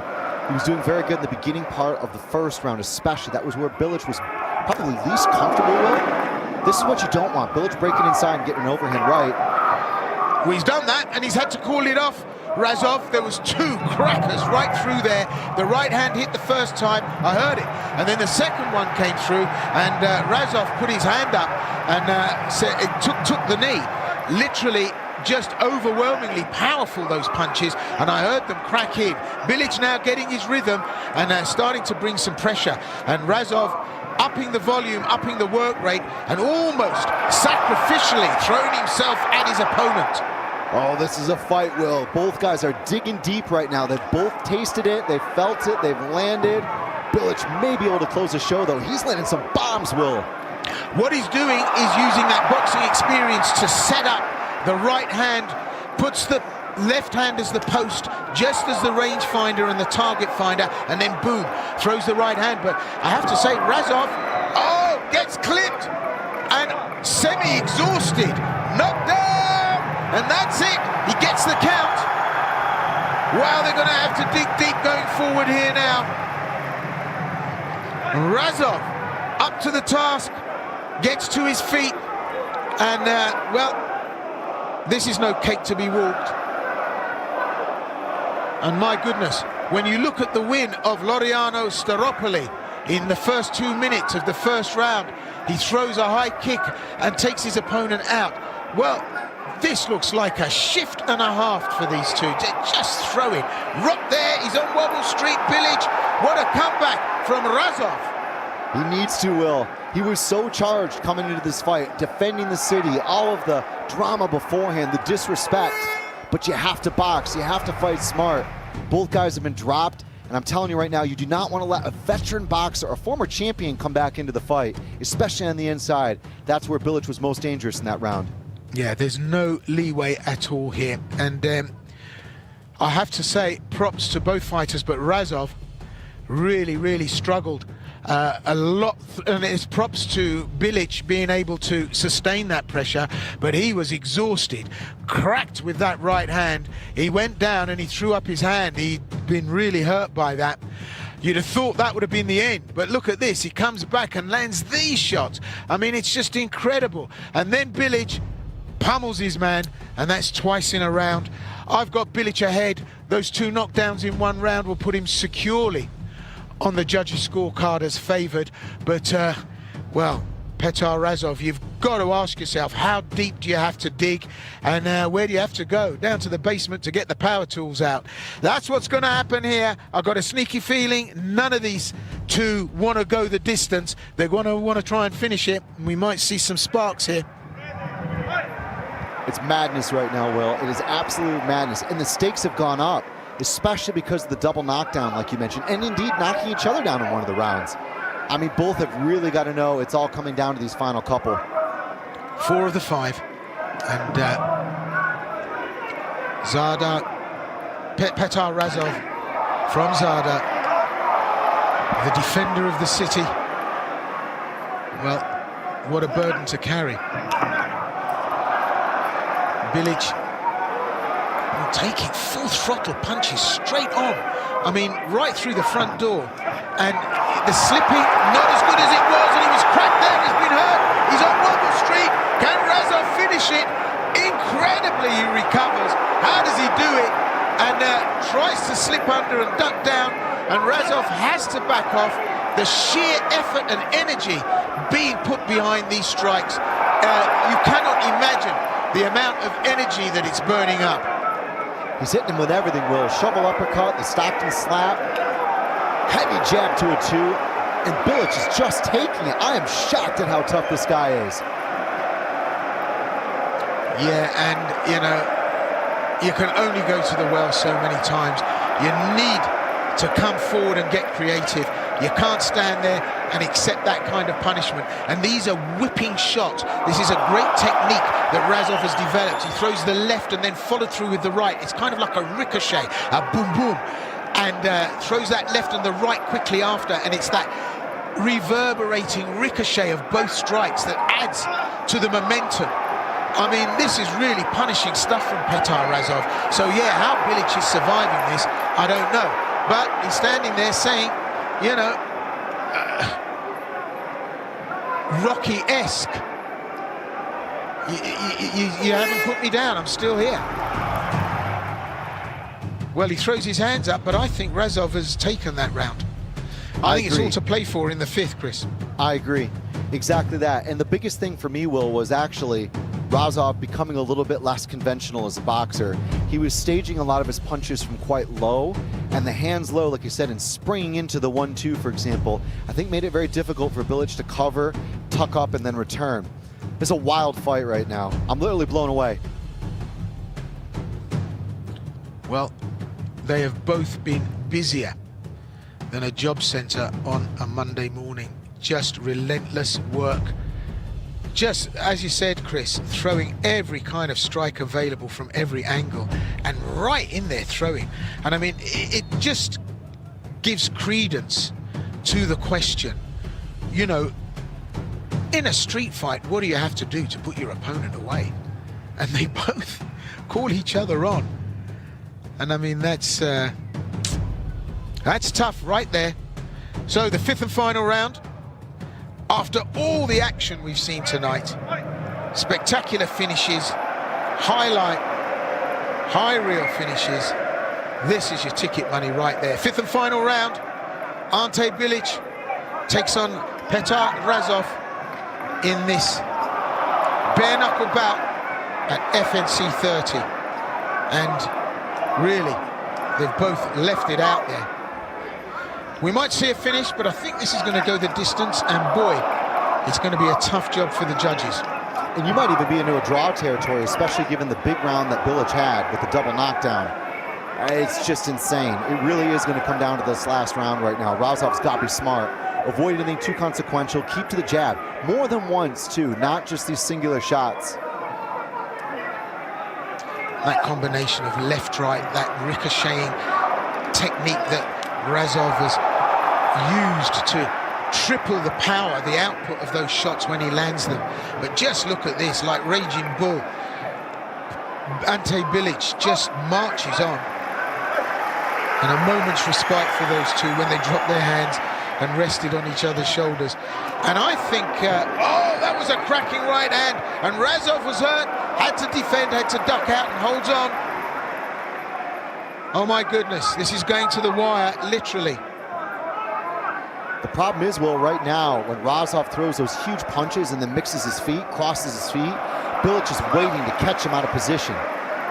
He was doing very good in the beginning part of the first round, especially. That was where Bilic was probably least comfortable with. This is what you don't want. Bilic breaking inside and getting an overhand right. Well, he's done that, and he's had to call it off. Razov, there was 2 crackers right through there. The right hand hit the first time, I heard it, and then the second one came through, and Razov put his hand up and took the knee. Literally just overwhelmingly powerful, those punches, and I heard them crack in. Bilic now getting his rhythm and starting to bring some pressure, and Razov upping the volume, upping the work rate, and almost sacrificially throwing himself at his opponent. Oh, this is a fight, Will. Both guys are digging deep right now. They've both tasted it, they've felt it, they've landed. Bilic may be able to close the show, though. He's landing some bombs, Will. What he's doing is using that boxing experience to set up the right hand, puts the left hand as the post, just as the rangefinder and the target finder, and then boom, throws the right hand. But I have to say, Razov, gets clipped and semi-exhausted, knocked down, and that's it. He gets the count. Wow, they're going to have to dig deep going forward here now. Razov up to the task, gets to his feet, and well, this is no cake to be walked. And my goodness, when you look at the win of Laureano Staropoli in the first 2 minutes of the first round, he throws a high kick and takes his opponent out. Well, this looks like a shift and a half for these two. Just throw it. Right there, he's on Wobble Street. Bilic, what a comeback from Razov. He needs to, Will. He was so charged coming into this fight, defending the city, all of the drama beforehand, the disrespect. But you have to box, you have to fight smart. Both guys have been dropped, and I'm telling you right now, you do not want to let a veteran boxer, a former champion, come back into the fight, especially on the inside. That's where Bilic was most dangerous in that round. Yeah, there's no leeway at all here. And I have to say, props to both fighters, but Razov really, really struggled a lot, and it's props to Bilic being able to sustain that pressure, but he was exhausted, cracked with that right hand. He went down and he threw up his hand. He'd been really hurt by that. You'd have thought that would have been the end, but look at this. He comes back and lands these shots. I mean, it's just incredible. And then Bilic pummels his man, and that's twice in a round. I've got Bilic ahead. Those two knockdowns in one round will put him securely on the judges' scorecard as favoured. But, well, Petar Razov, you've got to ask yourself, how deep do you have to dig, and where do you have to go? Down to the basement to get the power tools out. That's what's going to happen here. I've got a sneaky feeling none of these two want to go the distance. They're going to want to try and finish it, and we might see some sparks here. It's madness right now, Will. It is absolute madness, and the stakes have gone up, especially because of the double knockdown, like you mentioned, and indeed knocking each other down in one of the rounds. I mean, both have really got to know it's all coming down to these final couple. 4 of the 5. And Zada, Petar Razov from Zada, the defender of the city. Well, what a burden to carry. Bilic taking full throttle punches straight on. I mean, right through the front door. And the slipping, not as good as it was, and he was cracked there, he's been hurt. He's on Wobble Street. Can Razov finish it? Incredibly, he recovers. How does he do it? And tries to slip under and duck down, and Razov has to back off. The sheer effort and energy being put behind these strikes, you cannot imagine the amount of energy that it's burning up. He's hitting him with everything, Will. Shovel uppercut, the Stockton slap, heavy jab to a 2, and Bilic is just taking it. I am shocked at how tough this guy is. Yeah, and, you know, you can only go to the well so many times. You need to come forward and get creative. You can't stand there and accept that kind of punishment. And these are whipping shots. This is a great technique that Razov has developed. He throws the left and then followed through with the right. It's kind of like a ricochet, a boom boom, and throws that left and the right quickly after, and it's that reverberating ricochet of both strikes that adds to the momentum. I mean, this is really punishing stuff from Petar Razov. So yeah, how Bilic is surviving this, I don't know. But he's standing there saying, you know, Rocky-esque. You haven't put me down, I'm still here. Well, he throws his hands up, but I think Razov has taken that round. I think it's all to play for in the 5th, Chris. I agree. Exactly that. And the biggest thing for me, Will, was actually Razov becoming a little bit less conventional as a boxer. He was staging a lot of his punches from quite low, and the hands low, like you said, and springing into the 1-2, for example, I think made it very difficult for Bilic to cover, tuck up, and then return. It's a wild fight right now. I'm literally blown away. Well, they have both been busier than a job centre on a Monday morning. Just relentless work. Just, as you said, Chris, throwing every kind of strike available from every angle and right in there throwing. And I mean, it just gives credence to the question, you know, in a street fight, what do you have to do to put your opponent away? And they both call each other on. And I mean, that's tough right there. So the 5th and final round. After all the action we've seen tonight, spectacular finishes, highlight, high reel finishes, this is your ticket money right there. 5th and final round, Ante Bilic takes on Petar Razov in this bare knuckle bout at FNC30. And really, they've both left it out there. We might see a finish, but I think this is going to go the distance, and boy, it's going to be a tough job for the judges. And you might even be into a draw territory, especially given the big round that Bilic had with the double knockdown. It's just insane. It really is going to come down to this last round right now. Razov's got to be smart. Avoid anything too consequential. Keep to the jab. More than once, too, not just these singular shots. That combination of left-right, that ricocheting technique that Razov has used to triple the power, the output of those shots when he lands them. But just look at this, like Raging Bull. Ante Bilic just marches on. And a moment's respite for those two when they dropped their hands and rested on each other's shoulders. And I think, oh, that was a cracking right hand. And Razov was hurt, had to defend, had to duck out and holds on. Oh my goodness, this is going to the wire, literally. The problem is, Will, right now, when Razov throws those huge punches and then mixes his feet, crosses his feet, Bilic is waiting to catch him out of position.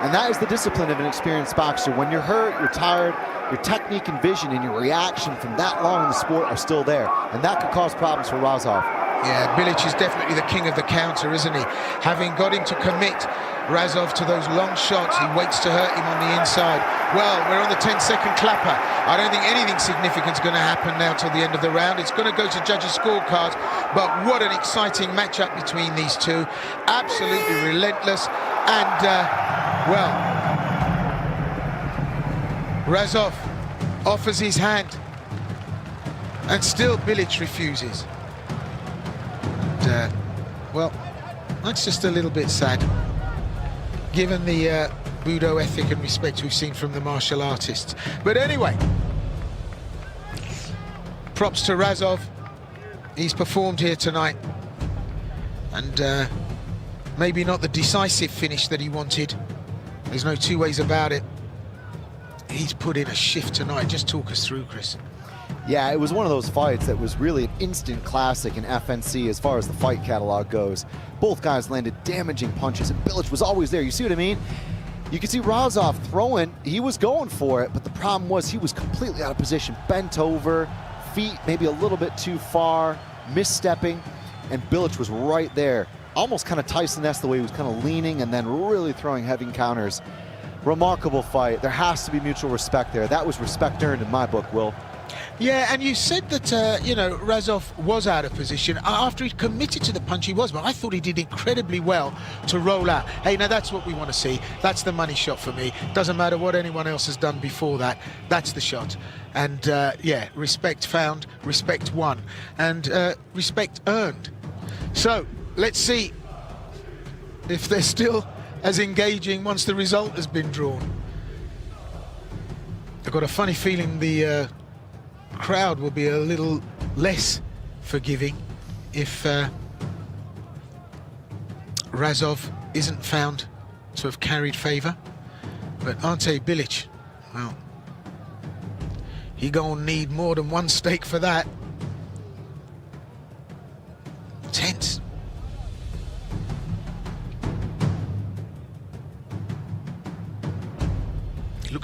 And that is the discipline of an experienced boxer. When you're hurt, you're tired, your technique and vision and your reaction from that long in the sport are still there. And that could cause problems for Razov. Yeah, Bilic is definitely the king of the counter, isn't he? Having got him to commit Razov to those long shots, he waits to hurt him on the inside. Well, we're on the 10-second clapper. I don't think anything significant is going to happen now till the end of the round. It's going to go to judges' scorecards, but what an exciting matchup between these two. Absolutely relentless, and, well, Razov offers his hand, and still Bilic refuses. And, well, that's just a little bit sad, given the Budo ethic and respect we've seen from the martial artists. But anyway, props to Razov. He's performed here tonight. And maybe not the decisive finish that he wanted. There's no two ways about it. He's put in a shift tonight. Just talk us through, Chris. Yeah, it was one of those fights that was really an instant classic in FNC as far as the fight catalog goes. Both guys landed damaging punches, and Bilic was always there. You see what I mean? You can see Razov throwing. He was going for it, but the problem was he was completely out of position, bent over, feet maybe a little bit too far, misstepping, and Bilic was right there. Almost kind of Tyson-esque the way he was kind of leaning and then really throwing heavy counters. Remarkable fight. There has to be mutual respect there. That was respect earned in my book, Will. Yeah, and you said that, you know, Razov was out of position. After he committed to the punch, he was, but I thought he did incredibly well to roll out. Hey, now that's what we want to see. That's the money shot for me. Doesn't matter what anyone else has done before that. That's the shot. And, yeah, respect found, respect won, and respect earned. So, let's see if they're still as engaging once the result has been drawn. I've got a funny feeling the crowd will be a little less forgiving if Razov isn't found to have carried favour. But Ante Bilic, well, he gonna need more than one stake for that. Tense.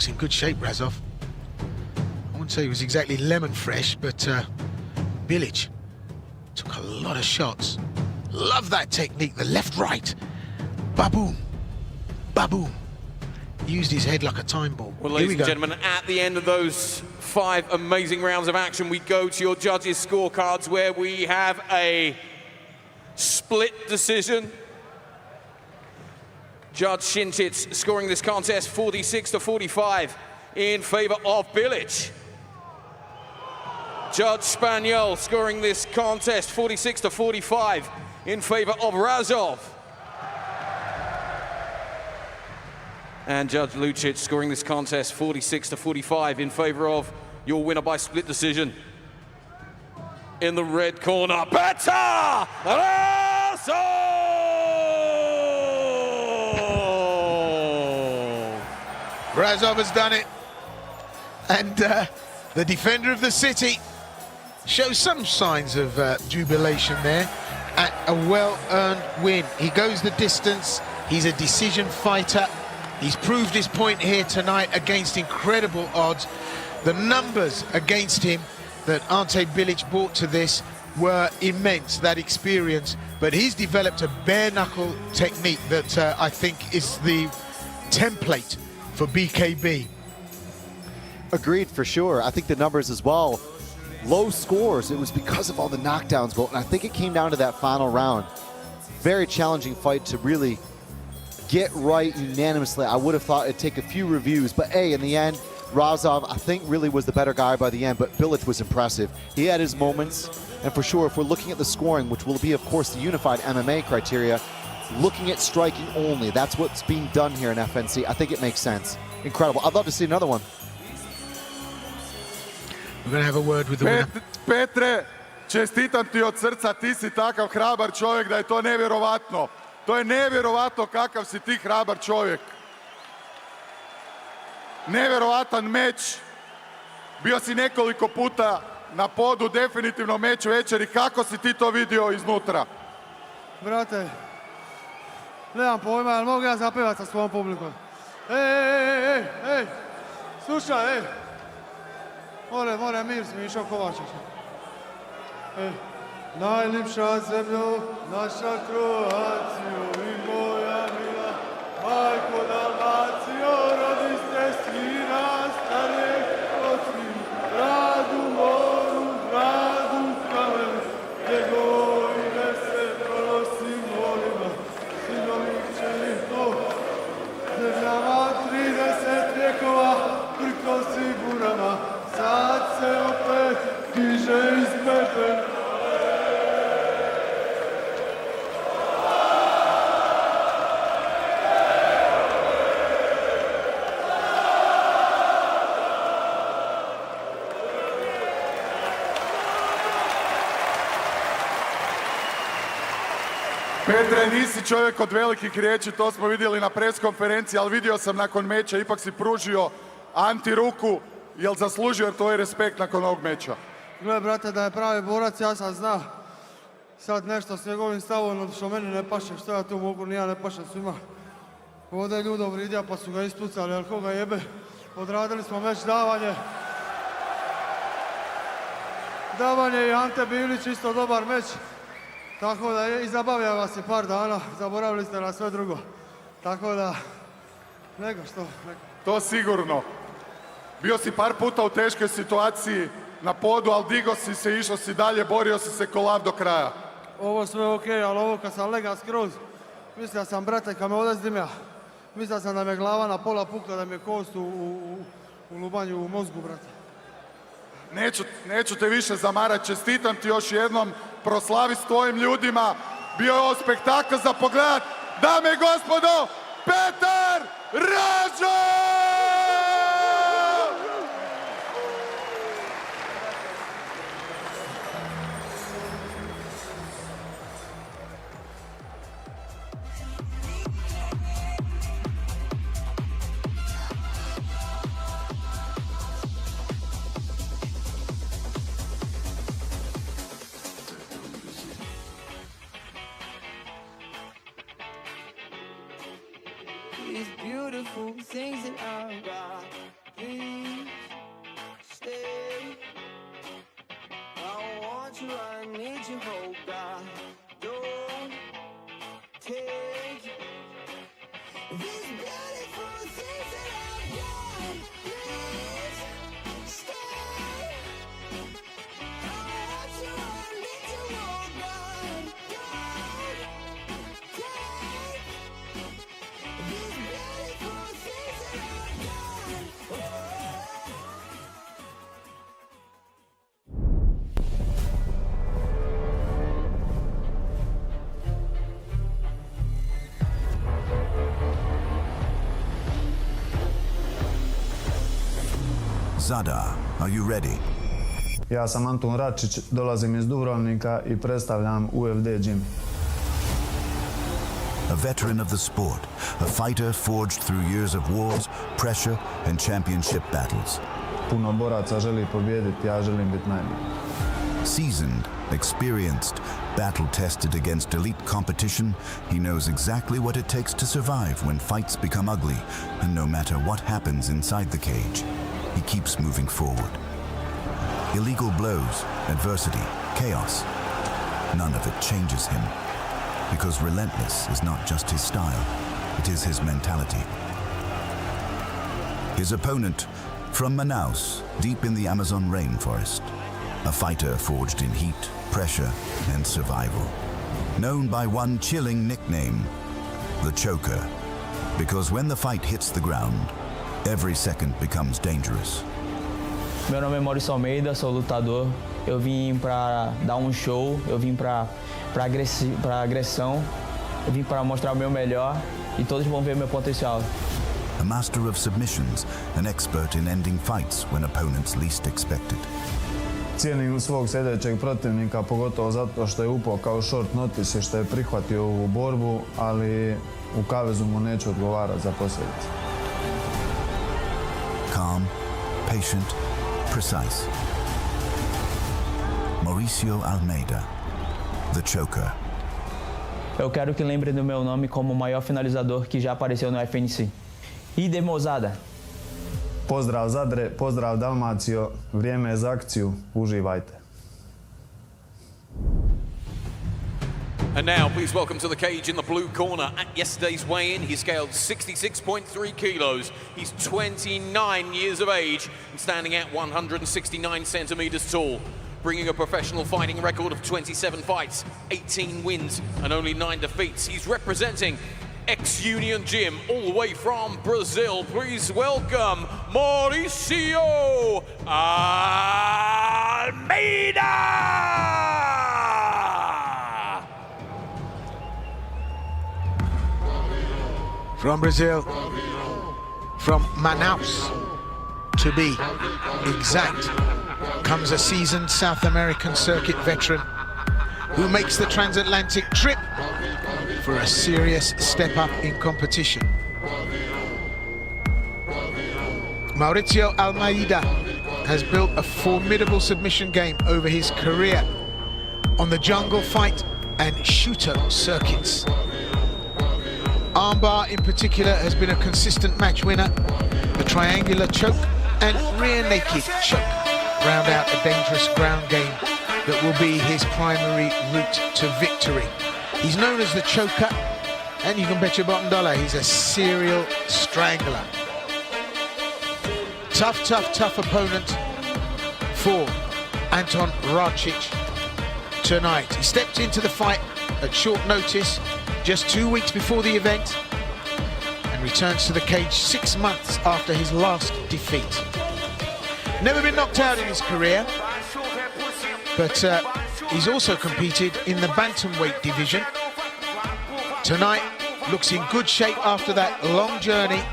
looks in good shape, Razov. I wouldn't say he was exactly lemon fresh, but Bilic took a lot of shots. Love that technique, the left-right. Baboom, baboom. Used his head like a time ball. Well, ladies and gentlemen, at the end of those 5 amazing rounds of action, we go to your judges' scorecards, where we have a split decision. Judge Shintits scoring this contest 46-45 in favor of Bilic. Judge Spaniel scoring this contest 46-45 in favor of Razov. And Judge Lucic scoring this contest 46-45 in favor of your winner by split decision. In the red corner, Petar Razov! Razov has done it. And the defender of the city shows some signs of jubilation there at a well-earned win. He goes the distance. He's a decision fighter. He's proved his point here tonight against incredible odds. The numbers against him that Ante Bilic brought to this were immense, that experience. But he's developed a bare-knuckle technique that I think is the template for BKB. Agreed, for sure. I think the numbers as well. Low scores, it was because of all the knockdowns, and I think it came down to that final round. Very challenging fight to really get right unanimously. I would have thought it'd take a few reviews, but hey, in the end, Razov, I think, really was the better guy by the end, but Bilic was impressive. He had his moments, and for sure, if we're looking at the scoring, which will be, of course, the unified MMA criteria, looking at striking only, that's what's being done here in FNC. I think it makes sense. Incredible. I'd love to see another one. We're going to have a word with the winner. Petre, čestitam ti od srca, ti si takav hrabar čovjek da je to nevjerovatno. To je nevjerovatno kakav si ti hrabar čovjek. Nevjerovatan meč. Bio si nekoliko puta na podu, definitivno meč večeri. Kako si ti to vidio iznutra? Brate, nemam pojma, ali mogu ja zapevat sa svojom publikom? Ej, slušaj, ej. More mir, Mišo Kovačić. Najljepša zemljo, naša Kroacijo i moja mila, majko Dalmacijo, rodiste sina starih očmi, gradu moru, gradu kamenu, njegovo ime se pronosi molima, sinovih čenih to, zemljama 30 vjekova, prkosi burama, sad se opet diže iz pepela. Petre, nisi čovjek od velikih riječi, to smo vidjeli na pres konferenciji, ali vidio sam nakon meča, ipak si pružio Anti ruku. Jel zaslužio tvoj respekt nakon ovog meča? Gle, brate, da je pravi borac, ja sam zna. Sad nešto s njegovim stavom, što meni ne paše, što ja tu mogu, ni ja ne pašem svima. Ovdje je ljudo vridja, pa su ga ispucali, ali koga jebe. Odradili smo meč davanje. Davanje i Ante Bilić, isto dobar meč. Tako da i zabavlja vas i par dana, zaboravili ste na sve drugo. Tako da, nego što. To sigurno. Bio si par puta u teškoj situaciji na podu, ali digo si se, išao si dalje, borio si se ko lav do kraja. Ovo sve okej, ali ovo kad sam lega skroz, mislio sam, brate, kad me ovdje zdimja, mislio sam da me glava na pola pukla, da mi je kost u lubanju, u mozgu, brate. Neću te više zamarat, čestitam ti još jednom, proslavi s tvojim ljudima, bio je ovo spektakl za pogled. Dame i gospodo, Petar Razov! These beautiful things that I got. you, I need you, oh God. Don't take these beautiful things that I've done. Please stay. I want you, I need you, oh God. Don't take these beautiful things that I've done. Zada, are you ready? Ja sam Antun Račić, dolazim iz Dubrovnika I predstavljam UFD Gym. A veteran of the sport, a fighter forged through years of wars, pressure, and championship battles. Puno boraca želi pobijediti, ja želim biti najbolji. Seasoned, experienced, battle-tested against elite competition, he knows exactly what it takes to survive when fights become ugly, and no matter what happens inside the cage, he keeps moving forward. Illegal blows, adversity, chaos, none of it changes him. Because relentless is not just his style, it is his mentality. His opponent, from Manaus, deep in the Amazon rainforest, a fighter forged in heat, pressure, and survival. Known by one chilling nickname, the Choker. Because when the fight hits the ground, every second becomes dangerous. Meu nome é Maurício Almeida, sou lutador. Eu vim para dar show, eu vim para agressão, eu vim para mostrar o meu melhor e todos vão ver meu potencial. A master of submissions, an expert in ending fights when opponents least expected. Cijenim svog sljedećeg protivnika, pogotovo zato što je upao kao short notice I što je prihvatio ovu borbu, ali u kavezu mu neću odgovarati za posljedice. Calm, patient, precise. Mauricio Almeida, the Choker. Eu quero que lembrem do meu nome como o maior finalizador que já apareceu no FNC. Idemo mozada. Pozdrav Zadre, pozdrav Dalmacio, vrijeme je za akciju, uživajte. And now, please welcome to the cage in the blue corner. At yesterday's weigh-in, he scaled 66.3 kilos. He's 29 years of age and standing at 169 centimeters tall, bringing a professional fighting record of 27 fights, 18 wins, and only 9 defeats. He's representing ex-Union Gym all the way from Brazil. Please welcome Mauricio Almeida! From Brazil, from Manaus, to be exact, comes a seasoned South American circuit veteran who makes the transatlantic trip for a serious step up in competition. Mauricio Almeida has built a formidable submission game over his career on the jungle fight and shooter circuits. Armbar in particular has been a consistent match winner. The triangular choke and rear naked choke round out a dangerous ground game that will be his primary route to victory. He's known as the Choker, and you can bet your bottom dollar he's a serial strangler. Tough, tough, tough opponent for Anton Račić tonight. He stepped into the fight at short notice, just 2 weeks before the event, and returns to the cage 6 months after his last defeat. Never been knocked out in his career, but he's also competed in the bantamweight division. Tonight looks in good shape after that long journey,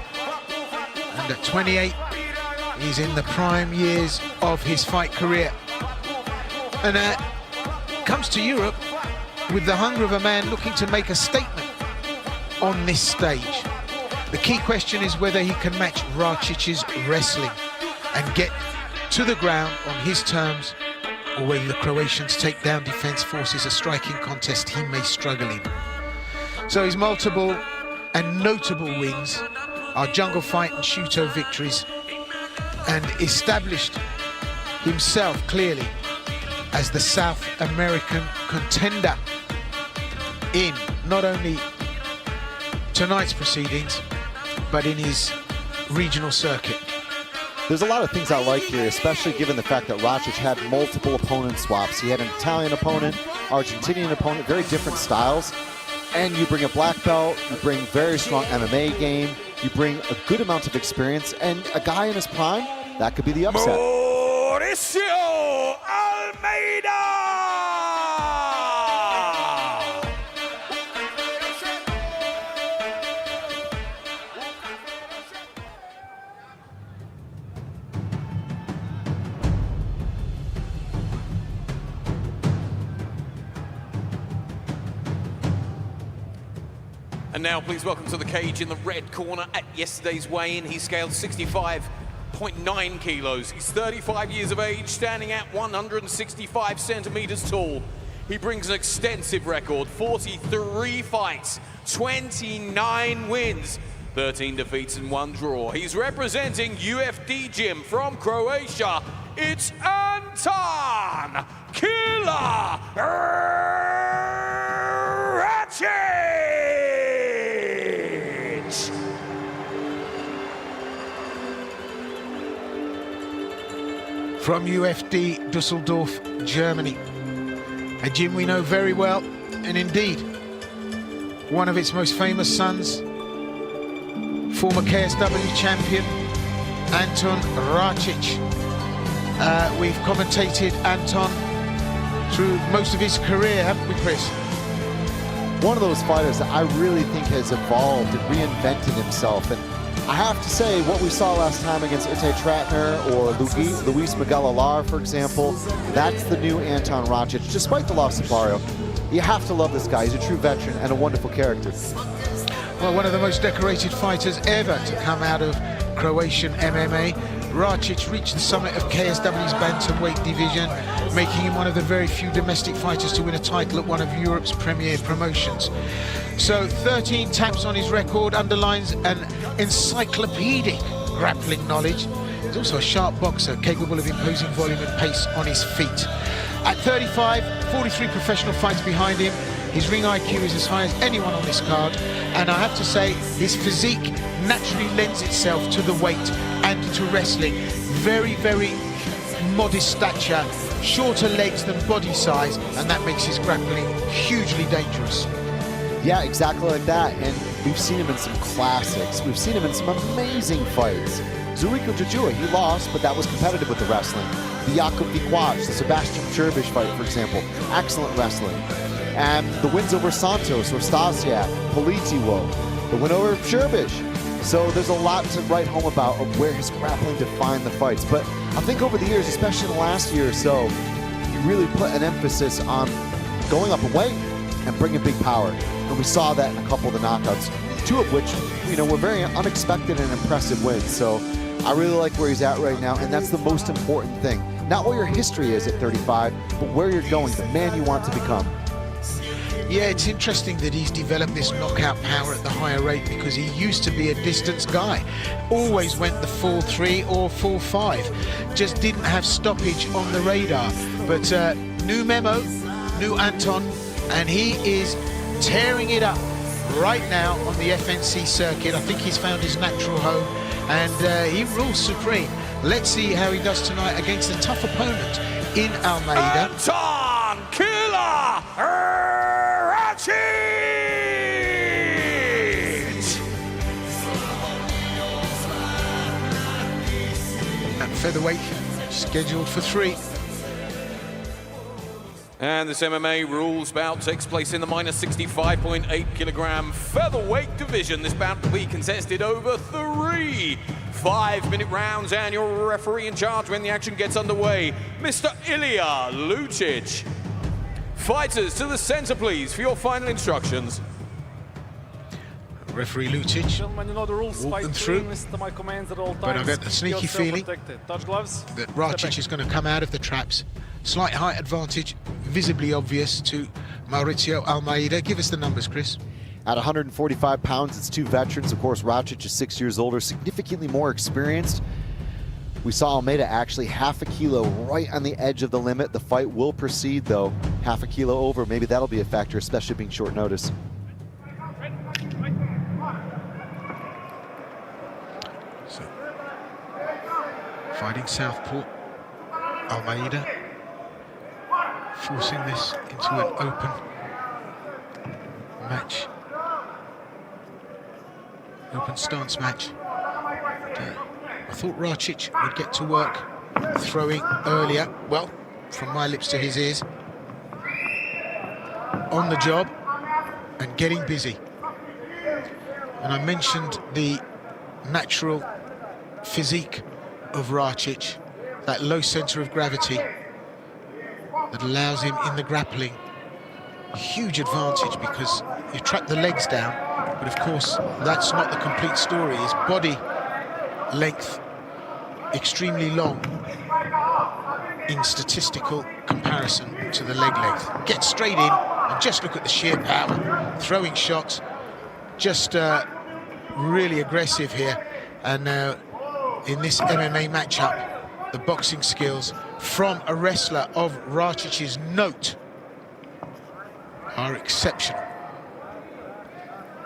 and at 28 he's in the prime years of his fight career, and comes to Europe with the hunger of a man looking to make a statement on this stage. The key question is whether he can match Račić's wrestling and get to the ground on his terms, or whether the Croatian's takedown defense forces a striking contest he may struggle in. So his multiple and notable wins are jungle fight and shooto victories, and established himself clearly as the South American contender in not only tonight's proceedings, but in his regional circuit. There's a lot of things I like here, especially given the fact that Racic had multiple opponent swaps. He had an Italian opponent, Argentinian opponent, very different styles. And you bring a black belt, you bring very strong MMA game, you bring a good amount of experience, and a guy in his prime, that could be the upset. Mauricio Almeida! And now please welcome to the cage in the red corner at yesterday's weigh-in. He scaled 65.9 kilos. He's 35 years of age, standing at 165 centimeters tall. He brings an extensive record, 43 fights, 29 wins, 13 defeats and 1 draw. He's representing UFD Gym from Croatia. It's Anton Killer Racic! From UFD Dusseldorf, Germany. A gym we know very well, and indeed, one of its most famous sons, former KSW champion, Anton Racic. We've commentated Anton through most of his career, haven't we, Chris? One of those fighters that I really think has evolved and reinvented himself. And I have to say, what we saw last time against Ite Tratner or Luis Miguel Alar, for example, that's the new Anton Racic. Despite the loss of Barrio, you have to love this guy. He's a true veteran and a wonderful character. Well, one of the most decorated fighters ever to come out of Croatian MMA. Racic reached the summit of KSW's bantamweight division, making him one of the very few domestic fighters to win a title at one of Europe's premier promotions. So 13 taps on his record underlines an encyclopedic grappling knowledge. He's also a sharp boxer, capable of imposing volume and pace on his feet. At 35, 43 professional fights behind him, his ring IQ is as high as anyone on this card, and I have to say, his physique naturally lends itself to the weight and to wrestling. Very, very modest stature, shorter legs than body size, and that makes his grappling hugely dangerous. Yeah, exactly like that, and we've seen him in some classics. We've seen him in some amazing fights. Zuriko Jujua, he lost, but that was competitive with the wrestling. The Jakub Vikwac, the Sebastian Cherbish fight, for example, excellent wrestling. And the wins over Santos or Stasiak, Politiwo, the win over Cherbish. So there's a lot to write home about of where his grappling defined the fights. But I think over the years, especially in the last year or so, he really put an emphasis on going up in weight and bringing big power. And we saw that in a couple of the knockouts, 2 of which, were very unexpected and impressive wins. So I really like where he's at right now, and that's the most important thing. Not what your history is at 35, but where you're going, the man you want to become. Yeah, it's interesting that he's developed this knockout power at the higher rate, because he used to be a distance guy. Always went the 4-3 or 4-5. Just didn't have stoppage on the radar. But new memo, new Anton, and he is tearing it up right now on the FNC circuit. I think he's found his natural home, and he rules supreme. Let's see how he does tonight against a tough opponent in Almeida. Anton Killer Racic! At featherweight, scheduled for 3. And this MMA rules bout takes place in the minus 65.8 kilogram featherweight division. This bout will be contested over 3 5-minute rounds, and your referee in charge when the action gets underway, Mr. Ilya Lucic. Fighters to the center, please, for your final instructions. Referee Lucic walked them through, but I've got the sneaky feeling that Racic is going to come out of the traps. Slight height advantage, visibly obvious to Mauricio Almeida. Give us the numbers, Chris. At 145 pounds, it's 2 veterans. Of course, Racic is 6 years older, significantly more experienced. We saw Almeida actually half a kilo right on the edge of the limit. The fight will proceed though, half a kilo over. Maybe that'll be a factor, especially being short notice. So, fighting southpaw, Almeida, forcing this into an open match, open stance match. I thought Racic would get to work throwing earlier. Well, from my lips to his ears. On the job and getting busy. And I mentioned the natural physique of Racic, that low center of gravity that allows him in the grappling. Huge advantage because you track the legs down, but of course that's not the complete story. His body length extremely long in statistical comparison to the leg length. Get straight in and just look at the sheer power, throwing shots, just really aggressive here. And in this MMA matchup, the boxing skills from a wrestler of Racic's note are exceptional.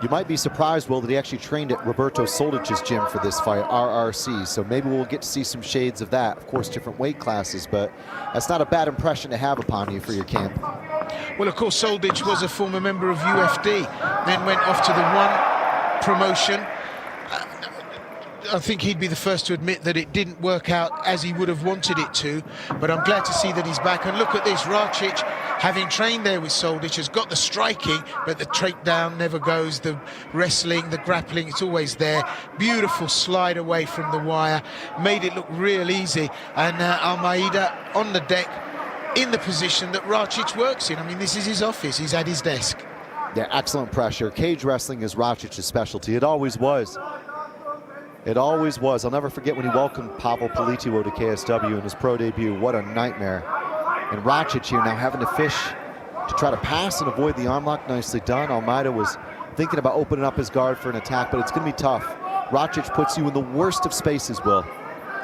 You might be surprised, Will, that he actually trained at Roberto Soldic's gym for this fight, RRC, so maybe we'll get to see some shades of that. Of course, different weight classes, but that's not a bad impression to have upon you for your camp. Well, of course, Soldic was a former member of UFD, then went off to the one promotion. I think he'd be the first to admit that it didn't work out as he would have wanted it to, but I'm glad to see that he's back. And look at this, Racic, having trained there with Soldic, has got the striking, but the takedown never goes. The wrestling, the grappling, it's always there. Beautiful slide away from the wire, made it look real easy. And Almeida on the deck, in the position that Racic works in. I mean, this is his office, he's at his desk. Yeah, excellent pressure. Cage wrestling is Racic's specialty. It always was. It always was. I'll never forget when he welcomed Pavel Politiwo to KSW in his pro debut. What a nightmare. And Racic here now having to fish to try to pass and avoid the arm lock. Nicely done. Almeida was thinking about opening up his guard for an attack, but it's going to be tough. Racic puts you in the worst of spaces, Will.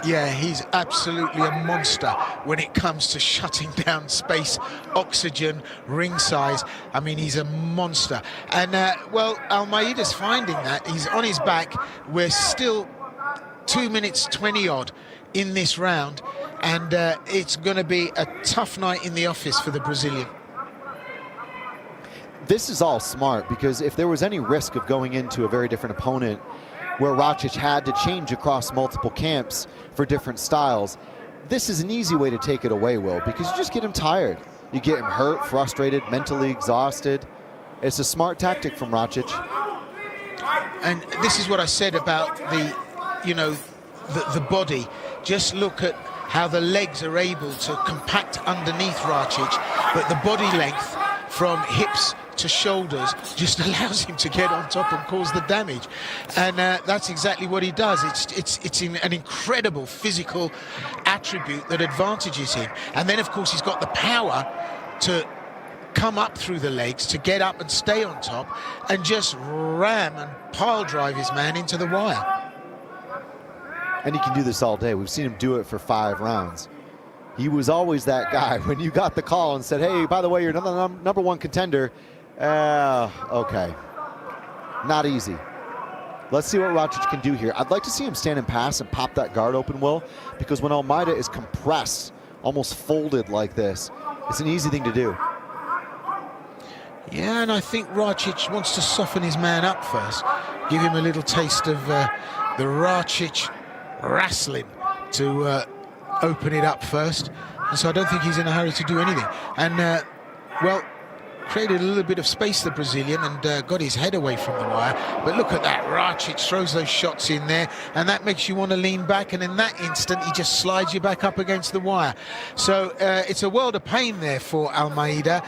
Yeah, he's absolutely a monster when it comes to shutting down space, oxygen, ring size. I mean, he's a monster. And, well, Almeida's finding that. He's on his back. We're still 2 minutes 20 odd in this round. And it's going to be a tough night in the office for the Brazilian. This is all smart because if there was any risk of going into a very different opponent where Racic had to change across multiple camps for different styles, this is an easy way to take it away, Will, because you just get him tired. You get him hurt, frustrated, mentally exhausted. It's a smart tactic from Racic. And this is what I said about the, you know, the body. Just look at how the legs are able to compact underneath Racic, but the body length from hips to shoulders just allows him to get on top and cause the damage. And that's exactly what he does. It's an incredible physical attribute that advantages him. And then, of course, he's got the power to come up through the legs, to get up and stay on top and just ram and pile drive his man into the wire. And he can do this all day. We've seen him do it for 5 rounds. He was always that guy. When you got the call and said, hey, by the way, you're another number 1 contender, okay. Not easy. Let's see what Racic can do here. I'd like to see him stand and pass and pop that guard open, Will, because when Almeida is compressed, almost folded like this, it's an easy thing to do. Yeah, and I think Racic wants to soften his man up first, give him a little taste of the Racic wrestling to open it up first. And so I don't think he's in a hurry to do anything. And, well, created a little bit of space, the Brazilian, and got his head away from the wire. But look at that, Racic throws those shots in there, and that makes you want to lean back, and in that instant, he just slides you back up against the wire. So it's a world of pain there for Almeida,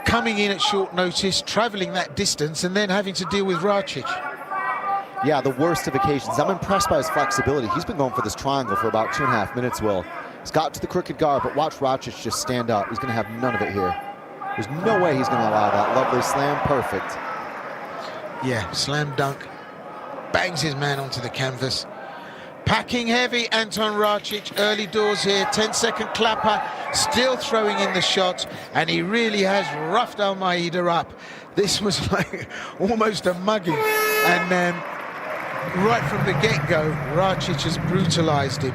coming in at short notice, traveling that distance, and then having to deal with Racic. Yeah, the worst of occasions. I'm impressed by his flexibility. He's been going for this triangle for about 2.5 minutes, Will. He's got to the crooked guard, but watch Racic just stand up. He's going to have none of it here. There's no way he's going to allow that. Lovely slam, perfect. Yeah, slam dunk. Bangs his man onto the canvas. Packing heavy, Anton Racic, early doors here, 10-second clapper, still throwing in the shots, and he really has roughed Almeida up. This was like almost a mugging, and right from the get-go, Racic has brutalized him.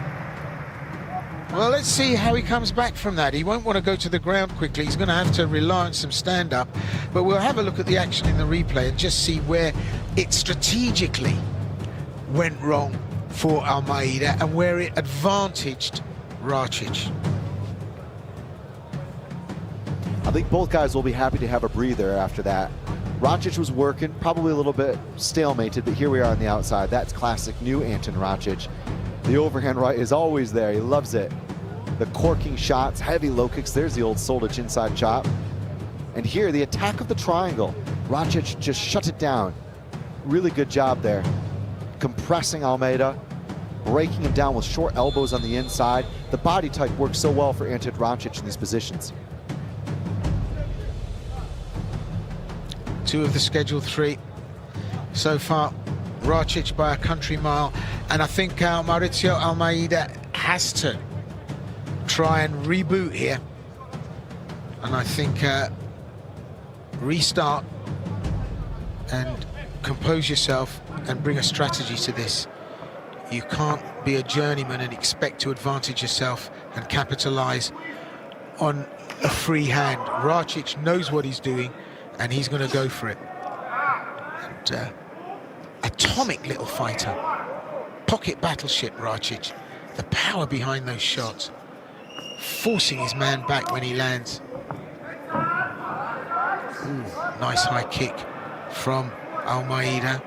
Well, let's see how he comes back from that. He won't want to go to the ground quickly. He's going to have to rely on some stand-up, but we'll have a look at the action in the replay and just see where it strategically went wrong for Almeida and where it advantaged Racic. I think both guys will be happy to have a breather after that. Racic was working, probably a little bit stalemated, but here we are on the outside. That's classic new Anton Racic. The overhand right is always there. He loves it. The corking shots, heavy low kicks. There's the old Soldic inside chop. And here, the attack of the triangle. Racic just shut it down. Really good job there. Compressing Almeida, breaking him down with short elbows on the inside. The body type works so well for Anton Racic in these positions. Two of the scheduled three so far. Racic by a country mile, and I think Mauricio Almeida has to try and reboot here, and I think restart and compose yourself and bring a strategy to this. You can't be a journeyman and expect to advantage yourself and capitalize on a free hand. Racic knows what he's doing, and he's going to go for it. And atomic little fighter. Pocket battleship, Racic. The power behind those shots. Forcing his man back when he lands. Nice high kick from Almeida.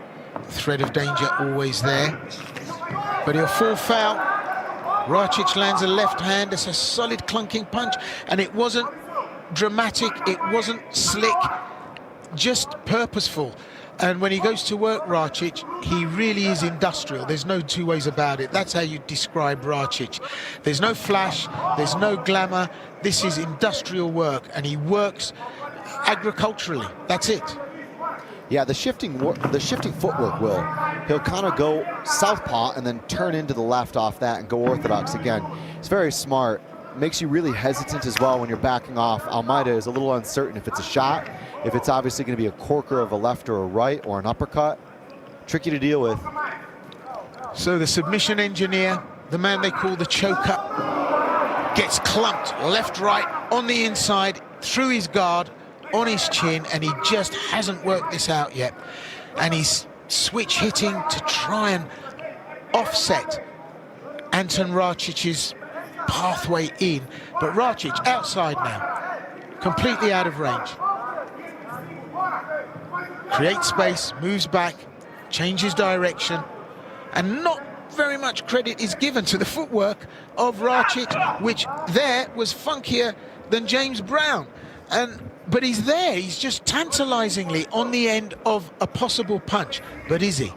Threat of danger always there. But he'll fall foul. Racic lands a left hand. It's a solid clunking punch. And it wasn't dramatic. It wasn't slick. Just purposeful. And when he goes to work, Racic, he really is industrial. There's no two ways about it. That's how you describe Racic. There's no flash, there's no glamour. This is industrial work, and he works agriculturally. That's it. Yeah, the shifting footwork will. He'll kind of go southpaw and then turn into the left off that and go orthodox again. It's very smart. Makes you really hesitant as well when you're backing off. Almeida is a little uncertain if it's a shot, if it's obviously going to be a corker of a left or a right or an uppercut. Tricky to deal with. So the submission engineer, the man they call the choker, gets clumped left, right, on the inside, through his guard, on his chin, and he just hasn't worked this out yet. And he's switch hitting to try and offset Anton Racic's pathway in, but Racic outside now, completely out of range. Creates space, moves back, changes direction, and not very much credit is given to the footwork of Racic, which there was funkier than James Brown. But he's there, he's just tantalizingly on the end of a possible punch. But is he?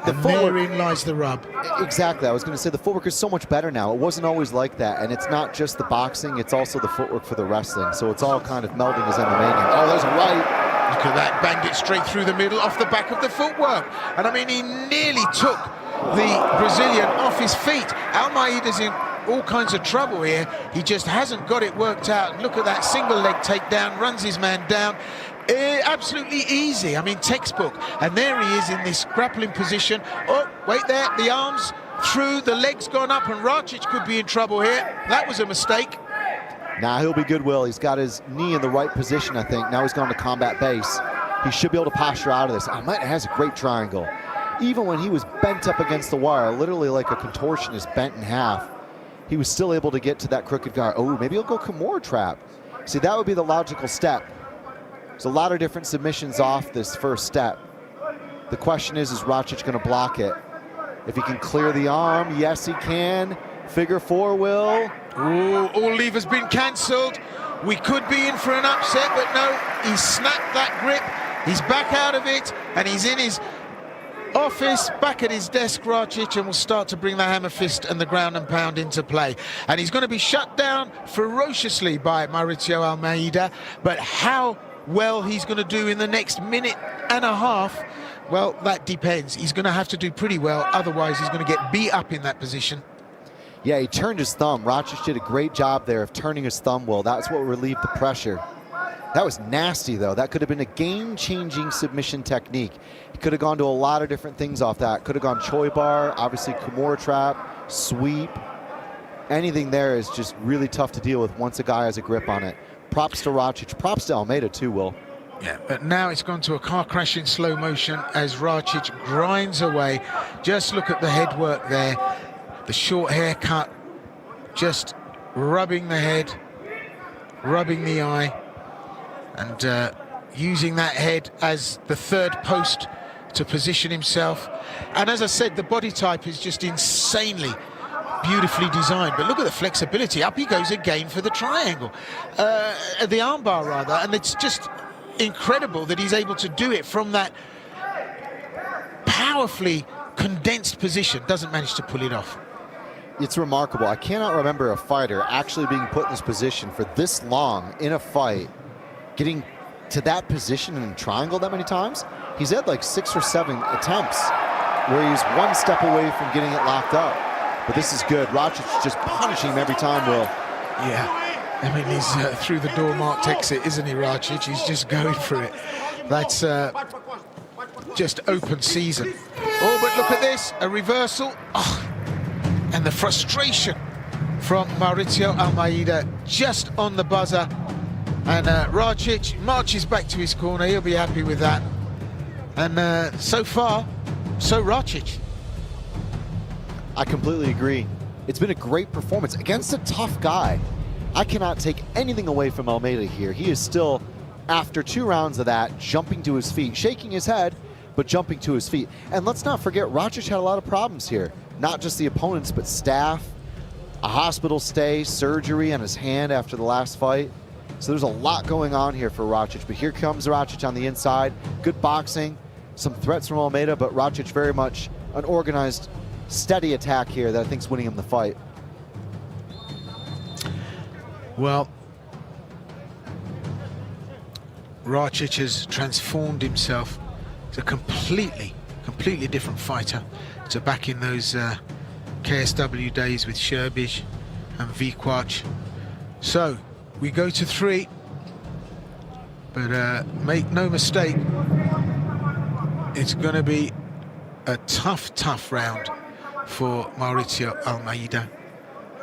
Therein lies the rub. Exactly, I was going to say the footwork is so much better now. It wasn't always like that, and it's not just the boxing, it's also the footwork for the wrestling. So it's all kind of melding as MMA now. Oh, there's a right. Look at that, banged it straight through the middle off the back of the footwork. And I mean, he nearly took the Brazilian off his feet. Almeida's in all kinds of trouble here. He just hasn't got it worked out. Look at that single leg takedown, runs his man down. Absolutely easy, I mean textbook. And there he is in this grappling position. Oh, wait there, the arms through, the legs gone up, and Racic could be in trouble here. That was a mistake. Now he'll be goodwill. He's got his knee in the right position, I think. Now he's gone to combat base. He should be able to posture out of this. Almeida has a great triangle. Even when he was bent up against the wire, literally like a contortionist bent in half, he was still able to get to that crooked guard. Oh, maybe he'll go Kimura trap. See, that would be the logical step. There's a lot of different submissions off this first step. The question is Racic going to block it? If he can clear the arm, yes he can. Figure four will. Ooh, all leave has been cancelled. We could be in for an upset, but no, he snapped that grip. He's back out of it, and he's in his office, back at his desk, Racic, and will start to bring the hammer fist and the ground and pound into play. And he's going to be shut down ferociously by Mauricio Almeida, but how well he's going to do in the next minute and a half Well, that depends. He's going to have to do pretty well, otherwise he's going to get beat up in that position. Yeah, he turned his thumb. Rakic did a great job there of turning his thumb well. That's what relieved the pressure. That was nasty, though. That could have been a game-changing submission technique. He could have gone to a lot of different things off that. Could have gone Choi bar, obviously Kimura trap, sweep. Anything there is just really tough to deal with once a guy has a grip on it. Props to Rakic. Props to Almeida, too, Will. Yeah, but now it's gone to a car crash in slow motion as Rakic grinds away. Just look at the head work there. The short haircut, just rubbing the head, rubbing the eye, and using that head as the third post to position himself. And as I said, the body type is just insanely beautifully designed. But look at the flexibility. Up he goes again for the triangle, the armbar rather, and it's just incredible that he's able to do it from that powerfully condensed position. Doesn't manage to pull it off. It's remarkable. I cannot remember a fighter actually being put in this position for this long in a fight, getting to that position in a triangle that many times. He's had like 6 or 7 attempts where he's one step away from getting it locked up. But this is good. Rakic just punishing him every time, Will. Yeah, I mean, he's through the door marked exit, isn't he, Rakic? He's just going for it. That's just open season. Oh, but look at this, a reversal. Oh. And the frustration from Mauricio Almeida just on the buzzer. And Rakic marches back to his corner. He'll be happy with that. And so far, so Rakic. I completely agree. It's been a great performance against a tough guy. I cannot take anything away from Almeida here. He is still, after 2 rounds of that, jumping to his feet, shaking his head, but jumping to his feet. And let's not forget, Rakic had a lot of problems here. Not just the opponents, but staff, a hospital stay, surgery on his hand after the last fight. So there's a lot going on here for Rakic. But here comes Rakic on the inside. Good boxing, some threats from Almeida, but Rakic very much an organized, steady attack here that I think is winning him the fight. Well, Rakic has transformed himself to a completely different fighter. So back in those KSW days with Sherbij and Vikwac. So we go to 3, but make no mistake, it's going to be a tough round for Mauricio Almeida.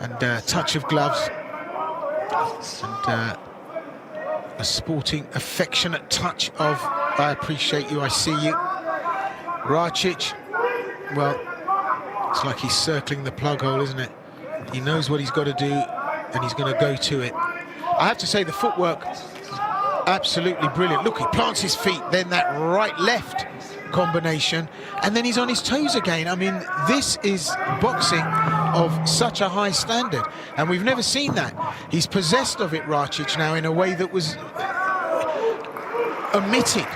And touch of gloves and a sporting, affectionate touch of I appreciate you, I see you. Rakic, well, it's like he's circling the plug hole, isn't it? He knows what he's got to do, and he's going to go to it. I have to say, the footwork, absolutely brilliant. Look, he plants his feet, then that right-left combination, and then he's on his toes again. I mean, this is boxing of such a high standard, and we've never seen that. He's possessed of it, Rakic, now in a way that was omitted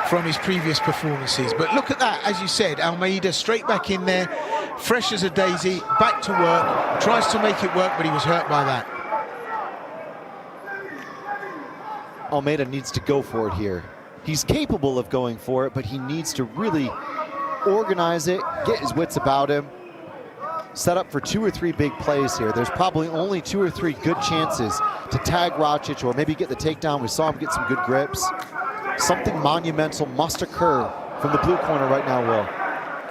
from his previous performances. But look at that, as you said, Almeida straight back in there, fresh as a daisy, back to work, tries to make it work, but he was hurt by that. Almeida needs to go for it here. He's capable of going for it, but he needs to really organize it, get his wits about him, set up for 2 or 3 big plays here. There's probably only 2 or 3 good chances to tag Rakic or maybe get the takedown. We saw him get some good grips. Something monumental must occur from the blue corner right now, Will.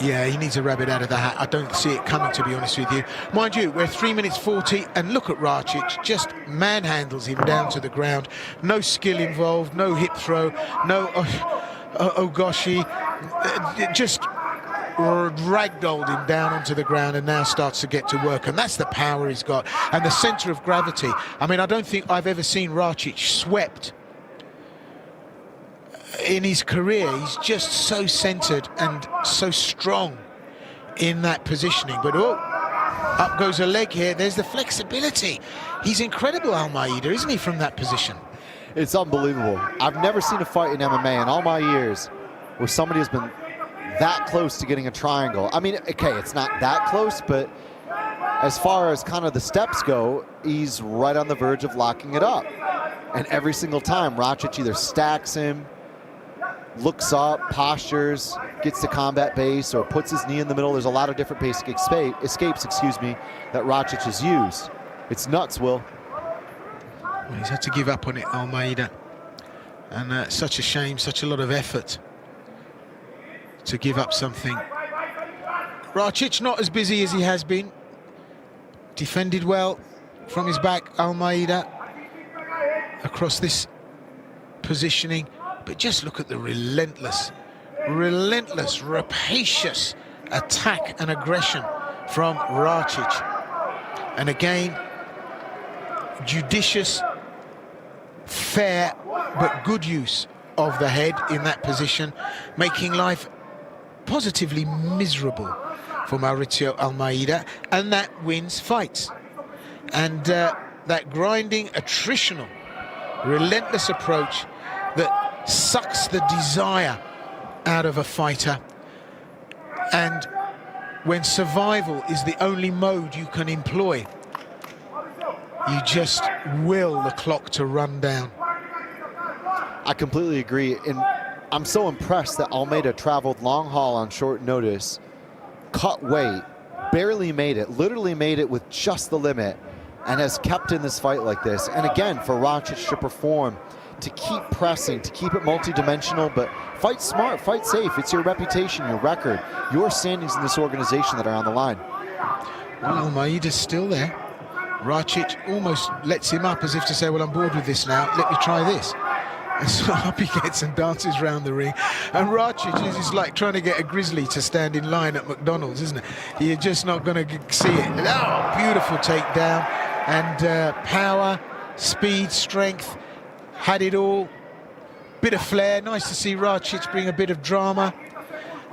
Yeah, he needs a rabbit out of the hat. I don't see it coming, to be honest with you. Mind you, we're 3 minutes 40, and look at Rakic, just manhandles him down to the ground. No skill involved, no hip throw, no ogoshi, just ragdolled him down onto the ground and now starts to get to work. And that's the power he's got. And the center of gravity. I mean, I don't think I've ever seen Rakic swept in his career. He's just so centered and so strong in that positioning. But oh, up goes a leg here. There's the flexibility. He's incredible, Almeida, isn't he, from that position? It's unbelievable. I've never seen a fight in MMA in all my years where somebody has been that close to getting a triangle. I mean, okay, it's not that close, but as far as kind of the steps go, he's right on the verge of locking it up. And every single time, Rakic either stacks him, looks up, postures, gets to combat base, or puts his knee in the middle. There's a lot of different basic escapes, that Rakic has used. It's nuts, Will. Well, he's had to give up on it, Almeida. And such a shame, such a lot of effort to give up something. Rakic not as busy as he has been. Defended well from his back, Almeida, across this positioning. But just look at the relentless, rapacious attack and aggression from Rakic. And again, judicious, fair, but good use of the head in that position, making life positively miserable for Mauricio Almeida, and that wins fights. And that grinding, attritional, relentless approach that sucks the desire out of a fighter. And when survival is the only mode you can employ, you just will the clock to run down. I completely agree, and I'm so impressed that Almeida traveled long haul on short notice, cut weight, barely made it, literally made it with just the limit, and has kept in this fight like this. And again, for Rakic to perform, to keep pressing, to keep it multi-dimensional, but fight smart, fight safe. It's your reputation, your record, your standings in this organization that are on the line. Well, Almeida's still there. Rakic almost lets him up as if to say, well, I'm bored with this now, let me try this. And so up he gets and dances around the ring. And Rakic is like trying to get a grizzly to stand in line at McDonald's, isn't it? You're just not going to see it. Oh, beautiful takedown. And power, speed, strength, had it all. Bit of flair. Nice to see Rakic bring a bit of drama.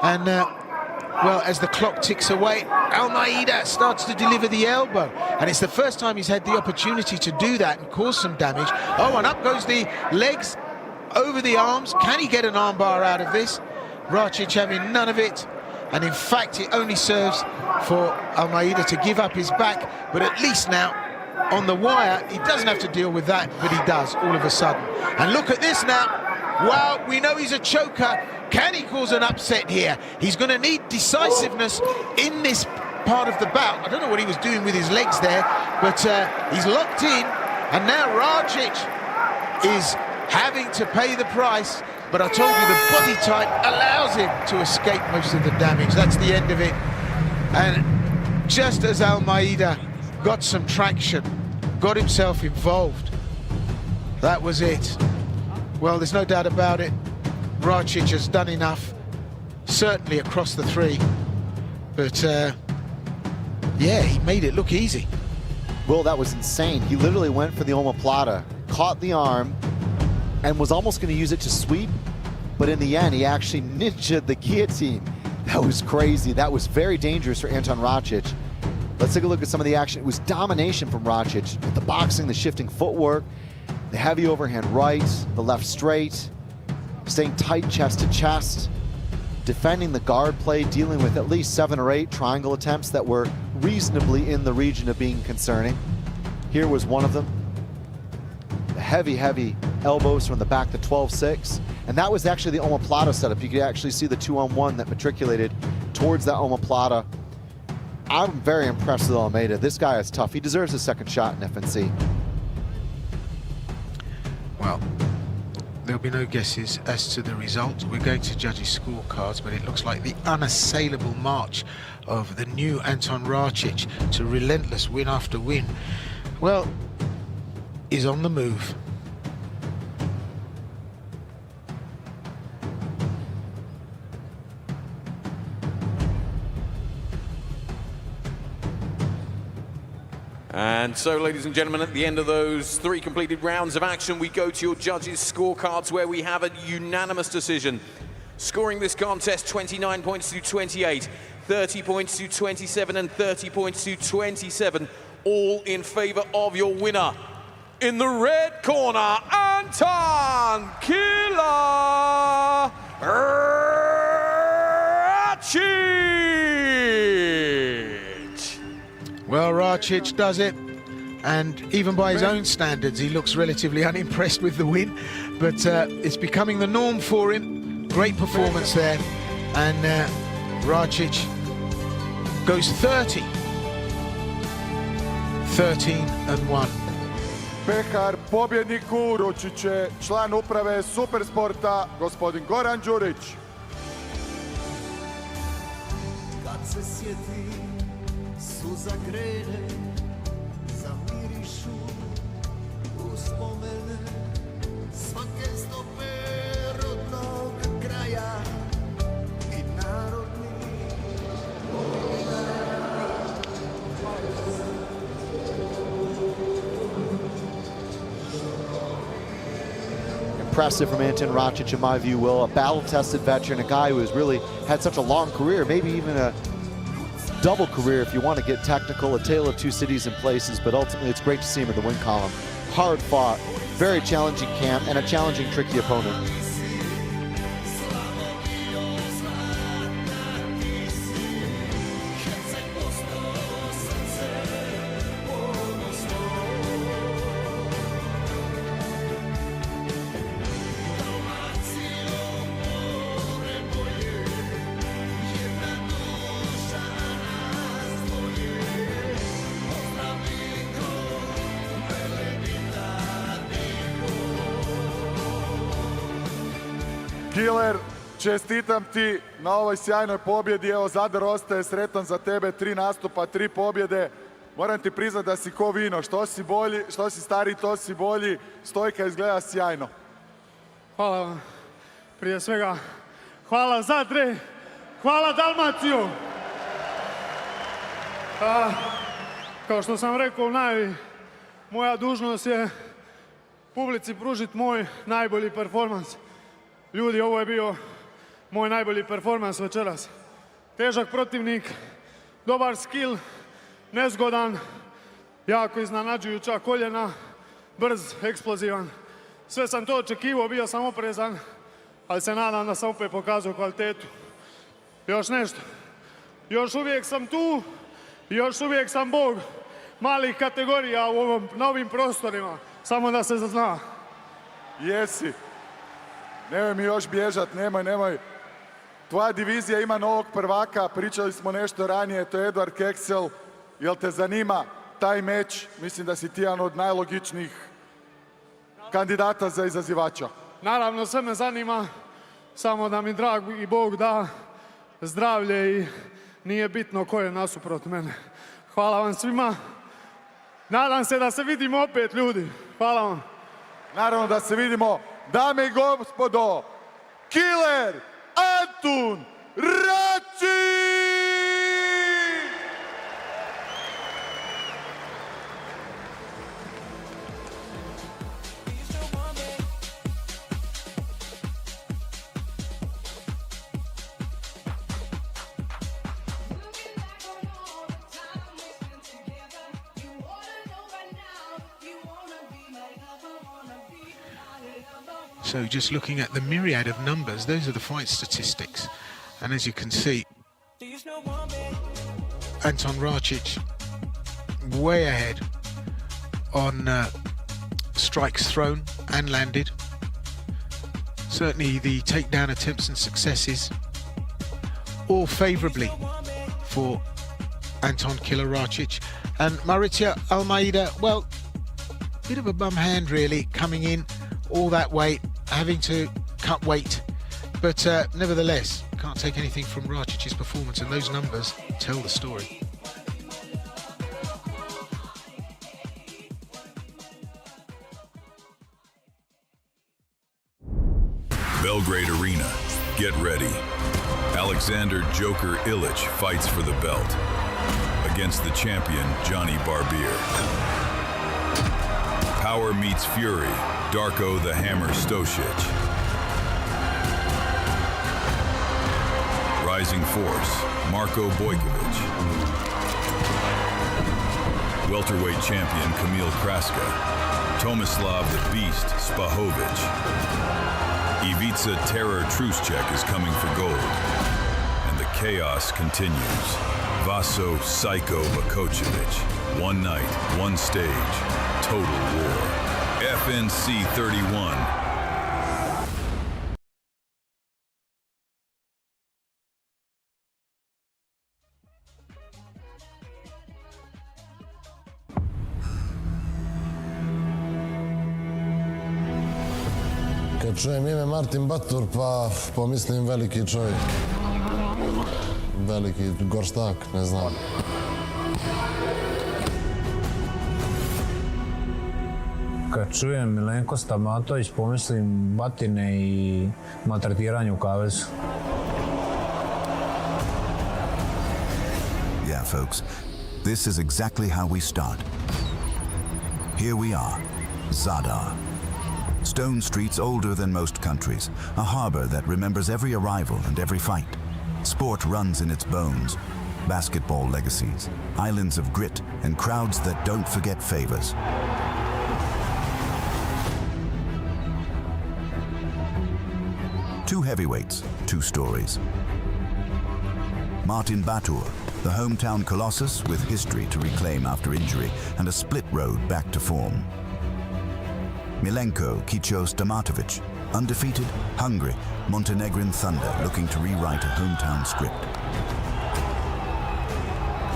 And, well, as the clock ticks away, Almeida starts to deliver the elbow. And it's the first time he's had the opportunity to do that and cause some damage. Oh, and up goes the legs over the arms. Can he get an armbar out of this? Rakic having none of it. And in fact, it only serves for Almeida to give up his back. But at least now, on the wire, he doesn't have to deal with that, but he does all of a sudden. And look at this now. Wow, we know he's a choker. Can he cause an upset here? He's going to need decisiveness in this part of the bout. I don't know what he was doing with his legs there, but he's locked in. And now Rakic is having to pay the price. But I told you, the body type allows him to escape most of the damage. That's the end of it. And just as Almeida got some traction, got himself involved, that was it. Well, there's no doubt about it. Rakic has done enough, certainly across the three. But, yeah, he made it look easy. Well, that was insane. He literally went for the omoplata, caught the arm, and was almost going to use it to sweep. But in the end, he actually ninja'd the guillotine. That was crazy. That was very dangerous for Anton Rakic. Let's take a look at some of the action. It was domination from Rakic with the boxing, the shifting footwork, the heavy overhand right, the left straight, staying tight chest to chest, defending the guard play, dealing with at least 7 or 8 triangle attempts that were reasonably in the region of being concerning. Here was one of them. The heavy elbows from the back to 12-6. And that was actually the omoplata setup. You could actually see the 2-on-1 that matriculated towards that omoplata. I'm very impressed with Almeida. This guy is tough. He deserves a second shot in FNC. Well, there'll be no guesses as to the result. We're going to judges' scorecards, but it looks like the unassailable march of the new Anton Rakic to relentless win after win, well, is on the move. And so, ladies and gentlemen, at the end of those 3 completed rounds of action, we go to your judges' scorecards, where we have a unanimous decision. Scoring this contest, 29 points to 28, 30 points to 27, and 30 points to 27, all in favor of your winner. In the red corner, Anton "Killer" Rakic. Well, Rakic does it, and even by his own standards, he looks relatively unimpressed with the win, but it's becoming the norm for him. Great performance there. And Racic goes 30. 13-1. Pehar pobjedniku uručit će član uprave Supersporta, gospodin Goran Đurić. Kad se sjeti, suza krene, zamirišu uspomene svake stope rodnog kraja i narodni. Impressive from Anton Racic, in my view, Will. A battle-tested veteran, a guy who has really had such a long career, maybe even a double career if you want to get technical, a tale of two cities and places, but ultimately it's great to see him in the win column. Hard fought, very challenging camp, and a challenging, tricky opponent. Killer, čestitam ti na ovoj sjajnoj pobjedi. Evo, Zadar ostaje sretan za tebe. 3 nastupa, 3 pobjede. Moram ti priznati da si ko vino. Što si stariji, to si bolji. Stojka izgleda sjajno. Hvala vam. Prije svega, hvala Zadre, hvala Dalmaciju. Kao što sam rekao u najavi, moja dužnost je publici pružiti moj najbolji performans. Ljudi, ovo je bio moj najbolji performans večeras. Težak protivnik, dobar skill, nezgodan, jako iznenađujuća koljena, brz, eksplozivan. Sve sam to očekivao, bio sam oprezan, ali se nadam da sam opet pokazao kvalitetu. Još nešto, još uvijek sam tu, još uvijek sam bog malih kategorija na ovim prostorima, samo da se zna. Jesi. Nemoj mi još bježat, nemoj. Tvoja divizija ima novog prvaka, pričali smo nešto ranije, to je Edward Keksel. Jel te zanima taj meč? Mislim da si ti jedan od najlogičnijih kandidata za izazivača. Naravno, sve me zanima, samo da mi dragi Bog da zdravlje i nije bitno ko je nasuprot mene. Hvala vam svima. Nadam se da se vidimo opet, ljudi. Hvala vam. Naravno da se vidimo. Dame i gospodo, Killer Anton Racic! So just looking at the myriad of numbers, those are the fight statistics. And as you can see, Anton Racic way ahead on strikes thrown and landed. Certainly the takedown attempts and successes, all favourably for Anton Killer Racic. And Mauricio Almeida, well, bit of a bum hand really, coming in all that way, having to cut weight, but nevertheless can't take anything from Racic's performance, and those numbers tell the story. Belgrade Arena, get ready. Alexander Joker Illich fights for the belt against the champion Johnny Barbier. Power meets fury, Darko the Hammer Stosic. Rising Force, Marko Bojkovic. Welterweight champion Kamil Kraska. Tomislav the Beast Spahovic. Ivica Terror Truschek is coming for gold. And the chaos continues. Vaso Psycho Bakocevic. One night, one stage, total war. FNC 31. čujem ime Martin Batur, pa pomislim veliki čovjek. Veliki gorstak, ne znam. Kad čujem Milenko Stamatović, pomislim batine i maltretiranje u kavezu. Yeah, folks, this is exactly how we start. Here we are, Zadar. Stone streets older than most countries, a harbor that remembers every arrival and every fight. Sport runs in its bones, basketball legacies, islands of grit, and crowds that don't forget favors. Two heavyweights, two stories. Martin Batur, the hometown colossus with history to reclaim after injury and a split road back to form. Milenko Kicho Stamatovic, undefeated, hungry, Montenegrin thunder looking to rewrite a hometown script.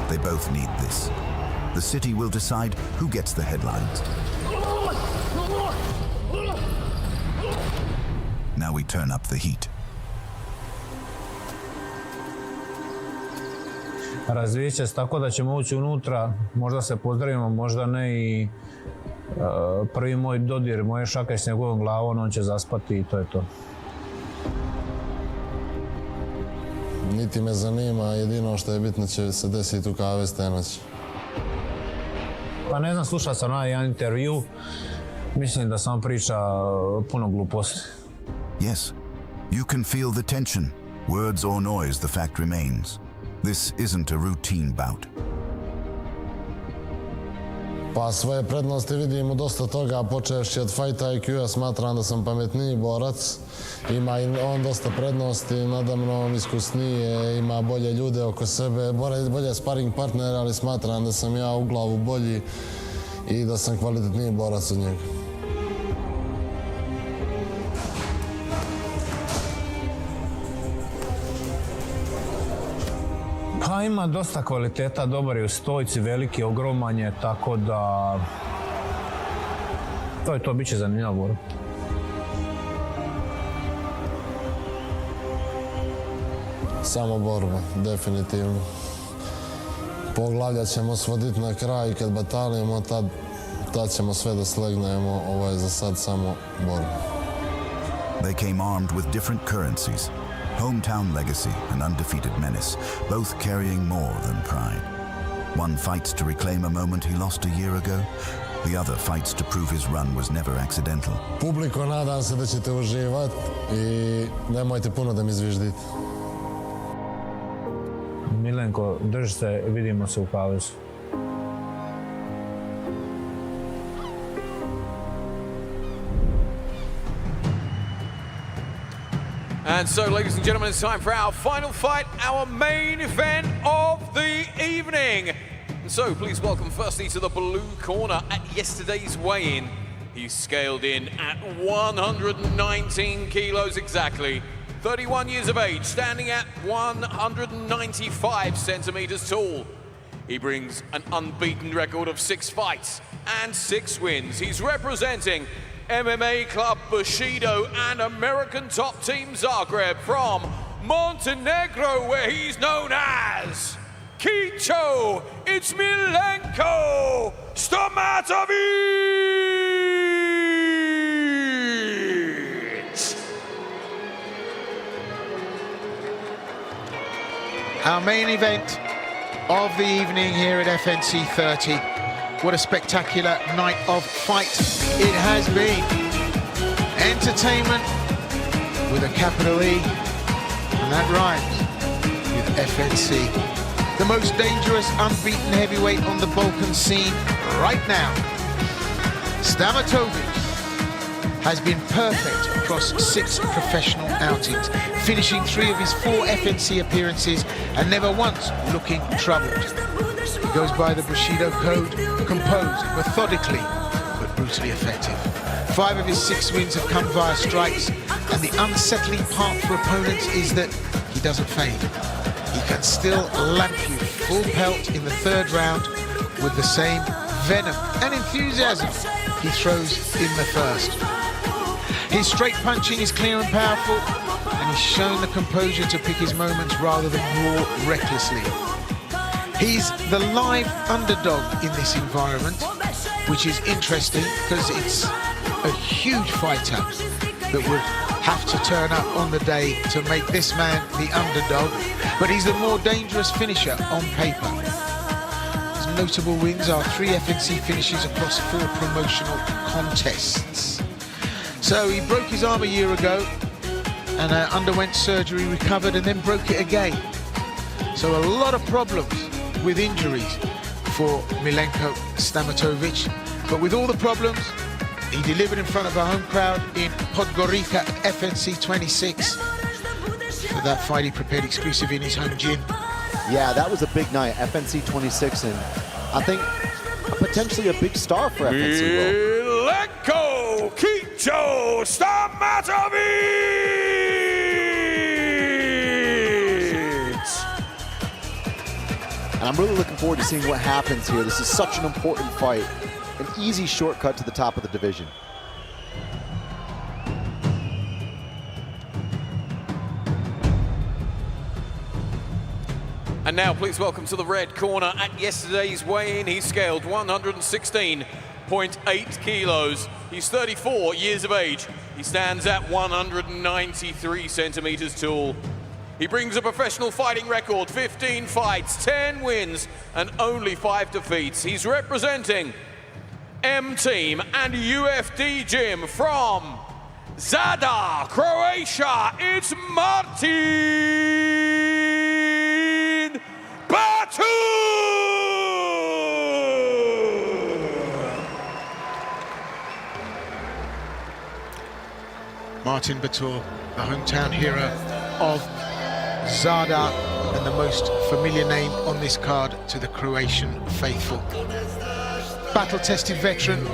They both need this. The city will decide who gets the headlines. Now we turn up the heat. Razvijeć će se tako da ćemo ući unutra, možda se pozdravimo, možda ne i prvi moj dodir, moje šake s njegovom glavom, on će zaspati i to je to. Niti me zanima, jedino što je bitno će se desiti u kavez te noći. Pa ne znam, slušao sam jedan intervju, mislim da sam priča puno gluposti. Yes, you can feel the tension. Words or noise, the fact remains. This isn't a routine bout. Pa svoje prednosti vidim u dosta toga, počevši od fight IQ-a, smatram da sam pametniji borac. Ima i on dosta prednosti, nadamnom iskusnije, ima bolje ljude oko sebe, bolje sparring partner, ali smatram da sam ja u glavu bolji i da sam kvalitetniji borac od njega. Pa ima dosta kvaliteta, dobar je u stojci, veliki, ogroman je, tako da... To je to, bit će zanimljiva borba. Samo borba, definitivno. Poglavlja ćemo svoditi na kraj i kad batalimo, tad ćemo sve da slegnemo. Ovo je za sad samo borba. They came armed with different currencies. Hometown legacy and undefeated menace, both carrying more than pride. One fights to reclaim a moment he lost a year ago. The other fights to prove his run was never accidental. Publiko, nadam se da ćete uživati i nemojte puno da mi zviždite. Milenko, drži se, vidimo se u kavezu. And so, ladies and gentlemen, it's time for our final fight, our main event of the evening. And so, please welcome firstly to the blue corner at yesterday's weigh-in. He's scaled in at 119 kilos exactly. 31 years of age, standing at 195 centimeters tall. He brings an unbeaten record of 6 fights and 6 wins. He's representing MMA Club Bushido and American top team Zagreb from Montenegro, where he's known as Kicho. It's Milenko Stamatovic! Our main event of the evening here at FNC30. What a spectacular night of fight it has been. Entertainment with a capital E, and that rhymes with FNC. The most dangerous unbeaten heavyweight on the Balkan scene right now. Stamatovic has been perfect across 6 professional outings, finishing 3 of his 4 FNC appearances and never once looking troubled. He goes by the Bushido code, composed, methodically, but brutally effective. 5 of his 6 wins have come via strikes, and the unsettling part for opponents is that he doesn't fade. He can still lamp you full pelt in the 3rd round with the same venom and enthusiasm he throws in the 1st. His straight punching is clear and powerful, and he's shown the composure to pick his moments rather than roar recklessly. He's the live underdog in this environment, which is interesting because it's a huge fighter that would have to turn up on the day to make this man the underdog, but he's the more dangerous finisher on paper. His notable wins are 3 FNC finishes across 4 promotional contests. So he broke his arm a year ago and underwent surgery, recovered, and then broke it again. So a lot of problems with injuries for Milenko Stamatovic, but with all the problems, he delivered in front of a home crowd in Podgorica at FNC26. For that fight, he prepared exclusive in his home gym. Yeah, that was a big night, FNC26, and I think potentially a big star for FNC. Milenko Stamatovic! And I'm really looking forward to seeing what happens here. This is such an important fight. An easy shortcut to the top of the division. And now please welcome to the red corner. At yesterday's weigh-in, he scaled 116.8 kilos. He's 34 years of age. He stands at 193 centimeters tall. He brings a professional fighting record, 15 fights, 10 wins, and only 5 defeats. He's representing M-Team and UFD Gym from Zadar, Croatia. It's Martin Batur! Martin Batur, the hometown hero of Zadar, and the most familiar name on this card to the Croatian faithful. Battle-tested veteran,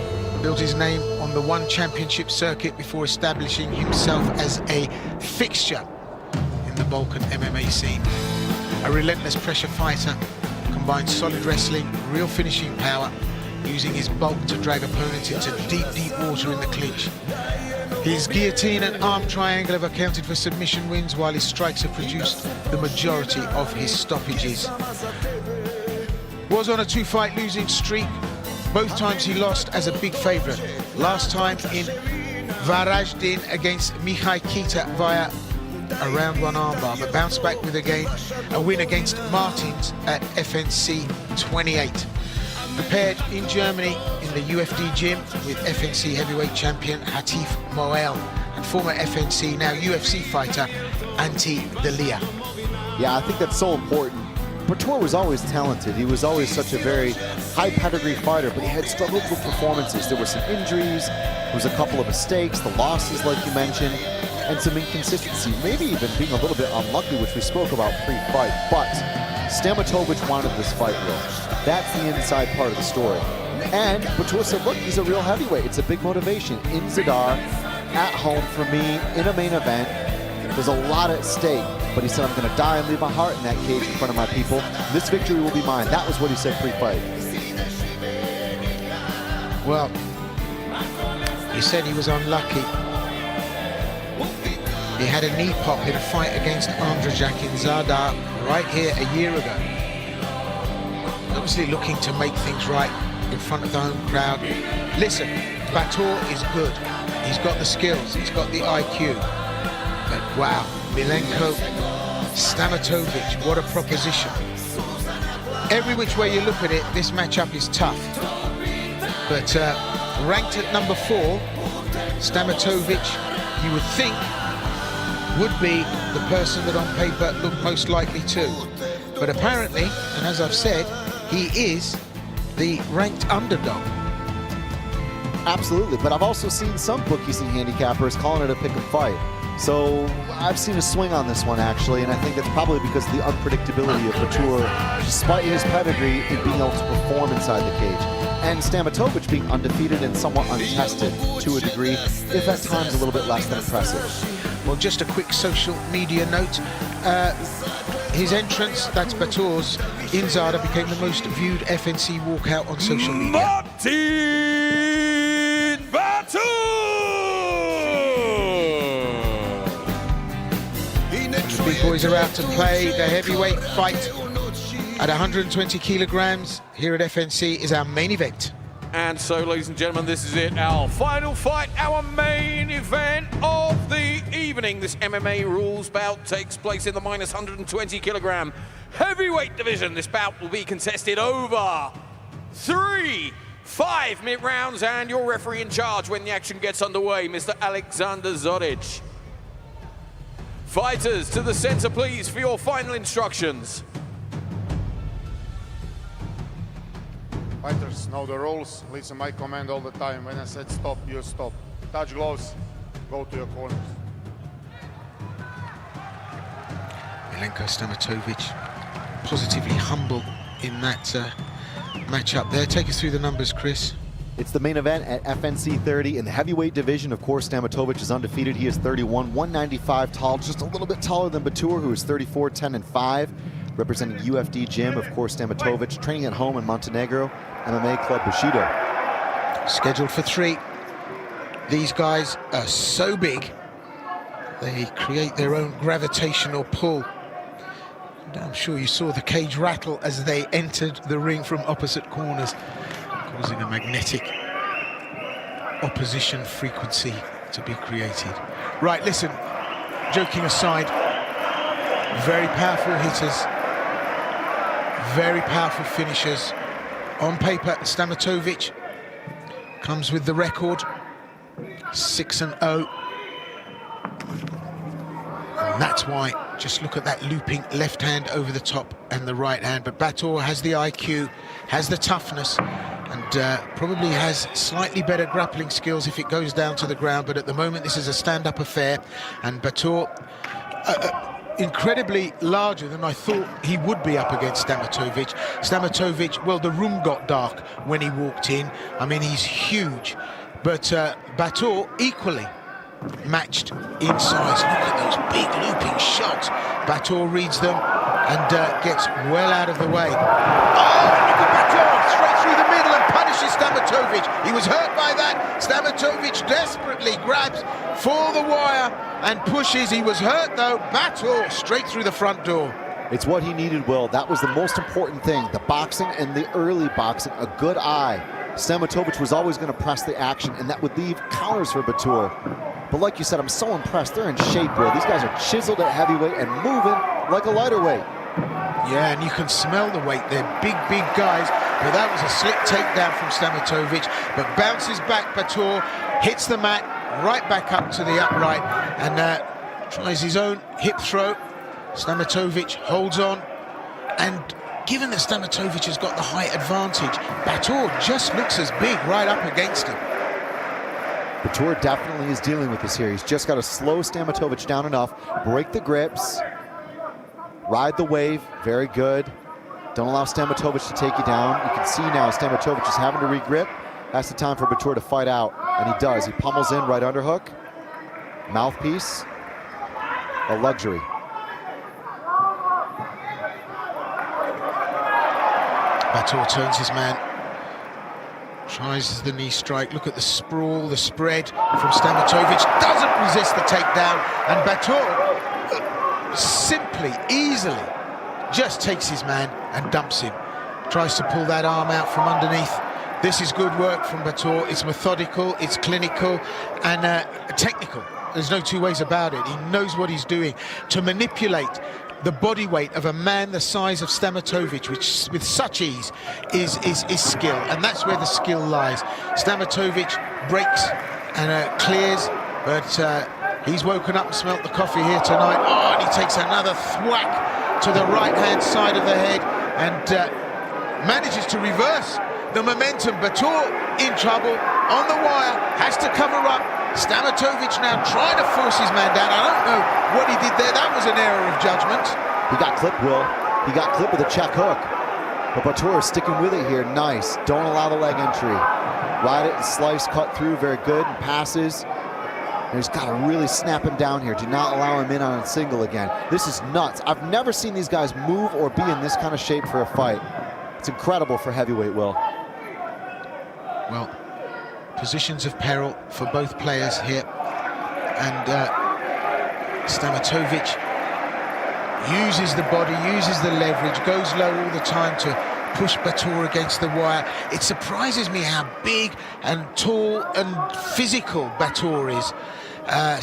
built his name on the One Championship circuit before establishing himself as a fixture in the Balkan MMA scene. A relentless pressure fighter, combines solid wrestling, real finishing power, using his bulk to drag opponents into deep, deep water in the clinch. His guillotine and arm triangle have accounted for submission wins, while his strikes have produced the majority of his stoppages. Was on a 2-fight losing streak. Both times he lost as a big favourite. Last time in Varaždin against Mihai Kita via a round 1 armbar, but bounced back with a win against Martins at FNC 28. Prepared in Germany in the UFD gym with FNC heavyweight champion Hatif Moel and former FNC, now UFC fighter Antti Delia. Yeah, I think that's so important. Batur was always talented. He was always such a very high pedigree fighter, but he had struggled with performances. There were some injuries, there was a couple of mistakes, the losses like you mentioned, and some inconsistency, maybe even being a little bit unlucky, which we spoke about pre-fight. But Stamatovic wanted this fight, Will. That's the inside part of the story. And Batur said, look, he's a real heavyweight. It's a big motivation. In Zadar, at home for me, in a main event, there's a lot at stake. But he said, I'm going to die and leave my heart in that cage in front of my people. This victory will be mine. That was what he said pre-fight. Well, he said he was unlucky. He had a knee pop in a fight against Andrzejak in Zadar right here a year ago. Obviously looking to make things right in front of the home crowd. Listen, Batur is good. He's got the skills, he's got the IQ. But wow, Milenko Stamatovic, what a proposition. Every which way you look at it, this matchup is tough. But ranked at number 4, Stamatovic, you would think, would be the person that on paper looked most likely to. But apparently, and as I've said, he is the ranked underdog. Absolutely, but I've also seen some bookies and handicappers calling it a pick and fight. So I've seen a swing on this one, actually, and I think that's probably because of the unpredictability of Batur, despite his pedigree in being able to perform inside the cage. And Stamatovic being undefeated and somewhat untested to a degree, if at times a little bit less than impressive. Well, just a quick social media note. His entrance, that's Batur's, in Zadar became the most viewed FNC walkout on social media. Martin Batur! big boys are out to play. The heavyweight fight at 120 kilograms here at FNC is our main event. And so, ladies and gentlemen, this is it, our final fight, our main event of the evening. This MMA rules bout takes place in the minus 120 kilogram heavyweight division. This bout will be contested over 3 5-minute rounds, and your referee in charge when the action gets underway, Mr. Alexander Zoric. Fighters, to the center, please, for your final instructions. Fighters know the rules, listen my command all the time. When I said stop, you stop. Touch gloves, go to your corners. Milenko Stamatovic, positively humble in that matchup there. Take us through the numbers, Chris. It's the main event at FNC30 in the heavyweight division. Of course, Stamatovic is undefeated. He is 31, 195 tall, just a little bit taller than Batur, who is 34, 10 and 5. Representing UFD Gym, of course, Stamatovic, training at home in Montenegro, MMA Club Bushido. Scheduled for 3. These guys are so big, they create their own gravitational pull. And I'm sure you saw the cage rattle as they entered the ring from opposite corners, causing a magnetic opposition frequency to be created. Right, listen, joking aside, very powerful hitters, very powerful finishers. On paper, Stamatovic comes with the record 6-0. And that's why, just look at that looping left hand over the top and the right hand. But Batur has the IQ, has the toughness, and probably has slightly better grappling skills if it goes down to the ground. But at the moment, this is a stand-up affair, and Batur incredibly larger than I thought he would be up against Stamatovic. Stamatovic, well, the room got dark when he walked in. I mean, he's huge. But Batur equally matched in size. Look at those big looping shots. Batur reads them and gets well out of the way. Oh, look at Batur, straight through the middle and punishes Stamatovic. He was hurt by that. Stamatovic desperately grabs for the wire and pushes. He was hurt though. Batur straight through the front door. It's what he needed, Will. That was the most important thing. The boxing and the early boxing, a good eye. Stamatovic was always going to press the action, and that would leave counters for Batur. But like you said, I'm so impressed. They're in shape, Will. These guys are chiseled at heavyweight and moving like a lighter weight. Yeah, and you can smell the weight. They're big, big guys. But that was a slick takedown from Stamatovic, but bounces back Batur, hits the mat, right back up to the upright, and tries his own hip throw. Stamatovic holds on, and given that Stamatovic has got the height advantage, Batur just looks as big right up against him. Batur definitely is dealing with this here. He's just got to slow Stamatovic down enough, break the grips, ride the wave, very good. Don't allow Stamatovic to take you down. You can see now Stamatovic is having to regrip. That's the time for Batur to fight out, and he does. He pummels in right underhook, mouthpiece, a luxury. Batur turns his man, tries the knee strike. Look at the sprawl, the spread from Stamatovic. Doesn't resist the takedown, and Batur simply, easily, just takes his man and dumps him. Tries to pull that arm out from underneath. This is good work from Batur. It's methodical, it's clinical, and technical. There's no two ways about it. He knows what he's doing to manipulate the body weight of a man the size of Stamatovic, which with such ease is skill, and that's where the skill lies. Stamatovic breaks and clears, but he's woken up and smelt the coffee here tonight. Oh, and he takes another thwack to the right-hand side of the head and manages to reverse the momentum. Batur in trouble, on the wire, has to cover up. Stamatovic now trying to force his man down. I don't know what he did there. That was an error of judgment. He got clipped, Will. He got clipped with a check hook. But Batur is sticking with it here. Nice. Don't allow the leg entry. Ride it and slice, cut through. Very good. And passes. And he's got to really snap him down here. Do not allow him in on a single again. This is nuts. I've never seen these guys move or be in this kind of shape for a fight. It's incredible for heavyweight, Will. Well, positions of peril for both players here, and Stamatovic uses the body, uses the leverage, goes low all the time to push Batur against the wire. It surprises me how big and tall and physical Batur is.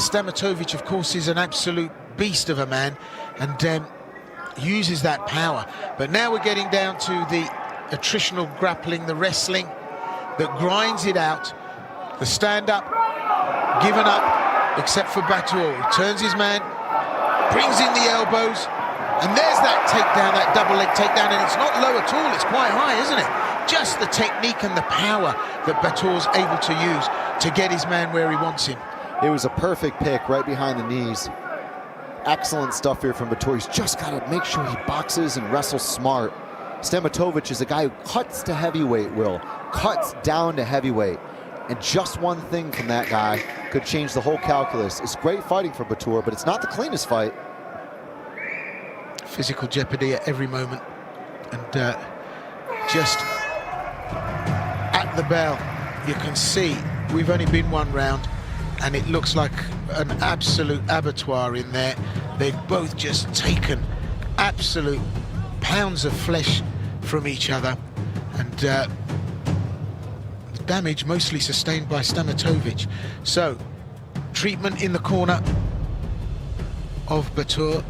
Stamatovic, of course, is an absolute beast of a man and uses that power. But now we're getting down to the attritional grappling, the wrestling that grinds it out. The stand-up, given up, except for Batur. He turns his man, brings in the elbows, and there's that takedown, that double leg takedown, and it's not low at all, it's quite high, isn't it? Just the technique and the power that Batur's able to use to get his man where he wants him. It was a perfect pick right behind the knees. Excellent stuff here from Batur. He's just got to make sure he boxes and wrestles smart. Stamatovic is a guy who cuts to heavyweight, Will. Cuts down to heavyweight. And just one thing from that guy could change the whole calculus. It's great fighting for Batur, but it's not the cleanest fight. Physical jeopardy at every moment. And just at the bell, you can see we've only been one round, and it looks like an absolute abattoir in there. They've both just taken absolute pounds of flesh from each other, and the damage mostly sustained by Stamatovic. So, treatment in the corner of Batur.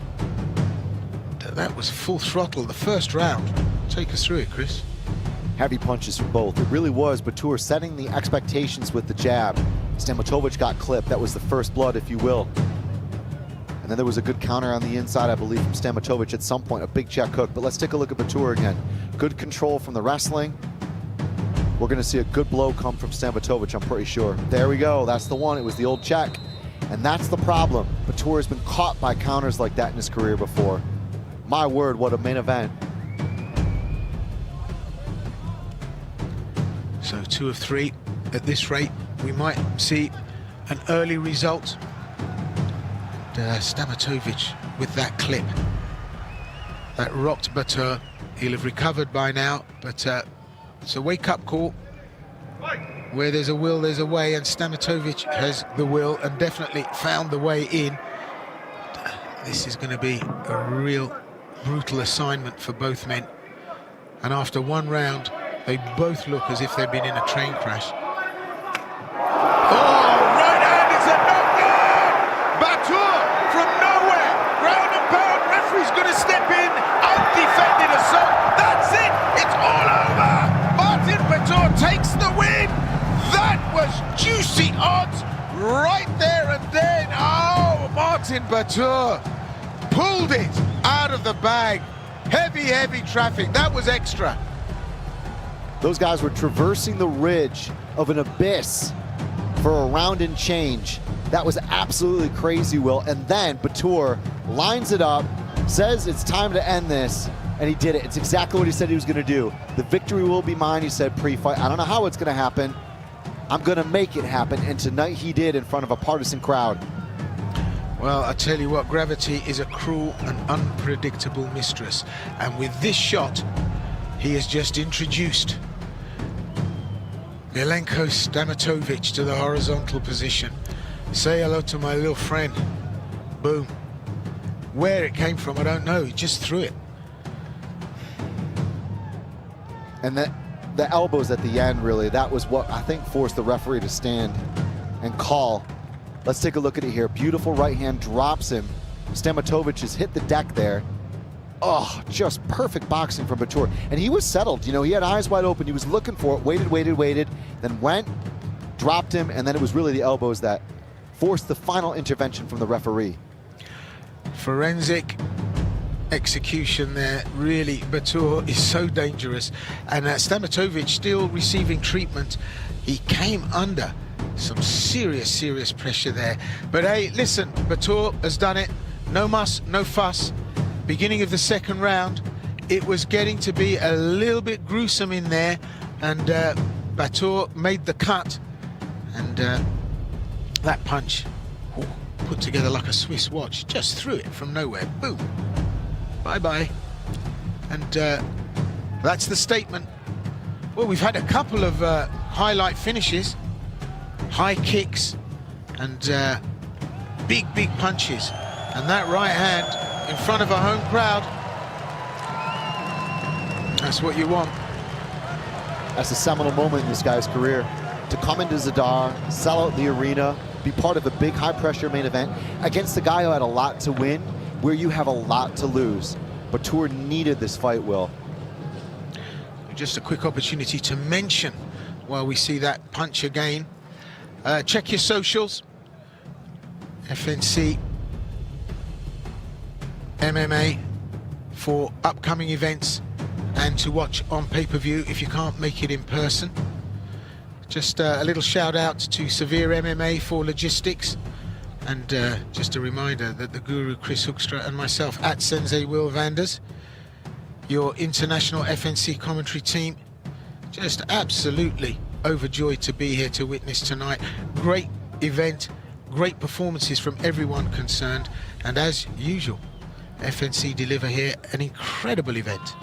That was full throttle, the first round. Take us through it, Chris. Heavy punches from both. It really was Batur setting the expectations with the jab. Stamatovic got clipped. That was the first blood, if you will. And then there was a good counter on the inside, I believe, from Stamatovic at some point, a big check hook. But let's take a look at Batur again. Good control from the wrestling. We're going to see a good blow come from Stamatovic, I'm pretty sure. There we go. That's the one. It was the old check. And that's the problem. Batur has been caught by counters like that in his career before. My word, what a main event. So 2 of 3 at this rate. We might see an early result. Stamatovic with that clip. That rocked Batur. He'll have recovered by now, but it's a wake-up call. Where there's a will, there's a way, and Stamatovic has the will and definitely found the way in. This is going to be a real brutal assignment for both men. And after one round, they both look as if they've been in a train crash. Oh, right hand is a knockdown! Batur from nowhere, ground and pound, referee's going to step in, undefended assault, that's it, it's all over! Martin Batur takes the win! That was juicy odds right there and then. Oh, Martin Batur pulled it out of the bag. Heavy, heavy traffic, that was extra. Those guys were traversing the ridge of an abyss for a round and change. That was absolutely crazy, Will. And then Batur lines it up, says it's time to end this, and he did it. It's exactly what he said he was going to do. The victory will be mine, he said pre-fight. I don't know how it's going to happen. I'm going to make it happen, and tonight he did in front of a partisan crowd. Well, I tell you what, gravity is a cruel and unpredictable mistress. And with this shot, he has just introduced Milenko Stamatovic to the horizontal position. Say hello to my little friend. Boom. Where it came from, I don't know. He just threw it. And the elbows at the end, really, that was what I think forced the referee to stand and call. Let's take a look at it here. Beautiful right hand drops him. Stamatovic has hit the deck there. Oh, just perfect boxing from Batur. And he was settled, you know, he had eyes wide open. He was looking for it, waited, then went, dropped him, and then it was really the elbows that forced the final intervention from the referee. Forensic execution there, really. Batur is so dangerous. And Stamatovic still receiving treatment. He came under some serious pressure there. But hey, listen, Batur has done it. No muss, no fuss. Beginning of the second round, it was getting to be a little bit gruesome in there, and Batur made the cut, and that punch put together like a Swiss watch, just threw it from nowhere, boom, bye-bye. And that's the statement. Well, we've had a couple of highlight finishes, high kicks, and big punches, and that right hand in front of a home crowd. That's what you want. That's a seminal moment in this guy's career. To come into Zadar, sell out the arena, be part of a big high-pressure main event against a guy who had a lot to win, where you have a lot to lose. But Tour needed this fight, Will. Just a quick opportunity to mention, while we see that punch again, check your socials. FNC MMA for upcoming events and to watch on pay-per-view if you can't make it in person. Just a little shout out to Severe MMA for logistics, and just a reminder that the Guru Chris Hoekstra and myself at Sensei Will Vanders, your international FNC commentary team, just absolutely overjoyed to be here to witness tonight. Great event, great performances from everyone concerned, and as usual, FNC deliver here an incredible event.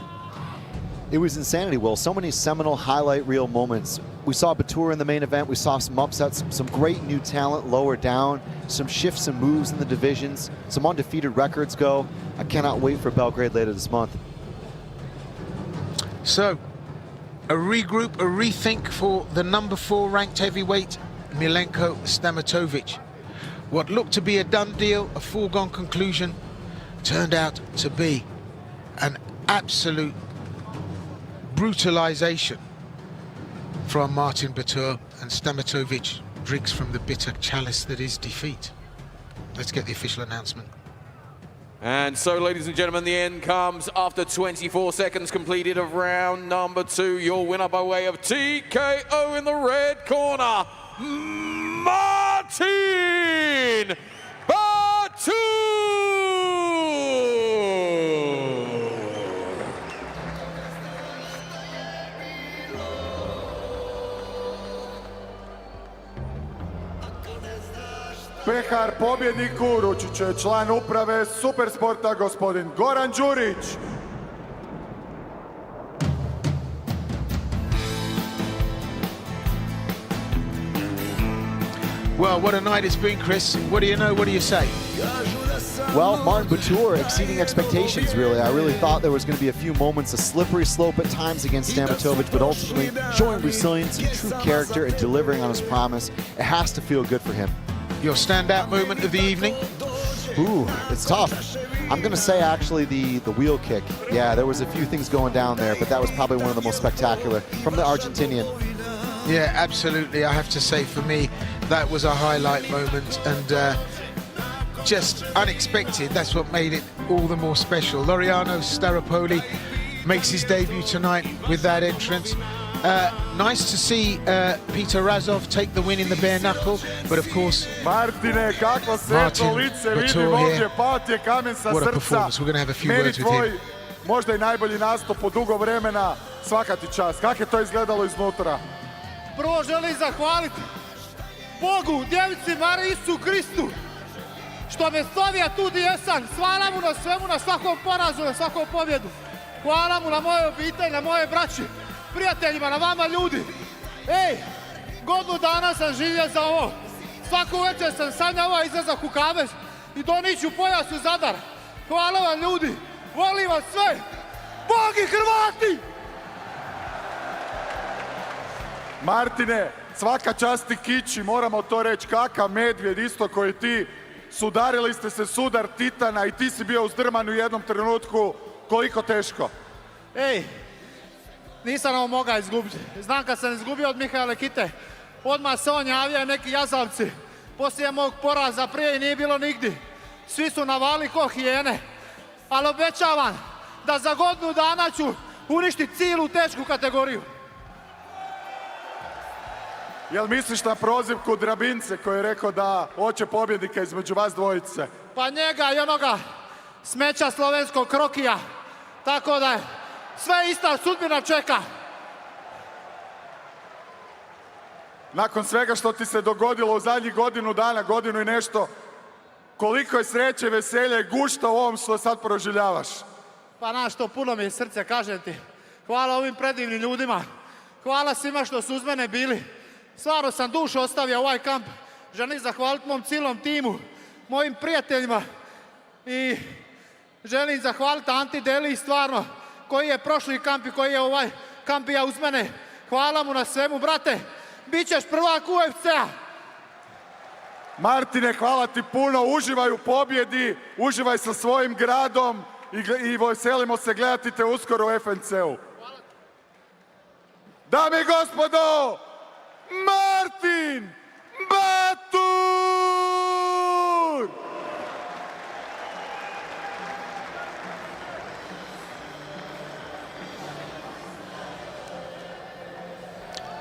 It was insanity, Will. So many seminal highlight reel moments. We saw Batur in the main event. We saw some upsets, some great new talent lower down, some shifts and moves in the divisions, some undefeated records go. I cannot wait for Belgrade later this month. So, a regroup, a rethink for the number 4 ranked heavyweight, Milenko Stamatovic. What looked to be a done deal, a foregone conclusion, turned out to be an absolute brutalization from Martin Batur, and Stamatovic drinks from the bitter chalice that is defeat. Let's get the official announcement. And so, ladies and gentlemen, the end comes after 24 seconds completed of round number 2. Your winner by way of TKO in the red corner, Martin Batur! Pehar pobjedniku uručit će član uprave Supersporta gospodin Goran Đurić. Well, what a night it's been, Chris. What do you know? What do you say? Well, Martin Batur exceeding expectations, really. I really thought there was going to be a few moments, a slippery slope at times against Stamatovic, but ultimately showing resilience and true character and delivering on his promise. It has to feel good for him. Your standout moment of the evening? Ooh, it's tough. I'm going to say actually the wheel kick. Yeah, there was a few things going down there, but that was probably one of the most spectacular from the Argentinian. Yeah, absolutely. I have to say, for me, that was a highlight moment, and just unexpected. That's what made it all the more special. Laureano Staropoli makes his debut tonight with that entrance. Nice to see Peter Razov take the win in the bare knuckle, but of course, Martine, kakvo svetlo lice, vidim ovdje pao ti je kamen sa what a srca. performance. We're going to have a few words with him. Možda i najbolji nastup po dugo vremena, svaka ti čast. Kako je to izgledalo iznutra? Prvo želim zahvaliti Bogu, Djevici Mariji, Isu Kristu, što me stavija tu gdje jesam. Hvala mu na svemu, na svakom porazu, na svakom pobjedu. Hvala mu na moje obitelji, na moje braći, prijateljima, na vama ljudi. Ej, godinu dana sam živio za ovo. Svaku večer sam sanjao ovaj izlazak u Kavez i doniću pojas u Zadar. Hvala vam ljudi, volim vas sve. Bog i Hrvati! Martine, svaka čast ti kići, moramo to reći, kakav medvjed isto koji ti. Sudarili ste se sudar titana i ti si bio uzdrman u jednom trenutku. Koliko teško? Ej, nisam ovo mogao izgubiti. Znam kad sam izgubio od Mihaela Kite, odmah se on javio neki jazavci. Poslije mog poraza prije nije bilo nigdje. Svi su navali ko hijene. Ali obećavam da za godinu dana ću uništiti cijelu tešku kategoriju. Jel misliš na prozivku Drabince koji je rekao da hoće pobjednika između vas dvojice? Pa njega i onoga smeća slovenskog krokija. Tako da sve ista sudbina čeka. Nakon svega što ti se dogodilo u zadnjih godinu dana, godinu i nešto, koliko je sreće, veselja i gušta u ovom što sad proživljavaš? Pa znaš što, puno mi je srce, kažem ti. Hvala ovim predivnim ljudima. Hvala svima što su uz mene bili. Stvarno sam dušu ostavio ovaj kamp. Želim zahvaliti mom cijelom timu, mojim prijateljima i želim zahvaliti Anti Deli stvarno, koji je prošli kamp i koji je ovaj kampija uz mene. Hvala mu na svemu, brate. Bićeš prvak UFC-a. Martine, hvala ti puno, uživaj u pobjedi, uživaj sa svojim gradom i veselimo se gledati te uskoro u FNC-u. Dame i gospodo, Martin Batur!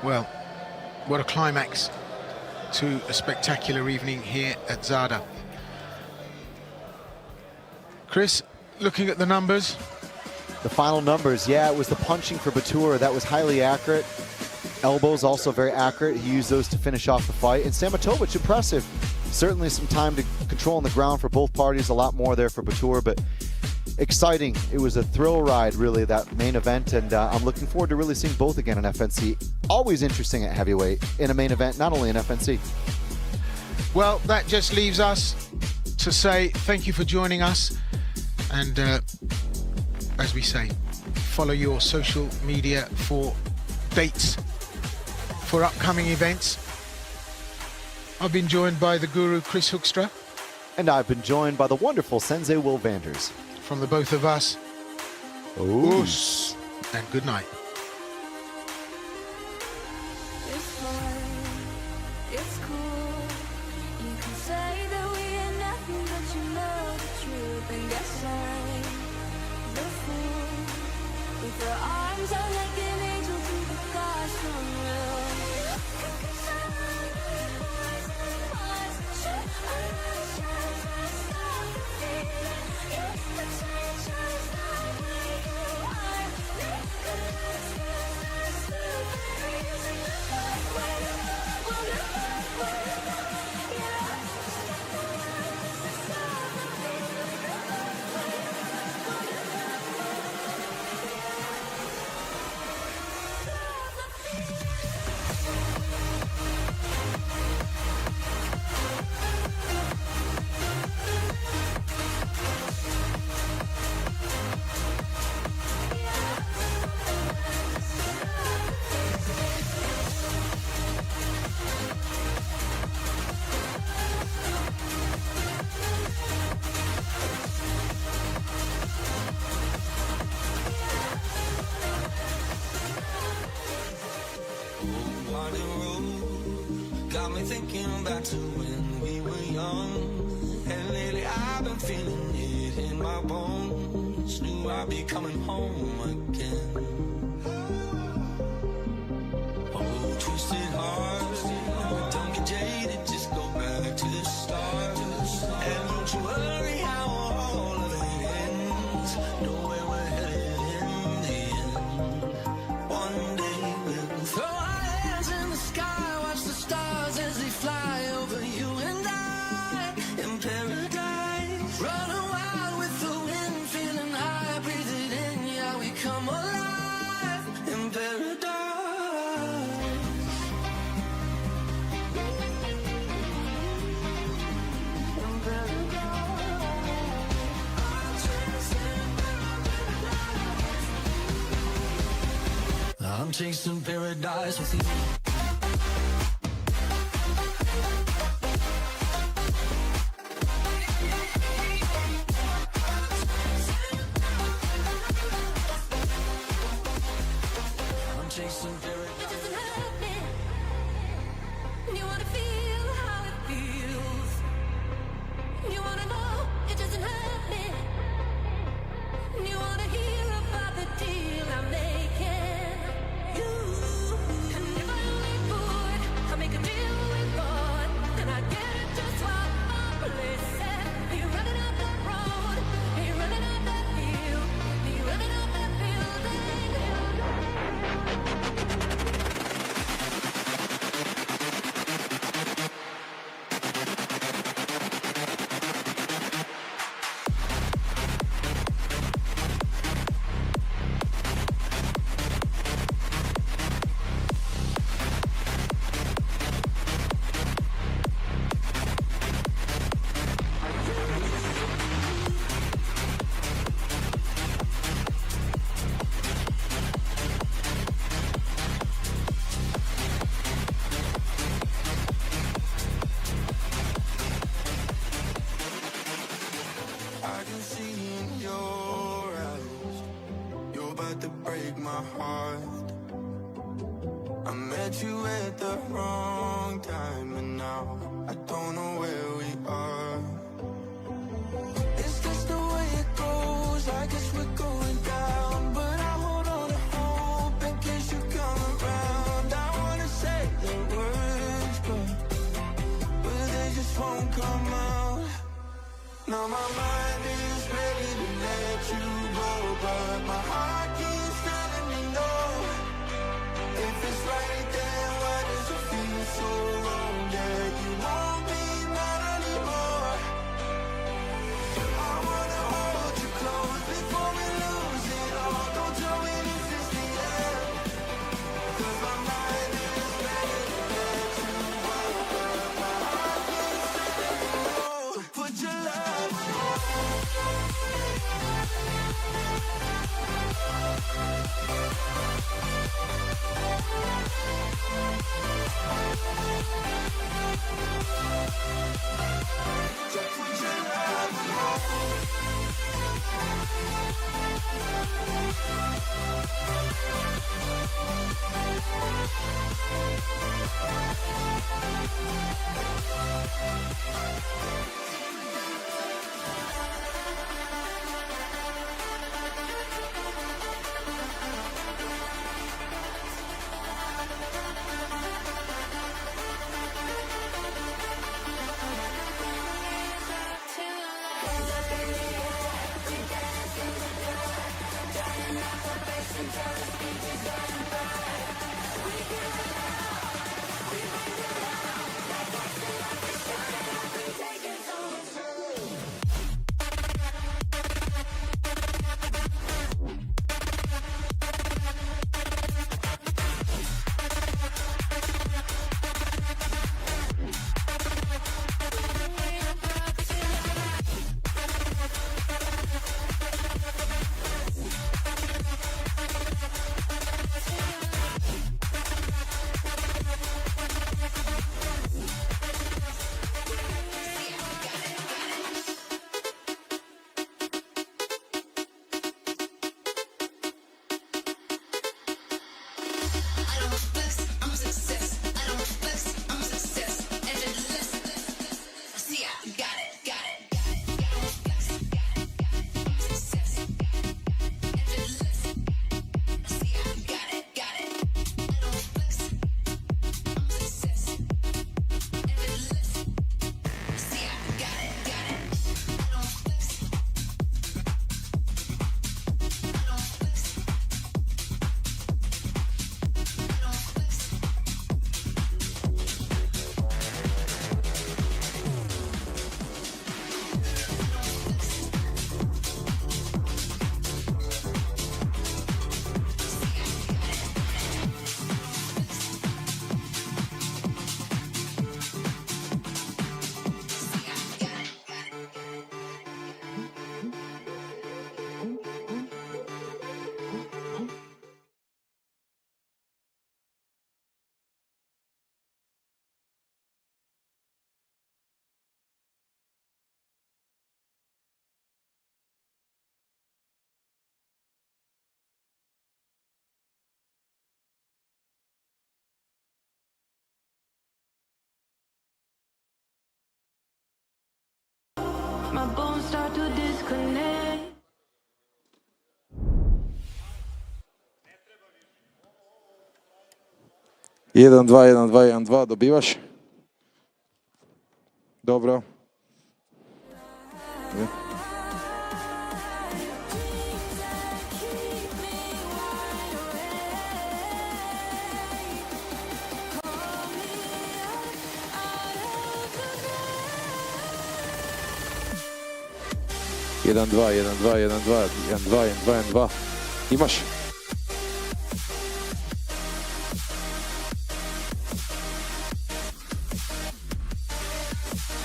Well, what a climax to a spectacular evening here at Zada. Chris, looking at the numbers. The final numbers, yeah, it was the punching for Batur. That was highly accurate. Elbows also very accurate. He used those to finish off the fight. And Samatovic, impressive. Certainly some time to control on the ground for both parties. A lot more there for Batur, but exciting. It was a thrill ride, really, that main event. And I'm looking forward to really seeing both again in FNC. Always interesting at heavyweight in a main event, not only in FNC. Well, that just leaves us to say thank you for joining us. And as we say, follow your social media for dates for upcoming events. I've been joined by the guru Chris Hoekstra. And I've been joined by the wonderful Sensei Will Vanders. From the both of us, oos, and good night. It's hard, it's cool. You can say that we ain't nothing, but you know the truth. And guess I'm the fool with the arms out like an angel to the gods from real. Got me thinking back to when we were young. And lately I've been feeling it in my bones. Knew I'd be coming home again. Oh, twisted heart, don't get jaded, just go back to the start. And don't you worry how all of it ends. Know where we're headed in the end. One day we'll throw our hands in the sky, watch the stars as they fly over you and I in paradise. Running wild with the wind, feeling high, breathe it in, yeah, we come alive in paradise. I'm chasing paradise with you. I'm chasing paradise. You wanna feel how it feels. You wanna know it doesn't hurt me. You wanna hear about the deal I'm making. And if I I can see in your eyes, you're about to break my heart. I met you at the wrong time, and now I don't know where we are. It's just the way it goes, I guess we're going down, but I hold on to hope in case you come around. I wanna say the words, but they just won't come out. Now my mind is ready to let you go, but my heart keeps telling me no. If it's right then, why does it feel so wrong? Yeah, you won't be mine anymore. I wanna hold you close before we lose it all. Don't tell me this is the end, 'cause my mind is ready to let you go, but my heart keeps telling me no. So put your love on. My bones start to disconnect. Jedan, dva, dobivaš. Dobro. Jedan, dva. Imaš.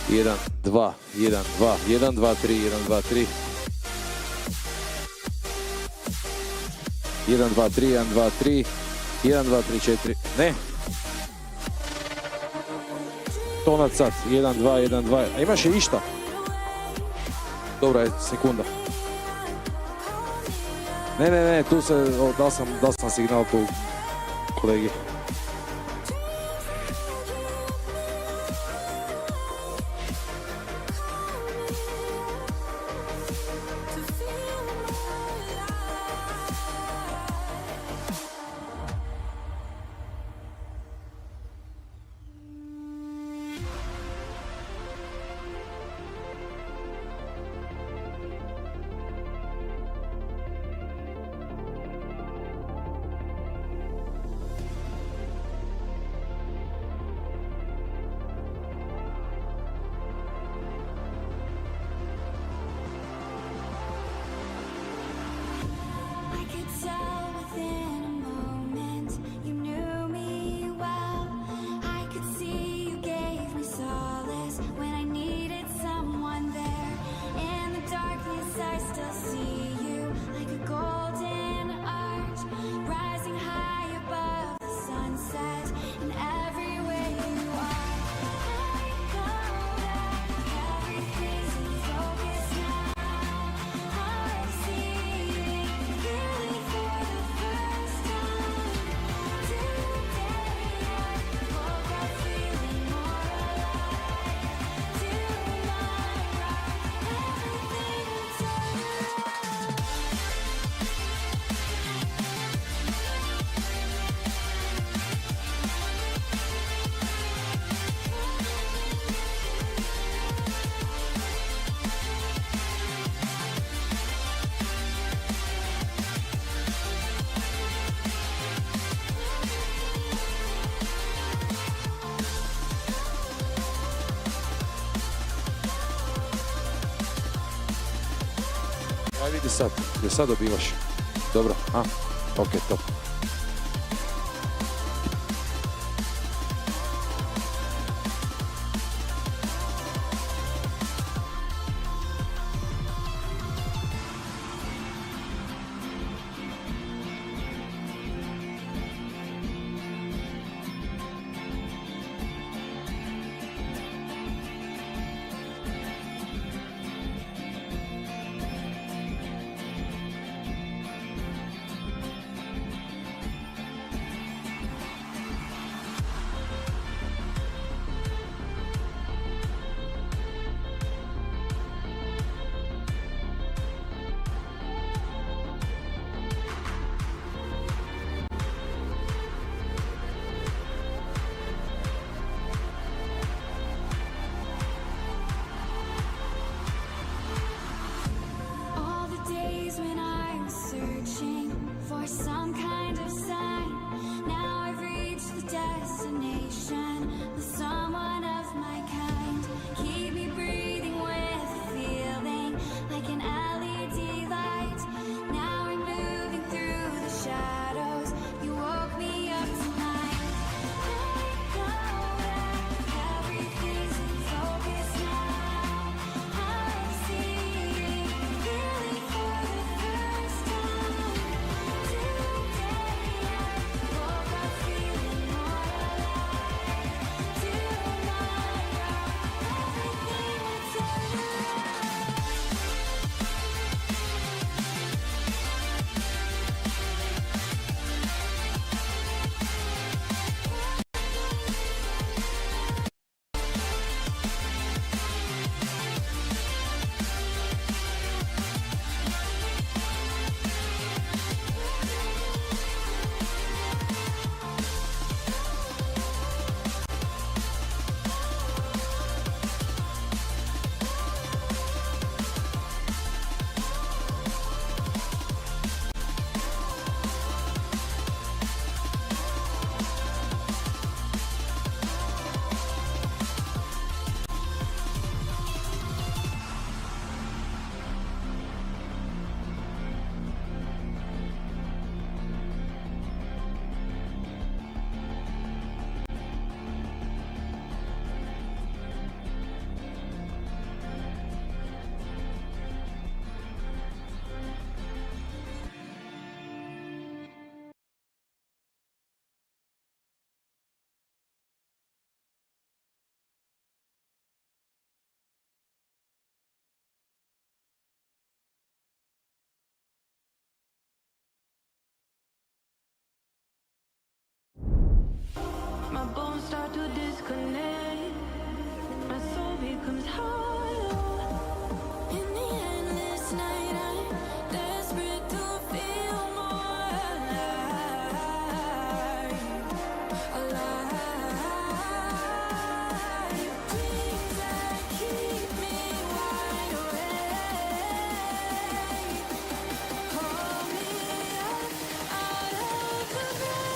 Jedan, dva, tri. 1, 2, 3, 4. Ne. Tonac sad. 1, 2. A imaš je išta? Dobra je, sekunda. Ne, tu se, dal sam signal tu kolegi. Aj vidi sad, gdje sad dobivaš. Dobro, ok, top. to disconnect. My soul becomes hollow. In the endless night, I'm desperate to feel more alive. Alive. Dreams that keep me wide awake. Call me up out of the bed.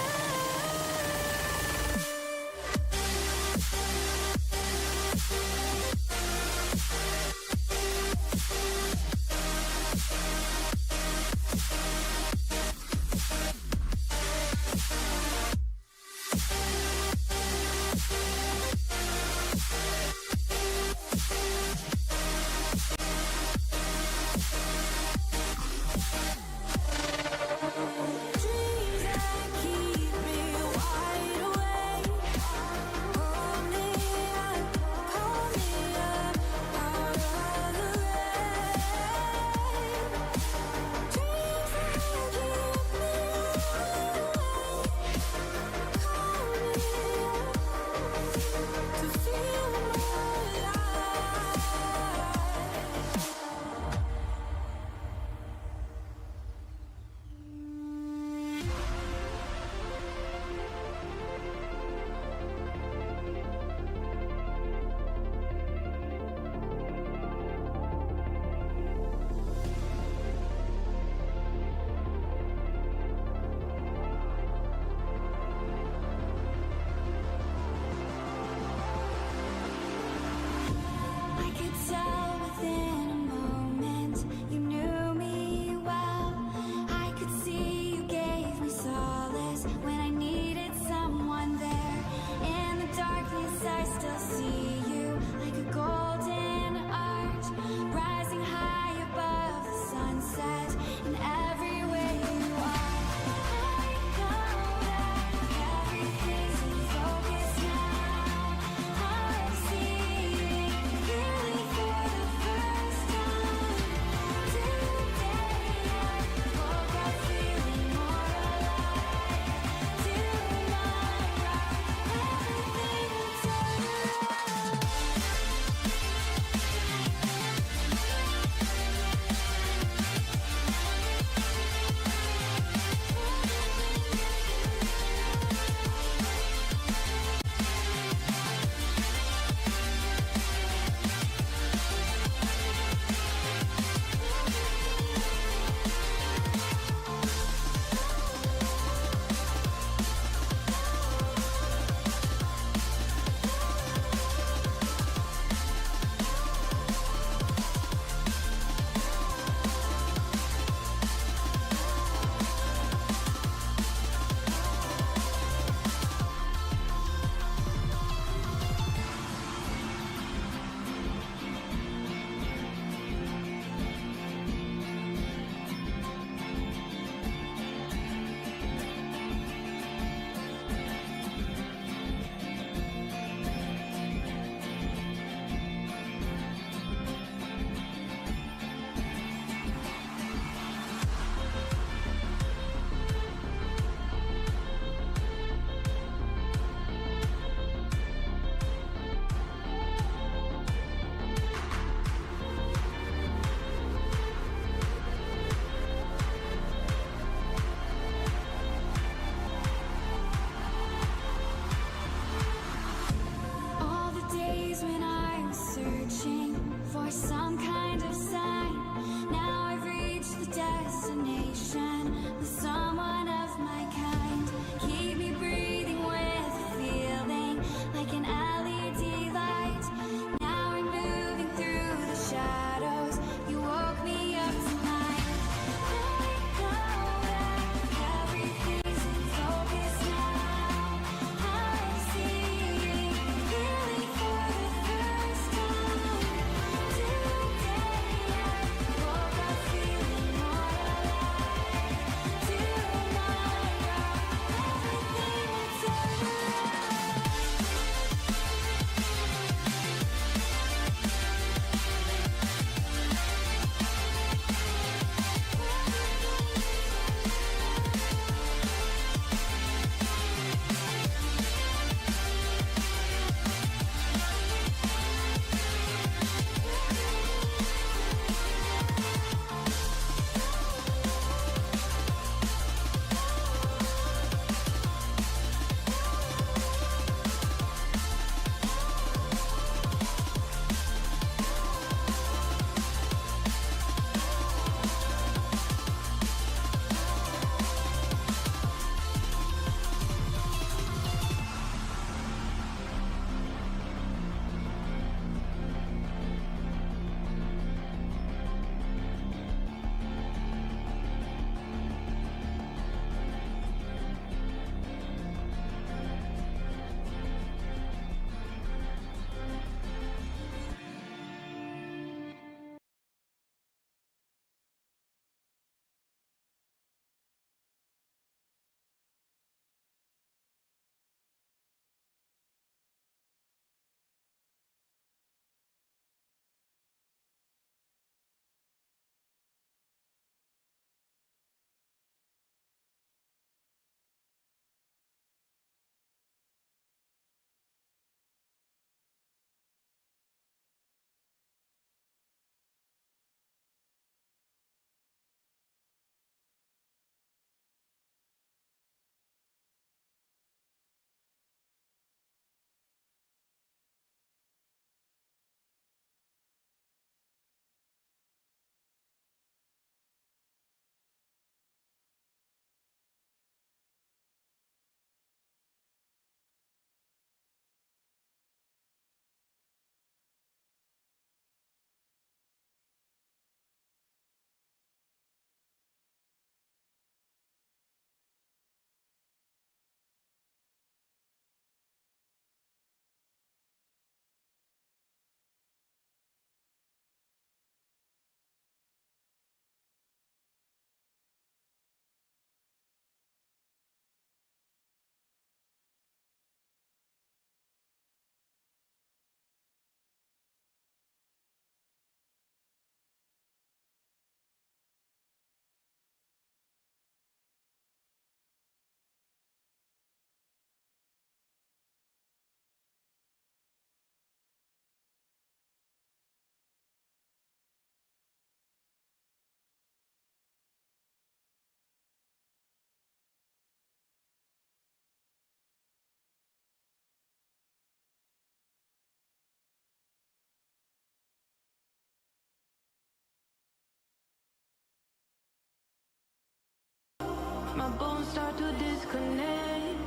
start to disconnect.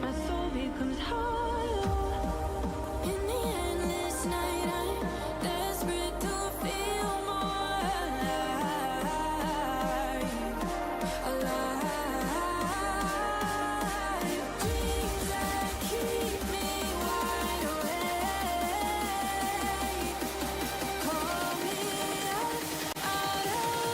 My soul becomes hollow. In the endless night, I'm desperate to feel more alive. Alive. Dreams that keep me wide awake. Call me up out of the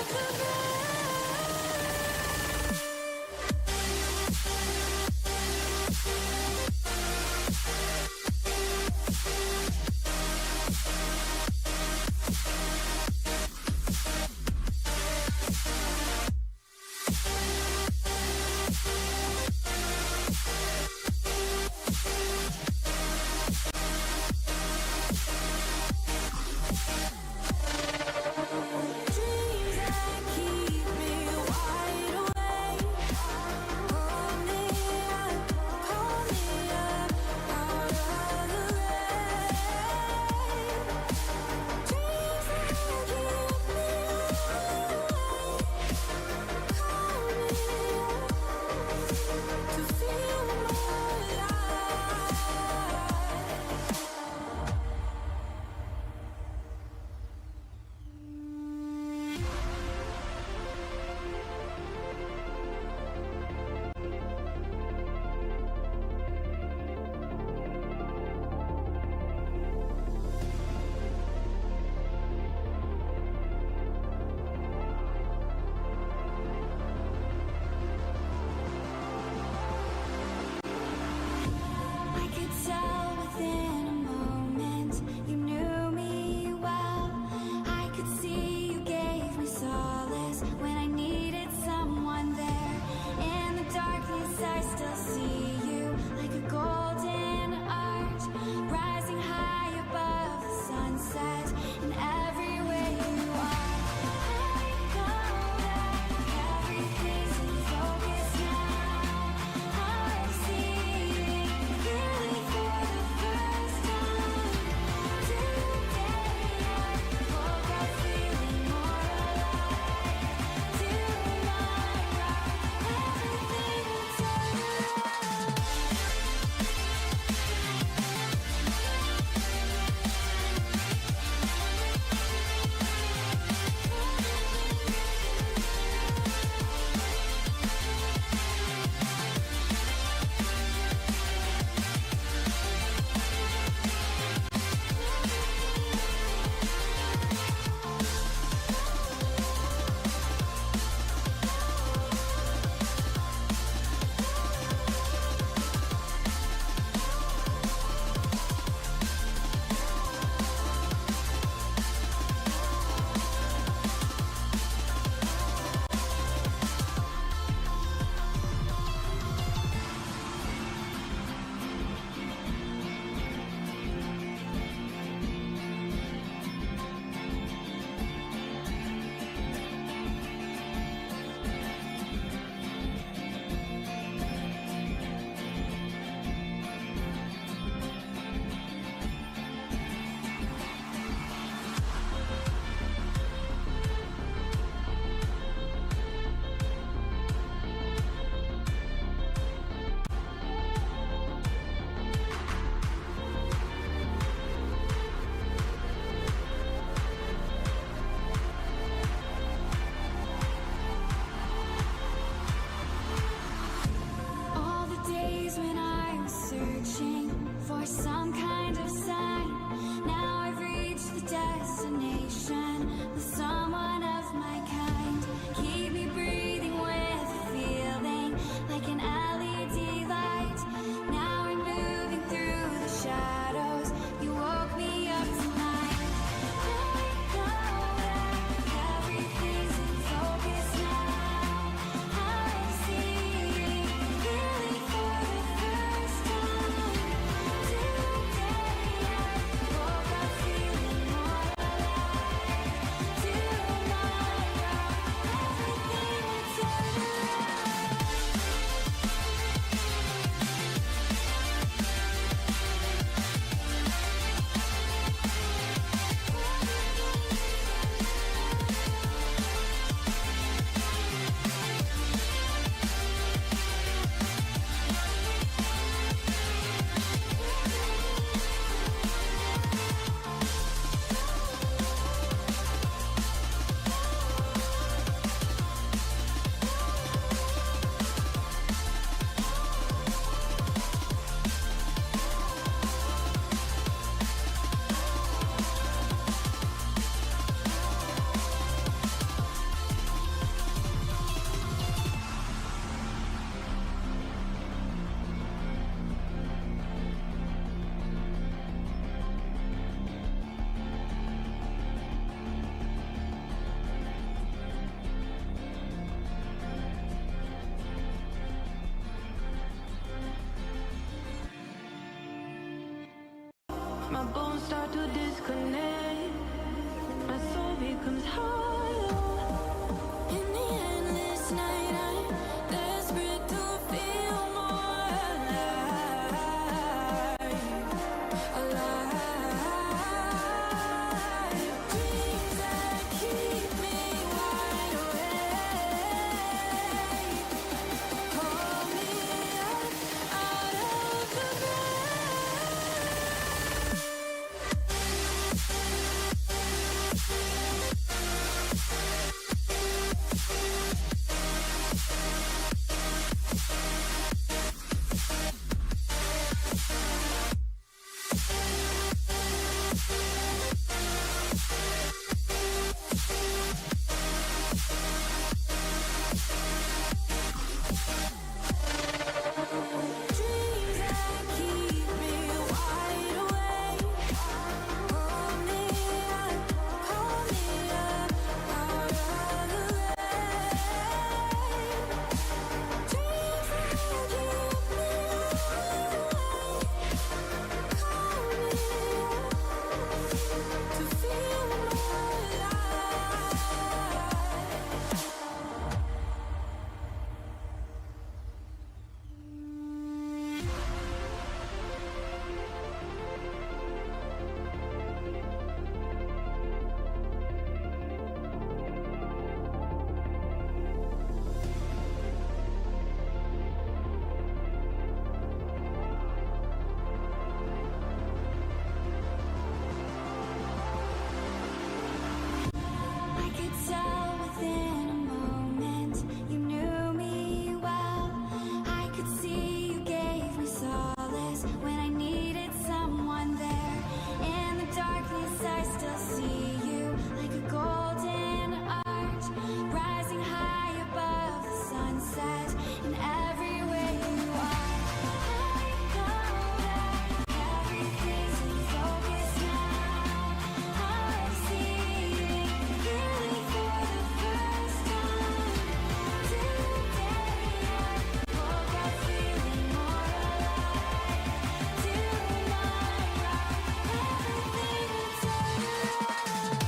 disconnect. My soul becomes hollow. In the endless night, I'm desperate to feel more alive. Alive. Dreams that keep me wide awake. Call me up out of the dreams that keep me wide awake. Call me up out of the rain. Dreams that keep me wide awake. Call me up to feel more alive. I could tell within a moment you knew me well. I could see you gave me solace when I needed someone there. In the darkness, I still see you like a golden arch, rising high above the sunset in every way you are. I know that everything's in focus now. I'm seeing clearly for the first time. Today I woke up feeling more alive. Tomorrow everything will turn around.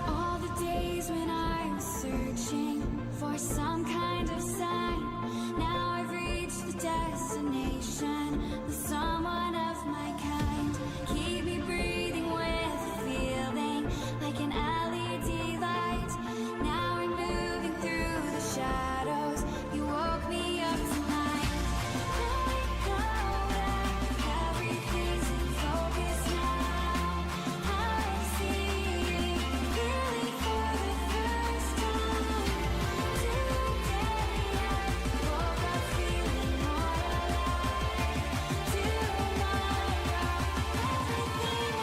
All the days when I was searching for some kind of sign, now I've reached the destination with someone of my kind. Keep me breathing with a feeling like an LED light. Now I'm moving through the shadows. You woke me up tonight. I know that everything's in focus now. I'm seeing clearly for the first time. Today I woke up feeling more alive. Tomorrow everything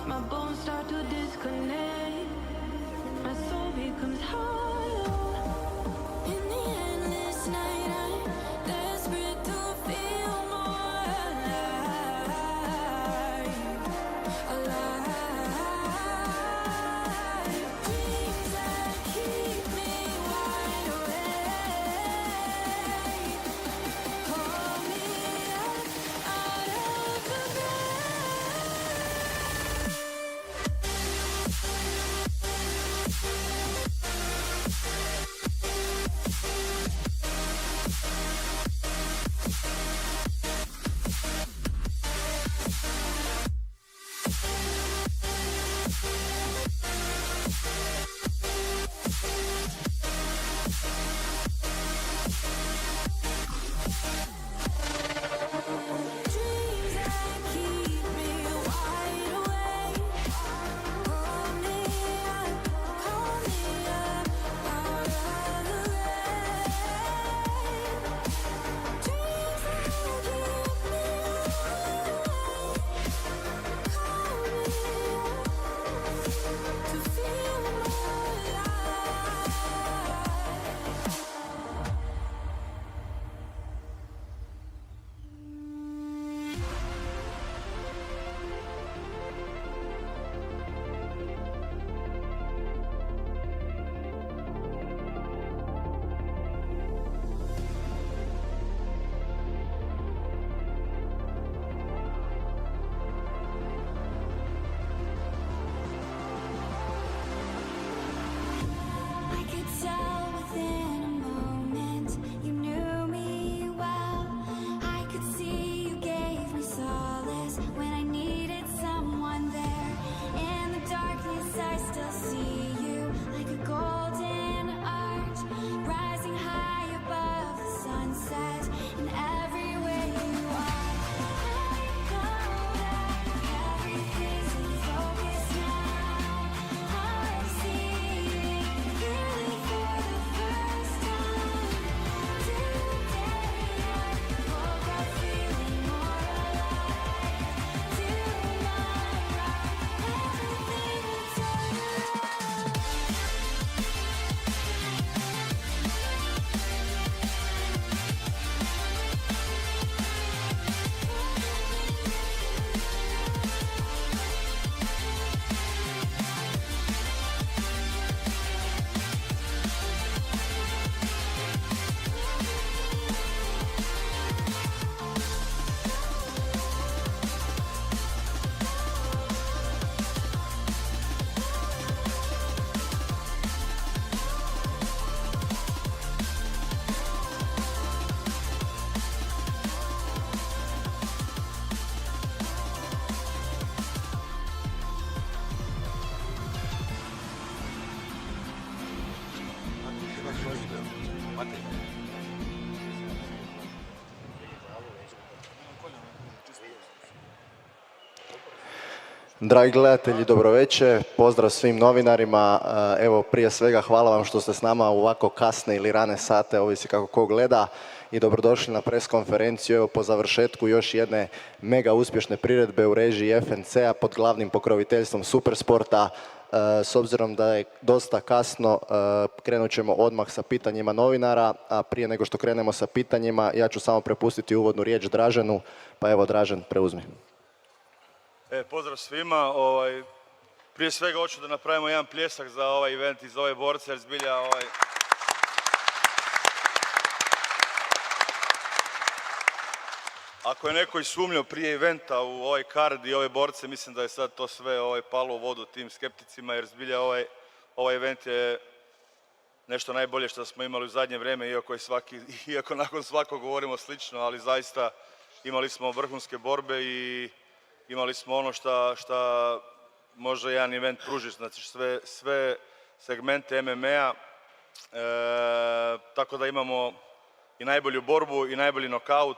My bones start to disconnect. My soul becomes hollow. In the endless night, I'm desperate to feel more alive. Alive. Dreams that keep me wide awake. Call me up out of the Dragi gledatelji, dobro večer, pozdrav svim novinarima. Evo, prije svega hvala vam što ste s nama u ovako kasne ili rane sate, ovisi kako ko gleda, i dobrodošli na pres konferenciju. Evo, po završetku još jedne mega uspješne priredbe u režiji FNC-a pod glavnim pokroviteljstvom Supersporta. S obzirom da je dosta kasno, krenut ćemo odmah sa pitanjima novinara, a prije nego što krenemo sa pitanjima, ja ću samo prepustiti uvodnu riječ Draženu, pa evo Dražen, preuzmi. Pozdrav svima. Prije svega hoću da napravimo jedan pljesak za ovaj event i za ove borce, jer zbilja ako je neko i sumnjao prije eventa u ovaj kard i ove borce, mislim da je sad to sve palo u vodu tim skepticima, jer zbilja ovaj event je nešto najbolje što smo imali u zadnje vrijeme, iako nakon svakog govorimo slično, ali zaista imali smo vrhunske borbe i imali smo ono šta može jedan event pružiti, znači sve segmente MMA-a, tako da imamo i najbolju borbu i najbolji nokaut.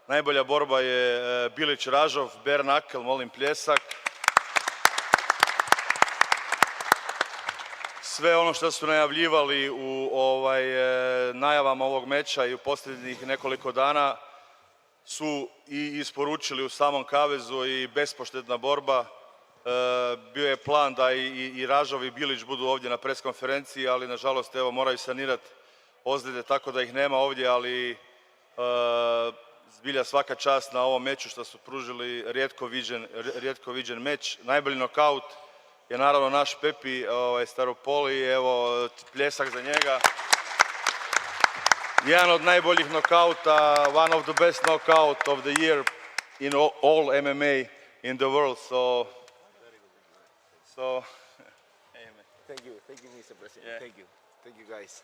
Najbolja borba je Bilić Ražov, bare knuckle, molim pljesak. Sve ono što su najavljivali u najavama ovog meča i u posljednjih nekoliko dana su i isporučili u samom kavezu, i bespoštedna borba. Bio je plan da i Ražov i Bilić budu ovdje na pres konferenciji, ali nažalost evo moraju sanirati ozljede tako da ih nema ovdje, ali zbilja svaka čast na ovom meču što su pružili rijetko viđen meč. Najbolji nokaut je naravno naš Pepi Staropoli, evo pljesak za njega. Jedan od najboljih nokauta, one of the best knockout of the year in all MMA in the world. So Thank you, Mr. President. Thank you guys.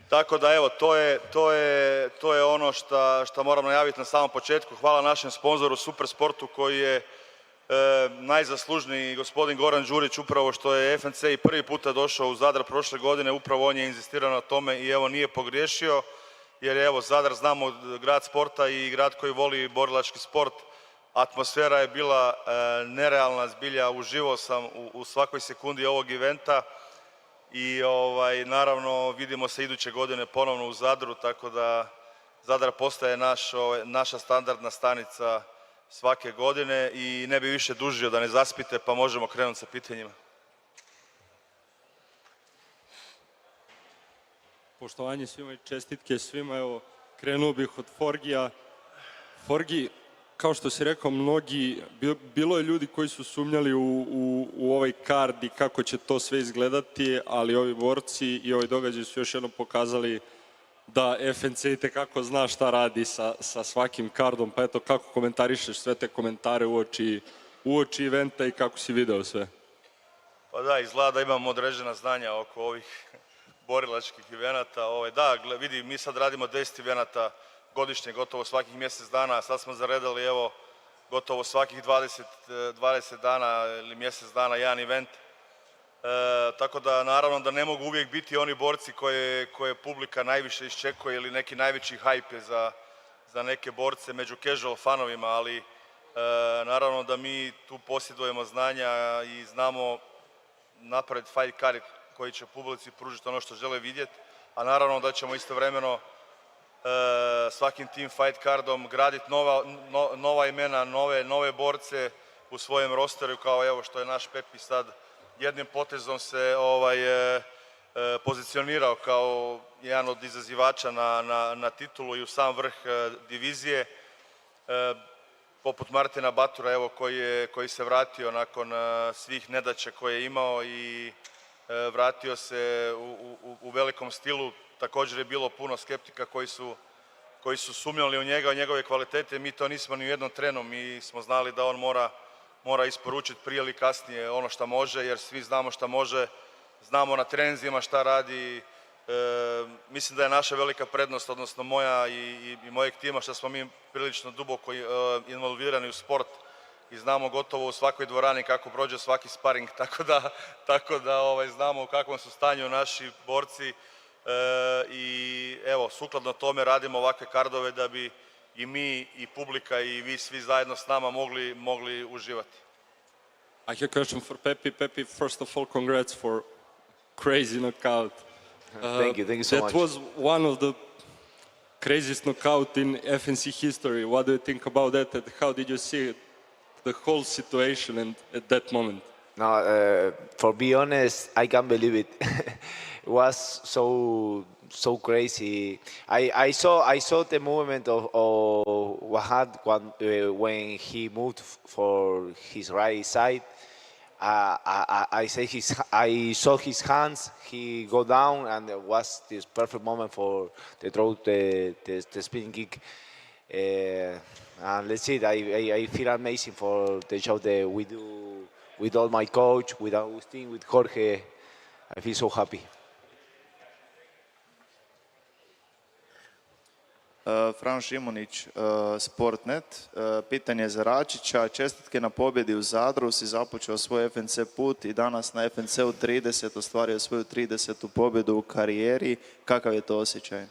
Tako da evo, to je ono što moram najaviti na samom početku. Hvala našem sponzoru Supersportu koji je najzaslužniji gospodin Goran Đurić, upravo što je FNC i prvi puta došao u Zadar prošle godine, upravo on je inzistirao na tome i evo nije pogriješio, jer evo Zadar znamo grad sporta i grad koji voli borilački sport. Atmosfera je bila nerealna, zbilja uživao sam u svakoj sekundi ovog eventa i naravno vidimo se iduće godine ponovno u Zadru, tako da Zadar postaje naša standardna stanica svake godine i ne bi više dužio da ne zaspite, pa možemo krenuti sa pitanjima. Poštovanje svima i čestitke svima, evo krenuo bih od Forgija. Forgi, kao što si rekao, bilo je ljudi koji su sumnjali u ovaj kard i kako će to sve izgledati, ali ovi borci i ovi događaji su još jednom pokazali da FNC i tekako zna šta radi sa svakim kardom, pa eto kako komentarišeš sve te komentare uoči eventa i kako si video sve? Pa da, izgleda da imamo određena znanja oko ovih borilačkih evenata. Da, vidi, mi sad radimo 10 evenata godišnje, gotovo svakih mjesec dana, a sad smo zaredali evo gotovo svakih 20 dana ili mjesec dana jedan event. Tako da naravno da ne mogu uvijek biti oni borci koje publika najviše iščekuje ili neki najveći hype za neke borce među casual fanovima, ali naravno da mi tu posjedujemo znanja i znamo napraviti fight card koji će publici pružiti ono što žele vidjeti, a naravno da ćemo istovremeno svakim tim fight cardom graditi nova imena, nove borce u svojem rosteru, kao evo što je naš Pepi sad jednim potezom se pozicionirao kao jedan od izazivača na titulu i u sam vrh divizije, poput Martina Batura, evo koji se vratio nakon svih nedaća koje je imao i vratio se u velikom stilu. Također je bilo puno skeptika koji su sumnjali u njega, u njegove kvalitete. Mi to nismo ni u jednom trenu, mi smo znali da on mora isporučiti prije ili kasnije ono što može, jer svi znamo što može, znamo na treninzima šta radi. Mislim da je naša velika prednost, odnosno moja i mojeg tima, što smo mi prilično duboko involvirani u sport i znamo gotovo u svakoj dvorani kako prođe svaki sparing, tako da znamo u kakvom su stanju naši borci i evo, sukladno tome radimo ovakve kardove da bi i mi i publika i vi svi zajedno s nama mogli uživati. I have a question for Pepi. Pepi, first of all, congrats for crazy knockout. Thank you so much. That was one of the craziest knockout in FNC history. What do you think about that and how did you see the whole situation at that moment? No, for be honest, I can't believe it. It was so crazy. I saw the movement of Wahad when he moved for his right side. I saw his hands. He go down, and it was this perfect moment for the throw the spin kick. And let's see. I feel amazing for the show that we do with all my coach, with Agustin, with Jorge. I feel so happy. Fran Šimunić, Sportnet. Pitanje za Račića. Čestitke na pobjedi u Zadru, si započeo svoj FNC put i danas na FNC-u 30 ostvario svoju 30. pobjedu u karijeri. Kakav je to osjećaj?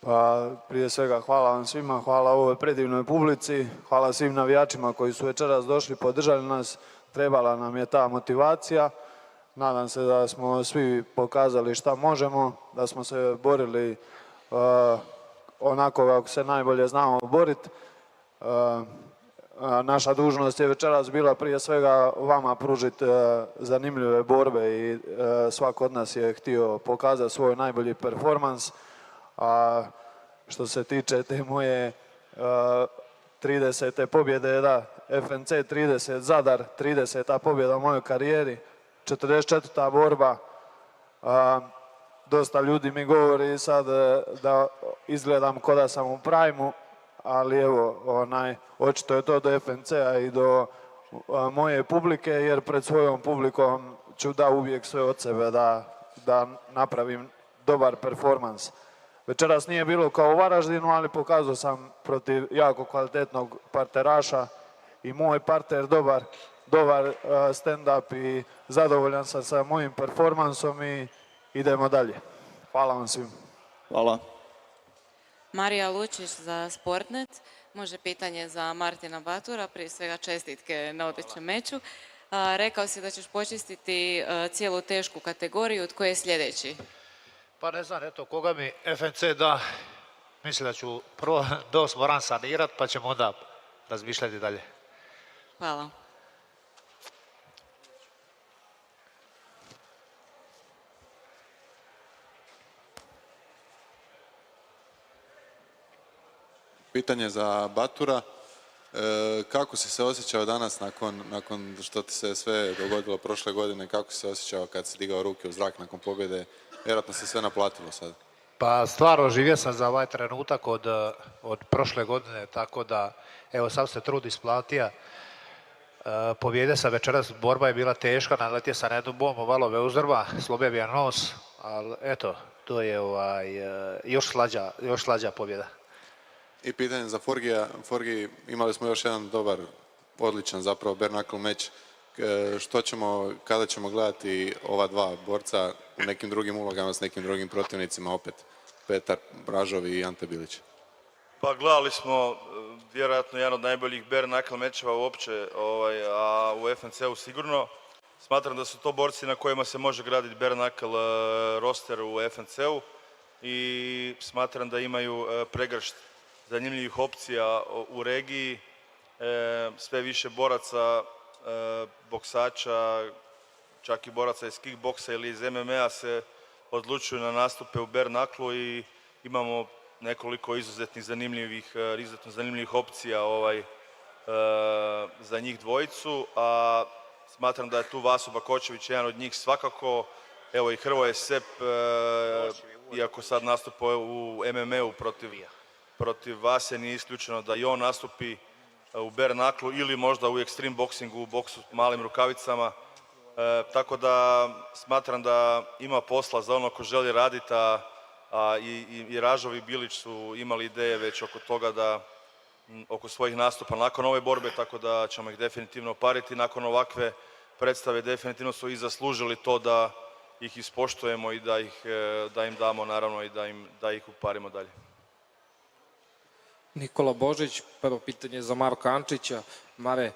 Pa prije svega hvala vam svima, hvala ovoj predivnoj publici, hvala svim navijačima koji su večeras došli, podržali nas, trebala nam je ta motivacija. Nadam se da smo svi pokazali šta možemo, da smo se borili onako kako se najbolje znamo boriti. naša dužnost je večeras bila prije svega vama pružiti zanimljive borbe i svako od nas je htio pokazati svoj najbolji performans. A što se tiče te moje 30. pobjede, da, FNC30 Zadar, 30. pobjeda u mojoj karijeri, 44. borba. Dosta ljudi mi govori sad da izgledam ko da sam u prajmu, ali evo, očito je to do FNC-a i do moje publike, jer pred svojom publikom ću da uvijek sve od sebe da napravim dobar performans. Večeras nije bilo kao u Varaždinu, ali pokazao sam protiv jako kvalitetnog parteraša i moj parter dobar stand-up i zadovoljan sam sa mojim performansom i idemo dalje. Hvala vam svim. Hvala. Marija Lučić za Sportnet. Može pitanje za Martina Batura, prije svega čestitke na odličnom meču. Rekao si da ćeš počistiti cijelu tešku kategoriju, od koje je sljedeći? Pa ne znam, eto, koga mi FNC da, mislim da ću prvo dos moram sanirat, pa ćemo onda razmišljati dalje. Hvala. Pitanje za Batura. Kako si se osjećao danas nakon što ti se sve dogodilo prošle godine? Kako si se osjećao kad si digao ruke u zrak nakon pobjede? Vjerojatno se sve naplatilo sad. Pa stvarno živio sam za ovaj trenutak od prošle godine, tako da evo sam se trud isplatio. Pobjedio sam večeras, borba je bila teška, naletio sam na jednu bombu, valove uzrva, slobio bi ja nos, ali eto, to je još slađa pobjeda. I pitanje za Forgija. Forgi, imali smo još jedan dobar, odličan zapravo bare knuckle meč. Kada ćemo gledati ova dva borca u nekim drugim ulogama s nekim drugim protivnicima opet? Petar Bražov i Ante Bilić. Pa gledali smo vjerojatno jedan od najboljih bare knuckle mečeva uopće, a u FNC-u sigurno. Smatram da su to borci na kojima se može graditi bare knuckle roster u FNC-u i smatram da imaju pregršt zanimljivih opcija u regiji, sve više boraca, boksača, čak i boraca iz kickboksa ili iz MMA se odlučuju na nastupe u bare knuckle i imamo nekoliko izuzetno zanimljivih opcija za njih dvojicu, a smatram da je tu Vaso Bakočević jedan od njih svakako, evo i Hrvoje Sep, iako sad nastupa u MMA-u protiv Vase, nije isključeno da i on nastupi u bare knuckle ili možda u extreme boxingu, u boksu malim rukavicama. Tako da smatram da ima posla za ono ko želi raditi, a i Ražov i Bilić su imali ideje već oko toga oko svojih nastupa nakon ove borbe, tako da ćemo ih definitivno pariti. Nakon ovakve predstave definitivno su i zaslužili to da ih ispoštujemo i da im damo naravno i da ih uparimo dalje. Nikola Božić, prvo pitanje za Marka Ančića. Mare,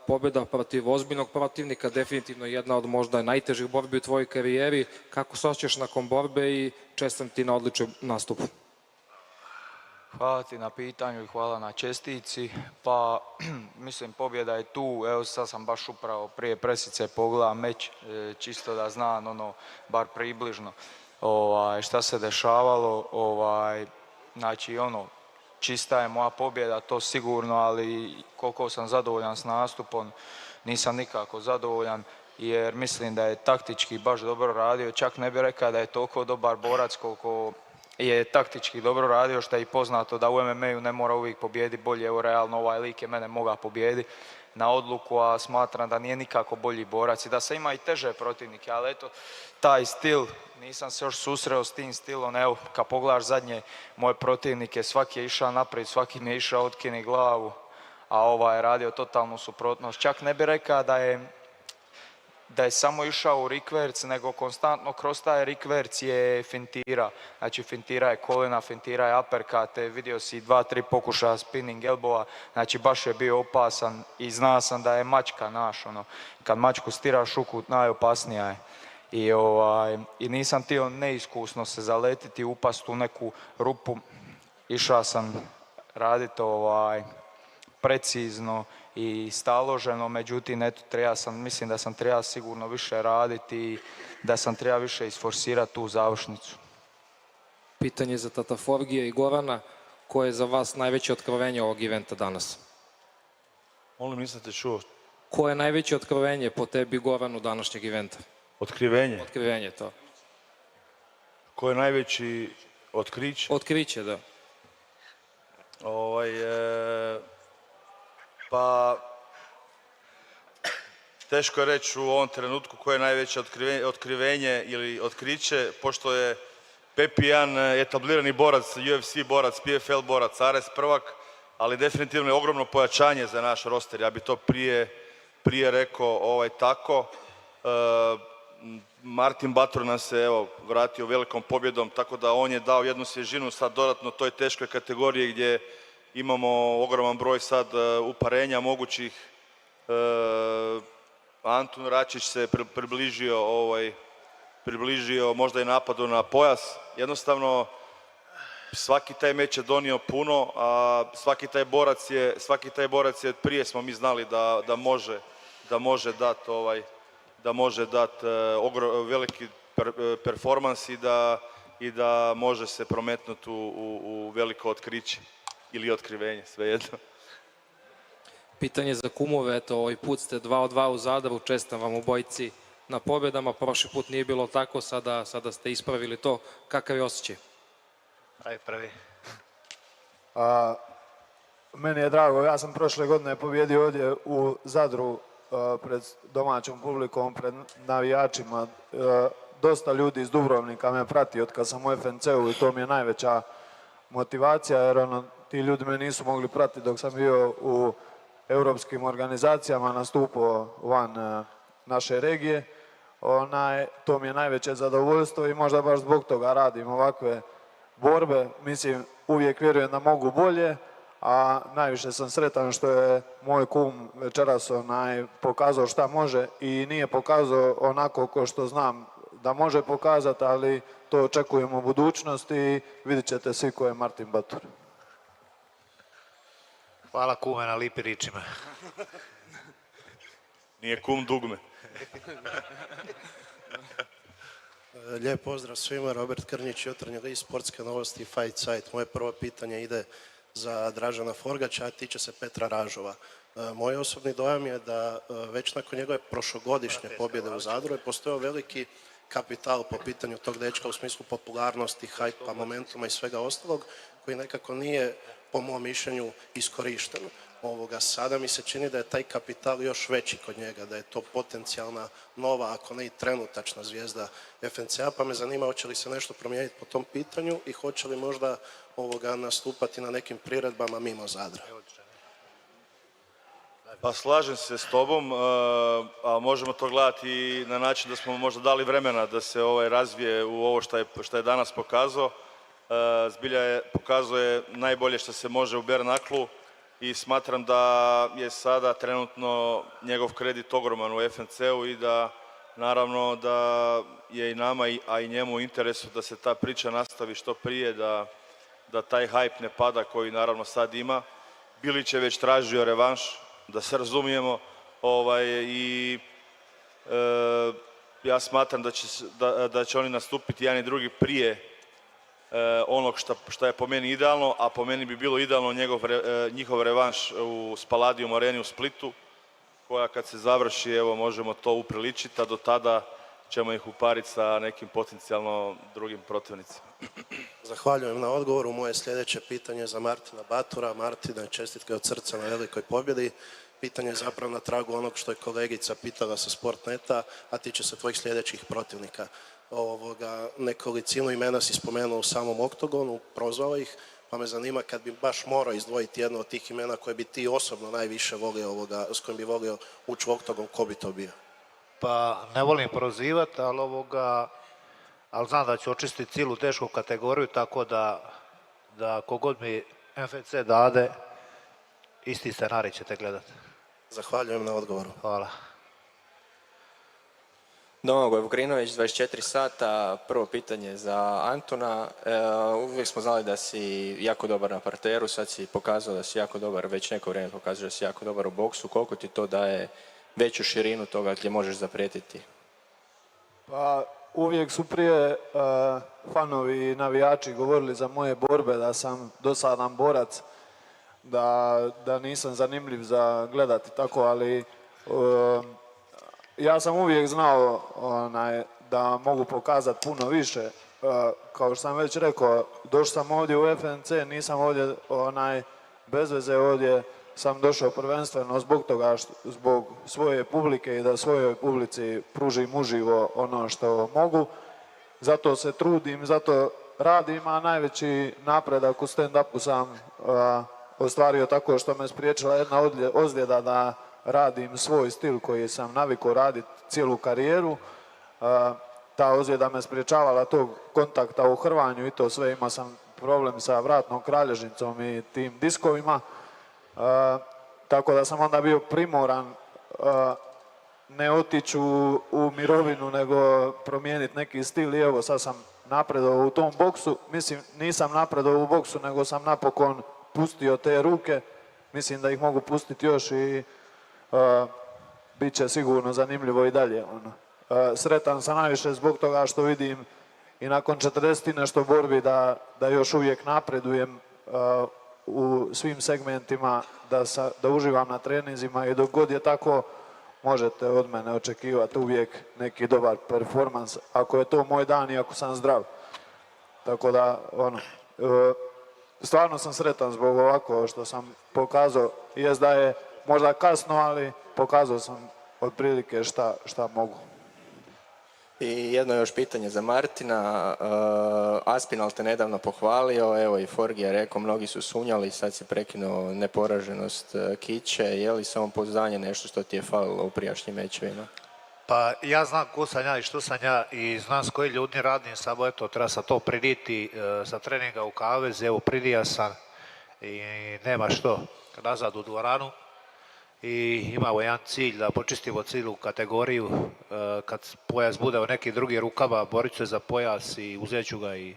pobjeda protiv ozbiljnog protivnika, definitivno jedna od možda najtežih borbi u tvojoj karijeri. Kako se osjećaš nakon borbe i čestitam ti na odličan nastup? Hvala ti na pitanju i hvala na čestici. Pa, mislim, pobjeda je tu. Evo, sad sam baš upravo prije presice pogledao meč, čisto da znam, bar približno šta se dešavalo. Znači, čista je moja pobjeda, to sigurno, ali koliko sam zadovoljan s nastupom, nisam nikako zadovoljan, jer mislim da je taktički baš dobro radio. Čak ne bih rekao da je toliko dobar borac koliko je taktički dobro radio, što je i poznato da u MMA-u ne mora uvijek pobijediti bolje. Evo, realno ovaj lik je mene mogao pobijediti na odluku, a smatram da nije nikako bolji borac i da se ima i teže protivnike, ali eto, taj stil, nisam se još susreo s tim stilom. Evo, kad pogledaš zadnje moje protivnike, svaki je išao naprijed, svaki mi je išao otkini glavu, a ovaj je radio totalnu suprotnost. Čak ne bih rekao da je samo išao u rikverc, nego konstantno kroz taj rikverc je fintira. Znači fintira je kolena, fintira je uppercute, vidio si 2-3 pokušaja spinning elbowa, znači baš je bio opasan i znao sam da je mačka naš, kad mačku stiraš u kut, najopasnija je. I nisam htio neiskusno se zaletiti, upast u neku rupu, išao sam raditi precizno i staloženo, međutim, eto, mislim da sam trebao sigurno više raditi i da sam trebao više isforsirati tu završnicu. Pitanje za tata Forgija i Gorana, koje je za vas najveće otkrovenje ovog eventa danas? Molim, nisam te čuo. Koje je najveće otkrovenje po tebi, Goranu, današnjeg eventa? Otkrivenje? Otkrivenje, to. Ko je najveći otkriće? Otkriće, da. Pa, teško je reći u ovom trenutku koje je najveće otkrivenje ili otkriće, pošto je Pepi jedan etablirani borac, UFC borac, PFL borac, Ares prvak, ali definitivno je ogromno pojačanje za naš roster. Ja bi to prije rekao tako. Martin Batur nam se vratio velikom pobjedom, tako da on je dao jednu svježinu sad dodatno toj teškoj kategoriji gdje imamo ogroman broj sad uparenja mogućih. Antun Račić se približio možda i napadu na pojas. Jednostavno, svaki taj meč je donio puno, a svaki taj borac je prije smo mi znali da može dati veliki performans i da može se prometnuti u veliko otkriće ili otkrivenje, svejedno. Pitanje za kumove, eto, ovaj put ste 2 od 2 u Zadaru, čestitam vam obojici na pobjedama, prošli put nije bilo tako, sada ste ispravili to. Kakav je osjećaj? Aj prvi. Meni je drago, ja sam prošle godine pobjedio ovdje u Zadru pred domaćom publikom, pred navijačima. Dosta ljudi iz Dubrovnika me prati od kad sam u FNC-u i to mi je najveća motivacija, jer ti ljudi me nisu mogli pratiti dok sam bio u europskim organizacijama, nastupao van naše regije. To mi je najveće zadovoljstvo i možda baš zbog toga radim ovakve borbe. Mislim, uvijek vjerujem da mogu bolje, a najviše sam sretan što je moj kum večeras pokazao šta može i nije pokazao onako ko što znam da može pokazati, ali to očekujemo u budućnosti i vidit ćete svi ko je Martin Batur. Hvala kume na lipi ričima. Nije kum dugme. Lijep pozdrav svima, Robert Krnjić, Jutarnji list, Sportske novosti, Fight Site. Moje prvo pitanje ide za Dražena Forgača, a tiče se Petra Ražova. Moj osobni dojam je da već nakon njegove prošlogodišnje pobjede u Zadru je postojao veliki kapital po pitanju tog dečka u smislu popularnosti, hajpa, momentuma i svega ostalog, koji nekako nije, po mom mišljenju, iskorišten. Sada mi se čini da je taj kapital još veći kod njega, da je to potencijalna nova, ako ne i trenutačna zvijezda FNC-a, pa me zanima hoće li se nešto promijeniti po tom pitanju i hoće li možda nastupati na nekim priredbama mimo Zadra. Pa slažem se s tobom, a možemo to gledati i na način da smo možda dali vremena da se razvije u ovo što je danas pokazao. Zbilja pokazuje najbolje što se može u Bernaklu i smatram da je sada trenutno njegov kredit ogroman u FNC-u i da naravno da je i nama, a i njemu u interesu da se ta priča nastavi što prije, da taj hype ne pada koji naravno sad ima. Bilić je već tražio revanš, da se razumijemo, i ja smatram da će oni nastupiti jedan i drugi prije onog što je po meni idealno, a po meni bi bilo idealno njihov revanš u Spaladium areni u Splitu, koja kad se završi, evo, možemo to upriličiti, a do tada ćemo ih upariti sa nekim potencijalno drugim protivnicima. Zahvaljujem na odgovoru. Moje sljedeće pitanje za Martina Batura. Martina, čestitke od srca na velikoj pobjedi. Pitanje je zapravo na tragu onog što je kolegica pitala sa Sportneta, a tiče se tvojih sljedećih protivnika. Nekolicinu imena si spomenuo u samom oktogonu, prozvao ih, pa me zanima kad bi baš morao izdvojiti jedno od tih imena koje bi ti osobno najviše volio, s kojim bi volio ući u oktogon, ko bi to bio? Pa ne volim prozivati, ali znam da ću očistiti cijelu tešku kategoriju, tako da kogod mi FNC dade, isti scenarij ćete gledati. Zahvaljujem na odgovoru. Hvala. Domagoj Vukrinović, 24 sata. Prvo pitanje za Antuna. Uvijek smo znali da si jako dobar na parteru, sad si pokazao da si jako dobar, već neko vrijeme pokazuješ da si jako dobar u boksu. Koliko ti to daje veću širinu toga gdje možeš zaprijetiti? Pa uvijek su prije fanovi i navijači govorili za moje borbe da sam dosadan borac, da nisam zanimljiv za gledati tako, ali ja sam uvijek znao da mogu pokazati puno više. Kao što sam već rekao, došao sam ovdje u FNC, nisam ovdje bez veze, ovdje sam došao prvenstveno zbog toga, zbog svoje publike i da svojoj publici pružim uživo ono što mogu. Zato se trudim, zato radim, a najveći napredak u stand-upu sam ostvario tako što me spriječila jedna ozljeda da radim svoj stil koji sam navikao raditi cijelu karijeru. Ta ozljeda me spriječavala tog kontakta u hrvanju i to sve. Imao sam problem sa vratnom kralježnicom i tim diskovima. Tako da sam onda bio primoran ne otići u mirovinu, nego promijeniti neki stil i evo sad sam napredovao u tom boksu. Mislim, nisam napredovao u boksu, nego sam napokon pustio te ruke. Mislim da ih mogu pustiti još i bit će sigurno zanimljivo i dalje. Sretan sam najviše zbog toga što vidim i nakon 40 nešto borbi da još uvijek napredujem u svim segmentima, da uživam na treninzima i dok god je tako možete od mene očekivati uvijek neki dobar performans, ako je to moj dan i ako sam zdrav. Tako da, stvarno sam sretan zbog ovako što sam pokazao. Jest da je možda kasno, ali pokazao sam otprilike šta mogu. I jedno još pitanje za Martina. Aspinall te nedavno pohvalio, evo i Forgi je rekao, mnogi su sumnjali, sad si prekinuo neporaženost Kiće. Je li samopouzdanje nešto što ti je falilo u prijašnjim mečevima? Pa ja znam ko sam ja i što sam ja i znam s koji ljudi radim, samo eto treba sam to priditi sa treninga u kavezi, evo pridija sam i nema što nazad u dvoranu. I imamo jedan cilj da počistimo cijelu kategoriju, kad pojas bude u nekim drugim rukama, borit se za pojas i uzet ću ga i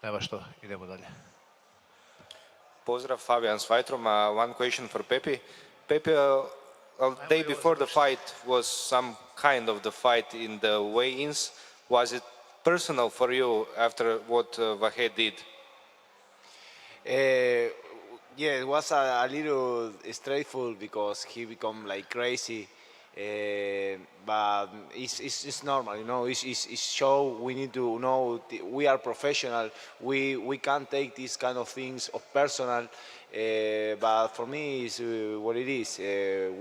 nema što, idemo dalje. Pozdrav, Fabian s Fightrom. One question for Pepe. Pepe, a day before the fight was some kind of the fight in the weigh-ins. Was it personal for you after what Vahed did? Yeah, it was a little stressful because he become like crazy, but it's normal, you know. It's show. We need to know we are professional. We can't take these kind of things of personal. But for me, it's what it is.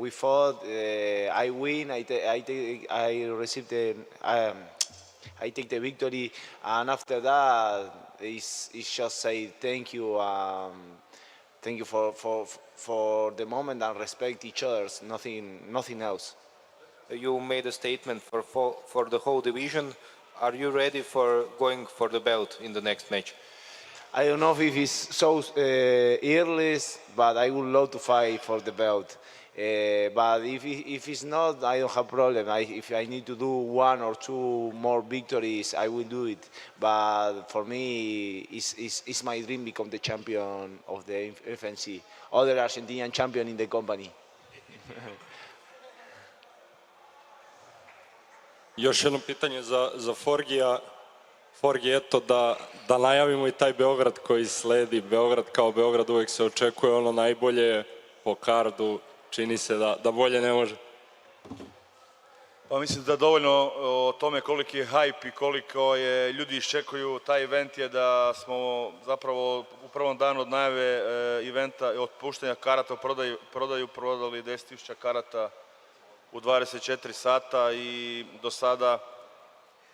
We fought. I win. I take the victory, and after that, it's just say thank you. Thank you for the moment and respect each other's, nothing else. You made a statement for the whole division. Are you ready for going for the belt in the next match? I don't know if it's so early, but I would love to fight for the belt. But if it's not, I don't have problem. If I need to do one or two more victories, I will do it. But for me, it's my dream become the champion of the FNC, other Argentinian champion in the company. Još jedno pitanje za Forgija. Forgi, eto da najavimo i taj Beograd koji sledi. Beograd kao Beograd uvijek se očekuje ono najbolje po kardu. Čini se da bolje ne može. Pa mislim da dovoljno o tome koliki je hype i koliko je ljudi iščekuju taj event je da smo zapravo u prvom danu od najave eventa i otpuštanja karata u prodaju prodali 10.000 karata u 24 sata i do sada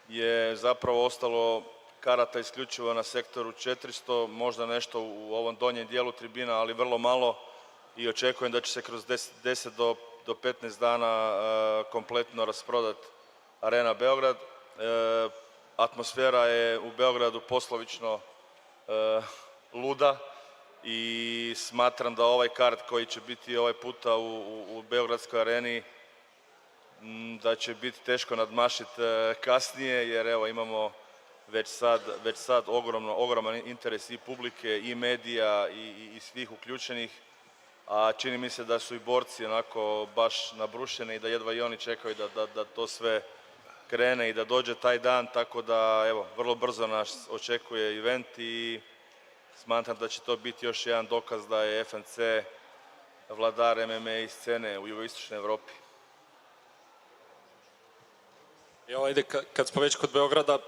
je zapravo ostalo karata isključivo na sektoru 400, možda nešto u ovom donjem dijelu tribina, ali vrlo malo. I očekujem da će se kroz 10 do 15 dana kompletno rasprodati Arena Beograd. Atmosfera je u Beogradu poslovično luda i smatram da ovaj kart koji će biti ovaj puta u Beogradskoj areni da će biti teško nadmašiti kasnije, jer evo imamo već sad ogroman interes i publike i medija i svih uključenih, a čini mi se da su i borci onako baš nabrušeni i da jedva i oni čekaju da to sve krene i da dođe taj dan, tako da evo vrlo brzo nas očekuje event i smatram da će to biti još jedan dokaz da je FNC vladar MMA scene u jugoistočnoj Evropi. Evo, ajde, kad smo već kod Beograda,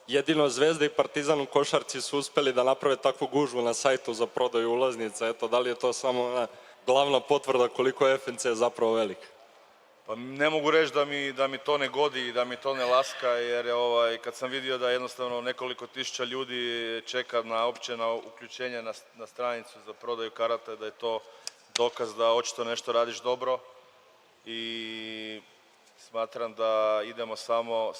jedino Zvezda i Partizan u košarci su uspeli da naprave takvu gužvu na sajtu za prodaju ulaznica. Eto, da li je to samo glavna potvrda koliko je FNC zapravo velik? Pa ne mogu reći da mi to ne godi i da mi to ne laska, jer kad sam vidio da jednostavno nekoliko tisuća ljudi čeka uopće na uključenje na stranicu za prodaju karata, da je to dokaz da očito nešto radiš dobro i smatram da idemo samo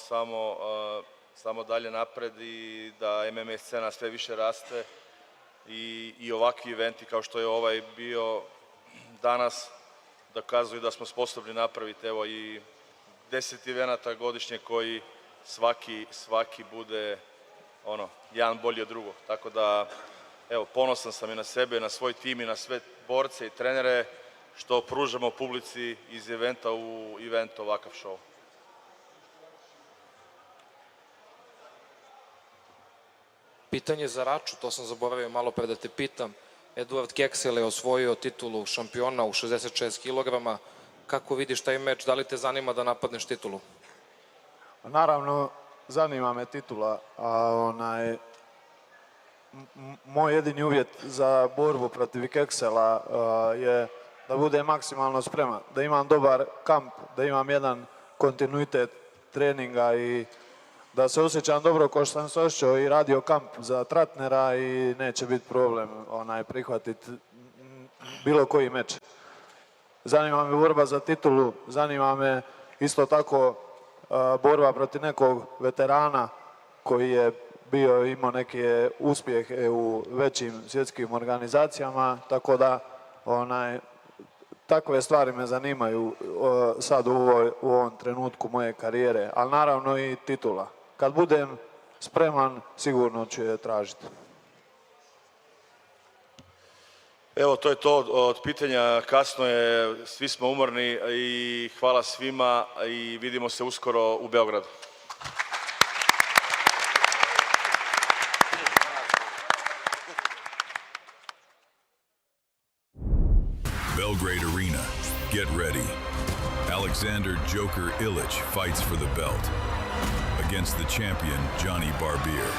dalje napred i da MMA scena sve više raste i ovakvi eventi kao što je ovaj bio danas dokazuju da smo sposobni napraviti evo i 10 evenata godišnje koji svaki bude jedan bolji od drugog. Tako da evo ponosan sam i na sebe, na svoj tim i na sve borce i trenere što pružamo publici iz eventa u event ovakav show. Pitanje za Raču, to sam zaboravio malo pre da te pitam. Eduard Keksel je osvojio titulu šampiona u 66 kg. Kako vidiš taj meč? Da li te zanima da napadneš titulu? Naravno, zanima me titula, a moj jedini uvjet za borbu protiv Keksela je da bude maksimalno spreman, da imam dobar kamp, da imam jedan kontinuitet treninga i da se osjećam dobro kao što sam se osjećao i radio kamp za Tratnera i neće biti problem prihvatiti bilo koji meč. Zanima me borba za titulu, zanima me isto tako borba protiv nekog veterana koji je imao neke uspjehe u većim svjetskim organizacijama, tako da takve stvari me zanimaju sad u ovom trenutku moje karijere, ali naravno i titula. Kad budem spreman, sigurno ću je tražiti. Evo, to je to od pitanja, kasno je, svi smo umorni i hvala svima i vidimo se uskoro u Beogradu. Belgrade Arena. Get ready. Alexander Joker Illich fights for the belt against the champion Johnny Barbier.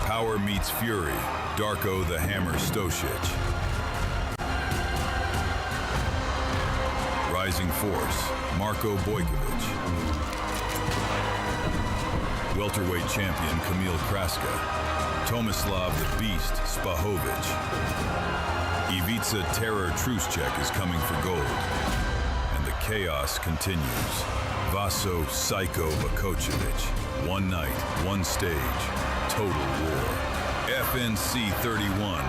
Power meets fury. Darko the Hammer Stosic. Rising Force. Marko Bojkovic. Welterweight champion Kamil Kraska. Tomislav the Beast Spahovic. Ivica Terror Truschek is coming for gold. And the chaos continues. Vaso Psycho Bakocevic. One night, one stage. Total war. FNC31.